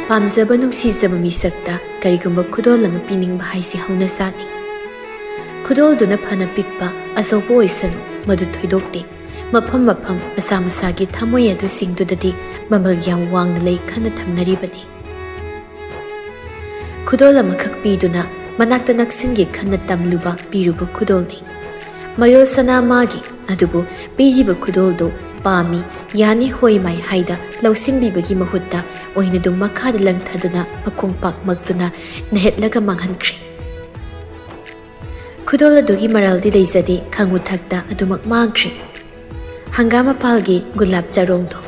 ꯄꯥꯝꯖꯕ ꯅꯨꯡꯁꯤꯖꯕ ꯃꯤꯁꯛꯇ ꯀꯔꯤꯒꯨꯝꯕ ꯈꯨꯗꯣꯜ ꯑꯃ ꯄꯤꯅꯤꯡꯕ ꯍꯥꯏꯁꯤ ꯍꯧꯅꯁꯥꯅꯤ꯫ ꯈꯨꯗꯣꯜꯗꯨꯅ ꯐꯅ ꯄꯤꯛꯄ ꯑꯆꯧꯕ ꯑꯣꯏꯁꯅꯨ ꯃꯗꯨ ꯊꯣꯏꯗꯣꯛꯇꯦ꯫ ꯃꯐꯝ ꯃꯐꯝ ꯃꯁꯥ ꯃꯁꯥꯒꯤ ꯊꯃꯣꯏ ꯑꯗꯨꯁꯤꯡꯗꯨꯗꯗꯤ ꯃꯃꯜ ꯌꯥꯝ ꯋꯥꯡꯅ ꯂꯩ ꯈꯟꯅ ꯊꯝꯅꯔꯤꯕꯅꯤ꯫ ꯈꯨꯗꯣꯜ ꯑꯃꯈꯛ ꯄꯤꯗꯨꯅ ꯃꯅꯥꯛꯇ ꯅꯛꯁꯤꯟꯒꯦ ꯈꯟꯅ ꯇꯝꯂꯨꯕ ꯄꯤꯔꯨꯕ ꯈꯨꯗꯣꯜꯅꯤ꯫ ꯃꯌꯣꯜ ꯁꯅꯥ ꯃꯥꯒꯤ ꯑꯗꯨꯕꯨ ꯄꯤꯔꯤꯕ ꯈꯨꯗꯣꯜꯗꯨ ꯄꯥꯝꯃꯤ ꯌꯥꯅꯤ ꯍꯣꯏ ꯃꯥꯏ ꯍꯥꯏꯗ ꯂꯧꯁꯤꯟꯕꯤꯕꯒꯤ ꯃꯍꯨꯠꯇ ꯑꯣꯏꯅꯗꯨꯝ ꯃꯈꯥꯗ ꯂꯪꯊꯗꯨꯅ ꯃꯈꯣꯡ ꯄꯥꯛꯃꯛꯇꯨꯅ ꯅꯦꯍꯦꯠꯂꯒ ꯃꯥꯡꯍꯟꯈ꯭ꯔꯦ꯫ ꯈꯨꯗꯣꯜ ꯑꯗꯨꯒꯤ ꯃꯔꯜꯗꯤ ꯂꯩꯖꯗꯦ ꯈꯪꯉꯨ ꯊꯛꯇ ꯑꯗꯨꯃꯛ ꯃꯥꯡꯈ꯭ꯔꯦ꯫ ꯍꯪꯒꯥꯝ ꯃꯄꯥꯜꯒꯤ ꯒꯨꯂꯥꯞ ꯆꯔꯣꯡꯗꯣ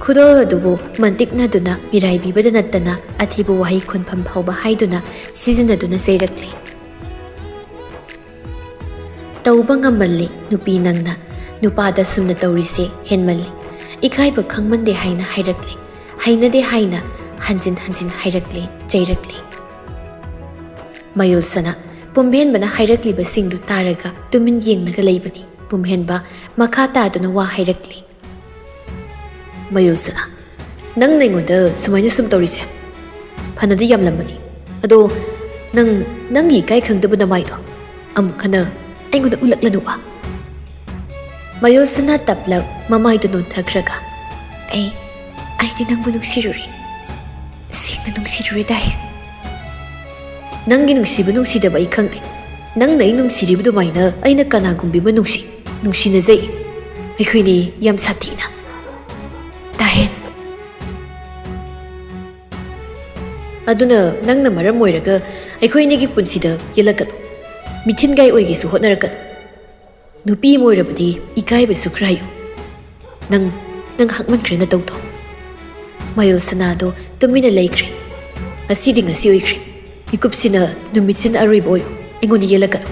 ꯈꯨꯗꯣꯜ ꯑꯗꯨꯕꯨ ꯃꯟꯇꯤꯛꯅꯗꯨꯅ ꯃꯤꯔꯥꯏꯕꯤꯕꯗ ꯅꯠꯇꯅ ꯑꯊꯤꯕ ꯋꯥꯍꯩ ꯈꯨꯟꯐꯝ ꯐꯥꯎꯕ ꯍꯥꯏꯗꯨꯅ ꯁꯤꯖꯤꯟꯅꯗꯨꯅ ꯆꯩꯔꯛꯂꯤ꯫ ꯇꯧꯕ ꯉꯝꯃꯜꯂꯤ ꯅꯨꯄꯤ ꯅꯪꯅ ꯅꯨꯄꯥꯗ ꯁꯨꯝꯅ ꯇꯧꯔꯤꯁꯦ ꯍꯦꯟꯃꯜꯂꯤ ꯏꯀꯥꯏꯕ ꯈꯪꯃꯟꯗꯦ ꯍꯥꯏꯅ ꯍꯥꯏꯔꯛꯂꯤ꯫ ꯍꯩꯅꯗꯦ ꯍꯥꯏꯅ ꯍꯟꯖꯤꯟ ꯍꯟꯖꯤꯟ ꯍꯥꯏꯔꯛꯂꯤ ꯆꯩꯔꯛꯂꯤ꯫ ꯃꯌꯣꯜ ꯁꯅꯥ ꯄꯨꯝꯍꯦꯟꯕꯅ ꯍꯥꯏꯔꯛꯂꯤꯕꯁꯤꯡꯗꯨ ꯇꯥꯔꯒ ꯇꯨꯃꯤꯟ ꯌꯦꯡꯂꯒ ꯂꯩꯕꯅꯤ꯫ ꯄꯨꯝꯍꯦꯟꯕ ꯃꯈꯥ ꯇꯥꯗꯨꯅ ꯋꯥ ꯍꯥꯏꯔꯛꯂꯤ꯫ ꯃꯌꯣꯜ ꯁꯅꯥ ꯅꯪꯅ ꯑꯩꯉꯣꯟꯗ ꯁꯨꯃꯥꯏꯅ ꯁꯨꯝ ꯇꯧꯔꯤꯁꯦ ꯐꯅꯗꯤ ꯌꯥꯝꯂꯝꯃꯅꯤ꯫ ꯑꯗꯣ ꯅꯪꯒꯤ ꯏꯀꯥꯏ ꯈꯪꯗꯕ ꯅꯃꯥꯏꯗꯣ ꯑꯃꯨꯛ ꯍꯟꯅ ꯑꯩꯉꯣꯟꯗ ꯎꯠꯂꯛꯂꯅꯨꯕ꯫ ꯃꯌꯣꯜ ꯁꯅꯥ ꯇꯞꯂꯞ ꯃꯃꯥꯏꯗꯨ ꯅꯣꯟꯊꯈ꯭ꯔꯒ ꯑꯩꯗꯤ ꯅꯪꯕꯨ ꯅꯨꯡꯁꯤꯔꯨꯔꯦ ꯁꯦꯡꯅ ꯅꯨꯡꯁꯤꯔꯨꯔꯦ ꯗꯥꯍꯦꯟ꯫ ꯅꯪꯒꯤ ꯅꯨꯡꯁꯤꯕ ꯅꯨꯡꯁꯤꯗꯕ ꯑꯩ ꯈꯪꯗꯦ꯫ ꯅꯪꯅ ꯑꯩ ꯅꯨꯡꯁꯤꯔꯤꯕ ꯑꯗꯨꯃꯥꯏꯅ ꯑꯩꯅ ꯀꯅꯥꯒꯨꯝꯕꯤ ꯑꯃ ꯅꯨꯡꯁꯤꯅꯖꯩ꯫ ꯑꯩꯈꯣꯏꯅꯤ ꯌꯥꯝ ꯁꯥꯊꯤꯅ ꯗꯥꯍꯦꯟ꯫ ꯑꯗꯨꯅ ꯅꯪꯅ ꯃꯔꯝ ꯑꯣꯏꯔꯒ ꯑꯩꯈꯣꯏꯅꯤꯒꯤ ꯄꯨꯟꯁꯤꯗ ꯌꯦꯜꯂꯛꯀꯅꯨ ꯃꯤꯊꯤꯟꯒꯥꯏ ꯑꯣꯏꯒꯦꯁꯨ ꯍꯣꯠꯅꯔꯛꯀꯅꯨ꯫ ꯅꯨꯄꯤ ꯑꯃ ꯑꯣꯏꯔꯕꯗꯤ ꯏꯀꯥꯏꯕꯁꯨ ꯈꯔ ꯍꯩꯌꯨ꯫ ꯅꯪ ꯍꯛꯃꯟꯈ꯭ꯔꯦ ꯅꯇꯧꯗꯣ꯫ ꯃꯌꯣꯜ ꯁꯅꯥꯗꯣ ꯇꯨꯃꯤꯟꯅ ꯂꯩꯈ꯭ꯔꯦ꯫ ꯉꯁꯤꯗꯤ ꯉꯁꯤ ꯑꯣꯏꯈ꯭ꯔꯦ ꯃꯤꯀꯨꯞꯁꯤꯅ ꯅꯨꯃꯤꯠꯁꯤꯅ ꯑꯔꯣꯏꯕ ꯑꯣꯏꯌꯨ ꯑꯩꯉꯣꯟꯗ ꯌꯦꯜꯂꯛꯀꯅꯨ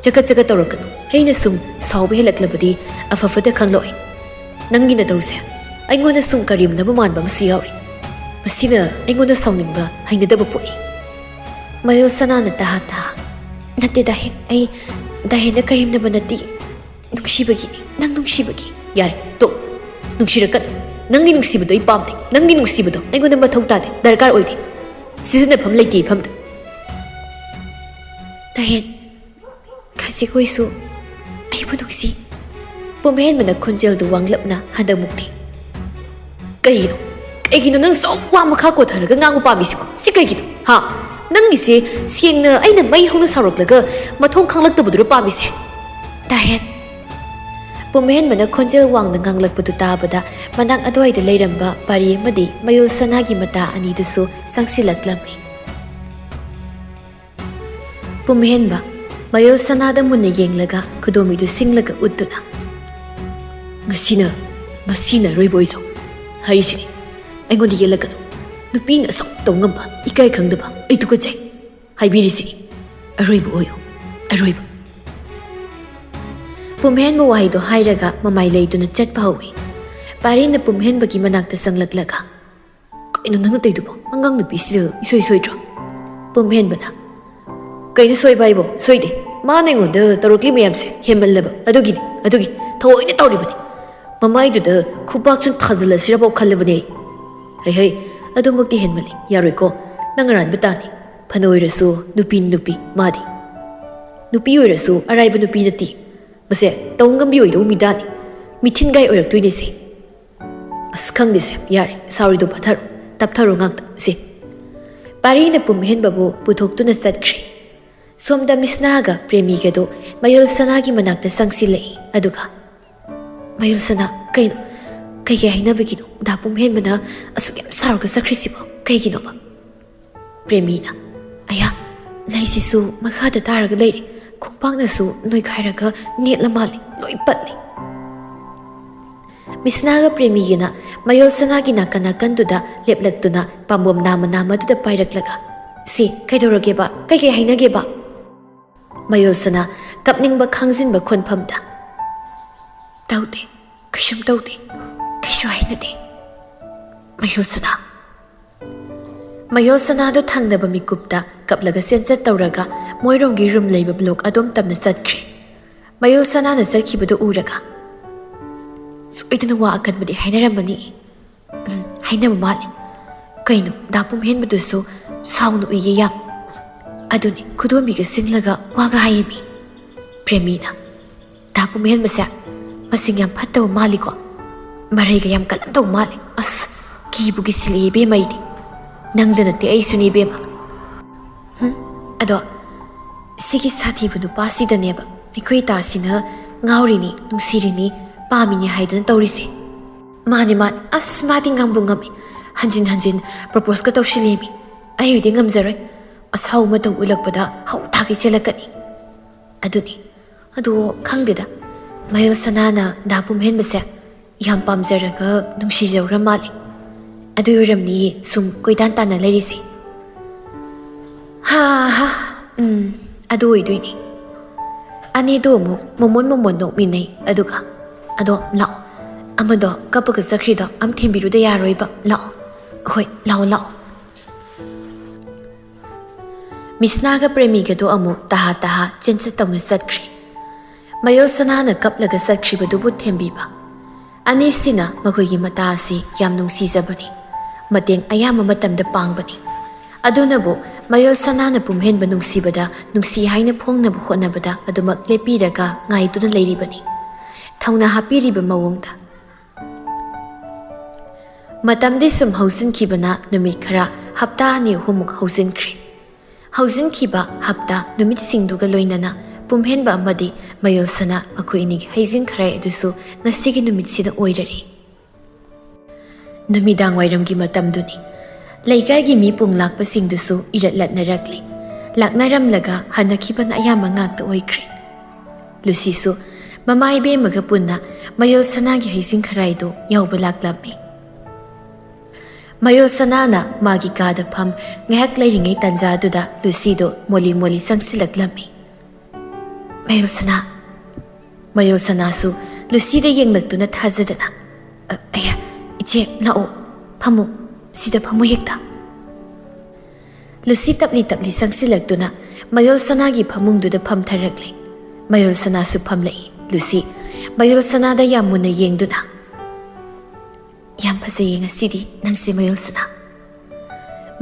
ꯆꯒꯠ ꯇꯧꯔꯛꯀꯅꯨ꯫ ꯑꯩꯅ ꯁꯨꯝ ꯁꯥꯎꯕ ꯍꯦꯜꯂꯛꯂꯕꯗꯤ ꯑꯐꯕꯗ ꯈꯪꯂꯛꯑꯣꯏ꯫ ꯅꯪꯒꯤ ꯅꯇꯧꯁꯦ ꯑꯩꯉꯣꯟꯗ ꯁꯨꯝ ꯀꯔꯦꯝꯅꯕ ꯃꯥꯟꯕ ꯑꯃꯁꯨ ꯌꯥꯎꯔꯤ꯫ ꯃꯁꯤꯅ ꯑꯩꯉꯣꯟꯗ ꯁꯥꯎꯅꯤꯡꯕ ꯍꯩꯅꯗꯕ ꯄꯣꯛꯏ꯫ ꯃꯌꯣꯜ ꯁꯅꯥꯅ ꯇꯍꯥ ꯅꯠꯇꯦ ꯗꯥꯍꯦꯟ ꯑꯩ ꯗꯥꯍꯦꯟꯗ ꯀꯔꯦꯝꯅꯕ ꯅꯠꯇꯦ ꯅꯨꯡꯁꯤꯕꯒꯤꯅꯤ ꯅꯪ ꯅꯨꯡꯁꯤꯕꯒꯤ꯫ ꯌꯥꯔꯦ ꯇꯣꯛ ꯅꯨꯡꯁꯤꯔꯛꯀꯅꯨ꯫ ꯅꯪꯒꯤ ꯅꯨꯡꯁꯤꯕꯗꯣ ꯑꯩ ꯄꯥꯝꯗꯦ꯫ ꯅꯪꯒꯤ ꯅꯨꯡꯁꯤꯕꯗꯣ ꯑꯩꯉꯣꯟꯗ ꯃꯊꯧ ꯇꯥꯗꯦ ꯗꯔꯀꯥꯔ ꯑꯣꯏꯗꯦ ꯁꯤꯖꯤꯟꯅꯐꯝ ꯂꯩꯇꯦ ꯏꯐꯝꯗ꯫ ꯗꯥꯍꯦꯟ ꯈꯖꯤꯛ ꯑꯣꯏꯁꯨ ꯑꯩꯕꯨ ꯅꯨꯡꯁꯤ꯫ ꯄꯨꯝꯍꯦꯟꯕꯅ ꯈꯣꯟꯖꯦꯜꯗꯨ ꯋꯥꯡꯂꯞꯅ ꯍꯟꯗꯛꯃꯨꯛꯇꯤ ꯀꯩꯒꯤꯅꯣ ꯅꯪ ꯁꯨꯝ ꯋꯥ ꯃꯈꯥ ꯀꯣꯊꯔꯒ ꯉꯥꯡꯕ ꯄꯥꯝꯃꯤꯁꯤꯕꯣ? ꯁꯤ ꯀꯩꯒꯤꯅꯣ ꯅꯪꯒꯤꯁꯦ ꯁꯦꯡꯅ ꯑꯩꯅ ꯃꯩ ꯍꯧꯅ ꯁꯥꯎꯔꯛꯂꯒ ꯃꯊꯣꯡ ꯈꯪꯂꯛꯇꯕꯗꯨꯔ ꯄꯥꯝꯃꯤꯁꯦ? ꯗꯥꯍꯦꯟ ꯄꯨꯝꯍꯦꯟꯕꯅ ꯈꯣꯟꯖꯦꯜ ꯋꯥꯡꯅ ꯉꯥꯡꯂꯛꯄꯗꯨ ꯇꯥꯕꯗ ꯃꯅꯥꯛ ꯑꯗꯨꯋꯥꯏꯗ ꯂꯩꯔꯝꯕ ꯄꯥꯔꯤ ꯑꯃꯗꯤ ꯃꯌꯣꯜ ꯁꯅꯥꯒꯤ ꯃꯇꯥ ꯑꯅꯤꯗꯨꯁꯨ ꯆꯪꯁꯤꯜꯂꯛꯂꯝꯃꯤ꯫ ꯄꯨꯝꯍꯦꯟꯕ ꯃꯌꯣꯜ ꯁꯅꯥꯗ ꯃꯨꯟꯅ ꯌꯦꯡꯂꯒ ꯈꯨꯗꯣꯝꯕꯤꯗꯨ ꯁꯤꯡꯂꯒ ꯎꯠꯇꯨꯅ ꯉꯁꯤꯅ ꯑꯔꯣꯏꯕ ꯑꯣꯏꯖꯧ ꯍꯥꯏꯔꯤꯁꯤꯅꯤ ꯑꯩꯉꯣꯟꯗ ꯌꯦꯜꯂꯛꯀꯅꯨ ꯅꯨꯄꯤꯅ ꯑꯁꯨꯛ ꯇꯧ ꯉꯝꯕ ꯏꯀꯥꯏ ꯈꯪꯗꯕ ꯑꯩ ꯇꯨꯀꯠꯆꯩ ꯍꯥꯏꯕꯤꯔꯤꯁꯤꯅꯤ ꯑꯔꯣꯏꯕ ꯑꯣꯏꯌꯨ ꯑꯔꯣꯏꯕ꯫ ꯄꯨꯝꯍꯦꯟꯕ ꯋꯥꯍꯩꯗꯣ ꯍꯥꯏꯔꯒ ꯃꯃꯥꯏ ꯂꯩꯗꯨꯅ ꯆꯠꯄ ꯍꯧꯏ꯫ ꯄꯥꯔꯤꯅ ꯄꯨꯝꯍꯦꯟꯕꯒꯤ ꯃꯅꯥꯛꯇ ꯆꯪꯂꯛꯂꯒ ꯀꯩꯅꯣ ꯅꯪꯅ ꯇꯧꯏꯗꯨꯕꯣ ꯑꯉꯥꯡ ꯅꯨꯄꯤꯁꯤꯗ ꯏꯁꯣꯏ ꯁꯣꯏꯗ꯭ꯔꯣ? ꯄꯨꯝꯍꯦꯟꯕꯅ ꯀꯩꯅꯣ ꯁꯣꯏꯕ ꯍꯥꯏꯕꯣ? ꯁꯣꯏꯗꯦ ꯃꯥꯅ ꯑꯩꯉꯣꯟꯗ ꯇꯧꯔꯛꯂꯤ ꯃꯌꯥꯝꯁꯦ ꯍꯦꯟꯃꯜꯂꯕ ꯑꯗꯨꯒꯤ ꯊꯑꯣꯏꯅ ꯇꯧꯔꯤꯕꯅꯤ꯫ ꯃꯃꯥꯏꯗꯨꯗ ꯈꯨꯄꯥꯛꯁꯤꯡ ꯊꯥꯖꯤꯜꯂꯁꯤꯔꯐꯥꯎ ꯈꯜꯂꯕꯅꯤ ꯑꯩ꯫ ꯍꯩ ꯑꯗꯨꯃꯛꯇꯤ ꯍꯦꯟꯃꯜꯂꯤ ꯌꯥꯔꯣꯏꯀꯣ ꯅꯪ ꯑꯔꯥꯟꯕ ꯇꯥꯅꯤ꯫ ꯐꯅ ꯑꯣꯏꯔꯁꯨ ꯅꯨꯄꯤ ꯃꯥꯗꯤ ꯅꯨꯄꯤ ꯑꯣꯏꯔꯁꯨ ꯑꯔꯥꯏꯕ ꯅꯨꯄꯤ ꯅꯠꯇꯦ꯫ ꯃꯁꯦ ꯇꯧ ꯉꯝꯕꯤ ꯑꯣꯏꯗꯧ ꯃꯤꯗꯥꯅꯤ ꯃꯤꯊꯤꯟꯒꯥꯏ ꯑꯣꯏꯔꯛꯇꯣꯏꯅꯦꯁꯦ꯫ ꯑꯁ ꯈꯪꯗꯦꯁꯦ ꯌꯥꯔꯦ ꯁꯥꯎꯔꯤꯗꯣ ꯇꯞꯊꯔꯣ ꯉꯥꯛꯇ ꯁꯦ꯫ ꯄꯥꯔꯤꯅ ꯄꯨꯝꯍꯦꯟꯕꯕꯨ ꯄꯨꯊꯣꯛꯇꯨꯅ ꯆꯠꯈ꯭ꯔꯦ꯫ ꯁꯣꯝꯗ ꯃꯤꯁꯅꯥꯒ ꯄ꯭ꯔꯦꯃꯤꯒꯗꯨ ꯃꯌꯣꯜ ꯁꯅꯥꯒꯤ ꯃꯅꯥꯛꯇ ꯆꯪꯁꯤꯜꯂꯛꯏ꯫ ꯑꯗꯨꯒ ꯃꯌꯣꯜ ꯁꯅꯥ ꯀꯩ ꯍꯥꯏꯅꯕꯒꯤꯅꯣ ꯗꯥ ꯄꯨꯝꯍꯦꯟꯕꯅ ꯑꯁꯨꯛ ꯌꯥꯝ ꯁꯥꯎꯔꯒ ꯆꯠꯈ꯭ꯔꯤꯁꯤꯕꯣ ꯀꯩꯒꯤꯅꯣꯕ? ꯄ꯭ꯔꯦꯃꯤꯅ ꯑꯌꯥ ꯂꯩꯁꯤꯁꯨ ꯃꯈꯥꯗ ꯇꯥꯔꯒ ꯂꯩꯔꯦ ꯈꯣꯡꯄꯥꯛꯅꯁꯨ ꯅꯣꯏꯈꯥꯏꯔꯒ ꯅꯦꯠꯂ ꯃꯥꯜꯂꯤ ꯂꯣꯏ ꯄꯠꯂꯤ꯫ ꯃꯤꯁꯅꯥꯒ ꯄ꯭ꯔꯦꯃꯤꯒꯅ ꯃꯌꯣꯜ ꯁꯅꯥꯒꯤ ꯅꯥꯀꯟꯗꯨꯗ ꯂꯦꯞꯂꯛꯇꯨꯅ ꯄꯥꯝꯕꯣꯝ ꯅꯥꯝꯃ ꯑꯗꯨꯗ ꯄꯥꯏꯔꯛꯂꯒ ꯁꯤ ꯀꯩꯗꯧꯔꯒꯦꯕ ꯀꯩ ꯍꯥꯏꯅꯒꯦꯕ? ꯃꯌꯣꯜ ꯁꯅꯥ ꯀꯞꯅꯤꯡꯕ ꯈꯥꯡꯖꯤꯟꯕ ꯈꯣꯟꯐꯝꯗ ꯇꯧꯗꯦ ꯀꯩꯁꯨꯝ ꯇꯧꯗꯦ ꯀꯩꯁꯨ ꯍꯥꯏꯅꯗꯦ꯫ ꯃꯌꯣꯜ ꯁꯅꯥꯗꯣ ꯊꯪꯅꯕ ꯃꯤꯀꯨꯞꯇ ꯀꯞꯂꯒ ꯆꯦꯟꯆꯠ ꯇꯧꯔꯒ ꯃꯣꯏꯔꯣꯝꯒꯤ ꯔꯨꯝ ꯂꯩꯕ ꯕ꯭ꯂꯣꯛ ꯑꯗꯣꯝ ꯇꯝꯅ ꯆꯠꯈ꯭ꯔꯦ꯫ ꯃꯌꯣꯜ ꯁꯅꯥꯅ ꯆꯠꯈꯤꯕꯗꯨ ꯎꯔꯒ ꯁꯣꯏꯗꯅ ꯋꯥ ꯑꯀꯟꯕꯗꯤ ꯍꯥꯏꯅꯔꯝꯃꯅꯤ ꯍꯥꯏꯅꯕ ꯃꯥꯜꯂꯤ ꯀꯩꯅꯣ ꯗꯥ ꯄꯨꯝꯍꯦꯟꯕꯗꯨꯁꯨ ꯁꯥꯎꯅ ꯎꯏꯌꯦ ꯌꯥꯝ ꯑꯗꯨꯅꯤ ꯈꯨꯗꯣꯝꯕꯤꯒ ꯁꯤꯡꯂꯒ ꯋꯥꯒ ꯍꯥꯏꯌꯦꯃꯤ ꯄ꯭ꯔꯦꯃꯤꯅ ꯗꯥ ꯄꯨꯝꯍꯦꯟꯕꯁꯦ ꯃꯁꯤꯡ ꯌꯥꯝ ꯐꯠꯇꯕ ꯃꯥꯜꯂꯤꯀꯣ ꯃꯔꯩꯒ ꯌꯥꯝ ꯀꯜꯂꯝꯗꯧ ꯃꯥꯜꯂꯤ ꯑꯁ ꯀꯤꯕꯨ ꯀꯤꯁꯤꯜꯂꯛꯑꯦ ꯏꯕꯦꯝꯃ ꯑꯩꯗꯤ ꯅꯪꯗ ꯅꯠꯇꯦ ꯑꯩꯁꯨꯅꯦ ꯏꯕꯦꯝꯃ ꯑꯗꯣ ꯁꯤꯒꯤ ꯁꯥꯊꯤꯕ ꯅꯨꯄꯥꯁꯤꯗꯅꯦꯕ ꯑꯩꯈꯣꯏ ꯇꯥꯁꯤꯅ ꯉꯥꯎꯔꯤꯅꯤ ꯅꯨꯡꯁꯤꯔꯤꯅꯤ ꯄꯥꯝꯃꯤꯅꯤ ꯍꯥꯏꯗꯨꯅ ꯇꯧꯔꯤꯁꯦ ꯃꯥꯅꯦ ꯃꯥꯅꯦ ꯑꯁ ꯃꯥꯗꯤ ꯉꯝꯕꯨ ꯉꯝꯃꯤ ꯍꯟꯖꯤꯟ ꯍꯟꯖꯤꯟ ꯄ꯭ꯔꯄꯣꯁꯀ ꯇꯧꯁꯤꯜꯂꯦꯃꯤ ꯑꯩꯗꯤ ꯉꯝꯖꯔꯣꯏ ꯑꯁꯥꯎ ꯃꯇꯧ ꯎꯠꯂꯛꯄꯗ ꯍꯧ ꯊꯥꯒꯩ ꯆꯦꯜꯂꯛꯀꯅꯤ ꯑꯗꯨꯅꯤ ꯑꯗꯣ ꯈꯪꯗꯦꯗ ꯃꯌꯜ ꯁꯅꯥꯅ ꯗꯥ ꯄꯨꯝꯍꯦꯟꯕꯁꯦ ꯌꯥꯝ ꯄꯥꯝꯖꯔꯒ ꯅꯨꯡꯁꯤꯖꯧꯔ ꯃꯥꯜꯂꯤ ꯑꯗꯨ ꯑꯣꯏꯔꯝꯅꯤꯌꯦ ꯁꯨꯝ ꯀꯣꯏꯇꯥꯟ ꯇꯥꯟꯅ ꯂꯩꯔꯤꯁꯦ ꯍꯥ ꯍꯥ ꯑꯗꯨ ꯑꯣꯏꯗꯣꯏꯅꯤ ꯑꯅꯤꯗꯣ ꯑꯃꯨꯛ ꯃꯣꯃꯣꯟ ꯅꯣꯛꯃꯤꯟꯅꯩ ꯑꯗꯨꯒ ꯑꯗꯣ ꯂꯥꯛꯑꯣ ꯑꯃꯗꯣ ꯀꯞꯄꯒ ꯆꯠꯈ꯭ꯔꯤꯗꯣ ꯑꯝ ꯊꯦꯝꯕꯤꯔꯨꯗ ꯌꯥꯔꯣꯏꯕ ꯂꯥꯛꯑꯣ ꯍꯣꯏ ꯂꯥꯛꯑꯣ ꯂꯥꯛꯑꯣ ꯃꯤꯁꯅꯥꯒ ꯄ꯭ꯔꯦꯃꯤꯒꯗꯣ ꯑꯃꯨꯛ ꯇꯍꯥ ꯆꯦꯟꯆꯠ ꯇꯧꯅ ꯆꯠꯈ꯭ꯔꯤ ꯃꯌꯣꯜ ꯁꯅꯥꯅ ꯀꯞꯂꯒ ꯆꯠꯈ꯭ꯔꯤꯕꯗꯨꯕꯨ ꯊꯦꯝꯕꯤꯕ ꯑꯅꯤꯁꯤꯅ ꯃꯈꯣꯏꯒꯤ ꯃꯇꯥ ꯑꯁꯤ ꯌꯥꯝ ꯅꯨꯡꯁꯤꯖꯕꯅꯤ ꯃꯇꯦꯡ ꯑꯌꯥꯝꯕ ꯃꯇꯝꯗ ꯄꯥꯡꯕꯅꯤ ꯑꯗꯨꯅꯕꯨ ꯃꯌꯣꯜ ꯁꯅꯥꯅ ꯄꯨꯝꯍꯦꯟꯕ ꯅꯨꯡꯁꯤꯕꯗ ꯅꯨꯡꯁꯤ ꯍꯥꯏꯅ ꯐꯣꯡꯅꯕ ꯍꯣꯠꯅꯕꯗ ꯑꯗꯨꯃꯛ ꯂꯦꯞꯄꯤꯔꯒ ꯉꯥꯏꯗꯨꯅ ꯂꯩꯔꯤꯕꯅꯤ ꯊꯧꯅꯥ ꯍꯥꯞꯄꯤꯔꯤꯕ ꯃꯑꯣꯡꯗ ꯃꯇꯝꯗꯤ ꯁꯨꯝ ꯍꯧꯖꯤꯟꯈꯤꯕꯅ ꯅꯨꯃꯤꯠ ꯈꯔ ꯍꯞꯇꯥ 2-3 ꯍꯧꯖꯤꯟꯈ꯭ꯔꯦ ꯍꯧꯖꯤꯟꯈꯤꯕ ꯍꯞꯇꯥ ꯅꯨꯃꯤꯠꯁꯤꯡꯗꯨꯒ ꯂꯣꯏꯅꯅ ꯄꯨꯝꯍꯦꯟꯕ ꯑꯃꯗꯤ ꯃꯌꯣꯜ ꯁꯅꯥ ꯃꯈꯣꯏ ꯑꯅꯤꯒꯤ ꯍꯩꯖꯤꯡ ꯈꯔꯥꯏ ꯑꯗꯨꯁꯨ ꯉꯁꯤꯒꯤ ꯅꯨꯃꯤꯠꯁꯤꯗ ꯑꯣꯏꯔꯔꯤ ꯅꯨꯃꯤꯗꯥꯡ ꯋꯥꯏꯔꯝꯒꯤ ꯃꯇꯝꯗꯨꯅꯤ ꯂꯩꯀꯥꯏꯒꯤ ꯃꯤ ꯄꯨꯡ ꯂꯥꯛꯄꯁꯤꯡꯗꯨꯁꯨ ꯏꯔꯠꯂꯠꯅꯔꯛꯂꯤ ꯂꯥꯛꯅꯔꯝꯂꯒ ꯍꯟꯅꯈꯤꯕꯅ ꯑꯌꯥꯝꯕ ꯉꯥꯛꯇ ꯑꯣꯏꯈ꯭ꯔꯦ ꯂꯨꯁꯤꯁꯨ ꯃꯃꯥ ꯏꯕꯦꯝꯃꯒ ꯄꯨꯟꯅ ꯃꯌꯣꯜ ꯁꯅꯥꯒꯤ ꯍꯩꯖꯤꯡ ꯈꯔꯥꯏꯗꯨ ꯌꯥꯎꯕ ꯂꯥꯛꯂꯝꯃꯤ ꯃꯌꯣꯜ ꯁꯅꯥꯅ ꯃꯥꯒꯤ ꯀꯥꯗ ꯐꯝ ꯉꯥꯏꯍꯥꯛ ꯂꯩꯔꯤꯉꯩ ꯇꯥꯟꯖꯥꯗꯨꯗ ꯂꯨꯁꯤꯗꯣ ꯃꯣꯂꯤ ꯆꯪꯁꯤꯜꯂꯛꯂꯝꯃꯤ ꯃꯌꯣꯜ ꯁꯅꯥꯁꯨ ꯂꯨꯁꯤꯗ ꯌꯦꯡꯂꯛꯇꯨꯅ ꯊꯥꯖꯗꯅ ꯑꯌꯥ ꯏꯆꯦ ꯂꯥꯛꯑꯣ ꯐꯝꯃꯨ ꯁꯤꯗ ꯐꯝꯃꯨ ꯍꯦꯛꯇ ꯂꯨꯁꯤ ꯇꯞꯂꯤ ꯆꯪꯁꯤꯜꯂꯛꯇꯨꯅ ꯃꯌꯣꯜ ꯁꯅꯥꯒꯤ ꯐꯃꯨꯡꯗꯨꯗ ꯐꯝꯊꯔꯛꯂꯦ ꯃꯌꯣꯜ ꯁꯅꯥꯁꯨ ꯐꯝꯂꯛꯏ ꯂꯨꯁꯤ ꯃꯌꯣꯜ ꯁꯅꯥꯗ ꯌꯥꯝ ꯃꯨꯟꯅ ꯌꯦꯡꯗꯨꯅ ꯌꯥꯝ ꯐꯖꯩꯌꯦ ꯉꯁꯤꯗꯤ ꯅꯪꯁꯦ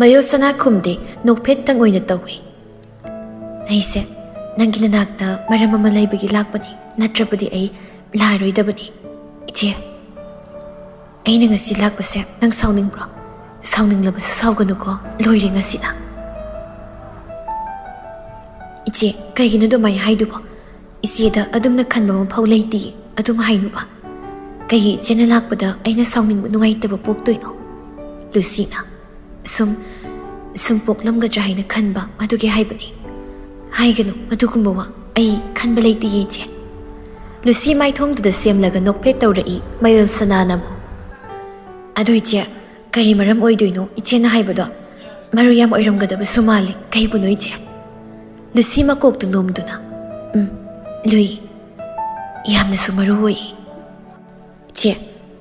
ꯃꯌꯣꯜ ꯁꯅꯥ ꯈꯨꯝꯗꯦ ꯅꯣꯛꯐꯦꯠꯇꯪ ꯑꯣꯏꯅ ꯇꯧꯏ ꯑꯩꯁꯦ ꯅꯪꯒꯤ ꯅꯅꯥꯛꯇ ꯃꯔꯝ ꯑꯃ ꯂꯩꯕꯒꯤ ꯂꯥꯛꯄꯅꯤ ꯅꯠꯇ꯭ꯔꯕꯗꯤ ꯑꯩ ꯂꯥꯛꯑꯔꯣꯏꯗꯕꯅꯤ ꯏꯆꯦ ꯑꯩꯅ ꯉꯁꯤ ꯂꯥꯛꯄꯁꯦ ꯅꯪ ꯁꯥꯎꯅꯤꯡꯕ꯭ꯔꯣ ꯁꯥꯎꯅꯤꯡꯂꯕꯁꯨ ꯁꯥꯎꯒꯅꯨꯀꯣ ꯂꯣꯏꯔꯦ ꯉꯁꯤꯅ ꯏꯆꯦ ꯀꯩꯒꯤꯅꯣ ꯑꯗꯨꯃꯥꯏꯅ ꯍꯥꯏꯗꯨꯕꯣ ꯏꯆꯦꯗ ꯑꯗꯨꯝꯅ ꯈꯟꯕ ꯃꯐꯧ ꯂꯩꯇꯤꯌꯦ ꯑꯗꯨꯝ ꯍꯥꯏꯅꯨꯕ ꯀꯩꯒꯤ ꯏꯆꯦꯅ ꯂꯥꯛꯄꯗ ꯑꯩꯅ ꯁꯥꯎꯅꯤꯡꯕ ꯅꯨꯡꯉꯥꯏꯇꯕ ꯄꯣꯛꯇꯣꯏꯅꯣ ꯂꯨꯁꯤꯅ ꯁꯨꯝ ꯄꯣꯛꯂꯝꯒꯗ꯭ꯔꯥ ꯍꯥꯏꯅ ꯈꯟꯕ ꯑꯗꯨꯒꯤ ꯍꯥꯏꯕꯅꯤ ꯍꯥꯏꯒꯅꯨ ꯑꯗꯨꯒꯨꯝꯕ ꯋꯥ ꯑꯩ ꯈꯟꯕ ꯂꯩꯇꯤꯌꯦ ꯏꯆꯦ ꯂꯨꯁꯤ ꯃꯥꯏꯊꯣꯡꯗꯨꯗ ꯁꯦꯝꯂꯒ ꯅꯣꯛꯐꯦꯠ ꯇꯧꯔꯛꯏ ꯃꯌꯣꯜ ꯁꯅꯥꯅ ꯑꯃꯨꯛ ꯑꯗꯣ ꯏꯆꯦ ꯀꯔꯤ ꯃꯔꯝ ꯑꯣꯏꯗꯣꯏꯅꯣ ꯏꯆꯦꯅ ꯍꯥꯏꯕꯗꯣ ꯃꯔꯨ ꯌꯥꯝ ꯑꯣꯏꯔꯝꯒꯗꯕꯁꯨ ꯃꯥꯜꯂꯤ ꯀꯩꯕꯨꯅꯣ ꯏꯆꯦ ꯂꯨꯁꯤ ꯃꯀꯣꯛꯇꯨ ꯅꯣꯝꯗꯨꯅ ꯂꯨꯏ ꯌꯥꯝꯅꯁꯨ ꯃꯔꯨ ꯑꯣꯏ ꯏꯆꯦ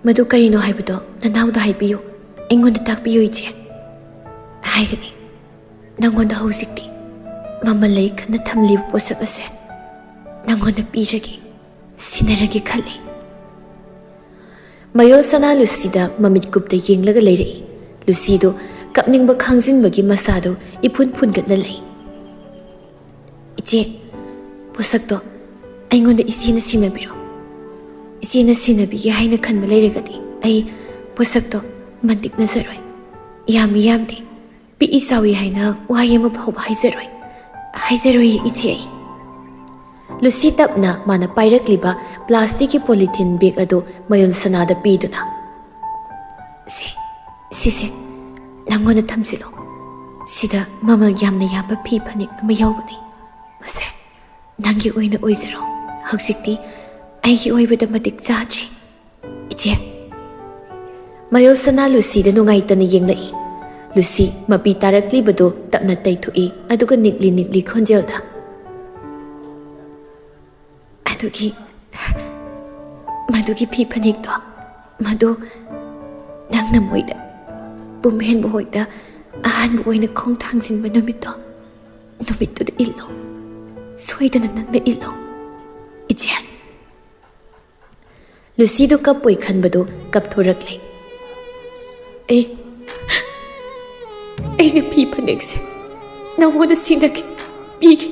ꯃꯗꯨ ꯀꯔꯤꯅꯣ ꯍꯥꯏꯕꯗꯣ ꯅꯅꯥꯎꯗ ꯍꯥꯏꯕꯤꯌꯨ ꯑꯩꯉꯣꯟꯗ ꯇꯥꯛꯄꯤꯌꯨ ꯏꯆꯦ ꯍꯥꯏꯒꯅꯤ ꯅꯪꯉꯣꯟꯗ ꯍꯧꯖꯤꯛꯇꯤ ꯃꯃꯜ ꯂꯩ ꯈꯟꯅ ꯊꯝꯂꯤꯕ ꯄꯣꯠꯁꯛ ꯑꯁꯦ ꯅꯪꯉꯣꯟꯗ ꯄꯤꯔꯒꯦ ꯁꯤꯟꯅꯔꯒꯦ ꯈꯜꯂꯤ ꯃꯌꯣꯜ ꯁꯅꯥ ꯂꯨꯁꯤꯗ ꯃꯃꯤꯠ ꯀꯨꯞꯇ ꯌꯦꯡꯂꯒ ꯂꯩꯔꯛꯏ ꯂꯨꯁꯤꯗꯣ ꯀꯞꯅꯤꯡꯕ ꯈꯥꯡꯖꯤꯟꯕꯒꯤ ꯃꯁꯥꯗꯣ ꯏꯐꯨꯟ ꯐꯨꯟꯒꯠꯅ ꯂꯩ ꯏꯆꯦ ꯄꯣꯠꯁꯛꯇꯣ ꯑꯩꯉꯣꯟꯗ ꯏꯆꯦꯅ ꯁꯤꯟꯅꯕꯤꯔꯣ ꯏꯆꯦꯅ ꯁꯤꯟꯅꯕꯤꯒꯦ ꯍꯥꯏꯅ ꯈꯟꯕ ꯂꯩꯔꯒꯗꯤ ꯑꯩ ꯄꯣꯠꯁꯛꯇꯣ ꯃꯟꯇꯤꯛꯅꯖꯔꯣꯏ ꯌꯥꯝꯗꯦ ꯄꯤꯛꯏ ꯆꯥꯎꯏ ꯍꯥꯏꯅ ꯋꯥꯍꯩ ꯑꯃ ꯐꯥꯎꯕ ꯍꯥꯏꯖꯔꯣꯏꯌꯦ ꯏꯆꯦ ꯑꯩ ꯂꯨꯁꯤ ꯇꯞꯅ ꯃꯥꯅ ꯄꯥꯏꯔꯛꯂꯤꯕ ꯄ꯭ꯂꯥꯁꯇꯤꯛꯀꯤ ꯄꯣꯂꯤꯊꯤꯟ ꯕꯦꯒ ꯑꯗꯨ ꯃꯌꯣꯜ ꯁꯅꯥꯗ ꯄꯤꯗꯨꯅ ꯁꯤꯁꯦ ꯅꯪꯉꯣꯟꯗ ꯊꯝꯖꯤꯜꯂꯣ ꯁꯤꯗ ꯃꯃꯜ ꯌꯥꯝꯅ ꯌꯥꯝꯕ ꯐꯤ ꯐꯅꯦꯛ ꯑꯃ ꯌꯥꯎꯕꯅꯤ ꯃꯁꯦ ꯅꯪꯒꯤ ꯑꯣꯏꯅ ꯑꯣꯏꯖꯔꯣ ꯍꯧꯖꯤꯛꯇꯤ ꯑꯩꯒꯤ ꯑꯣꯏꯕꯗ ꯃꯇꯤꯛ ꯆꯥꯗ꯭ꯔꯦ ꯏꯆꯦ ꯃꯌꯣꯜ ꯁꯅꯥ ꯂꯨꯁꯤꯗ ꯅꯨꯡꯉꯥꯏꯇꯅ ꯌꯦꯡꯂꯛꯏ ꯂꯨꯁꯤ ꯃꯄꯤ ꯇꯥꯔꯛꯂꯤꯕꯗꯨ ꯇꯞꯅ ꯇꯩꯊꯣꯛꯏ ꯑꯗꯨꯒ ꯅꯤꯛꯂꯤ ꯈꯣꯟꯖꯦꯜꯗ ꯃꯗꯨꯒꯤ ꯐꯤ ꯐꯅꯦꯛꯇꯣ ꯃꯗꯨ ꯅꯪꯅ ꯃꯣꯏꯗ ꯄꯨꯝꯍꯦꯟꯕ ꯍꯣꯏꯗ ꯑꯍꯥꯟꯕ ꯑꯣꯏꯅ ꯈꯣꯡ ꯊꯥꯡꯖꯤꯟꯕ ꯅꯨꯃꯤꯠꯇꯨꯗ ꯏꯜꯂꯣ ꯁꯣꯏꯗꯅ ꯅꯪꯅ ꯏꯜꯂꯣ ꯏꯆꯦ ꯂꯨꯁꯤꯗꯨ ꯀꯞꯄꯣꯏ ꯈꯟꯕꯗꯨ ꯀꯞꯊꯣꯔꯛꯂꯦ ꯑꯩꯅ ꯐꯤ ꯐꯅꯦꯛꯁꯦ ꯅꯪꯉꯣꯟꯗ ꯁꯤꯟꯅꯒꯦ ꯄꯤꯒꯦ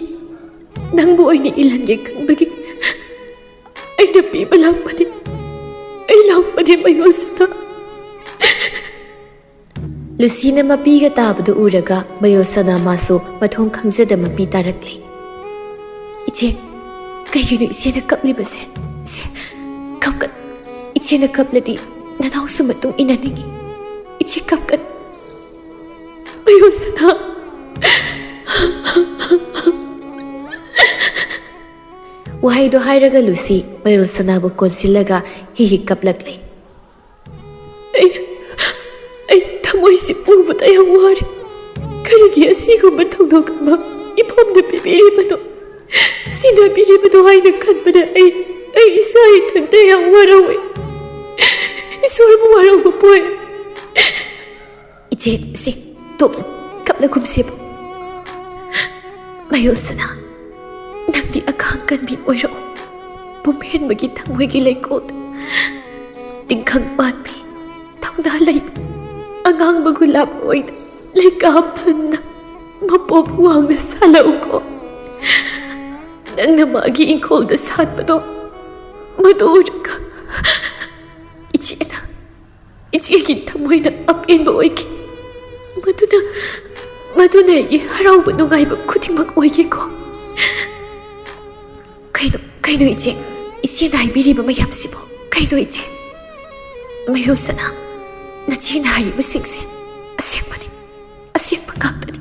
ꯅꯪꯕꯨ ꯑꯣꯏꯅ ꯏꯜꯍꯟꯒꯦ ꯈꯟꯕꯒꯤ ꯑꯩꯅ ꯄꯤꯕ ꯂꯥꯛꯄꯅꯤ ꯑꯩ ꯂꯥꯛꯄꯅꯤ ꯃꯌꯣꯜꯁꯅꯥ ꯂꯨꯁꯤꯅ ꯃꯄꯤꯒ ꯇꯥꯕꯗꯨ ꯎꯔꯒ ꯃꯌꯣꯜꯁꯅꯥ ꯃꯥꯁꯨ ꯃꯊꯣꯡ ꯈꯪꯖꯗ ꯃꯄꯤ ꯇꯥꯔꯛꯂꯦ 이제 그이유는 이제는 깝리버세 이제 갑간 이제는 갑라디 난 하우스 마뚱 이나닝이 이제 갑간 마요사나 와이도 하이라가 루시 마요사나부 꼰실라가 히히 깝락래 에이 타모이시 우보다 영화리 그러기에 시고만 통독하마 이 폼도 비비리바도 시나비리바도 하이는 칸바다 에이 이사이 텐데 영화라고 이솔부 와라고 보여 이제 또 갑라 곰세보 마요사나 ꯅꯪꯗꯤ ꯑꯈꯥꯡ ꯀꯟꯕꯤ ꯑꯣꯏꯔꯛꯎ ꯄꯨꯝꯍꯦꯟꯕꯒꯤ ꯊꯃꯣꯏꯒꯤ ꯂꯩꯀꯣꯜ ꯇꯤꯡꯈꯪ ꯄꯥꯟꯕꯤ ꯊꯧꯅꯥ ꯂꯩꯕ ꯑꯉꯥꯡꯕ ꯒꯨꯂꯥꯞ ꯑꯣꯏꯅ ꯂꯩꯀꯥ ꯐꯟꯅ ꯃꯄꯣꯞ ꯋꯥꯡꯅ ꯁꯥꯠꯂꯛꯎꯀꯣ ꯅꯪꯅ ꯃꯥꯒꯤ ꯏꯪꯈꯣꯜꯗ ꯁꯥꯠꯄꯗꯣ ꯃꯗꯨ ꯎꯔꯒ ꯏꯆꯦꯒꯤ ꯊꯃꯣꯏꯅ ꯑꯄꯦꯟꯕ ꯑꯣꯏꯈꯤ ꯃꯗꯨꯅ ꯑꯩꯒꯤ ꯍꯔꯥꯎꯕ ꯅꯨꯡꯉꯥꯏꯕ ꯈꯨꯗꯤꯡꯃꯛ ꯑꯣꯏꯈꯤꯀꯣ 그이노 이제 이제나 하이비리바 마яб시보 그이노 이제 마요사나 나 지나 하이브 싱세 아생바 각다니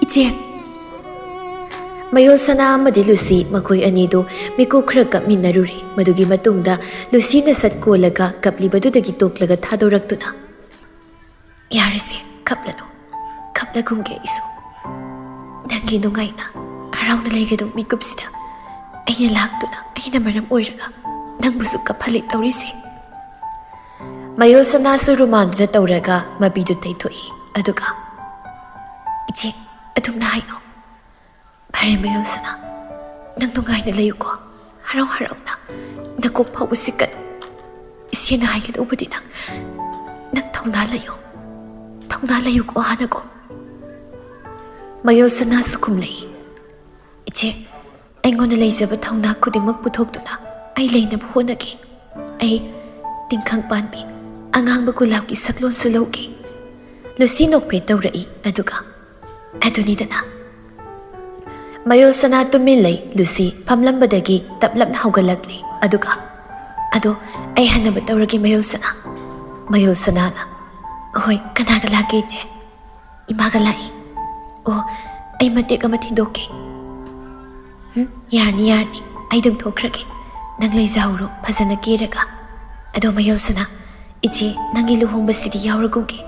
이제 마요사나 아마디 루시 마코이 아니도 미코 크라 갑미나루리 마두기 마뚱다 루시나 삿콜라가 갑리바두다기 똑라가 타도락두나 야르세 갑라군게 이소 난기 농가이나 아라우나 레게도 미급시다 ꯑꯩꯅ ꯂꯥꯛꯇꯨꯅ ꯑꯩꯅ ꯃꯔꯝ ꯑꯣꯏꯔꯒ ꯅꯪꯕꯨꯁꯨ ꯀꯞꯍꯜꯂꯤ ꯇꯧꯔꯤꯁꯦ ꯃꯌꯣꯜꯁꯅꯥꯁꯨ ꯔꯨꯃꯥꯟꯗꯨꯅ ꯇꯧꯔꯒ ꯃꯄꯤꯗꯨ ꯇꯩꯊꯣꯛꯏ ꯑꯗꯨꯒ ꯏꯆꯦ ꯑꯗꯨꯝꯅ ꯍꯥꯏꯅꯣ ꯐꯔꯦ ꯃꯌꯣꯜꯁꯅꯥ ꯅꯪ ꯅꯨꯡꯉꯥꯏꯅ ꯂꯩꯌꯨꯀꯣ ꯍꯔꯥꯎꯅ ꯅꯀꯣꯛ ꯐꯥꯎꯕ ꯁꯤꯛꯀꯅꯨ ꯏꯆꯦꯅ ꯍꯥꯏꯒꯗꯧꯕꯗꯤ ꯅꯪ ꯊꯧꯅꯥ ꯂꯩꯌꯨꯀꯣ ꯍꯥꯟꯅꯀꯣ ꯃꯌꯣꯜꯁꯅꯥꯁꯨ ꯈꯨꯝꯂꯛꯏ ꯏꯆꯦ ꯑꯩꯉꯣꯟꯗ ꯂꯩꯖꯕ ꯊꯧꯅꯥ ꯈꯨꯗꯤꯡꯃꯛ ꯄꯨꯊꯣꯛꯇꯨꯅ ꯑꯩ ꯂꯩꯅꯕ ꯍꯣꯠꯅꯒꯦ ꯑꯩ ꯇꯤꯡꯈꯪ ꯄꯥꯟꯕꯤ ꯑꯉꯥꯡꯕ ꯒꯨꯂꯥꯞꯀꯤ ꯁꯛꯂꯣꯟꯁꯨ ꯂꯧꯒꯦ ꯂꯨꯁꯤ ꯅꯣꯛꯐꯦꯠ ꯇꯧꯔꯛꯏ ꯑꯗꯨꯒ ꯑꯗꯨꯅꯤꯗꯅ ꯃꯌꯣꯜꯁꯅꯥ ꯇꯨꯃꯤꯟ ꯂꯩ ꯂꯨꯁꯤ ꯐꯝꯂꯝꯕꯗꯒꯤ ꯇꯞꯂꯞꯅ ꯍꯧꯒꯠꯂꯛꯂꯦ ꯑꯗꯨꯒ ꯑꯗꯣ ꯑꯩ ꯍꯟꯅꯕ ꯇꯧꯔꯒꯦ ꯃꯌꯣꯜꯁꯅꯥꯅ ꯍꯣꯏ ꯀꯅꯥꯒ ꯂꯥꯛꯀꯦ ꯏꯆꯦ ꯏꯃꯥꯒ ꯂꯥꯛꯏ ꯑꯣ ꯑꯩ ꯃꯇꯦꯛ ꯑꯃ ꯊꯤꯟꯗꯣꯛꯀꯦ ꯌꯥꯔꯅꯤ ꯑꯩ ꯑꯗꯨꯝ ꯊꯣꯛꯈ꯭ꯔꯒꯦ ꯅꯪ ꯂꯩꯖꯍꯧꯔꯣ ꯐꯖꯅ ꯀꯦꯔꯒ ꯑꯗꯣ ꯃꯌꯣꯜꯁꯅꯥ ꯏꯆꯦ ꯅꯪꯒꯤ ꯂꯨꯍꯣꯡꯕꯁꯤꯗꯤ ꯌꯥꯎꯔꯒꯨꯝꯒꯦ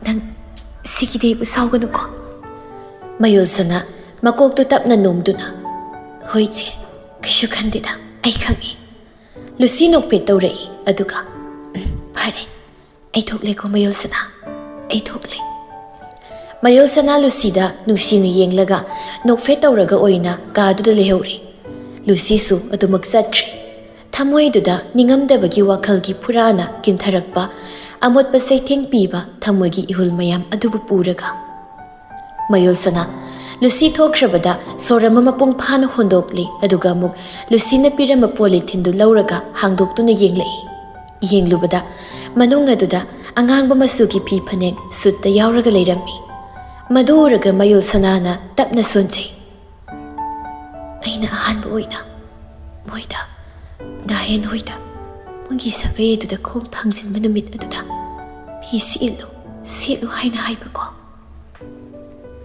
ꯅꯪ ꯁꯤꯒꯤꯗꯤꯕꯨ ꯁꯥꯎꯒꯅꯨꯀꯣ ꯃꯌꯣꯜꯁꯅꯥ ꯃꯀꯣꯛꯇꯨ ꯇꯞꯅ ꯅꯣꯝꯗꯨꯅ ꯍꯣꯏ ꯏꯆꯦ ꯀꯩꯁꯨ ꯈꯟꯗꯦꯗ ꯑꯩ ꯈꯪꯉꯦ ꯂꯨꯁꯤ ꯅꯣꯛꯐꯦꯠ ꯇꯧꯔꯛꯏ ꯑꯗꯨꯒ ꯐꯔꯦ ꯑꯩ ꯊꯣꯛꯂꯦꯀꯣ ꯃꯌꯣꯜꯁꯅꯥ ꯑꯩ ꯊꯣꯛꯂꯦ ꯃꯌꯣꯜꯁꯅꯥ ꯂꯨꯁꯤꯗ ꯅꯨꯡꯁꯤꯅ ꯌꯦꯡꯂꯒ ꯅꯣꯛꯐꯦꯠ ꯇꯧꯔꯒ ꯑꯣꯏꯅ ꯀꯥꯗꯨꯗ ꯂꯩꯍꯧꯔꯦ ꯂꯨꯁꯤꯁꯨ ꯑꯗꯨꯃꯛ ꯆꯠꯈ꯭ꯔꯦ ꯊꯃꯣꯏꯗꯨꯗ ꯅꯤꯡꯉꯝꯗꯕꯒꯤ ꯋꯥꯈꯜꯒꯤ ꯐꯨꯔꯥꯅ ꯀꯤꯟꯊꯔꯛꯄ ꯑꯃꯣꯠꯄ ꯆꯩꯊꯦꯡ ꯄꯤꯕ ꯊꯃꯣꯏꯒꯤ ꯏꯍꯨꯜ ꯃꯌꯥꯝ ꯑꯗꯨꯕꯨ ꯄꯨꯔꯒ ꯃꯌꯣꯜꯁꯅꯥ ꯂꯨꯁꯤ ꯊꯣꯛꯈ꯭ꯔꯕꯗ ꯁꯣꯔ ꯑꯃ ꯃꯄꯨꯡ ꯐꯥꯅ ꯍꯣꯟꯗꯣꯛꯂꯤ ꯑꯗꯨꯒ ꯑꯃꯨꯛ ꯂꯨꯁꯤꯅ ꯄꯤꯔꯝꯕ ꯄꯣꯂꯤꯊꯤꯟꯗꯨ ꯂꯧꯔꯒ ꯍꯥꯡꯗꯣꯛꯇꯨꯅ ꯌꯦꯡꯂꯛꯏ ꯌꯦꯡꯂꯨꯕꯗ ꯃꯅꯨꯡ ꯑꯗꯨꯗ ꯑꯉꯥꯡꯕ ꯃꯆꯨꯒꯤ ꯐꯤ ꯐꯅꯦꯛ ꯁꯨꯠꯇ ꯌꯥꯎꯔꯒ ꯂꯩꯔꯝꯃꯤ ꯃꯗꯨ ꯎꯔꯒ ꯃꯌꯣꯜꯁꯅꯥꯅ ꯇꯞꯅ ꯁꯣꯟꯖꯩ ꯑꯩꯅ ꯑꯍꯥꯟꯕ ꯑꯣꯏꯅ ꯃꯣꯏꯗ ꯅꯥꯍꯦꯟ ꯍꯣꯏꯗ ꯃꯣꯏꯒꯤ ꯁꯥꯒꯩ ꯑꯗꯨꯗ ꯈꯣꯡ ꯊꯥꯡꯖꯤꯟꯕ ꯅꯨꯃꯤꯠ ꯑꯗꯨꯗ ꯐꯤ ꯁꯦꯠꯂꯨ ꯍꯥꯏꯅ ꯍꯥꯏꯕꯀꯣ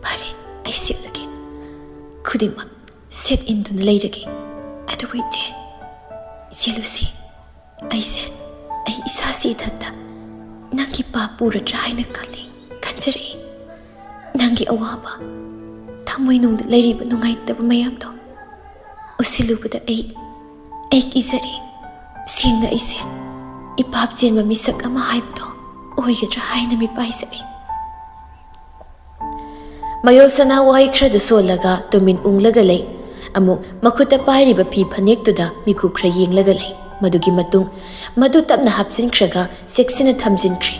ꯐꯔꯦ ꯑꯩ ꯁꯦꯠꯂꯒꯦ ꯈꯨꯗꯤꯡꯃꯛ ꯁꯦꯠ ꯏꯟꯗꯨꯅ ꯂꯩꯔꯒꯦ ꯑꯗꯨꯕꯨ ꯏꯆꯦ ꯂꯨꯁꯤ ꯑꯩ ꯏꯁꯥꯁꯤ ꯏꯊꯟꯇ ꯅꯪꯒꯤ ꯄꯥꯞ ꯄꯨꯔꯗ꯭ꯔꯥ ꯍꯥꯏꯅ ꯈꯟꯖꯔꯛꯏ ꯅꯪꯒꯤ ꯑꯋꯥꯕ ꯊꯃꯣꯏꯅꯨꯡꯗ ꯂꯩꯔꯤꯕ ꯅꯨꯡꯉꯥꯏꯇꯕ ꯃꯌꯥꯝꯗꯣ ꯎꯁꯤꯜꯂꯨꯕꯗ ꯑꯩ ꯀꯤꯖꯔꯦ ꯁꯦꯡꯅ ꯑꯩꯁꯦ ꯏꯄꯥꯞ ꯆꯦꯟꯕ ꯃꯤꯁꯛ ꯑꯃ ꯍꯥꯏꯕꯗꯣ ꯑꯣꯏꯒꯗ꯭ꯔꯥ ꯍꯥꯏꯅ ꯃꯤꯄꯥꯏꯖꯔꯦ ꯃꯌꯣꯜꯁꯅꯥ ꯋꯥꯍꯩ ꯈꯔꯗꯨ ꯁꯣꯜꯂꯒ ꯇꯨꯃꯤꯟ ꯎꯪꯂꯒ ꯂꯩ ꯑꯃꯨꯛ ꯃꯈꯨꯠꯇ ꯄꯥꯏꯔꯤꯕ ꯐꯤ ꯐꯅꯦꯛꯇꯨꯗ ꯃꯤꯀꯨꯞ ꯈꯔ ꯌꯦꯡꯂꯒ ꯂꯩ ꯃꯗꯨꯒꯤ ꯃꯇꯨꯡ ꯃꯗꯨ ꯇꯞꯅ ꯍꯥꯞꯆꯤꯟꯈ꯭ꯔꯒ ꯆꯦꯛꯁꯤꯟꯅ ꯊꯝꯖꯤꯟꯈ꯭ꯔꯦ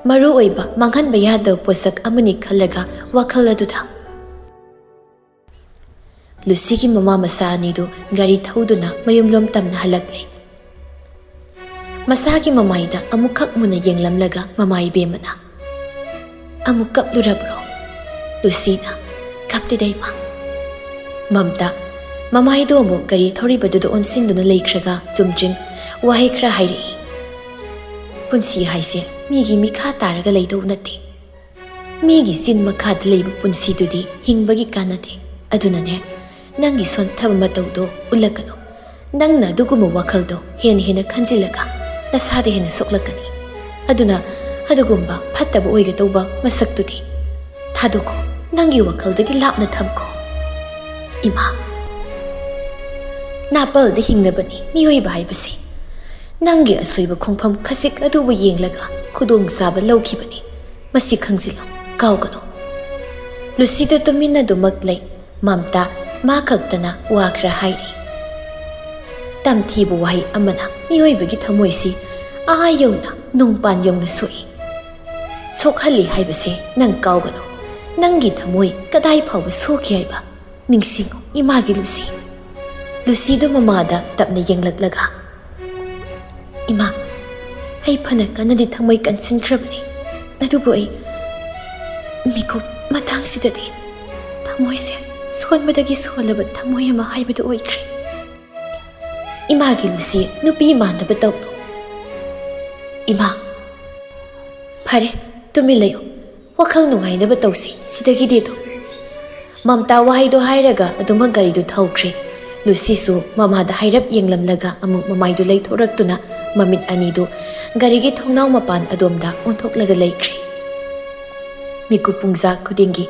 maru oiba manghan bayada posak amani khalaga wakhal aduda Lucy ki mama masa ani do gari thauduna mayumlom tamna halakle masa ki mamaida amukhak muna yenglamlaga mamai bemana amukap lurabro Lucy na kapti daima mamta mamai do mo gari thori badudo onsinduna leikhraga chumjin wahi khra hairi punsi haise migi mikha taraga leido nate migi sin makha leibu punsi dudi hingbagi kanate aduna ne nangi son thaba mataudo ulakano nangna duguma wakhaldo hen khanjilaga nasade hen soklakani aduna adugumba phattaba oiga tauba masaktudi thadoko nangi wakaldagi lapna thamko ima napal de hingnabani miyoi bai basi nangi asoiba khongpham khasik adubu yenglaga khudong saba lawkhibani masi khangzilo kaugano Lucy to minna do maklai mamta ma khaktana wa khra hairi tamthibu wahi amana miyoi bagi thamoisi ayona nungpan yongna soi sokhali haibase nang kaugano nangi thamoi kadai phaw sokhi haiba ningsingo imagi Lucy do mamada tapna yenglaglaga ima ai phana kanadi thamoi kansin khrabani adubu ai miko matang sidade thamoi se sonbadagi solaba thamoi ama haibadu oikre imagi Lucy nupi manaba tawdo ima phare tumi layo wakhal nungainaba tawsi sidagi dedo mamta wahai do hairaga aduma gari do thaukhre Lucy su mamada hairap yenglamlaga amuk mamai do leithoraktuna mamit ani do gari gi thongnaw mapan adomda onthoklaga laikre miku pungza khudingi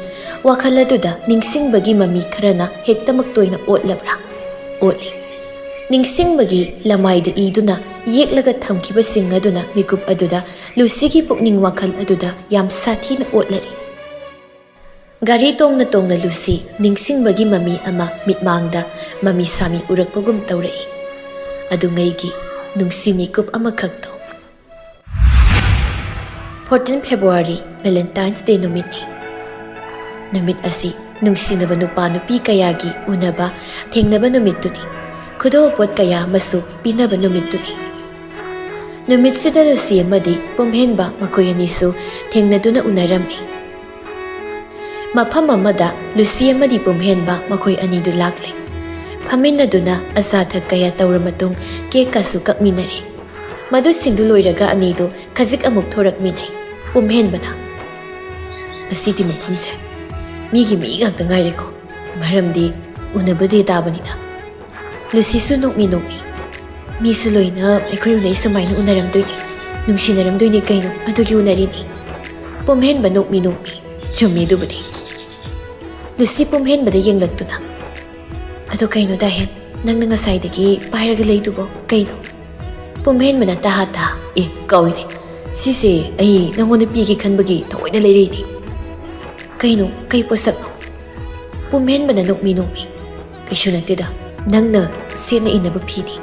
wakhala duda ningsing bagi mami kharana hektamak toina otlabra otli ningsing bagi lamai da iduna yeklaga thamkiba singaduna mikup aduda Lucy gi pukning wakhal aduda yam sathina otlari gari tongna Lucy ningsing bagi mami ama mitmangda mami sami urakpagum tawrai adungai gi nungsi mikup ama khakto 14 February Valentine's Day numit asi nungsinaba nupa nupi kayagi unaba thengnaba numituni khudol pot kaya masu pinaba numituni numit sida Lucy amadi pumhenba makoyani su thengnaduna unaramni mafam amada Lucy amadi pumhenba makoi ani du lakle phaminaduna asatha kaya tawramatung ke kasu kakminare madu singdu loiraga ani do khajik amuk thorakminai pumhenbana asidi mafamse migi mi gakta ngaireko maramdi unabade tabanina Lucy su nokmi mi su loina aikoi unai samaina unaramdoini nungsinnaramdoini kaino adugi unarini pumhenba nokmi chummi dubudi Lucy pumhenbada yenglaktuna ado kaino dahen nangna ngasaidagi pairaga leidubo kaino pumhenbana taha e kawine sise ai nangona pigi khanbagi thaoina leireini kaino kai posakno pumhenbana nokmi kaisu nateda nangna sena inaba phini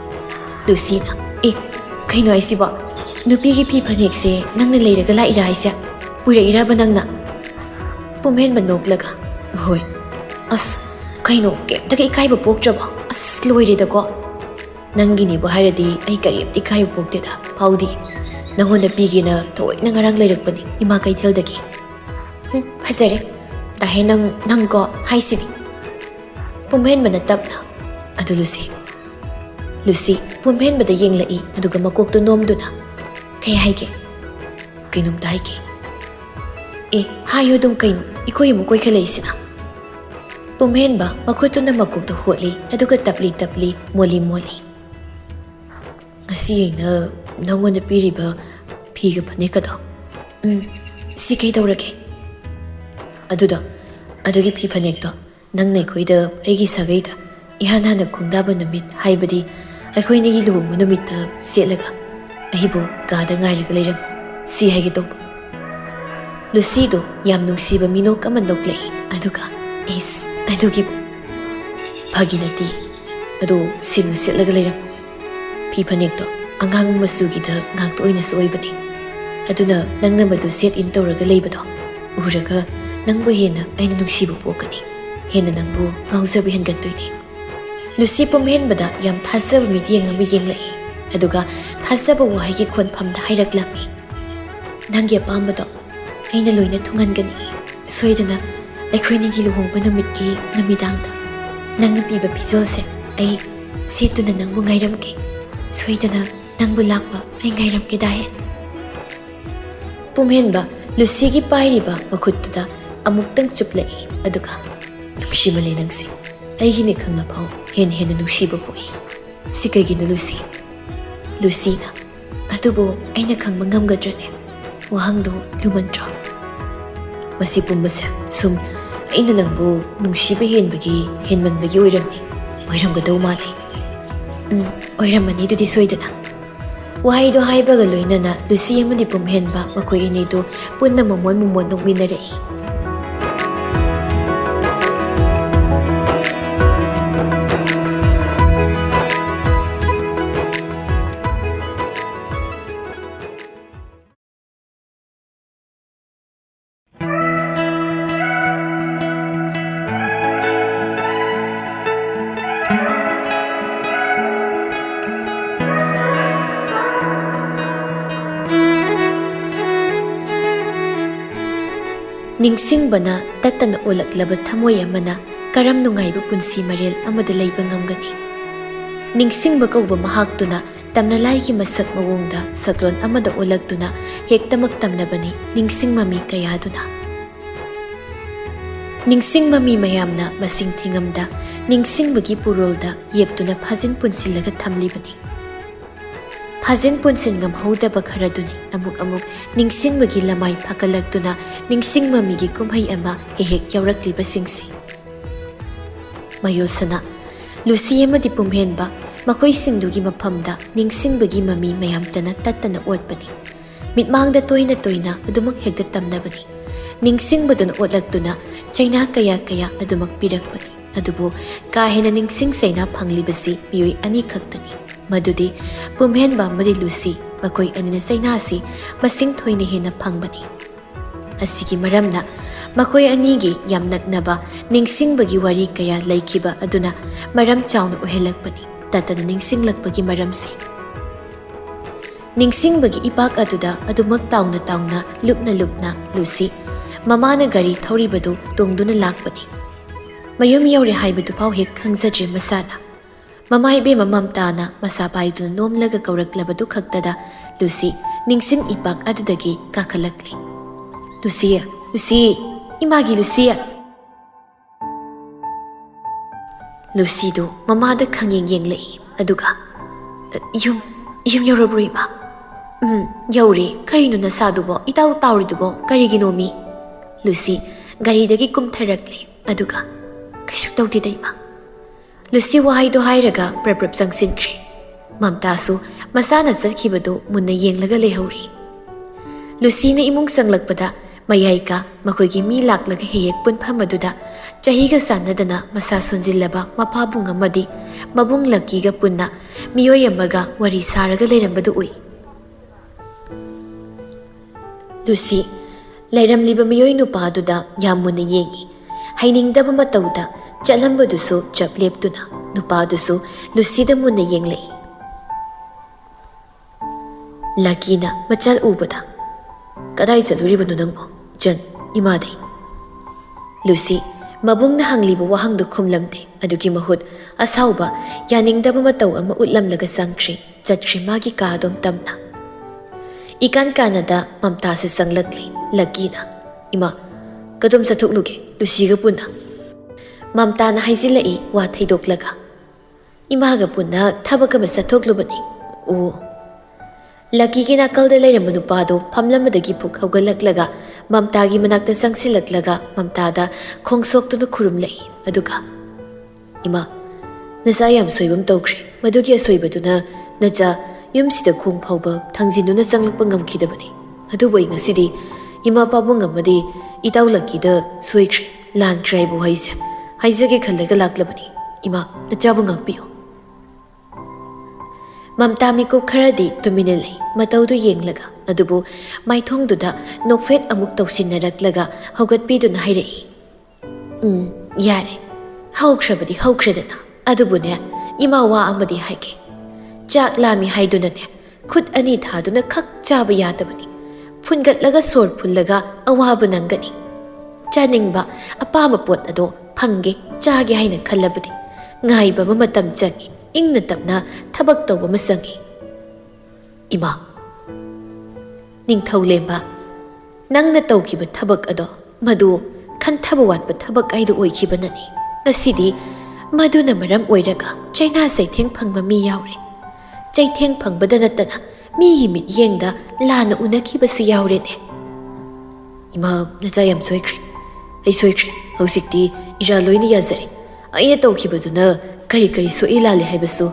Lucy na e kaino aisiba nupigi phi phanek se nangna leiraga laira aisa puira iraba nangna pumhenba noklaga hoi as kaino kemta kai ba poktraba as loiredako nangini bo hairadi ai kariyamti kai pokteda paudi nangona pigina thoina ngarang leirakpani ima kaitheldagi phajare tahe nang ko haisibi pumhenbana tapna adu Lucy pumhenbada yenglai aduga makokto nomduna kai haige kainum daige e hayo dum kaino ikoi mu koi khaleisina pumhenba makhutuna makokto hotli aduga tapli moli ngasi ina nangona piriba phiga phanekado si kai dawrage adugi phi phanekto nang nei khoida aigi sagaida ihana khungdaba numit haibadi akhoi ni lu numit ta selaga ahibo gada ngairiga leiram si haigi to Lucy do yam nungsiba minok ama noklei aduga adugi bhaginati adu sin selaga leiram phi phanekto angang masugida ngangto oina soibani ꯑꯗꯨꯅ ꯅꯪꯅ ꯃꯗꯨ set ꯏꯟ ꯇꯧꯔꯒ ꯂꯩꯕꯗꯣ ꯎꯔꯒ ꯅꯪꯕꯨ ꯍꯦꯟꯅ ꯑꯩꯅ ꯅꯨꯡꯁꯤꯕ ꯄꯣꯛꯀꯅꯤ, ꯍꯦꯟꯅ ꯅꯪꯕꯨ ꯉꯥꯎꯖꯕ ꯍꯦꯟꯒꯠꯇꯣꯏꯅꯤ꯫ ꯂꯨꯁꯤ ꯄꯨꯝꯍꯦꯟꯕꯗ ꯌꯥꯝ ꯊꯥꯖꯕ ꯃꯤꯠꯌꯦꯡ ꯑꯃ ꯌꯦꯡꯂꯛꯏ, ꯑꯗꯨꯒ ꯊꯥꯖꯕ ꯋꯥꯍꯩꯒꯤ ꯈꯣꯟꯐꯝꯗ ꯍꯥꯏꯔꯛꯂꯝꯃꯤ, ꯅꯪꯒꯤ ꯑꯄꯥꯝꯕꯗꯣ ꯑꯩꯅ ꯂꯣꯏꯅ ꯊꯨꯡꯍꯟꯒꯅꯤ꯫ ꯁꯣꯏꯗꯅ ꯑꯩꯈꯣꯏꯅꯤꯒꯤ ꯂꯨꯍꯣꯡꯕ ꯅꯨꯃꯤꯠꯀꯤ ꯅꯨꯃꯤꯗꯥꯡꯗ ꯅꯪꯅ ꯄꯤꯕ ꯄꯤꯖꯣꯜꯁꯦ ꯑꯩ ꯁꯦꯠꯇꯨꯅ ꯅꯪꯕꯨ ꯉꯥꯏꯔꯝꯒꯦ꯫ ꯁꯣꯏꯗꯅ ꯅꯪꯕꯨ ꯂꯥꯛꯄ ꯑꯩ ꯉꯥꯏꯔꯝꯒꯦ ꯗꯥꯍꯦꯟ꯫ ꯄꯨꯝꯍꯦꯟꯕ ꯂꯨꯁꯤꯒꯤ ꯄꯥꯏꯔꯤꯕ ꯃꯈꯨꯠꯇꯨꯗ ꯑꯃꯨꯛꯇꯪ ꯆꯨꯞꯂꯛꯏ, ꯑꯗꯨꯒ ꯅꯨꯡꯁꯤꯃꯜꯂꯦ ꯅꯪꯁꯦ, ꯑꯩꯒꯤꯅꯦ ꯈꯪꯂꯐꯥꯎ ꯍꯦꯟꯅ ꯍꯦꯟꯅ ꯅꯨꯡꯁꯤꯕ ꯄꯣꯛꯏ꯫ ꯁꯤ ꯀꯩꯒꯤꯅꯣ ꯂꯨꯁꯤ? ꯂꯨꯁꯤꯅ, ꯑꯗꯨꯕꯨ ꯑꯩꯅ ꯈꯪꯕ ꯉꯝꯒꯗ꯭ꯔꯅꯦ? ꯋꯥꯍꯪꯗꯨ ꯂꯨꯃꯟꯗ꯭ꯔꯣ? ꯃꯁꯤ ꯄꯨꯝꯕꯁꯦ ꯁꯨꯝ ꯑꯩꯅ ꯅꯪꯕꯨ ꯅꯨꯡꯁꯤꯕ ꯍꯦꯟꯃꯟꯕꯒꯤ ꯑꯣꯏꯔꯝꯒꯗꯧ ꯃꯥꯜꯂꯤ꯫ ꯑꯣꯏꯔꯝꯃꯅꯤ ꯑꯗꯨꯗꯤ ꯁꯣꯏꯗꯅ꯫ ꯋꯥꯍꯩꯗꯣ ꯍꯥꯏꯕꯒ ꯂꯣꯏꯅꯅ ꯂꯨꯁꯤ ꯑꯃꯗꯤ ꯄꯨꯝꯍꯦꯟꯕ ꯃꯈꯣꯏ ꯑꯅꯤꯗꯨ ꯄꯨꯟꯅ ꯃꯃꯣꯟ ꯅꯣꯛꯃꯤꯟꯅꯔꯛꯏ꯫ ꯅꯤꯡꯁꯤꯡꯕꯅ ꯇꯠꯇꯅ ꯑꯣꯜꯂꯛꯂꯕ ꯊꯃꯣꯏ ꯑꯃꯅ ꯀꯔꯝ ꯅꯨꯡꯉꯥꯏꯕ ꯄꯨꯟꯁꯤ ꯃꯔꯦꯜ ꯑꯃꯗ ꯂꯩꯕ ꯉꯝꯒꯅꯤ? ꯅꯤꯡꯁꯤꯡꯕ ꯀꯧꯕ ꯃꯍꯥꯛꯇꯨꯅ ꯇꯝꯅꯂꯥꯏꯒꯤ ꯃꯁꯛ ꯃꯑꯣꯡꯗ ꯁꯛꯂꯣꯟ ꯑꯃꯗ ꯑꯣꯜꯂꯛꯇꯨꯅ ꯍꯦꯛꯇꯃꯛ ꯇꯝꯅꯕꯅꯤ ꯅꯤꯡꯁꯤꯡꯃꯃꯤ ꯀꯌꯥꯗꯨꯅ꯫ ꯅꯤꯡꯁꯤꯡꯃꯃꯤ ꯃꯌꯥꯝꯅ ꯃꯁꯤꯡ ꯊꯤꯉꯝꯗ ꯅꯤꯡꯁꯤꯡꯕꯒꯤ ꯄꯨꯔꯣꯜꯗ ꯌꯦꯞꯇꯨꯅ ꯐꯥꯖꯤꯟ ꯄꯨꯟꯁꯤꯜꯂꯒ ꯊꯝꯂꯤꯕꯅꯤ꯫ ꯐꯥꯖꯤꯟ ꯄꯨꯟꯁꯤꯟ ꯉꯝꯍꯧꯗꯕ ꯈꯔꯗꯨꯅꯤ ꯑꯃꯨꯛ ꯅꯤꯡꯁꯤꯡꯕꯒꯤ ꯂꯃꯥꯏ ꯐꯒꯠꯂꯛꯇꯨꯅ ꯅꯤꯡꯁꯤꯡꯃꯃꯤꯒꯤ ꯀꯨꯝꯍꯩ ꯑꯃ ꯍꯦꯛ ꯌꯥꯎꯔꯛꯂꯤꯕꯁꯤꯡꯁꯤ꯫ ꯃꯌꯣꯜꯁꯅ, ꯂꯨꯁꯤ ꯑꯃꯗꯤ ꯄꯨꯝꯍꯦꯟꯕ ꯃꯈꯣꯏꯁꯤꯡꯗꯨꯒꯤ ꯃꯐꯝꯗ ꯅꯤꯡꯁꯤꯡꯕꯒꯤ ꯃꯃꯤ ꯃꯌꯥꯝꯇꯅ ꯇꯠꯇꯅ ꯑꯣꯠꯄꯅꯤ꯫ ꯃꯤꯠꯃꯥꯡꯗ ꯇꯣꯏꯅ ꯇꯣꯏꯅ ꯍꯦꯛꯇ ꯇꯝꯅꯕꯅꯤ꯫ ꯅꯤꯡꯁꯤꯡꯕꯗꯨꯅ ꯑꯣꯠꯂꯛꯇꯨꯅ ꯆꯩꯅꯥ ꯀꯌꯥ ꯑꯗꯨꯃꯛ ꯄꯤꯔꯛꯄꯅꯤ꯫ ꯑꯗꯨꯕꯨ ꯀꯥ ꯍꯦꯟꯅ ꯅꯤꯡꯁꯤꯡ ꯆꯩꯅꯥ ꯐꯪꯂꯤꯕꯁꯤ ꯃꯤꯑꯣꯏ ꯑꯅꯤ ꯈꯛꯇꯅꯤ, ꯃꯗꯨꯗꯤ ꯄꯨꯝꯍꯦꯟꯕ ꯑꯃꯗꯤ ꯂꯨꯁꯤ꯫ ꯃꯈꯣꯏ ꯑꯅꯤꯅ ꯆꯩꯅꯥꯁꯤ ꯃꯁꯤꯡ ꯊꯣꯏꯅ ꯍꯦꯟꯅ ꯐꯪꯕꯅꯤ꯫ ꯑꯁꯤꯒꯤ ꯃꯔꯝꯅ ꯃꯈꯣꯏ ꯑꯅꯤꯒꯤ ꯌꯥꯝ ꯅꯛꯅꯕ ꯅꯤꯡꯁꯤꯡꯕꯒꯤ ꯋꯥꯔꯤ ꯀꯌꯥ ꯂꯩꯈꯤꯕ ꯑꯗꯨꯅ ꯃꯔꯝ ꯆꯥꯎꯅ ꯑꯣꯏꯍꯜꯂꯛꯄꯅꯤ ꯇꯠꯇꯅ ꯅꯤꯡꯁꯤꯡꯂꯛꯄꯒꯤ ꯃꯔꯝꯁꯤ꯫ ꯅꯤꯡꯁꯤꯡꯕꯒꯤ ꯏꯄꯥꯛ ꯑꯗꯨꯗ ꯑꯗꯨꯃꯛ ꯇꯥꯎꯅ ꯂꯨꯞꯅ ꯂꯨꯁꯤ ꯃꯃꯥꯅ ꯒꯥꯔꯤ ꯊꯧꯔꯤꯕꯗꯨ ꯇꯣꯡꯗꯨꯅ ꯂꯥꯛꯄꯅꯤ꯫ ꯃꯌꯨꯝ ꯌꯧꯔꯦ ꯍꯥꯏꯕꯗꯨꯐꯥꯎ ꯍꯦꯛ ꯈꯪꯖꯗ꯭ꯔꯦ ꯃꯁꯥꯅ꯫ ꯃꯃꯥ ꯏꯕꯦꯝꯃ ꯃꯝꯇꯥꯅ ꯃꯁꯥ ꯄꯥꯏꯗꯨꯅ ꯅꯣꯝꯂꯒ ꯀꯧꯔꯛꯂꯕꯗꯨ ꯈꯛꯇꯗ ꯂꯨꯁꯤ ꯅꯤꯡꯁꯤꯡ ꯏꯄꯥꯛ ꯑꯗꯨꯗꯒꯤ ꯀꯥꯈꯠꯂꯛꯂꯤ꯫ ꯂꯨꯁꯤ, ꯂꯨꯁꯤ, ꯏꯃꯥꯒꯤ ꯂꯨꯁꯤ! ꯂꯨꯁꯤꯗꯨ ꯃꯃꯥꯗ ꯈꯪꯌꯦꯡ ꯌꯦꯡꯂꯛꯏ, ꯑꯗꯨꯒ ꯌꯨꯝ ꯌꯧꯔꯕ꯭ꯔꯣ ꯏꯃꯥ? ꯌꯧꯔꯦ꯫ ꯀꯔꯤꯅꯣ ꯅꯁꯥꯗꯨꯕꯣ ꯏꯇꯥꯎ ꯇꯥꯎꯔꯤꯗꯨꯕꯣ ꯀꯔꯤꯒꯤꯅꯣꯃꯤ? ꯂꯨꯁꯤ ꯒꯥꯔꯤꯗꯒꯤ ꯀꯨꯝꯊꯔꯛꯂꯤ, ꯑꯗꯨꯒ ꯀꯩꯁꯨ ꯇꯧꯗꯦꯗ ꯏꯃꯥ꯫ ꯂꯨꯁꯤ ꯋꯥꯍꯩꯗꯣ ꯍꯥꯏꯔꯒ ꯄ꯭ꯔꯞ ꯆꯪꯁꯤꯟꯈ꯭ꯔꯦ꯫ ꯃꯝꯇꯥꯁꯨ ꯃꯁꯥꯅ ꯆꯠꯈꯤꯕꯗꯨ ꯃꯨꯟꯅ ꯌꯦꯡꯂꯒ ꯂꯩꯍꯧꯔꯤ꯫ ꯂꯨꯁꯤꯅ ꯏꯃꯨꯡ ꯆꯪꯂꯛꯄꯗ ꯃꯌꯥꯏꯀ ꯃꯈꯣꯏꯒꯤ ꯃꯤ ꯂꯥꯛꯂꯒ ꯍꯦꯛ ꯄꯨꯟꯐꯝ ꯑꯗꯨꯗ ꯆꯍꯤꯒ ꯆꯥꯟꯅꯗꯅ ꯃꯁꯥ ꯁꯣꯟꯖꯤꯜꯂꯕ ꯃꯄꯥꯕꯨꯡ ꯑꯃꯗꯤ ꯃꯕꯨꯡ ꯂꯛꯀꯤꯒ ꯄꯨꯟꯅ ꯃꯤꯑꯣꯏ ꯑꯃꯒ ꯋꯥꯔꯤ ꯁꯥꯔꯒ ꯂꯩꯔꯝꯕꯗꯨ ꯎꯏ꯫ ꯂꯨꯁꯤ ꯂꯩꯔꯝꯂꯤꯕ ꯃꯤꯑꯣꯏ ꯅꯨꯄꯥꯗꯨꯗ ꯌꯥꯝ ꯃꯨꯟꯅ ꯌꯦꯡꯏ꯫ ꯍꯩꯅꯤꯡꯗꯕ ꯃꯇꯧꯗ ꯆꯠꯂꯝꯕꯗꯨꯁꯨ ꯆꯞ ꯂꯦꯞꯇꯨꯅ ꯅꯨꯄꯥꯗꯨꯁꯨ ꯂꯨꯁꯤꯗ ꯃꯨꯟꯅ ꯌꯦꯡꯂꯛꯏ꯫ ꯂꯛꯀꯤꯅ ꯃꯆꯜ ꯎꯕꯗ, ꯀꯗꯥꯏ ꯆꯠꯂꯨꯔꯤꯕꯅꯣ ꯅꯪꯕꯣ? ꯏꯃꯥꯗꯩ꯫ ꯂꯨꯁꯤ ꯃꯕꯨꯡꯅ ꯍꯪꯂꯤꯕ ꯋꯥꯍꯪꯗꯨ ꯈꯨꯝꯂꯝꯗꯦ꯫ ꯑꯗꯨꯒꯤ ꯃꯍꯨꯠ ꯑꯁꯥꯎꯕ ꯌꯥꯅꯤꯡꯗꯕ ꯃꯇꯧ ꯑꯃ ꯎꯠꯂꯝꯂꯒ ꯆꯠꯈ꯭ꯔꯤ ꯃꯥꯒꯤ ꯀꯥꯗꯣꯝ ꯇꯝꯅ꯫ ꯏꯀꯥꯟ ꯀꯥꯟꯅꯗ ꯃꯝꯇꯥꯁꯨ ꯆꯪꯂꯛꯂꯤ꯫ ꯂꯛꯀꯤꯅ, ꯏꯃꯥ, ꯀꯗꯣꯝ ꯆꯠꯊꯣꯛꯂꯨꯒꯦ ꯂꯨꯁꯤꯒ ꯄꯨꯟꯅ? ꯃꯝꯇꯥꯅ ꯍꯥꯏꯖꯤꯜꯂꯛꯏ ꯋꯥ ꯊꯩꯗꯣꯛꯂꯒ꯫ ꯏꯃꯥꯒ ꯄꯨꯟꯅ ꯊꯕꯛ ꯑꯃ ꯆꯠꯊꯣꯛꯂꯨꯕꯅꯤ꯫ ꯑꯣ꯫ ꯂꯛꯀꯤꯒꯤ ꯅꯥꯀꯜꯗ ꯂꯩꯔꯝꯕ ꯅꯨꯄꯥꯗꯨ ꯐꯝꯂꯝꯕꯗꯒꯤ ꯐꯨꯛ ꯍꯧꯒꯠꯂꯛꯂꯒ ꯃꯝꯇꯥꯒꯤ ꯃꯅꯥꯛꯇ ꯆꯪꯁꯤꯜꯂꯛꯂꯒ ꯃꯝꯇꯥꯗ ꯈꯣꯡꯁꯣꯛꯇꯨꯅ ꯈꯨꯔꯨꯝꯂꯛꯏ, ꯑꯗꯨꯒ ꯏꯃꯥ, ꯅꯆꯥ ꯌꯥꯝ ꯁꯣꯏꯕꯝ ꯇꯧꯈ꯭ꯔꯦ꯫ ꯃꯗꯨꯒꯤ ꯑꯁꯣꯏꯕꯗꯨꯅ ꯅꯆꯥ ꯌꯨꯝꯁꯤꯗ ꯈꯣꯡ ꯐꯥꯎꯕ ꯊꯥꯡꯖꯤꯟꯗꯨꯅ ꯆꯪꯂꯛꯄ ꯉꯝꯈꯤꯗꯕꯅꯤ꯫ ꯑꯗꯨꯕꯨ ꯑꯩ ꯉꯁꯤꯗꯤ ꯏꯃꯥ ꯄꯥꯕꯨꯡ ꯑꯃꯗꯤ ꯏꯇꯥꯎ ꯂꯛꯀꯤꯗ ꯁꯣꯏꯈ꯭ꯔꯦ, ꯂꯥꯟꯈ꯭ꯔꯦ ꯍꯥꯏꯕ ꯋꯥꯍꯩꯁꯦ ꯍꯥꯏꯖꯒꯦ ꯈꯜꯂꯒ ꯂꯥꯛꯂꯕꯅꯤ꯫ ꯏꯃꯥ, ꯅꯆꯥꯕꯨ ꯉꯥꯛꯄꯤꯌꯨ꯫ ꯃꯝꯇꯥ ꯃꯤꯀꯨꯞ ꯈꯔꯗꯤ ꯇꯨꯃꯤꯟꯅ ꯂꯩ, ꯃꯇꯧꯗꯨ ꯌꯦꯡꯂꯒ, ꯑꯗꯨꯕꯨ ꯃꯥꯏꯊꯣꯡꯗꯨꯗ ꯅꯣꯛꯐꯦꯠ ꯑꯃꯨꯛ ꯇꯧꯁꯤꯟꯅꯔꯛꯂꯒ ꯍꯧꯒꯠꯄꯤꯗꯨꯅ ꯍꯥꯏꯔꯛꯏ꯫ ꯌꯥꯔꯦ, ꯍꯧꯈ꯭ꯔꯕꯗꯤ ꯍꯧꯈ꯭ꯔꯦꯗꯅ, ꯑꯗꯨꯕꯨꯅꯦ ꯏꯃꯥ ꯋꯥ ꯑꯃꯗꯤ ꯍꯥꯏꯒꯦ꯫ ꯆꯥꯛ ꯂꯥꯝꯃꯤ ꯍꯥꯏꯗꯨꯅꯅꯦ ꯈꯨꯠ ꯑꯅꯤ ꯊꯥꯗꯨꯅ ꯈꯛ ꯆꯥꯕ ꯌꯥꯗꯕꯅꯤ, ꯐꯨꯟꯒꯠꯂꯒ ꯁꯣꯔ ꯐꯨꯜꯂꯒ ꯑꯋꯥꯕ ꯅꯪꯒꯅꯤ꯫ ꯆꯥꯅꯤꯡꯕ ꯑꯄꯥꯝꯕ ꯄꯣꯠ ꯑꯗꯣ ꯐꯪꯒꯦ ꯆꯥꯒꯦ ꯍꯥꯏꯅ ꯈꯜꯂꯕꯗꯤ ꯉꯥꯏꯕ ꯑꯃ ꯃꯇꯝ ꯆꯪꯏ, ꯏꯪꯅ ꯇꯞꯅ ꯊꯕꯛ ꯇꯧꯕ ꯑꯃ ꯆꯪꯏ꯫ ꯏꯃꯥ, ꯅꯤꯡꯊꯧꯂꯦꯝꯕ, ꯅꯪꯅ ꯇꯧꯈꯤꯕ ꯊꯕꯛ ꯑꯗꯣ ꯃꯗꯨ ꯈꯟꯊꯕ ꯋꯥꯠꯄ ꯊꯕꯛ ꯍꯥꯏꯗꯨ ꯑꯣꯏꯈꯤꯕꯅꯅꯤ ꯉꯁꯤꯗꯤ ꯃꯗꯨꯅ ꯃꯔꯝ ꯑꯣꯏꯔꯒ ꯆꯩꯅꯥ ꯆꯩꯊꯦꯡ ꯐꯪꯕ ꯃꯤ ꯌꯥꯎꯔꯦ꯫ ꯆꯩꯊꯦꯡ ꯐꯪꯕꯗ ꯅꯠꯇꯅ ꯃꯤꯒꯤ ꯃꯤꯠꯌꯦꯡꯗ ꯂꯥꯟꯅ ꯎꯅꯈꯤꯕꯁꯨ ꯌꯥꯎꯔꯦꯅꯦ꯫ ꯏꯃꯥ, ꯅꯆꯥ ꯌꯥꯝ ꯁꯣꯏꯈ꯭ꯔꯦ, ꯑꯩ ꯁꯣꯏꯈ꯭ꯔꯦ꯫ ꯍꯧꯖꯤꯛꯇꯤ ꯏꯔꯥꯜ ꯂꯣꯏꯅ ꯌꯥꯖꯔꯦ꯫ ꯑꯩꯅ ꯇꯧꯈꯤꯕꯗꯨꯅ ꯀꯔꯤ ꯀꯔꯤ ꯁꯣꯛꯏ ꯂꯥꯜꯂꯦ ꯍꯥꯏꯕꯁꯨ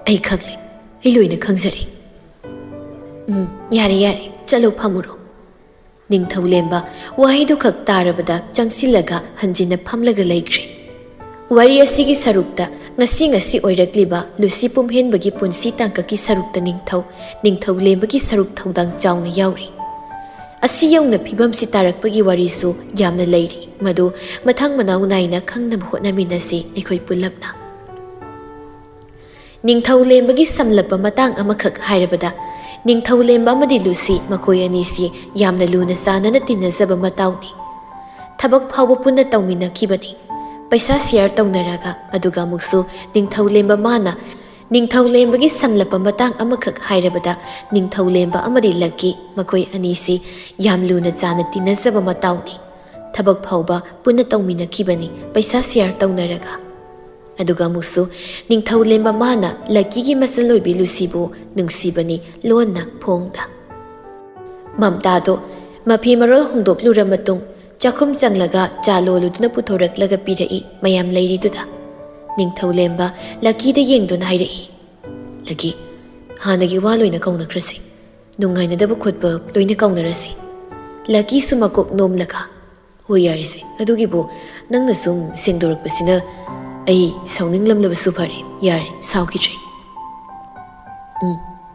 ꯑꯩ ꯈꯪꯂꯦ, ꯑꯩ ꯂꯣꯏꯅ ꯈꯪꯖꯔꯦ꯫ ꯌꯥꯔꯦ ꯌꯥꯔꯦ, ꯆꯠꯂꯣ ꯐꯝꯃꯨꯔꯣ꯫ ꯅꯤꯡꯊꯧꯂꯦꯝꯕ ꯋꯥꯍꯩꯗꯨ ꯈꯛ ꯇꯥꯔꯕꯗ ꯆꯪꯁꯤꯜꯂꯒ ꯍꯟꯖꯤꯟꯅ ꯐꯝꯂꯒ ꯂꯩꯈ꯭ꯔꯦ꯫ ꯋꯥꯔꯤ ꯑꯁꯤꯒꯤ ꯁꯔꯨꯛꯇ ꯉꯁꯤ ꯑꯣꯏꯔꯛꯂꯤꯕ ꯂꯨꯁꯤ ꯄꯨꯝꯍꯦꯟꯕꯒꯤ ꯄꯨꯟꯁꯤ ꯇꯥꯡꯀꯛꯀꯤ ꯁꯔꯨꯛꯇ ꯅꯤꯡꯊꯧꯂꯦꯝꯕꯒꯤ ꯁꯔꯨꯛ ꯊꯧꯗꯥꯡ ꯆꯥꯎꯅ ꯌꯥꯎꯔꯤ꯫ ꯑꯁꯤ ꯌꯧꯅ ꯐꯤꯕꯝꯁꯤ ꯇꯥꯔꯛꯄꯒꯤ ꯋꯥꯔꯤꯁꯨ ꯌꯥꯝꯅ ꯂꯩꯔꯤ, ꯃꯗꯨ ꯃꯊꯪ ꯃꯅꯥꯎ ꯅꯥꯏꯅ ꯈꯪꯅꯕ ꯍꯣꯠꯅꯃꯤꯟꯅꯁꯤ ꯑꯩꯈꯣꯏ ꯄꯨꯜꯂꯞꯅ꯫ ꯅꯤꯡꯊꯧꯂꯦꯝꯕꯒꯤ ꯁꯝꯂꯞꯄ ꯃꯇꯥꯡ ꯑꯃꯈꯛ ꯍꯥꯏꯔꯕꯗ ꯅꯤꯡꯊꯧꯂꯦꯝꯕ ꯑꯃꯗꯤ ꯂꯨꯁꯤ ꯃꯈꯣꯏ ꯑꯅꯤꯁꯤ ꯌꯥꯝꯅ ꯂꯨꯅ ꯆꯥꯟꯅꯅ ꯇꯤꯟꯅꯖꯕ ꯃꯇꯥꯎꯅꯤ꯫ ꯊꯕꯛ ꯐꯥꯎꯕ ꯄꯨꯟꯅ ꯇꯧꯃꯤꯟꯅꯈꯤꯕꯅꯤ, ꯄꯩꯁꯥ ꯁꯤꯌꯔ ꯇꯧꯅꯔꯒ꯫ ꯑꯗꯨꯒ ꯑꯃꯨꯛꯁꯨ ꯅꯤꯡꯊꯧꯂꯦꯝꯕ ꯃꯥꯅ ꯅꯤꯡꯊꯧꯂꯦꯝꯕꯒꯤ ꯁꯝꯂꯞꯄ ꯃꯇꯥꯡ ꯑꯃꯈꯛ ꯍꯥꯏꯔꯕꯗ ꯅꯤꯡꯊꯧꯂꯦꯝꯕ ꯑꯃꯗꯤ ꯂꯛꯀꯤ ꯃꯈꯣꯏ ꯑꯅꯤꯁꯤ ꯌꯥꯝ ꯂꯨꯅ ꯆꯥꯟꯅ ꯇꯤꯟꯅꯖꯕ ꯃꯇꯥꯎꯅꯤ꯫ ꯊꯕꯛ ꯐꯥꯎꯕ ꯄꯨꯟꯅ ꯇꯧꯃꯤꯟꯅꯈꯤꯕꯅꯤ, ꯄꯩꯁꯥ ꯁꯤꯌꯔ ꯇꯧꯅꯔꯒ꯫ ꯑꯗꯨꯒ ꯑꯃꯨꯛꯁꯨ ꯅꯤꯡꯊꯧꯂꯦꯝꯕ ꯃꯥꯅ ꯂꯛꯀꯤꯒꯤ ꯃꯆꯜꯂꯣꯏꯕꯤ ꯂꯨꯁꯤꯕꯨ ꯅꯨꯡꯁꯤꯕꯅꯤ ꯂꯣꯟꯅ ꯐꯣꯡꯗ꯫ ꯃꯝꯇꯥꯗꯣ ꯃꯐꯤ ꯃꯔꯣꯜ ꯍꯣꯡꯗꯣꯛꯂꯨꯔ ꯃꯇꯨꯡ ꯆꯥꯛꯈꯨꯝ ꯆꯪꯂꯒ ꯆꯥ ꯂꯣꯜꯂꯨꯗꯨꯅ ꯄꯨꯊꯣꯔꯛꯂꯒ ꯄꯤꯔꯛꯏ ꯃꯌꯥꯝ ꯂꯩꯔꯤꯗꯨꯗ꯫ ꯅꯤꯡꯊꯧꯂꯦꯝꯕ ꯂꯛꯀꯤꯗ ꯌꯦꯡꯗꯨꯅ ꯍꯥꯏꯔꯛꯏ꯫ ꯂꯛꯀꯤ, ꯍꯥꯟꯅꯒꯤ ꯋꯥ ꯂꯣꯏꯅ ꯀꯧꯅꯈ꯭ꯔꯁꯤ, ꯅꯨꯡꯉꯥꯏꯅꯗꯕ ꯈꯣꯠꯄ ꯂꯣꯏꯅ ꯀꯧꯅꯔꯁꯤ꯫ ꯂꯛꯀꯤꯁꯨ ꯃꯀꯣꯛ ꯅꯣꯝꯂꯒ ꯍꯣꯏ ꯌꯥꯔꯤꯁꯦ, ꯑꯗꯨꯒꯤꯕꯨ ꯅꯪꯅ ꯁꯨꯝ ꯁꯦꯡꯗꯣꯔꯛꯄꯁꯤꯅ ꯑꯩ ꯁꯥꯎꯅꯤꯡꯂꯝꯂꯕꯁꯨ ꯐꯔꯦ, ꯌꯥꯔꯦ ꯁꯥꯎꯈꯤꯗ꯭ꯔꯦ꯫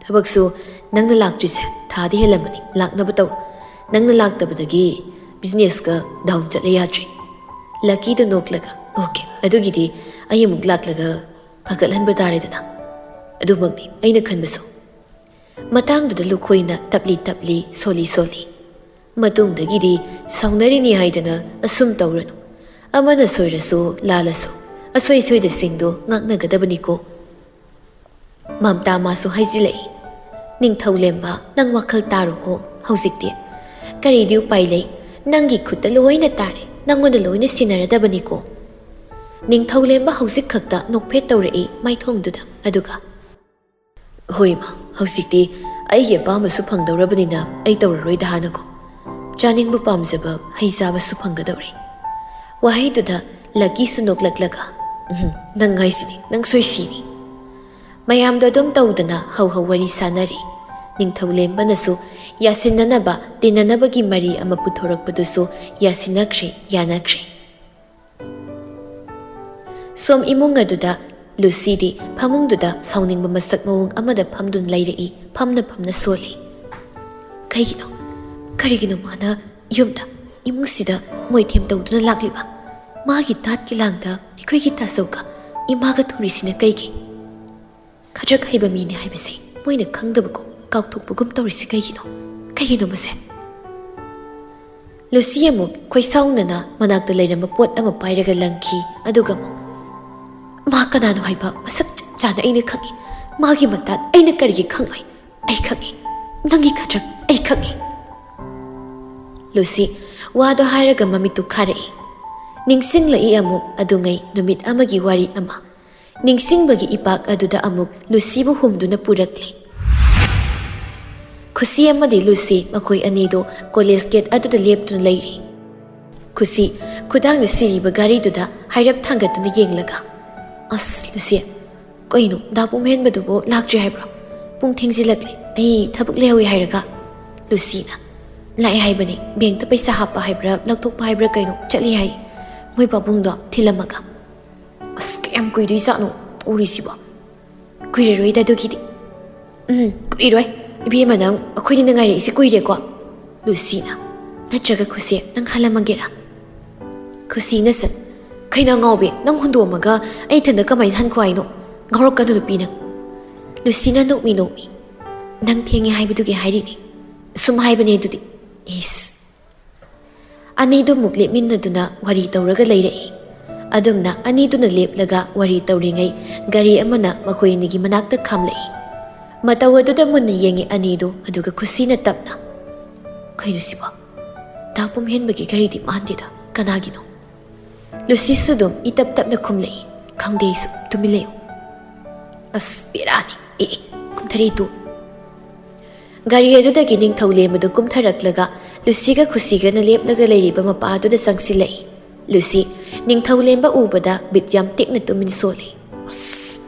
ꯊꯕꯛꯁꯨ ꯅꯪꯅ ꯂꯥꯛꯇ꯭ꯔꯤꯁꯦ ꯊꯥꯗꯤ ꯍꯦꯜꯂꯝꯃꯅꯤ, ꯂꯥꯛꯅꯕ ꯇꯧꯔꯣ꯫ ꯅꯪꯅ ꯂꯥꯛꯇꯕꯗꯒꯤ ꯕꯤꯖꯤꯅꯦꯁꯀ ꯗꯥꯎꯟ ꯆꯠꯂꯦ ꯌꯥꯗ꯭ꯔꯦ꯫ ꯂꯛꯀꯤꯗꯣ ꯅꯣꯛꯂꯒ ꯑꯣꯀꯦ, ꯑꯗꯨꯒꯤꯗꯤ ꯑꯩ ꯑꯃꯨꯛ ꯂꯥꯛꯂꯒ ꯐꯒꯠꯍꯟꯕ ꯇꯥꯔꯦꯗꯅ, ꯑꯗꯨꯃꯛꯅꯤ ꯑꯩꯅ ꯈꯟꯕꯁꯨ꯫ ꯃꯇꯥꯡꯗꯨꯗ ꯂꯨꯈꯣꯏꯅ ꯇꯞꯂꯤ ꯇꯞꯂꯤ ꯁꯣꯜꯂꯤ꯫ ꯃꯇꯨꯡꯗꯒꯤꯗꯤ ꯁꯥꯎꯅꯔꯤꯅꯤ ꯍꯥꯏꯗꯅ ꯑꯁꯨꯝ ꯇꯧꯔꯅꯨ, ꯑꯃꯅ ꯁꯣꯏꯔꯁꯨ ꯂꯥꯜꯂꯁꯨ ꯑꯁꯣꯏ ꯁꯣꯏꯗꯁꯤꯡꯗꯣ ꯉꯥꯛꯅꯒꯗꯕꯅꯤꯀꯣ꯫ ꯃꯝꯇꯥ ꯃꯥꯁꯨ ꯍꯥꯏꯖꯤꯜꯂꯛꯏ꯫ ꯅꯤꯡꯊꯧꯂꯦꯝꯕ, ꯅꯪ ꯋꯥꯈꯜ ꯇꯥꯔꯣꯀꯣ ꯍꯧꯖꯤꯛꯇꯤ꯫ ꯀꯔꯤꯗꯤ ꯎꯄꯥꯏ ꯂꯩ, ꯅꯪꯒꯤ ꯈꯨꯠꯇ ꯂꯣꯏꯅ ꯇꯥꯔꯦ, ꯅꯪꯉꯣꯟꯗ ꯂꯣꯏꯅ ꯁꯤꯟꯅꯔꯗꯕꯅꯤꯀꯣ꯫ ꯅꯤꯡꯊꯧꯂꯦꯝꯕ ꯍꯧꯖꯤꯛ ꯈꯛꯇ ꯅꯣꯛꯐꯦꯠ ꯇꯧꯔꯛꯏ ꯃꯥꯏꯊꯣꯡꯗꯨꯗ꯫ ꯑꯗꯨꯒ ꯍꯣꯏ ꯃꯥ, ꯍꯧꯖꯤꯛꯇꯤ ꯑꯩꯒꯤ ꯑꯄꯥꯝꯕꯁꯨ ꯐꯪꯗꯧꯔꯕꯅꯤꯅ ꯑꯩ ꯇꯧꯔꯔꯣꯏꯗ ꯍꯥꯟꯅꯀꯣ, ꯆꯥꯅꯤꯡꯕ ꯄꯥꯝꯖꯕ ꯍꯩ ꯆꯥꯕꯁꯨ ꯐꯪꯒꯗꯧꯔꯦ꯫ ꯋꯥꯍꯩꯗꯨꯗ ꯂꯛꯀꯤꯁꯨ ꯅꯣꯛꯂꯛꯂꯒ ꯅꯪ ꯍꯥꯏꯁꯤꯅꯤ, ꯅꯪ ꯁꯣꯏꯁꯤꯅꯤ꯫ ꯃꯌꯥꯝꯗꯣ ꯑꯗꯨꯝ ꯇꯧꯗꯅ ꯍꯧ ꯋꯥꯔꯤ ꯁꯥꯟꯅꯔꯤ꯫ ꯅꯤꯡꯊꯧꯂꯦꯝꯕꯅꯁꯨ ꯌꯥꯁꯤꯟꯅꯅꯕ ꯇꯤꯟꯅꯅꯕꯒꯤ ꯃꯔꯤ ꯑꯃ ꯄꯨꯊꯣꯔꯛꯄꯗꯨꯁꯨ ꯌꯥꯁꯤꯟꯅꯈ꯭ꯔꯦ, ꯌꯥꯅꯈ꯭ꯔꯦ꯫ ꯁꯣꯝ ꯏꯃꯨꯡ ꯑꯗꯨꯗ ꯂꯨꯁꯤꯗꯤ ꯐꯃꯨꯡꯗꯨꯗ ꯁꯥꯎꯅꯤꯡꯕ ꯃꯁꯛ ꯃꯑꯣꯡ ꯑꯃꯗ ꯐꯝꯗꯨꯅ ꯂꯩꯔꯛꯏ, ꯐꯝꯅ ꯁꯣꯜꯂꯤ꯫ ꯀꯔꯤꯒꯤꯅꯣ ꯃꯥꯅ ꯌꯨꯝꯗ ꯏꯃꯨꯡꯁꯤꯗ ꯃꯣꯏꯊꯦꯝ ꯇꯧꯗꯨꯅ ꯂꯥꯛꯂꯤꯕ? ꯃꯥꯒꯤ ꯇꯥꯠꯀꯤ ꯂꯥꯡꯗ ꯑꯩꯈꯣꯏꯒꯤ ꯇꯥꯆꯧꯒ ꯏꯃꯥꯒ ꯊꯨꯔꯤꯁꯤꯅ ꯀꯩꯒꯤ? ꯈꯗ꯭ꯔꯛ ꯍꯩꯕ ꯃꯤꯅꯤ ꯍꯥꯏꯕꯁꯤ ꯃꯣꯏꯅ ꯈꯪꯗꯕꯒꯨꯝ ꯀꯥꯎꯊꯣꯛꯄꯒꯨꯝ ꯇꯧꯔꯤꯁꯤ ꯀꯩꯒꯤꯅꯣ ꯃꯁꯦ? ꯂꯨꯁꯤ ꯑꯃꯨꯛ ꯈꯣꯏꯁꯥꯎꯅꯅ ꯃꯅꯥꯛꯇ ꯂꯩꯔꯝꯕ ꯄꯣꯠ ꯑꯃ ꯄꯥꯏꯔꯒ ꯂꯪꯈꯤ꯫ ꯑꯗꯨꯒ ꯑꯃꯨꯛ ꯃꯥ ꯀꯅꯥꯅꯣ ꯍꯥꯏꯕ ꯃꯁꯛ ꯆꯞ ꯆꯥꯅ ꯑꯩꯅ ꯈꯪꯏ, ꯃꯥꯒꯤ ꯃꯇꯥꯠ ꯑꯩꯅ ꯀꯔꯤꯒꯤ ꯈꯪꯂꯣꯏ? ꯑꯩ ꯈꯪꯏ, ꯅꯪꯒꯤ ꯈꯗ꯭ꯔꯛ ꯑꯩ ꯈꯪꯏ꯫ ꯂꯨꯁꯤ ꯋꯥꯗꯣ ꯍꯥꯏꯔꯒ ꯃꯃꯤꯠꯇꯨ ꯈꯥꯔꯛꯏ꯫ ꯅꯤꯡꯁꯤꯡꯂꯛꯏ ꯑꯃꯨꯛ ꯑꯗꯨꯉꯩ ꯅꯨꯃꯤꯠ ꯑꯃꯒꯤ ꯋꯥꯔꯤ ꯑꯃ꯫ ꯅꯤꯡꯁꯤꯡꯕꯒꯤ ꯏꯄꯥꯛ ꯑꯗꯨꯗ ꯑꯃꯨꯛ ꯂꯨꯁꯤꯕꯨ ꯍꯨꯝꯗꯨꯅ ꯄꯨꯔꯛꯂꯤ꯫ ꯈꯨꯁꯤ ꯑꯃꯗꯤ ꯂꯨꯁꯤ ꯃꯈꯣꯏ ꯑꯅꯤꯗꯣ ꯀꯣꯂꯦꯖ ꯒꯦꯠ ꯑꯗꯨꯗ ꯂꯦꯞꯇꯨꯅ ꯂꯩꯔꯤ꯫ ꯈꯨꯁꯤ ꯈꯨꯗꯥꯡꯗ ꯁꯤꯔꯤꯕ ꯒꯥꯔꯤꯗꯨꯗ ꯍꯥꯏꯔꯞ ꯊꯥꯡꯒꯠꯇꯨꯅ ꯌꯦꯡꯂꯒ ꯑꯁ ꯂꯨꯁꯤ, ꯀꯩꯅꯣ ꯗꯥ ꯄꯨꯝꯍꯦꯟꯕꯗꯨꯕꯨ ꯂꯥꯛꯇ꯭ꯔꯤ ꯍꯥꯏꯕ꯭ꯔꯣ? ꯄꯨꯡ ꯊꯦꯡꯖꯤꯜꯂꯛꯂꯦ, ꯑꯩ ꯊꯕꯛ ꯂꯩꯍꯧꯏ ꯍꯥꯏꯔꯒ꯫ ꯂꯨꯁꯤꯅ ꯂꯥꯛꯑꯦ ꯍꯥꯏꯕꯅꯤ, ꯕꯦꯡꯛꯇ ꯄꯩꯁꯥ ꯍꯥꯞꯄ ꯍꯥꯏꯕ꯭ꯔꯥ ꯂꯧꯊꯣꯛꯄ ꯍꯥꯏꯕ꯭ꯔꯥ ꯀꯩꯅꯣ ꯆꯠꯂꯤ ꯍꯥꯏ, ꯃꯣꯏ ꯄꯥꯕꯨꯡꯗꯣ ꯊꯤꯜꯂꯝꯃꯒ꯫ ꯑꯁ ꯀꯌꯥꯝ ꯀꯨꯏꯗꯣꯏꯖꯥꯠꯅꯣ ꯇꯧꯔꯤꯁꯤꯕꯣ? ꯀꯨꯏꯔꯔꯣꯏꯗ ꯑꯗꯨꯒꯤꯗꯤ꯫ ꯀꯨꯏꯔꯣꯏ, ibema nang akhoi ni ngai re isi kuire ko Lucy na natraga khusi nang halamagera Khusi na san kaina ngawbe nang hundo maga ai thanda kamai han khwai no ngawrok ka nu pi na Lucy na nok mi nang thengi haibu ge hairi ni sum haibane du di is ani do mukle min na duna wari tawraga leirei adumna ani duna leplaga wari tawringai gari amana makhoi ni gi manakta khamlei mataw aduda munna yengi ani do aduga Khusi na tapna khairu siba tapum hen bagi gari di mande da kanagi no Lucy sudum itap tapna khumlei khangde su tumileu as pirani kumthari tu gari aduda gi ning thawle madu kumtharaklaga Lucy ga Khusi ga na leplaga leiriba mapa aduda sangsilei Lucy ning thawlemba ubada bityam tekna tumin sole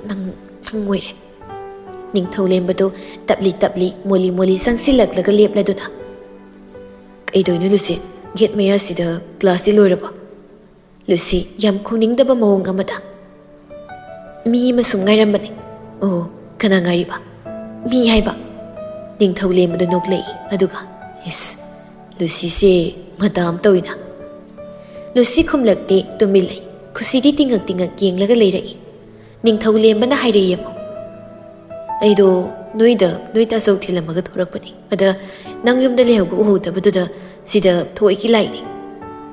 nang ngoire ning thawlemba do tapli moli sangsilaklaga lepladuna kaidoino Lucy get maya sida class loraba Lucy yam khuningdaba mawong amada mi masum ngairambane oh kana ngairiba mi haiba ning thawlemba do noklei aduga is Lucy se madam tawina Lucy khumlakte tumilei Khusi di tingak yenglaga leirai ning thawlemba na hairei yamo aido noida sau thilamaga thorakpani ada nang yumda lehauba uhudabadуда sida thoiki laini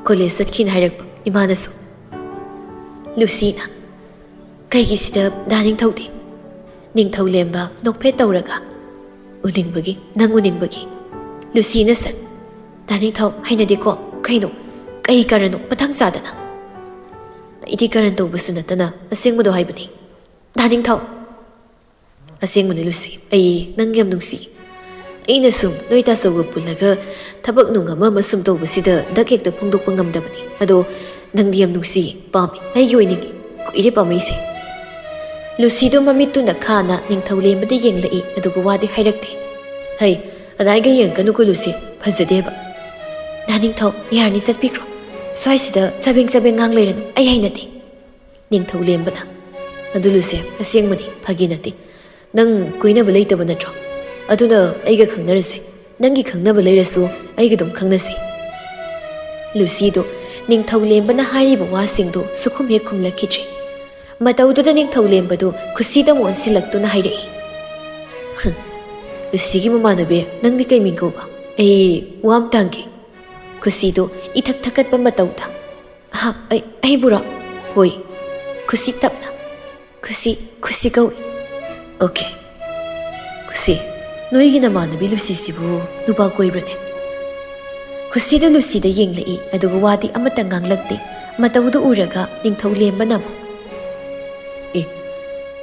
college satkin hairakpa imana su Lucy na kaigi sida daning thawde ning thawlemba nokphe tawraga uningbagi nang uningbagi Lucy na san daning thaw hainade ko kaino kai karano patang sadana idi karan to busunatana asengmudo haibani daning thaw asengmune Lucy ai nang yam nungsi aina sum noita sawu pulaga thabak nunga ma sum to busida dakek ta phungdok pangam dabani ado nang yam nungsi pami ai yoiningi ko ire pamai se Lucy do mamitu na khana ning thawlem bade yenglai adugo wadi hairakte hai adai ga yeng kanu ko Lucy phajadeba daning thaw yarni chatpikro swaisida sabeng ngang leiranu ai hainati ning thawlem bana adu Lucy asengmani phaginati nang kuina balai tabana natro aduna aiga khangnarase nangi khangnaba leirasu aiga dum khangnasi Lucy do ning thawlem bana hairiba wasing do sukhum he khumlakhiche matau do ning thawlem badu Khusi da mon silaktuna hairei Lucy gi mamanabe nangdi kai mingo ba ai wam tangi Khusi do ithak thakat pa matau da ha ai bura hoi Khusi tapna Khusi kau okay Khusi noigi namanabi Lucy sibu nuba koibrane Khusi da Lucy da yenglai aduga wadi amata nganglakte matau do uraga ning thawlem banam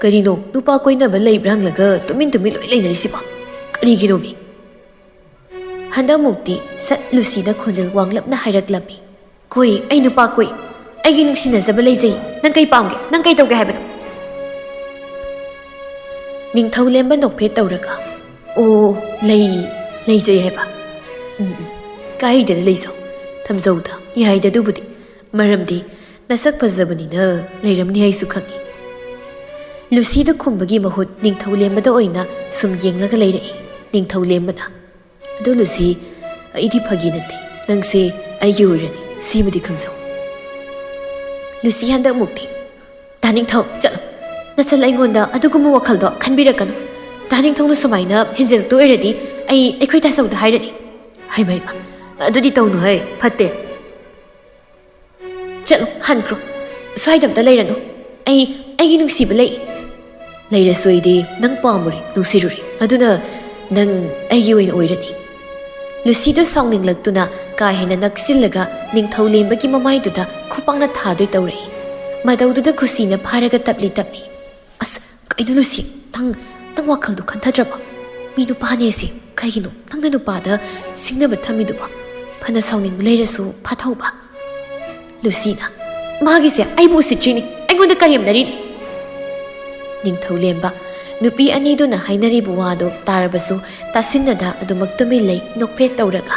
karino nupa koina ba leibrang laga tumin loi leinarisi ba karigino mi handa mukti sat Lucy na khonjal wanglapna hairaklammi koi ai nupa koi ai gi nungsina zaba leijai nang kai pamge nang kai tawge haibado ning thawlem ba nokphe tawraga o leijai haiba kai da leiso thamjauda yai da dubudi maramdi nasak phajabani na leiramni hai su khangi Lucy da khumbagi mahut ning thawlem ba da oina sum yenglaga leirai ning thawlem ba na ado Lucy idi phaginate nangse ai yurani simadi khamjau Lucy handa mukti daning thaw chalo nasal aingonda aduguma wakhal do khanbirakanu daning thawna sumaina hinjel to eradi ai khoi ta sauda hairani hai mai ba adudi tawnu hai phatte chalo hankro swaidam da leiranu ai gi nungsi ba lei leira soidi nang pamuri nusiruri aduna nang ai gi oin oirani Lucy do songning laktuna ka hena naksillaga ning thawlem bagi mamai duda khupangna thadoi tawrei madau duda Khusi na pharaga tapli as kaino Lucy tang wakhal du khanthadraba mi nu pani si kaigino nang na nu pa da singna ba thami du ba phana songning leira su phathau ba Lucy na magi se ai bu sitrini ai gonda kariyam nari ning thawlem ba nupi ani do na hainari buwado tarabasu tasinada adumak tumilei nokphe tawraga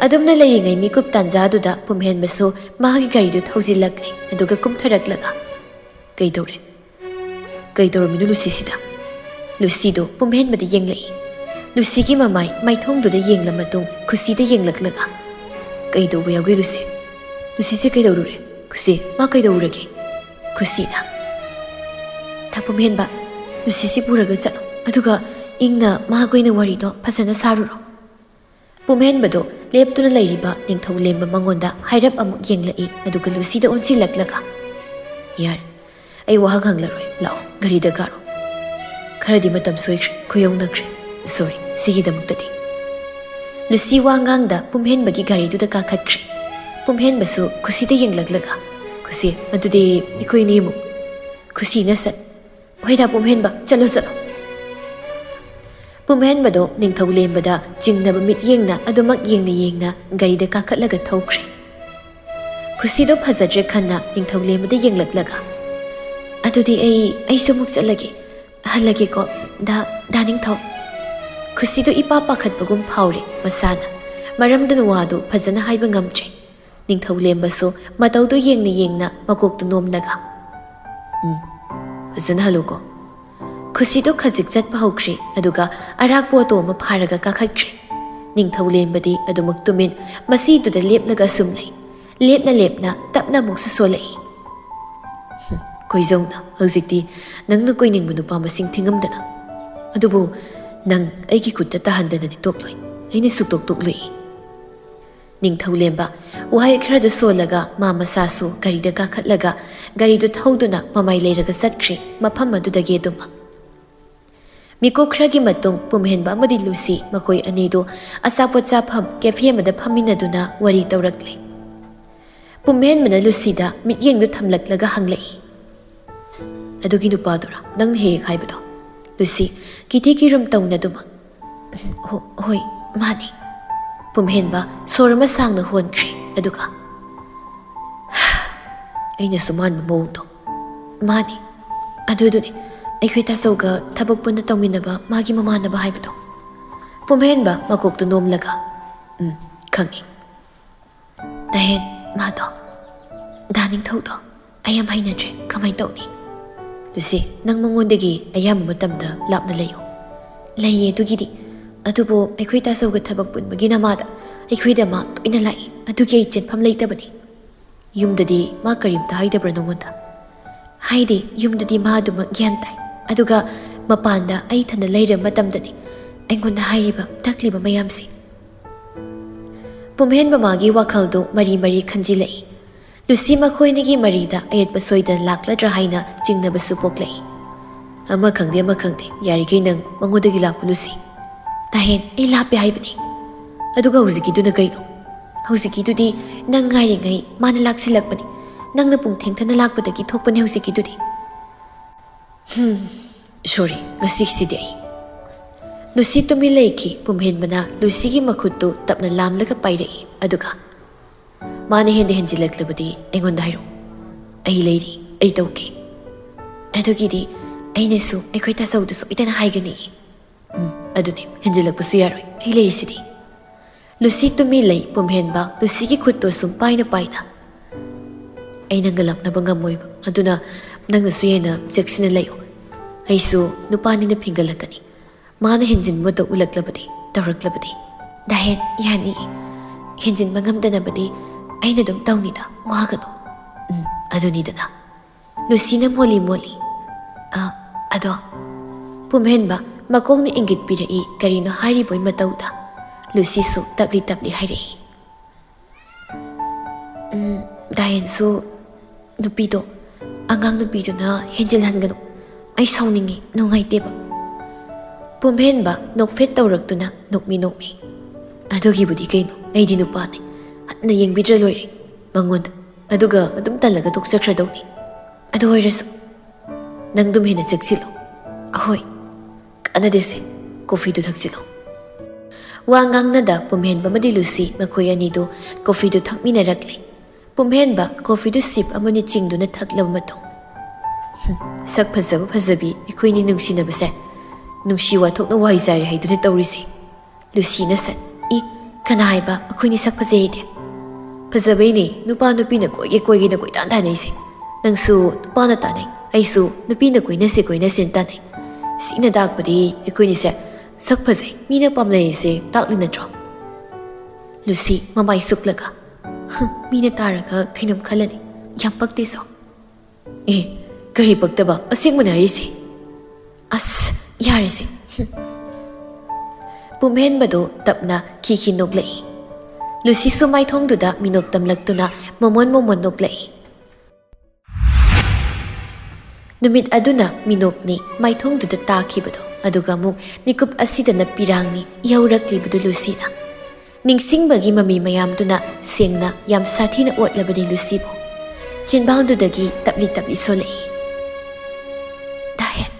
adumna leiringai mikup tanja duda pumhen basu magi gari du thausilakle aduga kumtharaklaga kaidore minu Lucy sida Lucy do pumhen badi yenglei Lucyꯒꯤ mamai maithongduda yengla matung kusida yenglaklega. Kaidauba yauge Lucy? Lucy se kaidaurure? Kusi ma kaidaurage? Kusina. Thapumhenba Lucy si puraga chatlo aduga ingna mahagoina warido phasana saruro. Pumhenbado leptuna leiriba ningthau lemba mangonda hairap amuk yenglai aduga Lucy da onsilaklaga. Yar ai wahang hanglaroi lao gari da garo. Kharadi matam soikre kuyong nakre. Sorry, sigidamukdadi. Lucy wangangda pumhenbagi gari duda kakhatkre. Pumhenbasu kusida yenglaglaga. Kusi adudi ikoi nimu. Kusi nasat. Hoida pumhenba chalo chalo. Pumhenbado ningthau lembada jingnaba mit yengna adumak yengna gari da kakhatlaga thokre. Kusido phajadre khanna ningthau lembada yenglaglaga. Adudi ai sumuk chalage. Halage ko da ningthau. Kusido ipa pakhatpagum phaure masana maramdana wadu phajana haiba ngamtre ningthau lembasu mataudu yengna makoktu nomnaga phajana haluko Kusido khajik chatpa hokre aduga arak poto ma pharaga kakhatkre ningthau lembadi adumuk tumin masiduda lepnaga sumlai lepna tapna muksa solai koizongna hojikti nangna koiningbu nupa masing thingamdana adubu Nang aiki kutta tahandana di tokloi, aini suktok tokloi. Ningthau lemba, wahai kharada solaga mama sasu garida kakhatlaga garidu thauduna mamai leiraga satkre mafam adudagi aduma. Miko khragi matung pumhenba amadi Lucy makoi anido asapot chafam cafe amada phaminaduna wari tawrakle. Pumhenbana Lucy da mityengdu thamlaklaga hanglai. Adugi nupadura nang he haibado. Lucy, kiti kirum tauna duma. Hoi, mani. Pumhenba, sorama sangna honkre, aduga. Aina suman mamongdo. Mani. Aduduni, aikoi tasawga thabak punna tawminaba magi mamanaba haibado. Pumhenba, makokto nomlaga. Khangi. Dahen, mado. Daning thawdo. Ayam hainadre, kamay tawni. Lucy, nang mangondagi ayam matamda lapna layo. Laye dugidi. Adubo aikoi tasawga thabak punba ginamada. Aikoi dama toina lai. Adugi ay chenpam laytabani. Yumdadi ma karimta haidabra nongonda. Haidi yumdadi ma aduma gyantay. Aduga mapanda ay thana layra matamdani. Aingonda hairiba takliba mayamsi. Pumhenba magi wakaldo mari khanjilai. Lucy makhoinigi marida ayat pasoida lakladra haina jingnaba supoklai. Ama khangde yarigay nang mangodagi lapu Lucy. Dahen ay lapi haibani. Aduga huzikiduna kaino. Huzikidudi nang ngay mana laksilakpani. Nang napung thengthana lakpadagi thokpani huzikidudi. Sorry, ngasikisidi ay. Lucy tumilayki pumhenbana Lucy gi makhuttu tapna lamlaga pairai aduga. Mane henjilaklabadi aingonda hairo. Ai leiri, ai tauke. Adugidi ainasu aikoi tasawdusu itana haigani. Aduni henjilakpasu yaroi. Ai leiri sidi. Lucy tumilay pumhenba Lucy gi khutto sum paina. Ai nangalaknaba ngamoiba. Aduna nangnasu yena jaksina layo. Aisu nupani na pingalakani. Mana henjin mo to ulaklabadi, tawraklabadi. Dahen yani henjin mangamdanabadi aina dum tawnida wagano. Adunidana. Lucina moli. Ado. Pumhenba makongni ingit pirai karino hari boy matauda. Lucy su tapli hairei. Dahen su nupido. Angang nupido na henjilhan gano. Ay sawningi nungaiteba. Pumhenba nokfet tawraktuna nokmi. Adugibudi kaino ay di nupani. At na yengbidra loiri. Mangonda. Aduga adum talaga tuksakradauni. Adu oirasu. Nang dumhena sagsilo. Ahoy. Kana desi. Coffee do thagsilo. Wangang nada pumhenba madi Lucy makoy anido coffee do thakminarakli. Pumhenba coffee do sip amani chingdo na thaklaw matong. Sak fazabi ikoi ni nungsinabase. Nungsiwa thokna waizari haiduna tawrisi. Lucy na sat. Kana haiba akoi ni sak fazayde. Fazabayni nupa na koige na koitan tanayse. Nangsu nupa na tanay. Aisu nupi na koy na sin tanay. Sina dakpadi ikoi ni sa sak phajai mina pamlai se takli natro Lucy mamai suklaga mina taraga kainom khalani yam pakte so kari paktaba aseng manari se as yare se Pumhen bado tapna kiki noklai Lucy sumai thongduda minok tamlaktuna momon noklai Numit aduna minokni maithongduda takhibado aduga muk mikup asidana pirangni yauraklibudu Lucina Ningsingbagi mami mayamduna sengna yam sathina otlabani Lucibo Chinbaundudagi tapli solai Dahen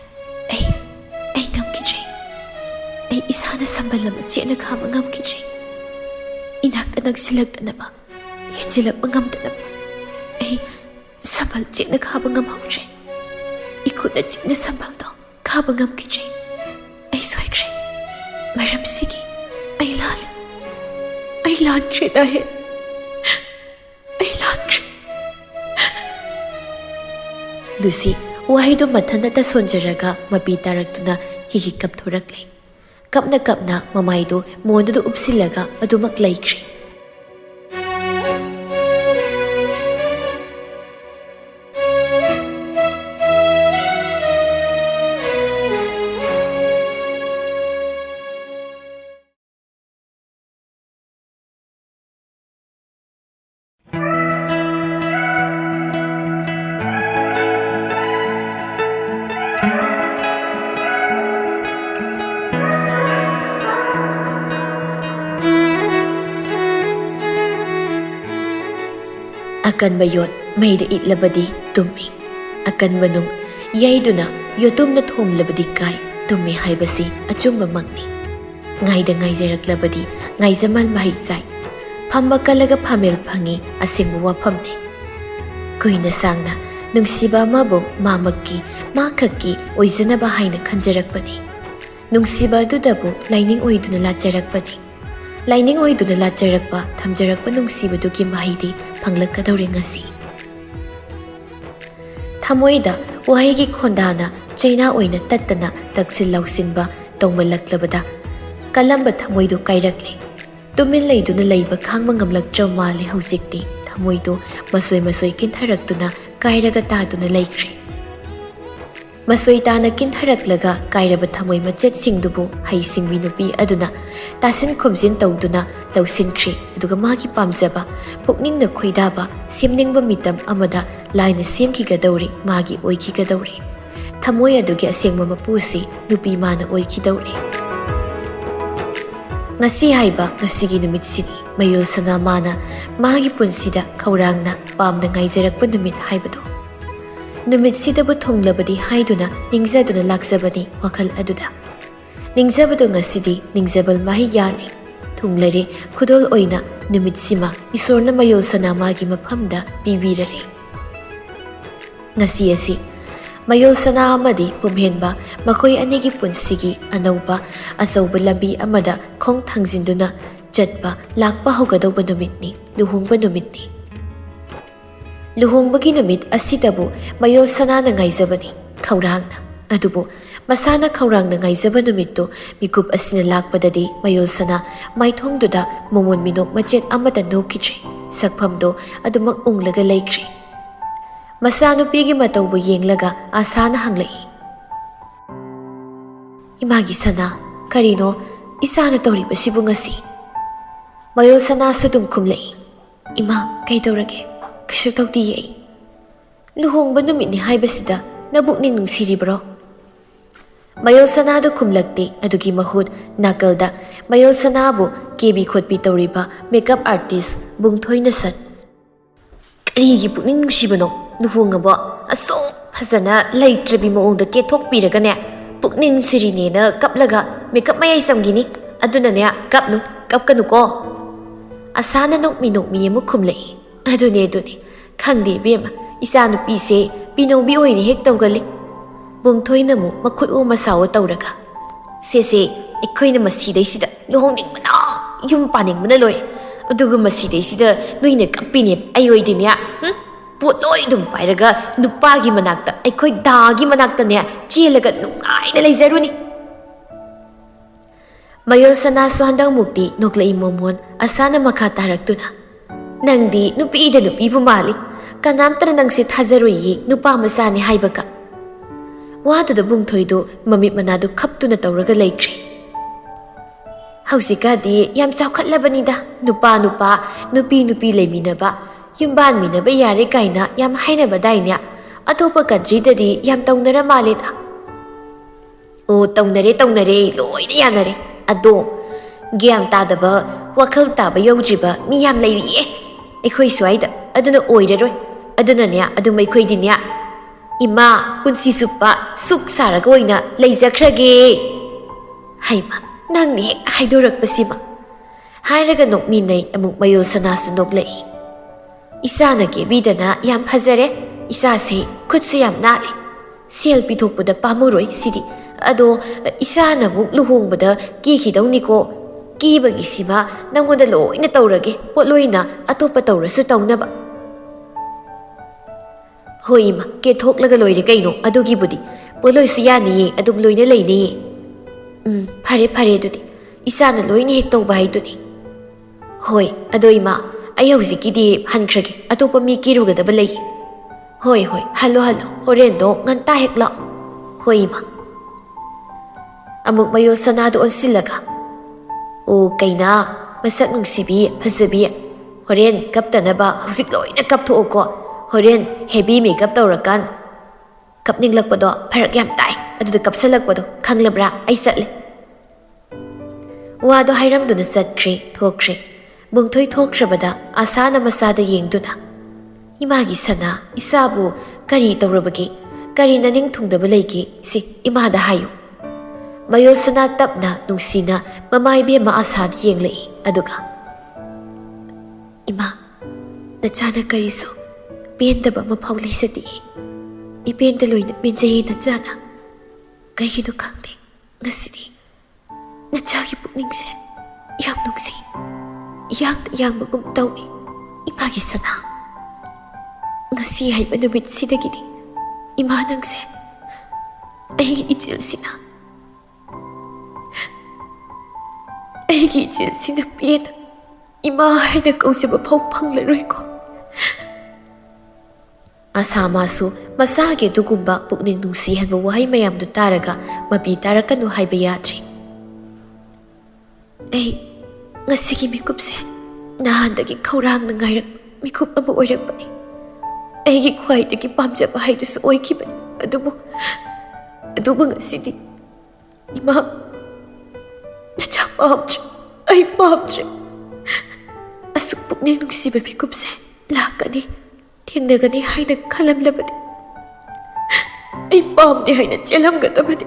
ai ngamkijre ai isana sambalama chena khaba ngamkijre Inakta nagsilagtanaba henjilak ngamtanaba ai sambal chena khaba ngamhautre Ikut na sambal daw khaba ngamkijre ai soikre maram sigi ai lankre dahen ai lankre Lucy wahido mathanata sonjaraga mapi taraktuna hiki kapthorakle kapna mamaido mondudu upsilaga adumak laikre Akan bayot mayda itlabadi tumi. Akan manung yayduna yotum na thomlabadi kai tumi haibasi achumba magni. Ngayda ngayjaraklabadi ngayjamal mahiksai. Phamba kalaga phamel phangi asengbu wafamni. Kuina sangna nungsiba amabo mamakki makhakki oijanaba haina khanjarakpani. Nungsiba adudabu laining oiduna lacharakpani. Laining oiduna lacharakpa thamjarakpa nungsibadugi mahidi panglakadawre ngasi. Thamoida wahigi khondana chaina oina tattana taksil lausinba tongmalaklabada kalamba thamoidu kairakle. Tumin laiduna laiba khangma ngamlaktra male hausikti thamoidu masoi kintharakduna kairaga taduna laikre. Masoi tana kinthaраklaga kairaba thamoi machet singdubu hai singbi nupi aduna tasin khomjin tawduna lawsinkhre aduga magi pamjaba pukningna khoidaba semningba mitam amada laina semkhigadawri magi oikhigadawri thamoi adugi asengma mapusi nupi mana oikhidawri ngasi haiba ngasigi numit sini mayul sana mana magi punsida khaurangna pamna ngaijarakpa numit haibado Numit sidabu thonglabadi haiduna ningzaduna laksabani wakal aduda. Ningzabadu ngasidi ningzabal mahi yali. Thonglare khudol oina numit sima isorna mayol sana magi maphamda bibirare. Ngasi asi mayol sana amadi pumhenba makoi anigi punsigi anauba asauba lambi amada khong thangjinduna chatpa lakpa hogadauba numitni luhungba numitni. Luhongbagi numit asidabu mayol sanana ngaijabani khaurangna adubu masana khaurangna ngaijaba numitto mikup asina lakpadadi mayol sana maithongduda momon minok machet amada nokhitre sakphamdo adumak unglaga laikre masanu pigi mataubu yenglaga asana hanglai imagi sana karino isana tawriba sibu ngasi mayol sana sudum khumlai ima kaidawrage Kasu tawdi yai. Luhongba numit ni haibasida nabukni nungsiribro. Mayol sanado kumlakti adugi mahud nakalda mayol sanabo kebi khotpi tawriba makeup artist bungthoi nasat. Karigi pukning nungsibano luhongaba aso hasana laitrabi maongda kethokpiragane pukning nungsirine na kaplaga makeup mayai samgini aduna ne kapkanu ko. Asana nokmi amu khumlai. Adune khangde bema isanu pise pinobi oine hek tawgali bungthoina mu makhut o masawo tawraga se ekhoina masidai sida lohongning mana yum paning mana loi adugu masidai sida noine kapine ayoi dinya pot loi dum pairaga nupagi manakta ekhoi dagi manakta ne chelaga nungai na leizaruni ꯃꯌꯣꯜ ꯁꯅꯥꯁꯨ ꯍꯟꯗꯛꯃꯨꯛꯇꯤ ꯅꯣꯛꯂꯛꯏ ꯃꯣꯃꯣꯟ ꯑꯁꯥꯅ ꯃꯈꯥ ꯇꯥꯔꯛꯇꯨꯅ ꯅꯪꯗꯤ ꯅꯨꯄꯤꯗ ꯅꯨꯄꯤꯕꯨ ꯃꯥꯜꯂꯤ ꯀꯅꯥꯝꯇꯅ ꯅꯪꯁꯦ ꯊꯥꯖꯔꯣꯏꯌꯦ ꯅꯨꯄꯥ ꯃꯆꯥꯅꯤ ꯍꯥꯏꯕꯒ ꯋꯥꯗꯨꯗ ꯕꯨꯡꯊꯣꯏꯗꯨ ꯃꯃꯤꯠ ꯃꯅꯥꯗꯨ ꯈꯞꯇꯨꯅ ꯇꯧꯔꯒ ꯂꯩꯈ꯭ꯔꯦ ꯍꯧꯖꯤꯛꯀꯥꯟꯗꯤ ꯌꯥꯝ ꯆꯥꯎꯈꯠꯂꯕꯅꯤꯗ ꯅꯨꯄꯥ ꯅꯨꯄꯤ ꯂꯩꯃꯤꯟꯅꯕ ꯌꯨꯝꯕꯥꯟꯃꯤꯟꯅꯕ ꯌꯥꯔꯦ ꯀꯥꯏꯅ ꯌꯥꯝ ꯍꯥꯏꯅꯕꯗꯥꯏꯅꯦ ꯑꯇꯣꯞꯄ ꯀꯟꯇ꯭ꯔꯤꯗꯗꯤ ꯌꯥꯝ ꯇꯧꯅꯔ ꯃꯥꯜꯂꯦꯗ ꯑꯣ ꯇꯧꯅꯔꯦ ꯂꯣꯏꯅ ꯌꯥꯅꯔꯦ ꯑꯗꯣ ꯒ꯭ꯌꯥꯟ ꯇꯥꯗꯕ ꯋꯥꯈꯜ ꯇꯥꯕ ꯌꯧꯗ꯭ꯔꯤꯕ ꯃꯤ ꯌꯥꯝ ꯂꯩꯔꯤꯌꯦ ꯑꯩꯈꯣꯏ ꯁ꯭ꯋꯥꯏꯗ ꯑꯗꯨꯅ ꯑꯣꯏꯔꯔꯣꯏ ꯑꯗꯨꯅꯅꯦ ꯑꯗꯨꯝ ꯑꯩꯈꯣꯏꯗꯤꯅꯦ ꯏꯃꯥ ꯄꯨꯟꯁꯤ ꯆꯨꯞꯄ ꯁꯨꯛ ꯁꯥꯔꯒ ꯑꯣꯏꯅ ꯂꯩꯖꯈ꯭ꯔꯒꯦ ꯍꯩꯃ ꯅꯪꯅ ꯍꯦꯛ ꯍꯥꯏꯗꯣꯔꯛꯄꯁꯤꯃ ꯍꯥꯏꯔꯒ ꯅꯣꯛꯃꯤꯟꯅꯩ ꯑꯃꯨꯛ ꯃꯌꯣꯜ ꯁꯅꯥꯁꯨ ꯅꯣꯛꯂꯛꯏ ꯏꯆꯥꯅ ꯀꯦꯕꯤꯗꯅ ꯌꯥꯝ ꯐꯖꯔꯦ ꯏꯆꯥꯁꯦ ꯈꯨꯠꯁꯨ ꯌꯥꯝ ꯅꯥꯜꯂꯦ ꯁꯦꯜ ꯄꯤꯊꯣꯛꯄꯗ ꯄꯥꯝꯃꯨꯔꯣꯏ ꯁꯤꯗꯤ ꯑꯗꯣ ꯏꯆꯥꯅ ꯑꯃꯨꯛ ꯂꯨꯍꯣꯡꯕꯗ ꯀꯦꯈꯤꯗꯧꯅꯤꯀꯣ ꯀꯦꯕꯒꯤꯁꯤꯃ ꯅꯪꯉꯣꯟꯗ ꯂꯣꯏꯅ ꯇꯧꯔꯒꯦ ꯄꯣꯠꯂꯣꯏꯅ ꯑꯇꯣꯞꯄ ꯇꯧꯔꯁꯨ ꯇꯧꯅꯕ ꯍꯣꯏ ꯏꯃꯥ ꯀꯦꯊꯣꯛꯂꯒ ꯂꯣꯏꯔꯦ ꯀꯩꯅꯣ ꯑꯗꯨꯒꯤꯕꯨꯗꯤ ꯄꯣꯠꯂꯣꯏꯁꯨ ꯌꯥꯅꯤꯌꯦ ꯑꯗꯨꯝ ꯂꯣꯏꯅ ꯂꯩꯅꯤꯌꯦ ꯐꯔꯦ ꯑꯗꯨꯗꯤ ꯏꯆꯥꯅ ꯂꯣꯏꯅ ꯍꯦꯛ ꯇꯧꯕ ꯍꯥꯏꯗꯨꯅꯤ ꯍꯣꯏ ꯑꯗꯣ ꯏꯃꯥ ꯑꯩ ꯍꯧꯖꯤꯛꯀꯤꯗꯤ ꯍꯟꯈ꯭ꯔꯒꯦ ꯑꯇꯣꯞꯄ ꯃꯤ ꯀꯦꯔꯨꯒꯗꯕ ꯂꯩ ꯍꯣꯏ ꯍꯜꯂꯣ ꯍꯣꯔꯦꯟꯗꯣ ꯉꯟꯇꯥ ꯍꯦꯛ ꯂꯥꯛꯑꯣ ꯍꯣꯏ ꯏꯃꯥ ꯑꯃꯨꯛ ꯃꯌꯣꯜ ꯁꯅꯥꯗꯨ ꯑꯣꯟꯁꯤꯜꯂꯒ ꯑꯣ ꯀꯩꯅꯥ ꯃꯁꯛ ꯅꯨꯡꯁꯤꯕꯤ ꯐꯖꯕꯤ ꯍꯣꯔꯦꯟ ꯀꯞꯇꯅꯕ ꯍꯧꯖꯤꯛ ꯂꯣꯏꯅ ꯀꯞꯊꯣꯛꯑꯣꯀꯣ ꯍꯣꯔꯦꯟ ꯍꯦꯚꯤ ꯃꯦꯀꯞ ꯇꯧꯔꯀꯥꯟ ꯀꯞꯅꯤꯡꯂꯛꯄꯗꯣ ꯐꯔꯛ ꯌꯥꯝ ꯇꯥꯏ ꯑꯗꯨꯗ ꯀꯞꯁꯜꯂꯛꯄꯗꯣ ꯈꯪꯂꯕ꯭ꯔꯥ ꯑꯩ ꯆꯠꯂꯦ ꯋꯥꯗꯣ ꯍꯥꯏꯔꯝꯗꯨꯅ ꯊꯣꯛꯈ꯭ꯔꯦ ꯕꯨꯡꯊꯣꯏ ꯊꯣꯛꯈ꯭ꯔꯕꯗ ꯑꯁꯥꯅ ꯃꯆꯥꯗ ꯌꯦꯡꯗꯨꯅ 이마기 사나 이사부 까리 떠오르버기 까리 나닝 통더블 레이기 시 이마다 하유 마요스나 답나 농시나 마마이비 마아사디 옌레이 아두가 이마 나자나 까리소 벤더바 마파우 레이사디 이 벤더로이나 벤제이 나자나 까이기도 강데 나시디 나자기 북닝세 양 농시 양 먹음 떠오니 이마기 사나 ngasi haiba numit sidagidi ima nangse aigi ichilsina pien ima haina kausaba phau phanglaroi ko asa masu masage dugumba pukning nungsi hanba wahai mayam du taraga mapi tarakanu haiba yadri ai ngasi gi mikupse nahandagi khaurang na ngairak mikup ama oirakpani ꯑꯩꯒꯤ ꯈ꯭ꯋꯥꯏꯗꯒꯤ ꯄꯥꯝꯖꯕ ꯍꯥꯏꯗꯨꯁꯨ ꯑꯣꯏꯈꯤꯕꯅꯤ ꯑꯗꯨꯕꯨ ꯉꯁꯤꯗꯤ ꯏꯃꯥ ꯅꯆꯥ ꯄꯥꯝꯗ꯭ꯔꯦ ꯑꯩ ꯄꯥꯝꯗ꯭ꯔꯦ ꯑꯁꯨꯛ ꯄꯨꯛꯅꯤꯡ ꯅꯨꯡꯁꯤꯕ ꯃꯤꯀꯨꯞꯁꯦ ꯂꯥꯛꯀꯅꯤ ꯊꯦꯡꯅꯒꯅꯤ ꯍꯥꯏꯅ ꯈꯜꯂꯝꯂꯕꯗꯤ ꯑꯩ ꯄꯥꯝꯗꯦ ꯍꯥꯏꯅ ꯆꯦꯜꯂꯝꯒꯗꯕꯅꯤ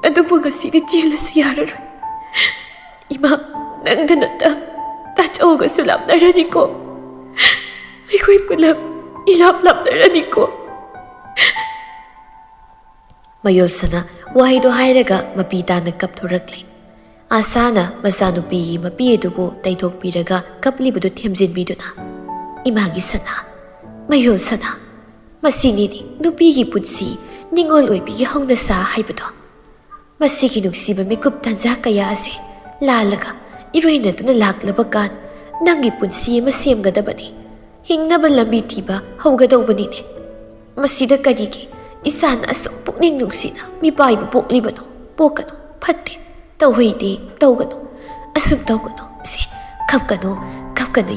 ꯑꯗꯨꯕꯨ ꯉꯁꯤꯗꯤ ꯆꯦꯜꯂꯁꯨ ꯌꯥꯔꯔꯣꯏ ꯏꯃꯥ ꯅꯪꯗ ꯅꯠꯇ ꯇꯥꯆꯧꯒꯁꯨ ꯂꯥꯞꯅꯔꯅꯤꯀꯣ ꯑꯩꯈꯣꯏ ꯄꯨꯂꯞ ilap narani ko mayol sana wahaido hairaga mapitana kapthorakle asana masanupi mapi edubu taithokpiraga kaplibudu themjinbiduna imagi sana mayol sana masini ni nupi gi putsi ningol oibi gi hongna sa haibado masigi nuksiba mikup tanja kaya ase lalaga iroina tuna laklaba kan nangi punsi ma semgadabani hingnaba lambi thiba haugadaubanine masida karigi isan asuk pukning nungsina mipaibu poklibano pokano phatte tauhide taugano asuk taugano se kapkano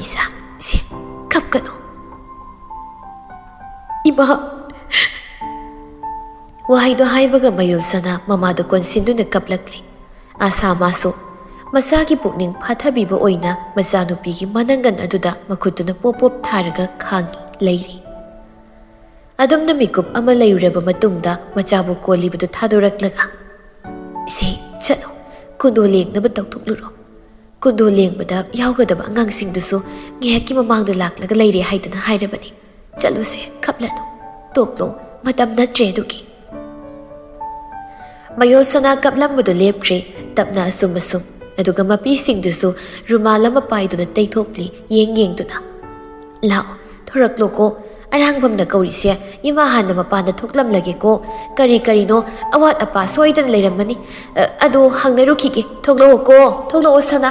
isa se kapkano ima wahaido haibaga mayul sana mamada konsinduna kaplakle asa maso masagi pukning phathabiba oina masanupigi manangan aduda makhutuna popop tharaga khangi leiri adumna mikup ama leireba matungda machabu kolibadu thadoraklaga se chalo kundo lengnaba tawthukluro kundo lengbada yawgadaba angangsing dusu ngehaki mamangda laklaga leire haidana hairabani chalo se khaplanu toklo matam natre duki mayol sana kaplambudu lepkre tapna asum aduga mapisingdusu rumal ama paiduna taithopli yengduna lao thorakloko ꯑꯔꯥꯡꯕꯝꯅ ꯀꯧꯔꯤꯁꯦ ꯏꯃꯥ ꯍꯥꯟꯅ ꯃꯄꯥꯟꯗ ꯊꯣꯛꯂꯝꯂꯒꯦꯀꯣ ꯀꯔꯤꯅꯣ ꯑꯋꯥꯠ ꯑꯄꯥ ꯁꯣꯏꯗꯅ ꯂꯩꯔꯝꯃꯅꯤ ꯑꯗꯣ ꯍꯪꯅꯔꯨꯈꯤꯒꯦ ꯊꯣꯛꯂꯛꯑꯣꯀꯣ ꯊꯣꯛꯂꯛꯑꯣ ꯁꯅꯥ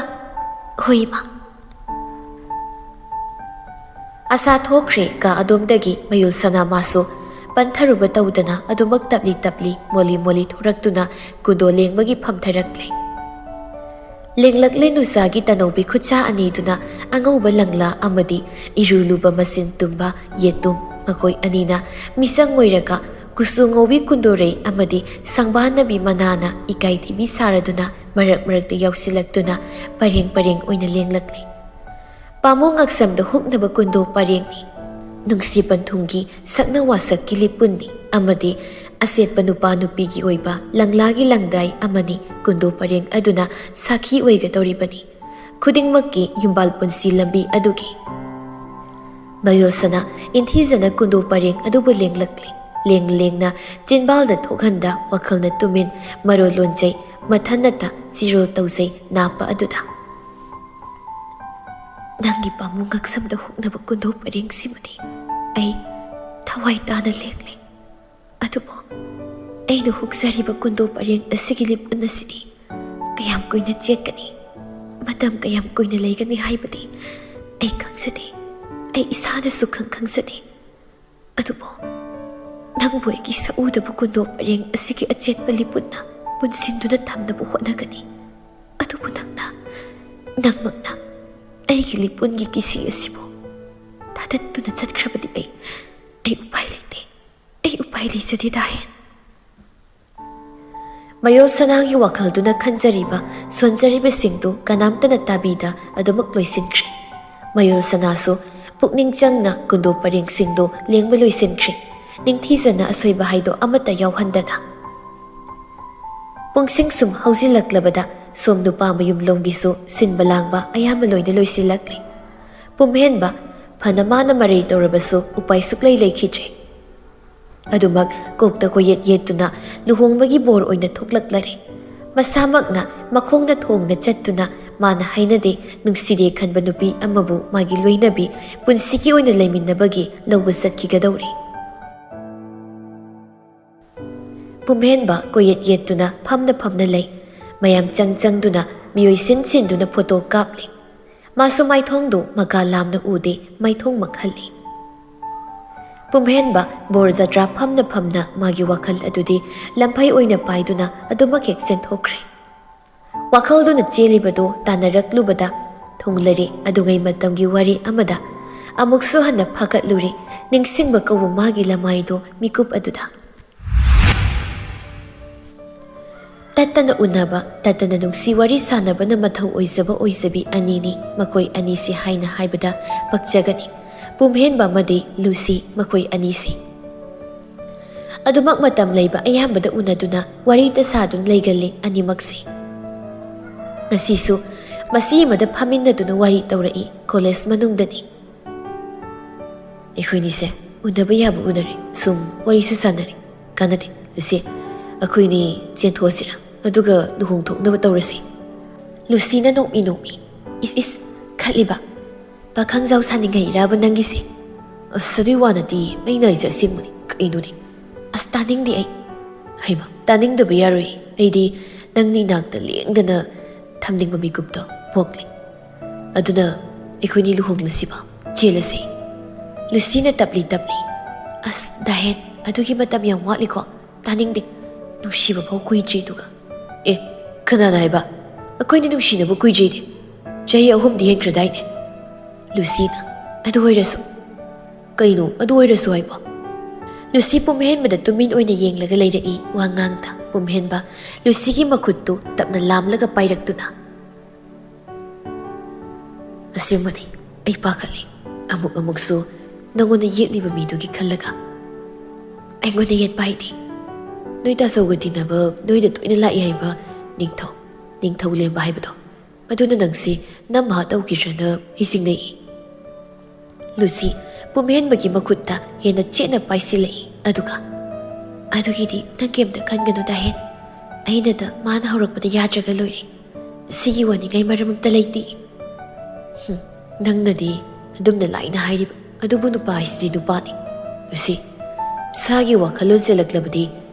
ꯍꯣꯏ ꯏꯃꯥ ꯑꯁꯥ ꯊꯣꯛꯈ꯭ꯔꯦ ꯀꯥ ꯑꯗꯣꯝꯗꯒꯤ ꯃꯌꯨꯜ ꯁꯅꯥ ꯃꯥꯁꯨ ꯄꯟꯊꯔꯨꯕ ꯇꯧꯗꯅ ꯑꯗꯨꯃꯛ ꯇꯞꯂꯤ ꯇꯞꯂꯤ ꯃꯣꯂꯤ ꯃꯣꯂꯤ ꯊꯣꯔꯛꯇꯨꯅ ꯀꯨꯟꯗꯣ ꯂꯦꯡꯕꯒꯤ ꯐꯝꯊꯔꯛꯂꯦ ꯂꯦꯡꯂꯛꯂꯦ ꯅꯨꯡꯁꯥꯒꯤ ꯇꯅꯧꯕꯤ ꯈꯨꯠꯁꯥ ꯑꯅꯤꯗꯨꯅ ꯑꯉꯧꯕ ꯂꯪꯂꯥ ꯑꯃꯗꯤ ꯏꯔꯨ ꯂꯨꯕ ꯃꯁꯤꯟ ꯇꯨꯝꯕ ꯌꯦꯇꯨꯝ ꯃꯈꯣꯏ ꯑꯅꯤꯅ ꯃꯤꯁꯪ ꯑꯣꯏꯔꯒ ꯀꯨꯁꯨ ꯉꯧꯕꯤ ꯀꯨꯟꯗꯣꯔꯩ ꯑꯃꯗꯤ ꯁꯪꯕꯥꯟꯅꯕꯤ ꯃꯅꯥꯅ ꯏꯀꯥꯏꯊꯤꯕꯤ ꯁꯥꯔꯗꯨꯅ ꯃꯔꯛ ꯃꯔꯛꯇ ꯌꯥꯎꯁꯤꯜꯂꯛꯇꯨꯅ ꯄꯔꯦꯡ ꯄꯔꯦꯡ ꯑꯣꯏꯅ ꯂꯦꯡꯂꯛꯂꯦ ꯄꯥꯃꯣ ꯉꯛꯁꯝꯗ ꯍꯨꯛꯅꯕ ꯀꯨꯟꯗꯣ ꯄꯔꯦꯡꯅꯤ ꯅꯨꯡꯁꯤ ꯄꯟꯊꯨꯡꯒꯤ ꯁꯛꯅ ꯋꯥꯁꯛꯀꯤ ꯂꯤꯄꯨꯟꯅꯤ ꯑꯃꯗꯤ ꯑꯁꯦꯠꯄ ꯅꯨꯄꯥ ꯅꯨꯄꯤꯒꯤ ꯑꯣꯏꯕ ꯂꯪꯂꯥꯒꯤ ꯂꯪꯗꯥꯏ ꯑꯃꯅꯤ ꯀꯨꯟꯗꯣ ꯄꯔꯦꯡ ꯑꯗꯨꯅ ꯁꯥꯈꯤ ꯑꯣꯏꯒꯗꯧꯔꯤꯕꯅꯤ ꯈꯨꯗꯤꯡꯃꯛꯀꯤ ꯌꯨꯝꯕꯥꯜ ꯄꯨꯟꯁꯤ ꯂꯝꯕꯤ ꯑꯗꯨꯒꯤ ꯃꯌꯣꯜꯁꯅ ꯏꯟꯊꯤꯖꯅ ꯀꯨꯟꯗꯣ ꯄꯔꯦꯡ ꯑꯗꯨꯕꯨ ꯂꯦꯡꯂꯛꯂꯤ ꯂꯦꯡ ꯂꯦꯡꯅ ꯆꯤꯟꯕꯥꯜꯗ ꯊꯣꯛꯍꯟꯗ ꯋꯥꯈꯜꯅ ꯇꯨꯃꯤꯟ ꯃꯔꯣꯜ ꯂꯣꯟꯖꯩ ꯃꯊꯟꯅꯇ ꯆꯤꯔꯣꯜ ꯇꯧꯖꯩ ꯅꯥꯞꯄ ꯑꯗꯨꯗ ꯅꯪꯒꯤ ꯄꯥꯃꯨ ꯉꯛꯁꯝꯗ ꯍꯨꯛꯅꯕ ꯀꯨꯟꯗꯣ ꯄꯔꯦꯡꯁꯤꯃꯗꯤ ꯑꯩ ꯊꯋꯥꯏ ꯇꯥꯅ ꯂꯦꯡꯂꯦ ꯑꯗꯨꯕꯨ ꯑꯩꯅ ꯍꯨꯛꯆꯔꯤꯕ ꯀꯨꯟꯗꯣ ꯄꯔꯦꯡ ꯑꯁꯤꯒꯤ ꯂꯤꯄꯨꯟ ꯑꯁꯤꯗꯤ ꯀꯌꯥꯝ ꯀꯨꯏꯅ ꯆꯦꯠꯀꯅꯤ ꯃꯇꯝ ꯀꯌꯥꯝ ꯀꯨꯏꯅ ꯂꯩꯒꯅꯤ ꯍꯥꯏꯕꯗꯤ ꯑꯩ ꯈꯪꯖꯗꯦ ꯑꯩ ꯏꯁꯥꯅꯁꯨ ꯈꯪꯖꯗꯦ ꯑꯗꯨꯕꯨ ꯅꯪꯕꯨ ꯑꯩꯒꯤ ꯁꯛꯎꯗꯕ ꯀꯨꯟꯗꯣ ꯄꯔꯦꯡ ꯑꯁꯤꯒꯤ ꯑꯆꯦꯠꯄ ꯂꯤꯄꯨꯟꯅ ꯄꯨꯟꯁꯤꯟꯗꯨꯅ ꯊꯝꯅꯕ ꯍꯣꯠꯅꯒꯅꯤ ꯑꯗꯨꯕꯨ ꯅꯪꯃꯛꯅ ꯑꯩꯒꯤ ꯂꯤꯄꯨꯟꯒꯤ ꯀꯤꯁꯤ ꯑꯁꯤꯕꯨ ꯊꯥꯗꯠꯇꯨꯅ ꯆꯠꯈ꯭ꯔꯕꯗꯤ ꯑꯩ ꯎꯄꯥꯏ ꯂꯩꯇꯦ ꯑꯩ ꯎꯄꯥꯏ ꯂꯩꯖꯗꯦ ꯗꯥꯍꯦꯟ ꯃꯌꯣꯜ ꯁꯅꯥꯒꯤ ꯋꯥꯈꯜꯗꯨꯅ ꯈꯟꯖꯔꯤꯕ ꯁꯣꯟꯖꯔꯤꯕꯁꯤꯡꯗꯨ ꯀꯅꯥꯝꯇꯅ ꯇꯥꯕꯤꯗ ꯑꯗꯨꯃꯛ ꯂꯣꯏꯁꯤꯟꯈ꯭ꯔꯦ ꯃꯌꯣꯜ ꯁꯅꯥꯁꯨ ꯄꯨꯛꯅꯤꯡ ꯆꯪꯅ ꯀꯨꯟꯗꯣ ꯄꯔꯦꯡꯁꯤꯡꯗꯨ ꯂꯦꯡꯕ ꯂꯣꯏꯁꯤꯟꯈ꯭ꯔꯦ ꯅꯤꯡꯊꯤꯖꯅ ꯑꯁꯣꯏꯕ ꯍꯥꯏꯗꯣ ꯑꯃꯠꯇ ꯌꯥꯎꯍꯟꯗꯅ ꯄꯨꯡꯁꯤꯡ ꯁꯨꯝ ꯍꯧꯖꯤꯜꯂꯛꯂꯕꯗ ꯁꯣꯝ ꯅꯨꯄꯥ ꯃꯌꯨꯝꯂꯣꯝꯒꯤꯁꯨ ꯁꯤꯟꯕ ꯂꯥꯡꯕ ꯑꯌꯥꯝꯕ ꯂꯣꯏꯅ ꯂꯣꯏꯁꯤꯜꯂꯛꯂꯦ ꯄꯨꯝꯍꯦꯟꯕ ꯐꯅ ꯃꯥꯅ ꯃꯔꯩ ꯇꯧꯔꯕꯁꯨ ꯎꯄꯥꯏ ꯁꯨꯛꯂꯩ ꯂꯩꯈꯤꯗ꯭ꯔꯦ ꯑꯗꯨꯃꯛ ꯀꯣꯛꯇ ꯀꯣꯌꯦꯠ ꯌꯦꯠꯇꯨꯅ ꯂꯨꯍꯣꯡꯕꯒꯤ ꯕꯣꯔ ꯑꯣꯏꯅ ꯊꯣꯛꯂꯛꯂꯔꯦ ꯃꯁꯥꯃꯛꯅ ꯃꯈꯣꯡꯅ ꯊꯣꯡꯅ ꯆꯠꯇꯨꯅ ꯃꯥꯅ ꯍꯥꯏꯅꯗꯦ ꯅꯨꯡꯁꯤꯗꯦ ꯈꯟꯕ ꯅꯨꯄꯤ ꯑꯃꯕꯨ ꯃꯥꯒꯤ ꯂꯣꯏꯅꯕꯤ ꯄꯨꯟꯁꯤꯒꯤ ꯑꯣꯏꯅ ꯂꯩꯃꯤꯟꯅꯕꯒꯤ ꯂꯧꯕ ꯆꯠꯈꯤꯒꯗꯧꯔꯤ ꯄꯨꯝꯍꯦꯟꯕ ꯀꯣꯌꯦꯠ ꯌꯦꯠꯇꯨꯅ ꯐꯝꯅ ꯂꯩ ꯃꯌꯥꯝ ꯆꯪꯗꯨꯅ ꯃꯤꯑꯣꯏ ꯁꯤꯟꯗꯨꯅ ꯐꯣꯇꯣ ꯀꯥꯞꯂꯤ ꯃꯥꯁꯨ ꯃꯥꯏꯊꯣꯡꯗꯨ ꯃꯀꯥ ꯂꯥꯝꯅ ꯎꯗꯦ ꯃꯥꯏꯊꯣꯡꯃꯛ ꯍꯜꯂꯤ ꯄꯨꯝꯍꯦꯟꯕ ꯕꯣꯔ ꯖꯇ꯭ꯔꯥ ꯐꯝꯅ ꯃꯥꯒꯤ ꯋꯥꯈꯜ ꯑꯗꯨꯗꯤ ꯂꯝꯐꯩ ꯑꯣꯏꯅ ꯄꯥꯏꯗꯨꯅ ꯑꯗꯨꯃꯛ ꯍꯦꯛ ꯆꯦꯟꯊꯣꯛꯈ꯭ꯔꯦ ꯋꯥꯈꯜꯗꯨꯅ ꯆꯦꯜꯂꯤꯕꯗꯨ ꯇꯥꯟꯅꯔꯛꯂꯨꯕꯗ ꯊꯨꯡꯂꯔꯦ ꯑꯗꯨꯉꯩ ꯃꯇꯝꯒꯤ ꯋꯥꯔꯤ ꯑꯃꯗ ꯑꯃꯨꯛꯁꯨ ꯍꯟꯅ ꯐꯒꯠꯂꯨꯔꯦ ꯅꯤꯡꯁꯤꯡꯕ ꯀꯧꯕ ꯃꯥꯒꯤ ꯂꯃꯥꯏꯗꯨ ꯃꯤꯀꯨꯞ ꯑꯗꯨꯗ ꯇꯠꯇꯅ ꯎꯅꯕ ꯇꯠꯇꯅ ꯅꯨꯡꯁꯤ ꯋꯥꯔꯤ ꯁꯥꯟꯅꯕꯅ ꯃꯊꯧ ꯑꯣꯏꯖꯕ ꯑꯣꯏꯖꯕꯤ ꯑꯅꯤꯅꯤ ꯃꯈꯣꯏ ꯑꯅꯤꯁꯤ ꯍꯥꯏꯅ ꯍꯥꯏꯕꯗ ꯄꯛꯆꯒꯅꯤ ꯄꯨꯝꯍꯦꯟꯕ ꯑꯃꯗꯤ ꯂꯨꯁꯤ ꯃꯈꯣꯏ ꯑꯅꯤꯁꯤ ꯑꯗꯨꯃꯛ ꯃꯇꯝ ꯂꯩꯕ ꯑꯌꯥꯝꯕꯗ ꯎꯅꯗꯨꯅ ꯋꯥꯔꯤꯇ ꯁꯥꯗꯨꯅ ꯂꯩꯒꯜꯂꯤ ꯑꯅꯤꯃꯛꯁꯤ ꯉꯁꯤꯁꯨ ꯃꯁꯤ ꯑꯃꯗ ꯐꯝꯃꯤꯟꯅꯗꯨꯅ ꯋꯥꯔꯤ ꯇꯧꯔꯛꯏ ꯀꯣꯂꯦꯖ ꯃꯅꯨꯡꯗꯅꯤ ꯑꯩꯈꯣꯏꯅꯤꯁꯦ ꯎꯅꯕ ꯌꯥꯕ ꯎꯅꯔꯦ ꯁꯨꯝ ꯋꯥꯔꯤꯁꯨ ꯁꯥꯟꯅꯔꯦ ꯀꯥꯟꯅꯗꯦ ꯂꯨꯁꯤ ꯑꯩꯈꯣꯏꯅꯤ ꯆꯦꯟꯊꯣꯛꯑꯁꯤꯔ ꯑꯗꯨꯒ ꯂꯨꯍꯣꯡꯊꯣꯛꯅꯕ ꯇꯧꯔꯁꯤ ꯂꯨꯁꯤꯅ ꯅꯣꯛꯃꯤ ꯏꯁ ꯈꯠꯂꯤꯕ ꯄꯥꯈꯪꯖꯥꯎ ꯁꯥꯅꯤꯡꯉꯩꯔꯕ ꯅꯪꯒꯤꯁꯦ ꯑꯁ ꯑꯗꯨꯏ ꯋꯥꯅꯗꯤ ꯑꯩꯅ ꯑꯩꯁꯦ ꯑꯁꯦꯡꯕꯅꯤ ꯀꯩꯅꯣꯅꯤ ꯑꯁ ꯇꯥꯅꯤꯡꯗꯦ ꯑꯩ ꯍꯩꯃ ꯇꯥꯅꯤꯡꯗꯕ ꯌꯥꯔꯣꯏ ꯑꯩꯗꯤ ꯅꯪꯅꯤ ꯏꯅꯥꯛꯇ ꯂꯦꯡꯗꯅ ꯊꯝꯅꯤꯡꯕ ꯃꯤꯀꯨꯞꯇꯣ ꯄꯣꯛꯂꯤ ꯑꯗꯨꯅ ꯑꯩꯈꯣꯏꯅꯤ ꯂꯨꯍꯣꯡꯂꯁꯤꯕ ꯆꯦꯜꯂꯁꯤ ꯂꯨꯁꯤꯅ ꯇꯞꯂꯤ ꯑꯁ ꯗꯥꯍꯦꯟ ꯑꯗꯨꯒꯤ ꯃꯇꯝ ꯌꯥꯝ ꯋꯥꯠꯂꯤꯀꯣ ꯇꯥꯅꯤꯡꯗꯦ ꯅꯨꯡꯁꯤꯕ ꯐꯥꯎ ꯀꯨꯏꯗ꯭ꯔꯤꯗꯨꯒ ꯀꯅꯥꯅ ꯍꯥꯏꯕ ꯑꯩꯈꯣꯏꯅꯤ ꯅꯨꯡꯁꯤꯅꯕ ꯀꯨꯏꯗ꯭ꯔꯤꯗꯤ ꯆꯍꯤ 3 ꯍꯦꯟꯈ꯭ꯔꯗꯥꯏꯅꯦ ꯂꯨꯁꯤꯅ ꯑꯗꯨ ꯑꯣꯏꯔꯁꯨ ꯀꯩꯅꯣ ꯑꯗꯨ ꯑꯣꯏꯔꯁꯨ ꯍꯥꯏꯕ ꯂꯨꯁꯤ ꯄꯨꯝꯍꯦꯟꯕꯗ ꯇꯨꯃꯤꯟ ꯑꯣꯏꯅ ꯌꯦꯡꯂꯒ ꯂꯩꯔꯛꯏ ꯋꯥ ꯉꯥꯡꯇ ꯄꯨꯝꯍꯦꯟꯕ ꯂꯨꯁꯤꯒꯤ ꯃꯈꯨꯠꯇꯨ ꯇꯞꯅ ꯂꯥꯝꯂꯒ ꯄꯥꯏꯔꯛꯇꯨꯅ ꯑꯁꯦꯡꯕꯅꯤ ꯑꯩ ꯄꯥꯈꯠꯂꯤ ꯑꯃꯨꯛꯁꯨ ꯅꯪꯉꯣꯟꯗ ꯌꯦꯠꯂꯤꯕ ꯃꯤꯗꯨꯒꯤ ꯈꯜꯂꯒ ꯑꯩꯉꯣꯟꯗ ꯌꯦꯠꯄ ꯍꯥꯏꯗꯤ ꯅꯣꯏ ꯇꯥꯆꯧꯒ ꯇꯤꯟꯅꯕ ꯅꯣꯏꯗ ꯇꯣꯏꯅ ꯂꯥꯛꯏ ꯍꯥꯏꯕ ꯅꯤꯡꯊꯧ ꯂꯦꯝꯕ ꯍꯥꯏꯕꯗꯣ ꯑꯗꯨꯅ ꯅꯪꯁꯤ ꯅꯝꯍꯥ ꯇꯧꯈꯤꯗ꯭ꯔꯅ ꯍꯩꯁꯤꯡꯅꯩ ꯂꯨꯁꯤ ꯄꯨꯝꯍꯦꯟꯕꯒꯤ ꯃꯈꯨꯠꯇ ꯍꯦꯟꯅ ꯆꯦꯠꯅ ꯄꯥꯏꯁꯤꯜꯂꯛꯏ ꯑꯗꯨꯒ ꯑꯗꯨꯒꯤꯗꯤ ꯅꯪ ꯀꯩꯝꯇ ꯈꯟꯒꯅꯨ ꯗꯥꯍꯦꯟ ꯑꯩꯅꯗ ꯃꯥꯅ ꯍꯧꯔꯛꯄꯗ ꯌꯥꯗ꯭ꯔꯒ ꯂꯣꯏꯔꯦ ꯁꯤꯒꯤ ꯋꯥꯅꯤꯡꯉꯥꯏ ꯃꯔꯝ ꯑꯝꯇ ꯂꯩꯇꯦ ꯅꯪꯅꯗꯤ ꯑꯗꯨꯝꯅ ꯂꯥꯏꯅ ꯍꯥꯏꯔꯤꯕ ꯑꯗꯨꯕꯨ ꯅꯨꯄꯥ ꯍꯥꯏꯁꯤꯗꯤ ꯅꯨꯄꯥꯅꯤ ꯂꯨꯁꯤ ꯏꯁꯥꯒꯤ ꯋꯥꯈꯜꯂꯣꯟ ꯆꯦꯜꯂꯛꯂꯕꯗꯤ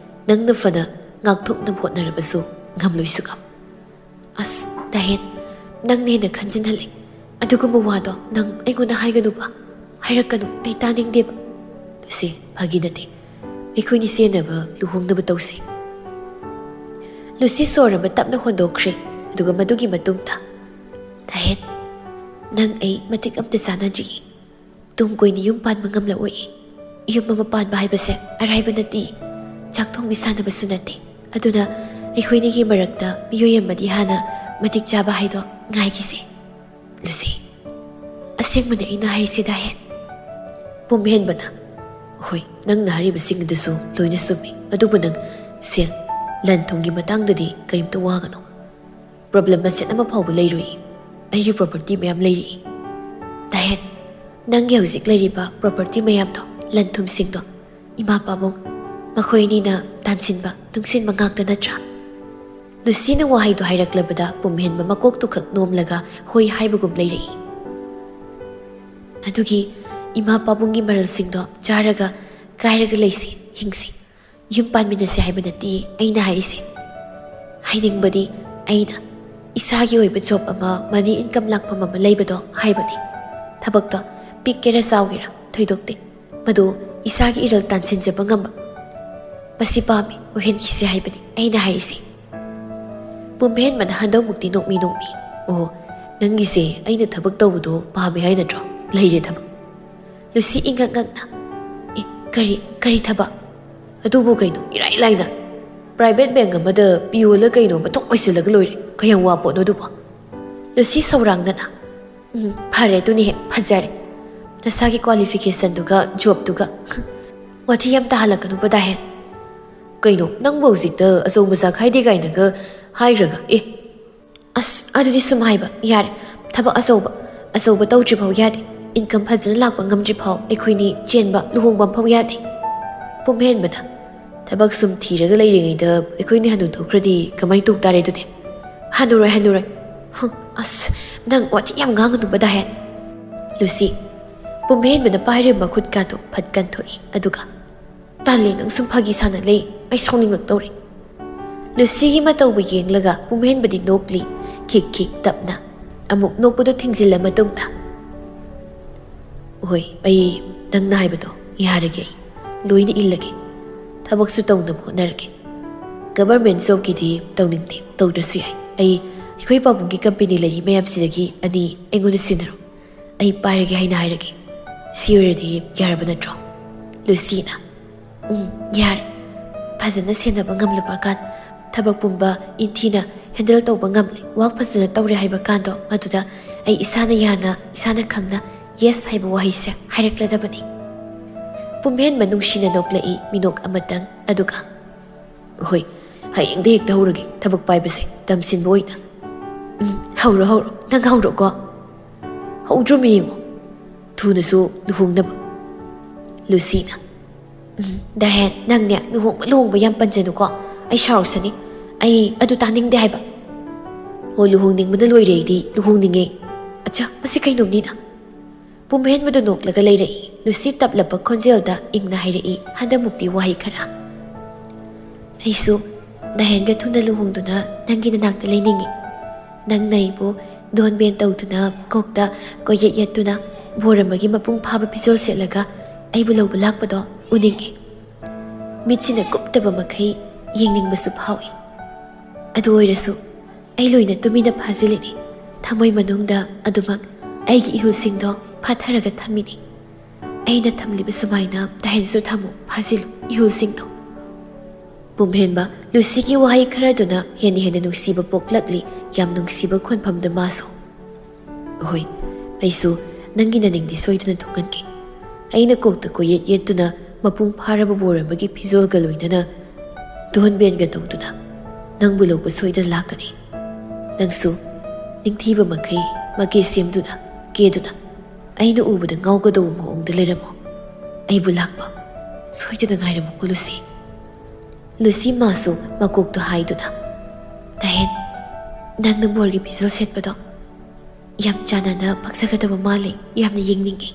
ꯅꯪꯅ ꯐꯅ ꯉꯥꯛꯊꯣꯛꯅꯕ ꯍꯣꯠꯅꯔꯕꯁꯨ ꯉꯝꯂꯣꯏꯁꯨ ꯉꯝ ꯑꯁ ꯗꯥꯍꯦꯟ ꯅꯪꯅ ꯍꯦꯟꯅ ꯈꯟꯖꯤꯟꯍꯜꯂꯦ ꯑꯗꯨꯒꯨꯝꯕ ꯋꯥꯗꯣ ꯅꯪ ꯑꯩꯉꯣꯟꯗ ꯍꯥꯏꯒꯅꯨꯕ ꯍꯥꯏꯔꯛꯀꯅꯨ ꯑꯩ ꯇꯥꯅꯤꯡꯗꯦꯕ ꯂꯨꯁꯤ ꯐꯥꯒꯤ ꯅꯠꯇꯦ ꯑꯩꯈꯣꯏꯅꯤ ꯆꯦꯟꯅꯕ ꯂꯨꯍꯣꯡꯅꯕ ꯇꯧꯁꯦ ꯂꯨꯁꯤ ꯁꯣꯔ ꯑꯃ ꯇꯞꯅ ꯍꯣꯟꯗꯣꯛꯈ꯭ꯔꯦ ꯑꯗꯨꯒ ꯃꯗꯨꯒꯤ ꯃꯇꯨꯡꯗ ꯗꯥꯍꯦꯟ ꯅꯪ ꯑꯩ ꯃꯇꯤꯛ ꯑꯝꯇ ꯆꯥꯟꯅꯗ꯭ꯔꯤꯌꯦ ꯇꯨꯡ ꯀꯣꯏꯅ ꯌꯨꯝ ꯄꯥꯟꯕ ꯉꯝꯂꯛꯑꯣꯏꯌꯦ ꯌꯨꯝ ꯑꯃ ꯄꯥꯟꯕ ꯍꯥꯏꯕꯁꯦ ꯑꯔꯥꯏꯕ ꯅꯠꯇꯦ ꯆꯥꯛ ꯊꯣꯡꯕꯤ ꯁꯥꯟꯅꯕꯁꯨ ꯅꯠꯇꯦ ꯑꯗꯨꯅ ꯑꯩꯈꯣꯏꯅꯤꯒꯤ ꯃꯔꯛꯇ ꯃꯤꯑꯣꯏ ꯑꯃꯗꯤ ꯍꯥꯟꯅ ꯃꯇꯤꯛ ꯆꯥꯕ ꯍꯥꯏꯗꯣ ꯉꯥꯏꯈꯤꯁꯦ ꯂꯨꯁꯤ ꯑꯁꯦꯡꯕꯅꯦ ꯑꯩꯅ ꯍꯥꯏꯔꯤꯁꯤ ꯗꯥꯍꯦꯟ ꯄꯨꯝꯍꯦꯟꯕꯅ ꯍꯣꯏ ꯅꯪꯅ ꯍꯥꯏꯔꯤꯕꯁꯤꯡ ꯑꯗꯨꯁꯨ ꯂꯣꯏꯅ ꯆꯨꯝꯃꯤ ꯑꯗꯨꯕꯨ ꯅꯪ ꯁꯦꯜ ꯂꯟ ꯊꯨꯝꯒꯤ ꯃꯇꯥꯡꯗꯗꯤ ꯀꯔꯤꯝꯇ ꯋꯥꯒꯅꯨ ꯄ꯭ꯔꯣꯕ꯭ꯂꯦꯝ ꯃꯆꯦꯠ ꯑꯃ ꯐꯥꯎꯕ ꯂꯩꯔꯣꯏ ꯑꯩꯒꯤ ꯄ꯭ꯔꯣꯄꯔꯇꯤ ꯃꯌꯥꯝ ꯂꯩꯔꯤ ꯗꯥꯍꯦꯟ ꯅꯪꯒꯤ ꯍꯧꯖꯤꯛ ꯂꯩꯔꯤꯕ ꯄ꯭ꯔꯣꯄꯔꯇꯤ ꯃꯌꯥꯝꯗꯣ ꯂꯟ ꯊꯨꯝꯁꯤꯡꯗꯣ ꯏꯃꯥ ꯄꯥꯕꯨꯡ ꯃꯈꯣꯏ ꯑꯅꯤꯅ ꯇꯥꯟꯁꯤꯟꯕ ꯇꯨꯡꯁꯤꯟꯕ ꯉꯥꯛꯇ ꯅꯠꯇ꯭ꯔꯥ ꯂꯨꯁꯤꯅ ꯋꯥꯍꯩꯗꯣ ꯍꯥꯏꯔꯛꯂꯕꯗ ꯄꯨꯝꯍꯦꯟꯕ ꯃꯀꯣꯛꯇꯨ ꯈꯛ ꯅꯣꯝꯂꯒ ꯍꯣꯏ ꯍꯥꯏꯕꯒꯨꯝ ꯂꯩꯔꯛꯏ ꯑꯗꯨꯒꯤ ꯏꯃꯥ ꯄꯥꯕꯨꯡꯒꯤ ꯃꯔꯜꯁꯤꯡꯗꯣ ꯆꯥꯔꯒ ꯀꯥꯏꯔꯒ ꯂꯩꯁꯤ ꯍꯤꯡꯁꯤ ꯌꯨꯝ ꯄꯥꯟꯃꯤꯟꯅꯁꯤ ꯍꯥꯏꯕ ꯅꯠꯇꯦ ꯑꯩꯅ ꯍꯥꯏꯔꯤꯁꯦ ꯍꯥꯏꯅꯤꯡꯕꯗꯤ ꯑꯩꯅ ꯏꯁꯥꯒꯤ ꯑꯣꯏꯕ ꯖꯣꯕ ꯑꯃ ꯃꯅꯤ ꯏꯟꯀꯝ ꯂꯥꯛꯐꯝ ꯑꯃ ꯂꯩꯕꯗꯣ ꯍꯥꯏꯕꯅꯤ ꯊꯕꯛꯇꯣ ꯄꯤꯛꯀꯦꯔꯥ ꯆꯥꯎꯒꯦꯔꯥ ꯊꯣꯏꯗꯣꯛꯇꯦ ꯃꯗꯨ ꯏꯁꯥꯒꯤ ꯏꯔꯜ ꯇꯥꯟꯁꯤꯟꯖꯕ ꯉꯝꯕ ꯃꯁꯤ ꯄꯥꯝꯃꯤ ꯑꯣꯏꯍꯟꯈꯤꯁꯤ ꯍꯥꯏꯕꯅꯤ ꯑꯩꯅ ꯍꯥꯏꯔꯤꯁꯦ ꯄꯨꯝꯍꯦꯟꯕꯅ ꯍꯟꯗꯛꯃꯨꯛꯇꯤ ꯅꯣꯛꯃꯤ ꯑꯣ ꯅꯪꯒꯤꯁꯦ ꯑꯩꯅ ꯊꯕꯛ ꯇꯧꯕꯗꯣ ꯄꯥꯝꯃꯦ ꯍꯥꯏ ꯅꯠꯇ꯭ꯔꯣ ꯂꯩꯔꯦ ꯊꯕꯛ ꯂꯨꯁꯤ ꯏꯉꯛ ꯉꯛꯅ ꯑꯦ ꯀꯔꯤ ꯊꯕꯛ ꯑꯗꯨꯕꯨ ꯀꯩꯅꯣ ꯏꯔꯥꯏ ꯂꯥꯏꯅ ꯄ꯭ꯔꯥꯏꯚꯦꯠ ꯕꯦꯡꯛ ꯑꯃꯗ ꯄꯤꯌꯣꯜꯂ ꯀꯩꯅꯣ ꯃꯊꯣꯛ ꯑꯣꯏꯁꯤꯜꯂꯒ ꯂꯣꯏꯔꯦ ꯀꯌꯥꯝ ꯋꯥ ꯄꯣꯠꯅꯣ ꯑꯗꯨꯕꯣ ꯂꯨꯁꯤ ꯁꯧꯔꯥꯡꯗꯅ ꯐꯔꯦ ꯑꯗꯨꯅꯤ ꯍꯦꯛ ꯐꯖꯔꯦ ꯅꯁꯥꯒꯤ ꯀ꯭ꯋꯥꯂꯤꯐꯤꯀꯦꯁꯟꯗꯨꯒ ꯖꯣꯕꯇꯨꯒ ꯋꯥꯊꯤ ꯌꯥꯝ ꯇꯥꯍꯜꯂꯛꯀꯅꯨ ꯗꯥꯍꯦꯟ ꯀꯩꯅꯣ ꯅꯪꯕꯨ ꯍꯧꯖꯤꯛꯇ ꯑꯆꯧ ꯃꯆꯥ ꯈꯥꯏꯗꯦ ꯀꯥꯏꯅꯒ ꯍꯥꯏꯔꯒ ꯑꯁ ꯑꯗꯨꯗꯤ ꯁꯨꯝ ꯍꯥꯏꯕ ꯌꯥꯔꯦ ꯊꯕꯛ ꯑꯆꯧꯕ ꯇꯧꯗ꯭ꯔꯤꯐꯥꯎ ꯌꯥꯗꯦ ꯏꯟꯀꯝ ꯐꯖꯅ ꯂꯥꯛꯄ ꯉꯝꯗ꯭ꯔꯤꯐꯥꯎ ꯑꯩꯈꯣꯏꯅꯤ ꯆꯦꯟꯕ ꯂꯨꯍꯣꯡꯕ ꯑꯃꯐꯥꯎ ꯌꯥꯗꯦ ꯄꯨꯝꯍꯦꯟꯕꯅ ꯊꯕꯛ ꯁꯨꯝ ꯊꯤꯔꯒ ꯂꯩꯔꯤꯉꯩꯗ ꯑꯩꯈꯣꯏꯅꯤ ꯍꯟꯅꯨꯊꯣꯛꯈ꯭ꯔꯗꯤ ꯀꯃꯥꯏꯅ ꯇꯧ ꯇꯥꯔꯦ ꯑꯗꯨꯗꯤ ꯍꯟꯅꯨꯔꯣꯏ ꯑꯁ ꯅꯪ ꯋꯥꯊꯤ ꯌꯥꯝ ꯉꯥꯡꯒꯅꯨꯕ ꯗꯥꯍꯦꯟ ꯂꯨꯁꯤ ꯄꯨꯝꯍꯦꯟꯕꯅ ꯄꯥꯏꯔꯤꯕ ꯃꯈꯨꯠꯀꯥꯗꯣ ꯐꯠ ꯀꯟꯊꯣꯛꯏ ꯑꯗꯨꯒ ꯇꯥꯜꯂꯦ ꯅꯪ ꯁꯨꯝ ꯐꯥꯒꯤ ꯁꯥꯟꯅ ꯂꯩ ꯑꯩ ꯁꯥꯎꯅꯤꯡꯂꯛꯇꯧꯔꯦ ꯂꯨꯁꯤꯒꯤ ꯃꯇꯧꯕꯨ ꯌꯦꯡꯂꯒ ꯄꯨꯝꯍꯦꯟꯕꯗꯤ ꯅꯣꯛꯂꯤ ꯈꯤꯛ ꯇꯞꯅ ꯑꯃꯨꯛ ꯅꯣꯛꯄꯗꯣ ꯊꯤꯡꯖꯤꯜꯂ ꯃꯇꯨꯡꯗ ꯍꯣꯏ ꯑꯩ ꯅꯪꯅ ꯍꯥꯏꯕꯗꯣ ꯌꯥꯔꯒꯦ ꯑꯩ ꯂꯣꯏꯅ ꯏꯜꯂꯒꯦ ꯊꯕꯛꯁꯨ ꯇꯧꯅꯕ ꯍꯣꯠꯅꯔꯒꯦ ꯒꯚꯔꯟꯃꯦꯟꯠ ꯖꯣꯕꯀꯤꯗꯤ ꯇꯧꯅꯤꯡꯗꯦ ꯇꯧꯗ꯭ꯔꯁꯨ ꯌꯥꯏ ꯑꯩꯈꯣꯏ ꯄꯥꯕꯨꯡꯒꯤ ꯀꯝꯄꯦꯅꯤ ꯂꯩꯔꯤ ꯃꯌꯥꯝꯁꯤꯗꯒꯤ ꯑꯅꯤ ꯑꯩꯉꯣꯟꯗ ꯁꯤꯟꯅꯔꯣ ꯑꯩ ꯄꯥꯏꯔꯒꯦ ꯍꯥꯏꯅ ꯍꯥꯏꯔꯒꯦ ꯁꯤ ꯑꯣꯏꯔꯗꯤ ꯌꯥꯔꯕ ꯅꯠꯇ꯭ꯔꯣ ꯂꯨꯁꯤꯅ ꯌꯥꯔꯦ ꯐꯖꯅ ꯁꯦꯟꯅꯕ ꯉꯝꯂꯕ ꯀꯥꯟ ꯊꯕꯛ ꯄꯨꯝꯕ ꯏꯟꯊꯤꯅ ꯍꯦꯟꯗꯜ ꯇꯧꯕ ꯉꯝꯂꯦ ꯋꯥꯛ ꯐꯖꯅ ꯇꯧꯔꯦ ꯍꯥꯏꯕ ꯀꯥꯟꯗꯣ ꯃꯗꯨꯗ ꯑꯩ ꯏꯁꯥꯅ ꯌꯥꯅ ꯏꯁꯥꯅ ꯈꯪꯅ ꯌꯦꯁ ꯍꯥꯏꯕ ꯋꯥꯍꯩꯁꯦ ꯍꯥꯏꯔꯛꯂꯗꯕꯅꯤ ꯄꯨꯝꯍꯦꯟꯕ ꯅꯨꯡꯁꯤꯅ ꯅꯣꯛꯂꯛꯏ ꯃꯤꯅꯣꯛ ꯑꯃꯇꯪ ꯑꯗꯨꯒ ꯍꯣꯏ ꯍꯌꯦꯡꯗ ꯍꯦꯛꯇ ꯍꯧꯔꯒꯦꯊꯕꯛ ꯄꯥꯏꯕꯁꯦ ꯇꯝꯁꯤꯟꯕ ꯑꯣꯏꯅ ꯍꯧꯔꯣ ꯅꯪ ꯍꯧꯔꯣꯀꯣ ꯍꯧꯗ꯭ꯔꯣꯃꯤ ꯌꯦꯡꯉꯣ ꯊꯨꯅꯁꯨ ꯂꯨꯍꯣꯡꯅꯕ ꯂꯨꯁꯤꯅ ꯗꯥꯍꯦꯟ ꯅꯪꯅꯦ ꯂꯨꯍꯣꯡꯕ ꯌꯥꯝ ꯄꯟꯖꯅꯨꯀꯣ ꯑꯩ ꯁꯥꯎꯔꯛꯁꯅꯤ ꯑꯩ ꯑꯗꯨ ꯇꯥꯅꯤꯡꯗꯦ ꯍꯥꯏꯕ ꯍꯣ ꯂꯨꯍꯣꯡꯅꯤꯡꯕꯅ ꯂꯣꯏꯔꯦ ꯑꯩꯗꯤ ꯂꯨꯍꯣꯡꯅꯤꯡꯉꯦ ꯑꯠꯆꯥ ꯃꯁꯤ ꯀꯩꯅꯣꯝꯅꯤꯅ ꯄꯨꯝꯍꯦꯟꯕꯗ ꯅꯣꯛꯂꯒ ꯂꯩꯔꯛꯏ ꯂꯨꯁꯤ ꯇꯞꯂꯕ ꯈꯣꯟꯖꯦꯜꯗ ꯏꯪꯅ ꯍꯥꯏꯔꯛꯏ ꯍꯟꯗꯛꯃꯨꯛꯇꯤ ꯋꯥꯍꯩ ꯈꯔ ꯑꯩꯁꯨ ꯗꯥꯍꯦꯟꯒ ꯊꯨꯅ ꯂꯨꯍꯣꯡꯗꯨꯅ ꯅꯪꯒꯤ ꯅꯅꯥꯛꯇ ꯂꯩꯅꯤꯡꯉꯤ ꯅꯪꯅ ꯑꯩꯕꯨ ꯗꯣꯟ ꯕꯦꯟ ꯇꯧꯗꯨꯅ ꯀꯣꯛꯇ ꯀꯣꯌꯦꯠ ꯌꯦꯠꯇꯨꯅ ꯕꯣꯔ ꯑꯃꯒꯤ ꯃꯄꯨꯡ ꯐꯥꯕ ꯐꯤꯖꯣꯜ ꯁꯦꯠꯂꯒ ꯑꯩꯕꯨ ꯂꯧꯕ ꯂꯥꯛꯄꯗꯣ ꯎꯅꯤꯡꯉꯤ ꯃꯤꯠꯁꯤꯅ ꯀꯨꯞꯇꯕ ꯃꯈꯩ ꯌꯦꯡꯅꯤꯡꯕꯁꯨ ꯐꯥꯎꯏ ꯑꯗꯨ ꯑꯣꯏꯔꯁꯨ ꯑꯩ ꯂꯣꯏꯅ ꯇꯨꯃꯤꯟꯅ ꯐꯥꯖꯤꯜꯂꯤꯅꯤ ꯊꯃꯣꯏ ꯃꯅꯨꯡꯗ ꯑꯗꯨꯃꯛ ꯑꯩꯒꯤ ꯏꯍꯨꯜꯁꯤꯡꯗꯣ ꯐꯥꯊꯔꯒ ꯊꯝꯃꯤꯅꯤ ꯑꯩꯅ ꯊꯝꯂꯤꯕ ꯁꯨꯃꯥꯏꯅ ꯗꯥꯍꯦꯟꯁꯨ ꯊꯝꯃꯨ ꯐꯥꯖꯤꯜꯂꯨ ꯏꯍꯨꯜꯁꯤꯡꯗꯣ ꯄꯨꯝꯍꯦꯟꯕ ꯂꯨꯁꯤꯒꯤ ꯋꯥꯍꯩ ꯈꯔꯗꯨꯅ ꯍꯦꯟꯅ ꯅꯨꯡꯁꯤꯕ ꯄꯣꯛꯂꯛꯂꯤ ꯌꯥꯝ ꯅꯨꯡꯁꯤꯕ ꯈꯣꯟꯐꯝꯗ ꯃꯥꯁꯨ ꯍꯣꯏ ꯑꯩꯁꯨ ꯅꯪꯒꯤ ꯅꯅꯤꯡꯗꯤ ꯁꯣꯏꯗꯅ ꯊꯨꯡꯍꯟꯒꯦ ꯑꯩꯅ ꯀꯣꯛꯇ ꯀꯣꯌꯦꯠ ꯌꯦꯠꯇꯨꯅ ꯃꯄꯨꯡ ꯐꯥꯔꯕ ꯕꯣꯔ ꯑꯃꯒꯤ ꯐꯤꯖꯣꯜꯒ ꯂꯣꯏꯅꯅ ꯗꯣꯟ ꯕꯦꯟꯒ ꯇꯧꯗꯨꯅ ꯅꯪꯕꯨ ꯂꯧꯕ ꯁꯣꯏꯗꯅ ꯂꯥꯛꯀꯅꯤ ꯅꯪꯁꯨ ꯅꯤꯡꯊꯤꯕ ꯃꯈꯩ ꯃꯀꯦ ꯁꯦꯝꯗꯨꯅ ꯀꯦꯗꯨꯅ ꯑꯩꯅ ꯎꯕꯗ ꯉꯥꯎꯒꯗꯧꯕ ꯃꯑꯣꯡꯗ ꯂꯩꯔꯝꯃꯣ ꯑꯩꯕꯨ ꯂꯥꯛꯄ ꯁꯣꯏꯗꯅ ꯉꯥꯏꯔꯝꯃꯨꯀꯣ ꯂꯨꯁꯤ ꯃꯥꯁꯨ ꯃꯀꯣꯛꯇꯣ ꯍꯥꯏꯗꯨꯅ ꯗꯥꯍꯦꯟ ꯅꯪꯅ ꯕꯣꯔꯒꯤ ꯐꯤꯖꯣꯜ ꯁꯦꯠꯄꯗꯣ ꯌꯥꯝ ꯆꯥꯟꯅꯅ ꯄꯛꯆꯒꯗꯕ ꯃꯥꯜꯂꯤ ꯌꯥꯝꯅ ꯌꯦꯡꯅꯤꯡꯉꯤ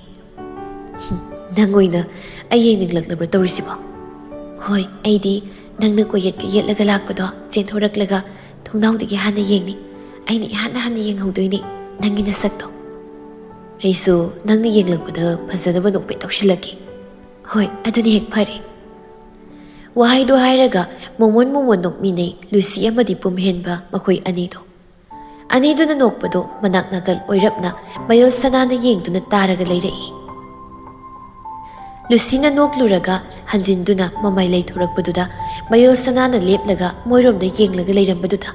Nang oina ai yengninglaknabra tawrisibo. Hoi, aidi nangna koyetka yetlaga lakpado chenthoraklaga thongnaudagi hana yengni. Aini hana yenghaudoini nangi nasakto. Aisu nangni yenglakpada phajadaba nokpe tawsilaki. Hoi, aduni hek phare. Wahaido hairaga momon nokminei Lucy amadi pumhenba makoi anido. Anido na nokpado manak nakal oirapna mayol sanana yengduna taraga leirai. Lucy na nokluraga hanjinduna mamai leithorakpaduda mayol sanana leplaga moiromda yenglaga leirambaduda.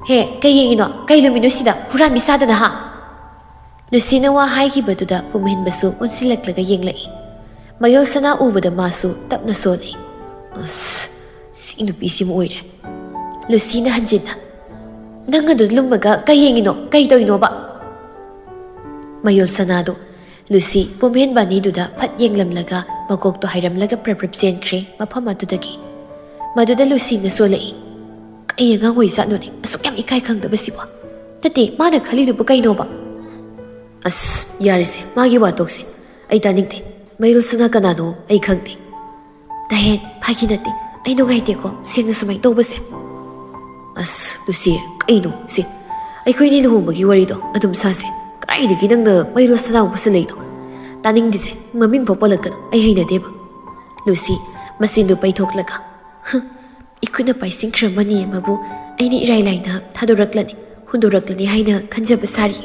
He, kay yengino, kay lumino sida huran misada na ha. Lucy na wahaikibaduda pumhenbasu onsilaklaga yenglai. Mayol sana ubada masu tapna solay. Si nupisi mo oire. Lucy na hanjina. Nangadod lumaga kay yengino, kay doino ba? Mayol sanado. Lucy pumhenba niduda pat yenglamlaga magokto hairamlaga preprepsenkre mapamadudagi. Maduda Lucy na solay. Kaya nga ngoy sa nun asok yam ikay kang dabasibo. Tati, mana khalidubo kayno ba? Yarisi, magi watoksin. Ay taningte, mayol sana kanano ay khangte. Dahen, paginati, ay nungayte ko siyang nasumay tawbase. Lucy, kayno, si. Ay ko'y niluhumagi warido, adum sase. Karaidagi nang na mayol sana ako sa laydo. Taning dise, maming papalag ka ay hay na diba? Lucy, masindo pa'y toklaga. Iko na pa'y singkramani mabu ay ni iraylay na tadoraklani, hunduraklani hay na kanjabasari.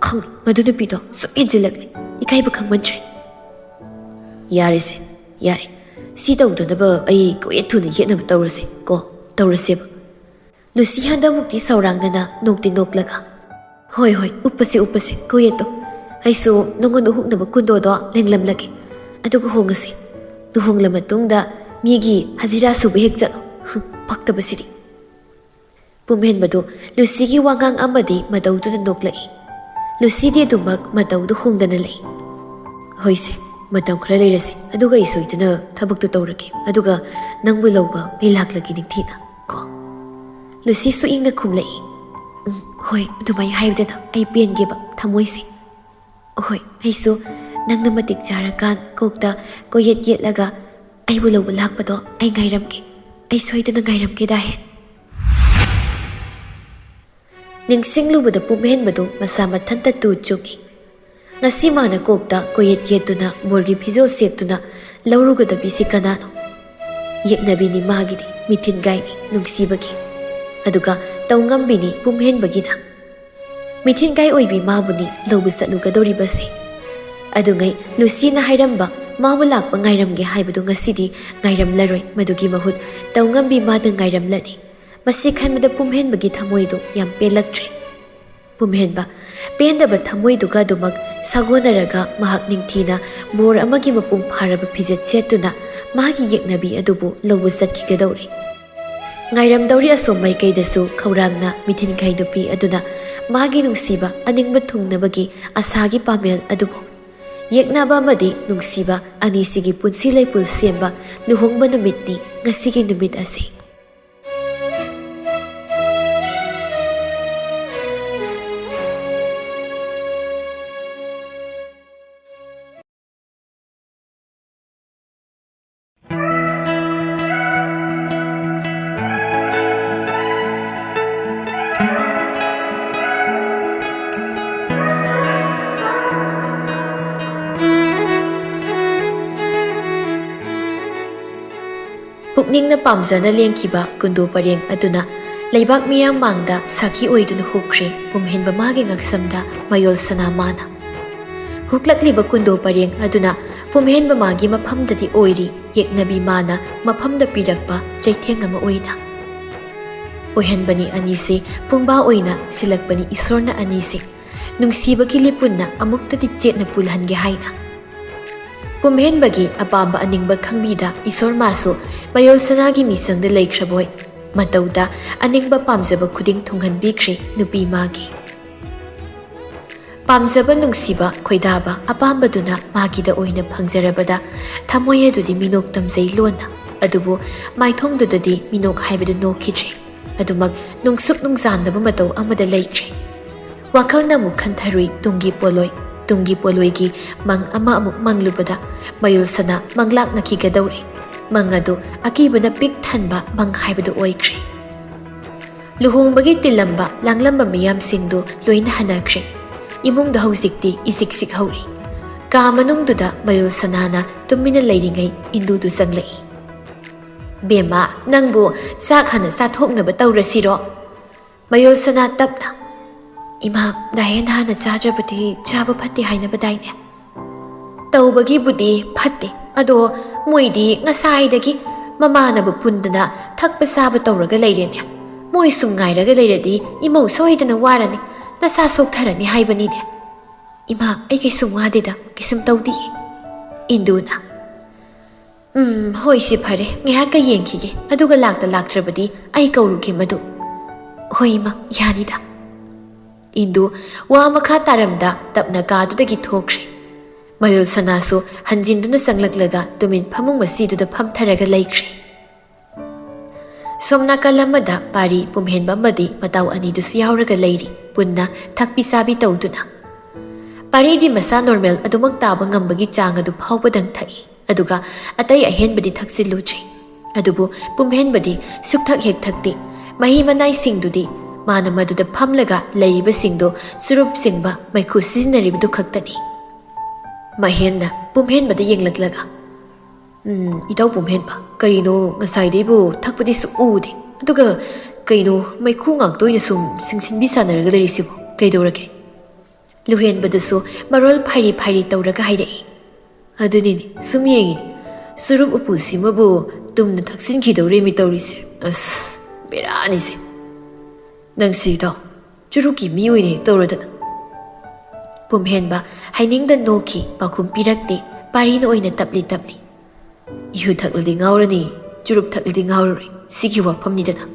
Kang, madunupito, so injilagli, ikay ba kang manchay? Yarise. Yare, si tawdo na ba ay kuweto na yan na tawrase ko, tawrase ba? Lucy handa mukti saurang na nukti noklaga. Hoy, upase, kuweto. Ay so, nungon uhok na ba kundo do, lenglam lagi. Ato ko hongasi. Nuhong lamatong da, migi, hazira subihik zalo. Pakta ba siri? Pumhen ba do, Lucy ki wangang amadi madaw do na noklai. Lucy di dumag madaw do hong da nalay. Hoy se. Matam khara leirasi aduga isoitana thabaktu tawrake aduga nangbu lawba may laklagi nigtina ko. Lucy so ingna khumlai. Hoi, dumay haibdana ay pienge ba thamoise. Hoi, ay so nangna matik jarakan kokta ko yet laga ay bulawba lakpado ay ngairamke. Ay soitana ngairamke dahen. Ningsinglubada pumhen bado masama thanta tu chungi. Ngasi mana kokta koyet yetuna morgi phizo setuna laurugadabi si kanano. Yeknabi ni magidi mithin gaini nungsibagi. Aduga taungambini pumhenbagi na. Mithin gai oibi mabuni lawbu satlugadoribasi. Adungai Lucy na hairamba mabu lakpa ngairamge haibadu ngasidi ngairamlaroi madugi mahut taungambi mada ngairamlani. Masi khanbada pumhenbagi thamoidu yam pelaktre. Pumhenba pendaba thamoiduga dumag sagonaraga mahak ningthina bor amagi mapung pharaba phijat setuna magi yeknabi adubu lawbu satkigadori. Ngairamdauri asom maikaidasu khaurangna mithin khaidupi aduna magi nungsiba aningba thungnabagi asagi pamel adubu yeknaba amadi nungsiba anisigi punsi laipul semba luhongba numitni ngasigi numit ase. Pukning na pamjana lengkiba kundo pareng aduna leibak miyam mangda saki oiduna hukre pumhenba magi ngaksamda mayol sana mana. Huklakliba kundo pareng aduna pumhenba magi maphamdadi oiri yeknabi mana maphamda pirakpa chaitheng ama oina. Oihanbani anise pungba oina silakbani isorna anise nungsibagi lipunna amuktadi chetna pulhange haina. Pumhenbagi apamba aningba khangbida isor maso mayol sanagi misangda laikraboy matauda aningba pamjaba khuding thunghanbikre nupi magi. Pamjaba nungsiba khoidaba apambaduna magida oina phangjarabada thamoy adudi minok tamjai lona adubu maithongdudadi minok haibadu nokhitre adumag nungsuk nungjanaba matau amada laikre. Wakhal namu khantharui tungi poloi ꯇꯨꯡꯒꯤ ꯄꯣꯂꯣꯏꯒꯤ ꯃꯪ ꯑꯃ ꯑꯃꯨꯛ ꯃꯪꯂꯨꯕꯗ ꯃꯌꯨꯜꯁꯅꯥ ꯃꯪꯂꯥꯛꯅꯈꯤꯒꯗꯧꯔꯦ ꯃꯪ ꯑꯗꯨ ꯑꯀꯤꯕꯅ ꯄꯤꯛ ꯊꯟꯕ ꯃꯪ ꯍꯥꯏꯕꯗꯨ ꯑꯣꯏꯈ꯭ꯔꯦ ꯂꯨꯍꯣꯡꯕꯒꯤ ꯇꯤꯜꯂꯝꯕ ꯂꯥꯡꯂꯝꯕ ꯃꯤꯌꯥꯝꯁꯤꯡꯗꯨ ꯂꯣꯏꯅ ꯍꯟꯅꯈ꯭ꯔꯦ ꯏꯃꯨꯡꯗ ꯍꯧꯖꯤꯛꯇꯤ ꯏꯁꯤꯛ ꯁꯤꯛꯍꯧꯔꯤ ꯀꯥ ꯃꯅꯨꯡꯗꯨꯗ ꯃꯌꯨꯜꯁꯅꯥꯅ ꯇꯨꯃꯤꯟꯅ ꯂꯩꯔꯤꯉꯩ ꯏꯟꯗꯨꯗꯨ ꯆꯪꯂꯛꯏ ꯕꯦꯝꯃ ꯅꯪꯕꯨ ꯆꯥꯛ ꯍꯥꯟꯅ ꯆꯥꯊꯣꯛꯅꯕ ꯇꯧꯔꯁꯤꯔꯣ ꯃꯌꯨꯜꯁꯅꯥ ꯇꯞꯅ ꯏꯃꯥ ꯅꯥꯍꯦꯟ ꯍꯥꯟꯅ ꯆꯥꯗ꯭ꯔꯕꯗꯤ ꯆꯥꯕ ꯐꯠꯇꯦ ꯍꯥꯏꯅꯕꯗꯥꯏꯅꯦ ꯇꯧꯕꯒꯤꯕꯨꯗꯤ ꯐꯠꯇꯦ ꯑꯗꯣ ꯃꯣꯏꯗꯤ ꯉꯁꯥꯏꯗꯒꯤ ꯃꯃꯥꯅꯕꯨ ꯄꯨꯟꯗꯅ ꯊꯛꯄ ꯆꯥꯕ ꯇꯧꯔꯒ ꯂꯩꯔꯦꯅꯦ ꯃꯣꯏ ꯁꯨꯝ ꯉꯥꯏꯔꯒ ꯂꯩꯔꯗꯤ ꯏꯃꯧ ꯁꯣꯏꯗꯅ ꯋꯥꯔꯅꯤ ꯅꯁꯥ ꯁꯣꯛꯊꯔꯅꯤ ꯍꯥꯏꯕꯅꯤꯅꯦ ꯏꯃꯥ ꯑꯩ ꯀꯩꯁꯨꯝ ꯋꯥꯗꯦꯗ ꯀꯩꯁꯨꯝ ꯇꯧꯗꯤꯌꯦ ꯏꯟꯗꯨꯅ ꯍꯣꯏ ꯁꯤ ꯐꯔꯦ ꯉꯥꯏꯍꯥꯛꯀ ꯌꯦꯡꯈꯤꯒꯦ ꯑꯗꯨꯒ ꯂꯥꯛꯇ꯭ꯔꯕꯗꯤ ꯑꯩ ꯀꯧꯔꯨꯒꯦ ꯃꯗꯨ ꯍꯣꯏ ꯏꯃꯥ ꯌꯥꯅꯤꯗ ꯏꯟꯗꯨ ꯋꯥ ꯃꯈꯥ ꯇꯥꯔꯝꯗ ꯇꯞꯅ ꯀꯥꯗꯨꯗꯒꯤ ꯊꯣꯛꯈ꯭ꯔꯦ ꯃꯌꯨꯜꯁꯅꯥꯁꯨ ꯍꯟꯖꯤꯟꯗꯨꯅ ꯆꯪꯂꯛꯂꯒ ꯇꯨꯃꯤꯟ ꯐꯃꯨꯡ ꯃꯁꯤꯗꯨꯗ ꯐꯝꯊꯔꯒ ꯂꯩꯈ꯭ꯔꯦ ꯁꯣꯝ ꯅꯥꯀꯜ ꯑꯃꯗ ꯄꯥꯔꯤ ꯄꯨꯝꯍꯦꯟꯕ ꯑꯃꯗꯤ ꯃꯇꯥꯎ ꯑꯅꯤꯗꯨꯁꯨ ꯌꯥꯎꯔꯒ ꯂꯩꯔꯤ ꯄꯨꯟꯅ ꯊꯛꯄꯤ ꯆꯥꯕꯤ ꯇꯧꯗꯨꯅ ꯄꯥꯔꯤꯗꯤ ꯃꯁꯥ ꯅꯣꯔꯃꯦꯜ ꯑꯗꯨꯃꯛ ꯇꯥꯕ ꯉꯝꯕꯒꯤ ꯆꯥꯡ ꯑꯗꯨ ꯐꯥꯎꯕꯗꯪ ꯊꯛꯏ ꯑꯗꯨꯒ ꯑꯇꯩ ꯑꯍꯦꯟꯕꯗꯤ ꯊꯛꯆꯤꯜꯂꯨꯗ꯭ꯔꯤ ꯑꯗꯨꯕꯨ ꯄꯨꯝꯍꯦꯟꯕꯗꯤ ꯁꯨꯛꯊꯛ ꯍꯦꯛ ꯊꯛꯇꯦ ꯃꯍꯤ ꯃꯅꯥꯏꯁꯤꯡꯗꯨꯗꯤ ꯃꯥꯅ ꯃꯗꯨꯗ ꯐꯝꯂꯒ ꯂꯩꯔꯤꯕꯁꯤꯡꯗꯨ ꯆꯨꯔꯨꯞ ꯆꯤꯡꯕ ꯃꯩꯈꯨ ꯁꯤꯖꯤꯟꯅꯔꯤꯕꯗꯨ ꯈꯛꯇꯅꯤ ꯃꯍꯦꯟꯅ ꯄꯨꯝꯍꯦꯟꯕꯗ ꯌꯦꯡꯂꯛꯂꯒ ꯏꯇꯥꯎ ꯄꯨꯝꯍꯦꯟꯕ ꯀꯔꯤꯅꯣ ꯉꯁꯥꯏꯗꯩꯕꯨ ꯊꯛꯄꯗꯤ ꯎꯗꯦ ꯑꯗꯨꯒ ꯀꯩꯅꯣ ꯃꯩꯈꯨ ꯉꯥꯛꯇ ꯑꯣꯏꯅ ꯁꯨꯝ ꯁꯤꯡꯁꯤꯟꯕꯤ ꯁꯥꯟꯅꯔꯒ ꯂꯩꯔꯤꯁꯤꯕꯨ ꯀꯩꯗꯧꯔꯒꯦ ꯂꯨꯍꯦꯟꯕꯗꯨꯁꯨ ꯃꯔꯣꯜ ꯐꯥꯏꯔꯤ ꯇꯧꯔꯒ ꯍꯥꯏꯔꯛꯏ ꯑꯗꯨꯅꯤꯅꯦ ꯁꯨꯝ ꯌꯦꯡꯉꯤꯅꯤ ꯆꯨꯔꯨꯞ ꯎꯄꯨꯁꯤꯃꯕꯨ ꯇꯨꯝꯅ ꯊꯛꯆꯤꯟꯈꯤꯗꯧꯔꯦꯃꯤ ꯇꯧꯔꯤꯁꯦ ꯑꯁ ꯕꯦꯔꯥꯅꯤꯁꯦ ꯅꯪꯁꯤ ꯏꯇꯥꯎ ꯆꯨꯔꯨꯞꯀꯤ ꯃꯤ ꯑꯣꯏꯅ ꯍꯦꯛ ꯇꯧꯔꯗꯅ ꯄꯨꯝꯍꯦꯟꯕ ꯍꯥꯏꯅꯤꯡꯗ ꯅꯣꯛꯈꯤ ꯄꯥꯎꯈꯨꯝ ꯄꯤꯔꯛꯇꯦ ꯄꯥꯔꯤꯅ ꯑꯣꯏꯅ ꯇꯞꯂꯤ ꯌꯨ ꯊꯛꯂꯗꯤ ꯉꯥꯎꯔꯅꯤ ꯆꯨꯔꯨꯞ ꯊꯛꯂꯗꯤ ꯉꯥꯎꯔꯔꯣꯏ ꯁꯤꯒꯤ ꯋꯥꯐꯝꯅꯤꯗꯅ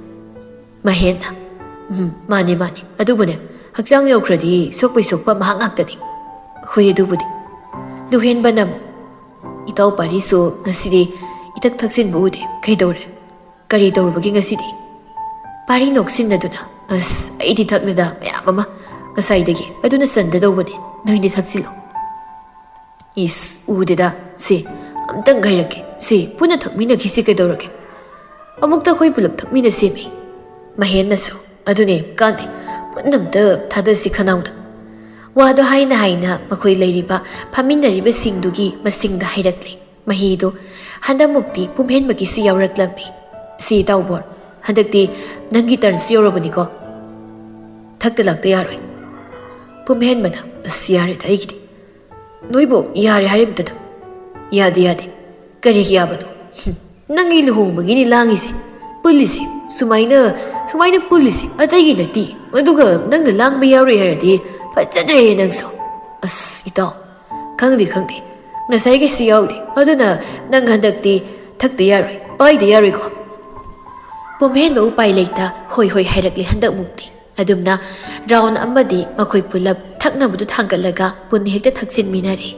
ꯃꯍꯦꯟꯅ ꯃꯥꯅꯤ ꯑꯗꯨꯕꯨꯅꯦ ꯍꯛꯆꯥꯡ ꯌꯧꯈ꯭ꯔꯗꯤ ꯁꯣꯛꯄ ꯃꯍꯥꯛ ꯉꯥꯛꯇꯅꯤ ꯍꯣꯏ ꯑꯗꯨꯕꯨꯗꯤ ꯂꯨꯍꯦꯟꯕꯅ ꯏꯇꯥꯎ ꯄꯥꯔꯤꯁꯨ ꯉꯁꯤꯗꯤ ꯏꯊꯛ ꯊꯛꯆꯤꯟꯕ ꯎꯗꯦ ꯀꯩꯗꯧꯔꯦ ꯀꯔꯤ ꯇꯧꯔꯨꯕꯒꯦ ꯉꯁꯤꯗꯤ ꯄꯥꯔꯤ ꯅꯣꯛꯁꯤꯟꯅꯗꯨꯅ ꯑꯁ ꯑꯩꯗꯤ ꯊꯛꯂꯗ ꯃꯌꯥꯝ ꯑꯃ ꯉꯁꯥꯏꯗꯒꯤ ꯑꯗꯨꯅ ꯆꯟꯗꯗꯧꯕꯅꯤ ꯅꯣꯏꯗꯤ ꯊꯛꯆꯤꯜꯂꯣ ꯏꯁ ꯎꯗꯦꯗ ꯁꯤ ꯑꯝꯇꯪ ꯍꯥꯏꯔꯛꯀꯦ ꯁꯤ ꯄꯨꯟꯅ ꯊꯛꯃꯤꯟꯅꯈꯤꯁꯤ ꯀꯩꯗꯧꯔꯒꯦ ꯑꯃꯨꯛꯇ ꯑꯩꯈꯣꯏ ꯄꯨꯂꯞ ꯊꯛꯃꯤꯟꯅꯁꯦꯃꯤ ꯃꯍꯦꯟꯅꯁꯨ ꯑꯗꯨꯅꯦ ꯀꯥꯟꯗꯦ ꯄꯨꯟꯅ ꯑꯝꯇ ꯊꯥꯗꯁꯤ ꯈꯅꯥꯎꯗ ꯋꯥꯗꯣ ꯍꯥꯏꯅ ꯃꯈꯣꯏ ꯂꯩꯔꯤꯕ ꯐꯝꯃꯤꯟꯅꯔꯤꯕꯁꯤꯡꯗꯨꯒꯤ ꯃꯁꯤꯡꯗ ꯍꯥꯏꯔꯛꯂꯦ ꯃꯍꯤꯗꯨ ꯍꯟꯗꯛꯃꯨꯛꯇꯤ ꯄꯨꯝꯍꯦꯟꯕꯒꯤꯁꯨ ꯌꯥꯎꯔꯛꯂꯝꯃꯤ ꯁꯤ ꯇꯥꯎꯕꯣꯔ ꯍꯟꯗꯛꯇꯤ ꯅꯪꯒꯤ ꯇꯔꯟꯁꯨ ꯌꯧꯔꯕꯅꯤꯀꯣ ꯊꯛꯇ ꯂꯥꯛꯇ ꯌꯥꯔꯣꯏ ꯄꯨꯝꯍꯦꯟꯕꯅ ꯑꯁ ꯌꯥꯔꯦꯗ ꯑꯩꯒꯤꯗꯤ ꯅꯣꯏꯕꯨ ꯌꯥꯔꯦ ꯍꯥꯏꯔꯤꯕꯗ ꯌꯥꯗꯦ ꯀꯔꯤꯒꯤ ꯌꯥꯕꯅꯣ ꯅꯪꯒꯤ ꯂꯨꯍꯣꯡꯕꯒꯤꯅꯤ ꯂꯥꯡꯉꯤꯁꯦ ꯄꯨꯜꯂꯤꯁꯦ ꯁꯨꯃꯥꯏꯅ ꯄꯨꯜꯂꯤꯁꯦ ꯑꯇꯩꯒꯤ ꯅꯠꯇꯦ ꯑꯗꯨꯒ ꯅꯪꯅ ꯂꯥꯡꯕ ꯌꯥꯎꯔꯣꯏ ꯍꯥꯏꯔꯗꯤ ꯐꯖꯗ꯭ꯔꯦ ꯅꯪꯁꯨ ꯑꯁ ꯏꯇꯥꯎ ꯈꯪꯗꯦ ꯉꯁꯥꯏꯒꯩꯁꯨ ꯌꯥꯎꯗꯦ ꯑꯗꯨꯅ ꯅꯪ ꯍꯟꯗꯛꯇꯤ ꯊꯛꯇ ꯌꯥꯔꯣꯏ ꯄꯥꯏꯗ ꯌꯥꯔꯣꯏꯀꯣ ꯄꯨꯝꯍꯦꯟꯕ ꯎꯄꯥꯏ ꯂꯩꯇ ꯍꯣꯏ ꯍꯥꯏꯔꯛꯂꯦ ꯍꯟꯗꯛꯃꯨꯛꯇꯤ ꯑꯗꯨꯝꯅ ꯔꯥꯎꯟ ꯑꯃꯗꯤ ꯃꯈꯣꯏ ꯄꯨꯂꯞ ꯊꯛꯅꯕꯗꯨ ꯊꯥꯡꯒꯠꯂꯒ ꯄꯨꯟꯅ ꯍꯦꯛꯇ ꯊꯛꯆꯤꯟꯃꯤꯟꯅꯔꯦ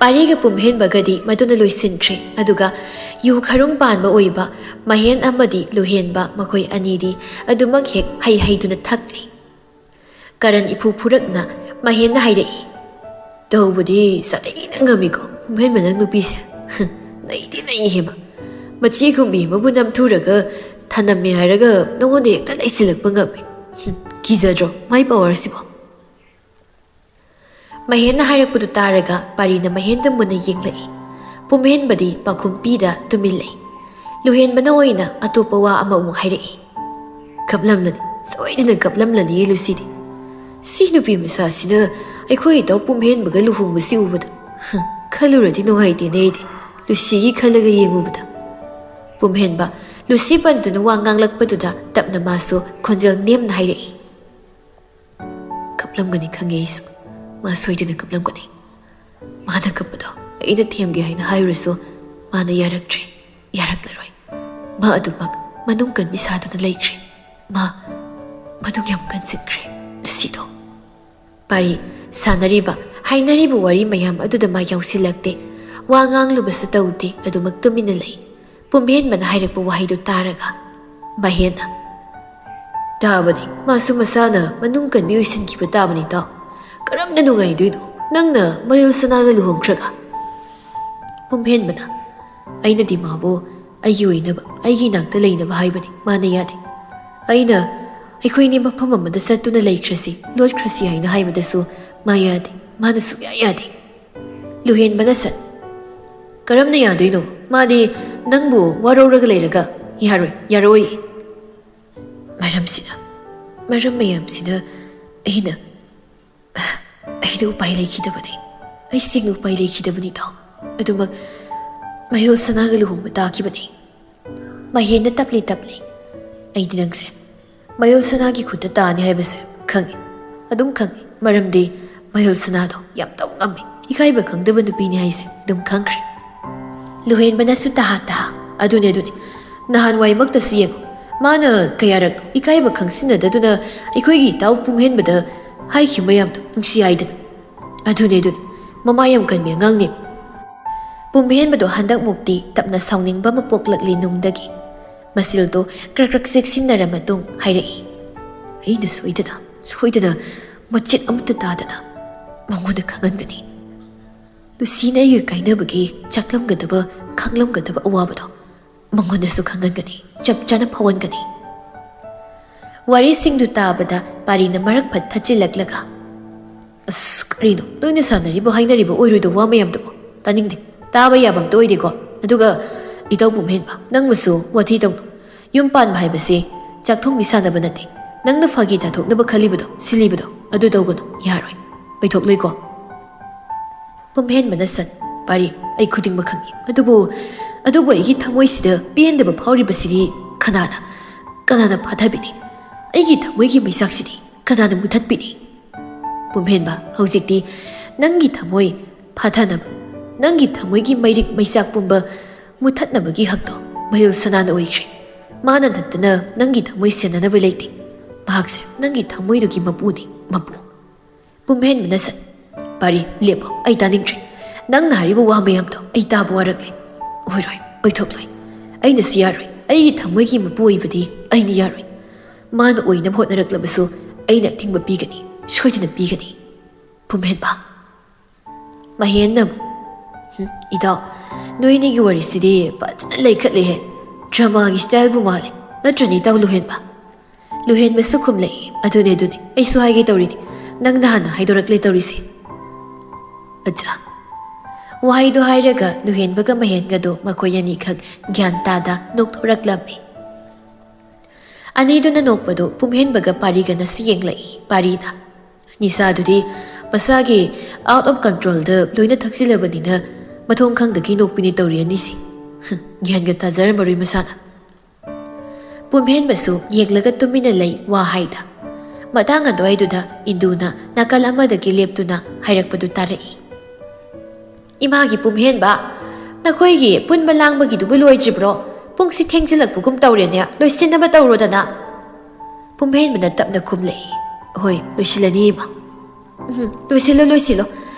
ꯄꯥꯔꯤꯒ ꯄꯨꯝꯍꯦꯟꯕꯒꯗꯤ ꯃꯗꯨꯅ ꯂꯣꯏꯁꯤꯟꯈ꯭ꯔꯦ ꯑꯗꯨꯒ ꯌꯨ ꯈꯔꯨꯡ ꯄꯥꯟꯕ ꯑꯣꯏꯕ ꯃꯍꯦꯟ ꯑꯃꯗꯤ ꯂꯨꯍꯦꯟꯕ ꯃꯈꯣꯏ ꯑꯅꯤꯗꯤ ꯑꯗꯨꯃꯛ ꯍꯦꯛ ꯍꯩꯗꯨꯅ ꯊꯛꯂꯤ ꯀꯔꯟ ꯏꯐꯨ ꯐꯨꯔꯛꯅ ꯃꯍꯦꯟꯅ ꯍꯥꯏꯔꯛꯏ ꯇꯧꯕꯗꯤ ꯁꯥꯊꯤꯅ ꯉꯝꯃꯤꯀꯣ ꯄꯨꯝꯍꯦꯟꯕ ꯅꯪ ꯅꯨꯄꯤꯁꯦ ꯅꯩꯗꯤ ꯅꯩꯍꯦꯕ ꯃꯆꯤ ꯈꯨꯝꯕꯤ ꯑꯃꯕꯨ ꯅꯝꯊꯨꯔꯒ ꯊꯅꯝꯃꯦ ꯍꯥꯏꯔꯒ ꯅꯉꯣꯟꯗ ꯍꯦꯛꯇ ꯂꯩꯁꯤꯜꯂꯛꯄ ꯉꯝꯃꯤ ꯀꯤꯖꯗ꯭ꯔꯣ ꯃꯥꯏ ꯄꯋꯥꯔꯁꯤꯕꯣ ꯃꯍꯦꯟꯅ ꯍꯥꯏꯔꯛꯄꯗꯨ ꯇꯥꯔꯒ ꯄꯥꯔꯤꯅ ꯃꯍꯦꯟꯗ ꯃꯨꯟꯅ ꯌꯦꯡꯂꯛꯏ ꯄꯨꯝꯍꯦꯟꯕꯗꯤ ꯄꯥꯎꯈꯨꯝ ꯄꯤꯗ ꯇꯨꯃꯤꯟ ꯂꯩ ꯂꯨꯍꯦꯟꯕꯅ ꯑꯣꯏꯅ ꯑꯇꯣꯞꯄ ꯋꯥ ꯑꯃ ꯑꯃꯨꯛ ꯍꯥꯏꯔꯛꯏ ꯀꯞꯂꯝꯂꯅꯤ ꯁꯣꯏꯗꯅ ꯀꯞꯂꯝꯂꯅꯤ ꯂꯨꯁꯤꯗꯤ ꯁꯤ ꯅꯨꯄꯤ ꯃꯆꯥꯁꯤꯅ ꯑꯩꯈꯣꯏ ꯏꯇꯥꯎ ꯄꯨꯝꯍꯦꯟꯕꯒ ꯂꯨꯍꯣꯡꯕꯁꯤ ꯎꯕꯗ ꯈꯜꯂꯨꯔꯗꯤ ꯅꯨꯡꯉꯥꯏꯇꯦꯅꯦ ꯑꯩꯗꯤ ꯂꯨꯁꯤꯒꯤ ꯈꯜꯂꯒ ꯌꯦꯡꯉꯨꯕꯗ ꯄꯨꯝꯍꯦꯟꯕ ꯂꯨꯁꯤ ꯄꯟꯗꯨꯅ ꯋꯥ ꯉꯥꯡꯂꯛꯄꯗꯨꯗ ꯇꯞꯅ ꯃꯥꯁꯨ ꯈꯣꯟꯖꯦꯜ ꯅꯦꯝꯅ ꯍꯥꯏꯔꯛꯏ ꯀꯞꯂꯝꯒꯅꯤ ꯈꯪꯉꯦ ꯑꯩꯁꯨ ꯃꯥ ꯁꯣꯏꯗꯅ ꯀꯞꯂꯝꯒꯅꯤ ꯃꯥꯅ ꯀꯞꯄꯗꯣ ꯑꯩꯅ ꯊꯦꯝꯒꯦ ꯍꯥꯏꯅ ꯍꯥꯏꯔꯨꯔꯁꯨ ꯃꯥꯅ ꯌꯥꯔꯛꯂꯔꯣꯏ ꯃꯥ ꯑꯗꯨꯃꯛ ꯃꯅꯨꯡ ꯀꯟꯕꯤ ꯁꯥꯗꯨꯅ ꯂꯩꯈ꯭ꯔꯦ ꯃꯥ ꯃꯅꯨꯡ ꯌꯥꯝ ꯀꯟꯁꯤꯟꯈ꯭ꯔꯦ ꯂꯨꯁꯤꯗꯣ ꯄꯥꯔꯤ ꯁꯥꯟꯅꯔꯤꯕ ꯍꯥꯏꯅꯔꯤꯕ ꯋꯥꯔꯤ ꯃꯌꯥꯝ ꯑꯗꯨꯗ ꯃꯥ ꯌꯥꯎꯁꯤꯜꯂꯛꯇꯦ ꯋꯥ ꯉꯥꯡꯂꯨꯕꯁꯨ ꯇꯧꯗꯦ ꯑꯗꯨꯃꯛ ꯇꯨꯃꯤꯟꯅ ꯂꯩ ꯄꯨꯝꯍꯦꯟꯕꯅ ꯍꯥꯏꯔꯛꯄ ꯋꯥꯍꯩꯗꯨ ꯇꯥꯔꯒ ꯃꯍꯦꯟꯅ ꯇꯥꯕꯅꯤ ꯃꯥꯁꯨ ꯃꯁꯥꯅ ꯃꯅꯨꯡ ꯀꯟꯕꯤ ꯑꯣꯏꯁꯤꯟꯈꯤꯕ ꯇꯥꯕꯅꯤ ꯇꯥꯎ ꯀꯔꯝꯅ ꯅꯨꯡꯉꯥꯏꯗꯣꯏꯅꯣ ꯅꯪꯅ ꯃꯌꯨꯜ ꯁꯅꯥꯒ ꯂꯨꯍꯣꯡꯈ꯭ꯔꯒ ꯄꯨꯝꯍꯦꯟꯕꯅ ꯑꯩꯅꯗꯤ ꯃꯥꯕꯨ ꯑꯩꯒꯤ ꯑꯣꯏꯅꯕ ꯑꯩꯒꯤ ꯅꯥꯛꯇ ꯂꯩꯅꯕ ꯍꯥꯏꯕꯅꯤ ꯃꯥꯅ ꯌꯥꯗꯦ ꯑꯩꯅ ꯑꯩꯈꯣꯏꯅꯤ ꯃꯐꯝ ꯑꯃꯗ ꯆꯠꯇꯨꯅ ꯂꯩꯈ꯭ꯔꯁꯤ ꯂꯣꯠꯈ꯭ꯔꯁꯤ ꯍꯥꯏꯅ ꯍꯥꯏꯕꯗꯁꯨ ꯃꯥ ꯌꯥꯗꯦ ꯃꯥꯅ ꯁꯨꯛꯌꯥ ꯌꯥꯗꯦ ꯂꯨꯍꯦꯟꯕꯅ ꯁꯠ ꯀꯔꯝꯅ ꯌꯥꯗꯣꯏꯅꯣ ꯃꯥꯗꯤ ꯅꯪꯕꯨ ꯋꯥꯔꯧꯔꯒ ꯂꯩꯔꯒ ꯌꯥꯔꯣꯏ ꯌꯥꯔꯣꯏ ꯃꯔꯝ ꯃꯌꯥꯝꯁꯤꯅ ꯑꯩꯅ ꯎꯄꯥꯏ ꯂꯩꯈꯤꯗꯕꯅꯤ ꯑꯩ ꯁꯦꯡꯅ ꯎꯄꯥꯏ ꯂꯩꯈꯤꯗꯕꯅꯤ ꯏꯇꯥꯎ ꯑꯗꯨꯃꯛ ꯃꯌꯨꯜ ꯁꯅꯥꯒ ꯂꯨꯍꯣꯡꯕ ꯇꯥꯈꯤꯕꯅꯤ ꯃꯍꯦꯟꯅ ꯇꯞꯂꯤ ꯑꯩꯗꯤ ꯅꯪꯁꯦ ꯃꯌꯨꯜ ꯁꯅꯥꯒꯤ ꯈꯨꯠꯇ ꯇꯥꯅꯤ ꯍꯥꯏꯕꯁꯦ ꯈꯪꯉꯤ ꯑꯗꯨꯝ ꯈꯪꯉꯤ ꯃꯔꯝꯗꯤ ꯃꯌꯨꯜ ꯁꯅꯥꯗꯣ ꯌꯥꯝ ꯇꯧ ꯉꯝꯃꯤ ꯏꯀꯥꯏꯕ ꯈꯪꯗꯕ ꯅꯨꯄꯤꯅꯤ ꯍꯥꯏꯁꯦ ꯑꯗꯨꯝ ꯈꯪꯈ꯭ꯔꯦ ꯂꯨꯍꯦꯟꯕꯅꯁꯨ ꯑꯗꯨꯅꯦ ꯅꯍꯥꯟꯋꯥꯏꯃꯛꯇꯁꯨ ꯌꯦꯡꯉꯣ ꯃꯥꯅ ꯀꯌꯥꯔꯛ ꯏꯀꯥꯏꯕ ꯈꯪꯁꯤꯟꯅꯗꯗꯨꯅ ꯑꯩꯈꯣꯏꯒꯤ ꯏꯇꯥꯎ ꯄꯨꯝꯍꯦꯟꯕꯗ ꯍꯥꯏꯈꯤꯕ ꯃꯌꯥꯝꯗꯣ ꯅꯨꯡꯁꯤ ꯍꯥꯏꯗꯅ ꯑꯗꯨꯅꯦ ꯃꯃꯥ ꯌꯥꯝ ꯀꯟꯕꯤ ꯑꯉꯥꯡꯅꯦ ꯄꯨꯝꯍꯦꯟꯕꯗꯣ ꯍꯟꯗꯛꯃꯨꯛꯇꯤ ꯇꯞꯅ ꯁꯥꯎꯅꯤꯡꯕ ꯑꯃ ꯄꯣꯛꯂꯛꯂꯤ ꯅꯨꯡꯗꯒꯤ ꯃꯁꯤꯜꯗꯣ ꯈꯔ ꯆꯦꯛꯁꯤꯟꯅꯔ ꯃꯇꯨꯡ ꯍꯥꯏꯔꯛꯏ ꯑꯩꯅ ꯁꯣꯏꯗꯅ ꯃꯆꯦꯠ ꯑꯃꯠꯇ ꯇꯥꯗꯅ ꯃꯉꯣꯟꯗ ꯈꯪꯍꯟꯒꯅꯤ ꯂꯨꯁꯤꯅ ꯑꯩꯒ ꯀꯥꯏꯅꯕꯒꯤ ꯆꯥꯛꯂꯝꯒꯗꯕ ꯈꯪꯂꯝꯒꯗꯕ ꯑꯋꯥꯕꯗꯣ ꯃꯉꯣꯟꯗꯁꯨ ꯈꯪꯍꯟꯒꯅꯤ ꯆꯞ ꯆꯥꯅ ꯐꯥꯎꯍꯟꯒꯅꯤ ꯋꯥꯔꯤꯁꯤꯡꯗꯨ ꯇꯥꯕꯗ ꯄꯥꯔꯤꯅ ꯃꯔꯛ ꯐꯠ ꯊꯠꯆꯤꯜꯂꯛꯂꯒ ꯑꯁ ꯀꯔꯤꯅꯣ ꯅꯣꯏꯅ ꯁꯥꯟꯅꯔꯤꯕ ꯍꯥꯏꯅꯔꯤꯕ ꯑꯣꯏꯔꯣꯏꯗꯕ ꯋꯥ ꯃꯌꯥꯝꯗꯨꯕꯣ ꯇꯥꯅꯤꯡꯗꯦ ꯇꯥꯕ ꯌꯥꯕ ꯑꯝꯇ ꯑꯣꯏꯗꯦꯀꯣ ꯑꯗꯨꯒ ꯏꯇꯧ ꯄꯨꯝꯍꯦꯟꯕ ꯅꯪꯕꯨꯁꯨ ꯋꯥꯊꯤ ꯇꯧꯅꯨ ꯌꯨꯝ ꯄꯥꯟꯕ ꯍꯥꯏꯕꯁꯤ ꯆꯥꯛꯊꯣꯡꯕꯤ ꯁꯥꯟꯅꯕ ꯅꯠꯇꯦ ꯅꯪꯅ ꯐꯥꯒꯤ ꯇꯥꯊꯣꯛꯅꯕ ꯈꯜꯂꯤꯕꯗꯣ ꯁꯤꯜꯂꯤꯕꯗꯣ ꯑꯗꯨ ꯇꯧꯒꯅꯨ ꯌꯥꯔꯣꯏ ꯑꯣꯏꯊꯣꯛꯂꯣꯏꯀꯣ ꯄꯨꯝꯍꯦꯟꯕꯅ ꯁꯠ ꯄꯥꯔꯤ ꯑꯩ ꯈꯨꯗꯤꯡꯃꯛ ꯈꯪꯉꯤ ꯑꯗꯨꯕꯨ ꯑꯩꯒꯤ ꯊꯃꯣꯏꯁꯤꯗ ꯄꯦꯟꯗꯕ ꯐꯥꯎꯔꯤꯕꯁꯤꯗꯤ ꯀꯅꯥꯅ ꯐꯥꯊꯕꯤꯅꯤ ꯑꯩꯒꯤ ꯊꯃꯣꯏꯒꯤ ꯃꯩꯁꯥꯛꯁꯤꯗꯤ ꯀꯅꯥꯅ ꯃꯨꯊꯠꯄꯤꯅꯤ ꯄꯨꯝꯍꯦꯟꯕ ꯍꯧꯖꯤꯛꯇꯤ ꯅꯪꯒꯤ ꯊꯃꯣꯏ ꯐꯥꯊꯅꯕ ꯅꯪꯒꯤ ꯊꯃꯣꯏꯒꯤ ꯃꯩꯔꯤꯛ ꯃꯩꯁꯥꯛ ꯄꯨꯝꯕ ꯃꯨꯊꯠꯅꯕꯒꯤ ꯍꯛꯇꯣ ꯃꯌꯨꯜ ꯁꯅꯥꯅ ꯑꯣꯏꯈ꯭ꯔꯦ ꯃꯥꯅ ꯅꯠꯇꯅ ꯅꯪꯒꯤ ꯊꯃꯣꯏ ꯁꯦꯟꯅꯅꯕ ꯂꯩꯇꯦ ꯃꯍꯥꯛꯁꯦ ꯅꯪꯒꯤ ꯊꯃꯣꯏꯗꯨꯒꯤ ꯃꯄꯨꯅꯤ ꯃꯄꯨ ꯄꯨꯝꯍꯦꯟꯕꯅ ꯁꯠ ꯄꯥꯔꯤ ꯂꯦꯞꯄꯣ ꯑꯩ ꯇꯥꯅꯤꯡꯗ꯭ꯔꯦ ꯅꯪꯅ ꯍꯥꯏꯔꯤꯕ ꯋꯥ ꯃꯌꯥꯝꯗꯣ ꯑꯩ ꯇꯥꯕ ꯋꯥꯔꯛꯂꯦ ꯑꯣꯏꯔꯣꯏ ꯑꯣꯏꯊꯣꯛꯂꯣꯏ ꯑꯩꯅꯁꯨ ꯌꯥꯔꯣꯏ ꯑꯩꯒꯤ ꯊꯃꯣꯏꯒꯤ ꯃꯄꯨ ꯑꯣꯏꯕꯗꯤ ꯑꯩꯅ ꯌꯥꯔꯣꯏ ꯃꯥꯅ ꯑꯣꯏꯅꯕ ꯍꯣꯠꯅꯔꯛꯂꯕꯁꯨ ꯑꯩꯅ ꯑꯊꯤꯡꯕ ꯄꯤꯒꯅꯤ ꯁꯣꯏꯗꯅ ꯄꯤꯒꯅꯤ ꯄꯨꯝꯍꯦꯟꯕ ꯃꯍꯦꯟꯅ ꯏꯇꯥꯎ ꯅꯣꯏꯅꯤꯒꯤ ꯋꯥꯔꯤꯁꯤꯗꯤ ꯐꯖꯅ ꯂꯩꯈꯠꯂꯦꯍꯦ ꯗ꯭ꯔꯃꯥꯒꯤ ꯁ꯭ꯇꯥꯏꯜꯕꯨ ꯃꯥꯜꯂꯦ ꯅꯠꯇ꯭ꯔꯅꯤ ꯏꯇꯥꯎ ꯂꯨꯍꯦꯟꯕꯁꯨ ꯈꯨꯝꯂꯛꯏ ꯑꯗꯨꯅꯦ ꯑꯩꯁꯨ ꯍꯥꯏꯒꯦ ꯇꯧꯔꯤꯅꯤ ꯅꯪꯅ ꯍꯥꯟꯅ ꯍꯥꯏꯗꯣꯔꯛꯂꯦ ꯇꯧꯔꯤꯁꯦ ꯑꯠꯆꯥ ꯋꯥꯍꯩꯗꯣ ꯍꯥꯏꯔꯒ ꯂꯨꯍꯦꯟꯕꯒ ꯃꯍꯦꯟꯒꯗꯣ ꯃꯈꯣꯏ ꯑꯅꯤꯈꯛ ꯒ꯭ꯌꯥꯟ ꯇꯥꯗ ꯅꯣꯛꯊꯣꯔꯛꯂꯝꯃꯤ ꯑꯅꯤꯗꯨꯅ ꯅꯣꯛꯄꯗꯣ ꯄꯨꯝꯍꯦꯟꯕꯒ ꯄꯥꯔꯤꯒꯅꯁꯨ ꯌꯦꯡꯂꯛꯏ ꯄꯥꯔꯤꯅ ꯅꯤꯁꯥꯗꯨꯗꯤ ꯃꯁꯥꯒꯤ ꯑꯥꯎꯠ ꯑꯣꯐ ꯀꯟꯇ꯭ꯔꯣꯜꯗ ꯂꯣꯏꯅ ꯊꯛꯆꯤꯜꯂꯕꯅꯤꯅ ꯃꯊꯣꯡ ꯈꯪꯗꯒꯤ ꯅꯣꯛꯄꯤꯅꯤ ꯇꯧꯔꯤ ꯑꯅꯤꯁꯤ ꯒ꯭ꯌꯥꯟꯒ ꯇꯥꯖꯔꯝꯃꯔꯣꯏ ꯃꯁꯥꯅ ꯄꯨꯝꯍꯦꯟꯕꯁꯨ ꯌꯦꯡꯂꯒ ꯇꯨꯃꯤꯟꯅ ꯂꯩ ꯋꯥ ꯍꯥꯏꯗ ꯃꯇꯥꯡ ꯑꯗꯨꯋꯥꯏꯗꯨꯗ ꯏꯟꯗꯨꯅ ꯅꯥꯀꯜ ꯑꯃꯗꯒꯤ ꯂꯦꯞꯇꯨꯅ ꯍꯥꯏꯔꯛꯄꯗꯨ ꯇꯥꯔꯛꯏ ꯏꯃꯥꯒꯤ ꯄꯨꯝꯍꯦꯟꯕ ꯅꯈꯣꯏꯒꯤ ꯄꯨꯟꯕ ꯂꯥꯡꯕꯒꯤꯗꯨꯕꯨ ꯂꯣꯏꯗ꯭ꯔꯤꯕ꯭ꯔꯣ ꯄꯨꯡꯁꯤ ꯊꯦꯡꯖꯤꯜꯂꯛꯄꯒꯨꯝ ꯇꯧꯔꯦꯅꯦ ꯂꯣꯏꯁꯤꯟꯅꯕ ꯇꯧꯔꯣꯗꯅ ꯄꯨꯝꯍꯦꯟꯕꯅ ꯇꯞꯅ ꯈꯨꯝꯂꯛꯏ ꯍꯣꯏ ꯂꯣꯏꯁꯤꯜꯂꯅꯤ ꯏꯃꯥ ꯂꯣꯏꯁꯤꯜꯂꯣ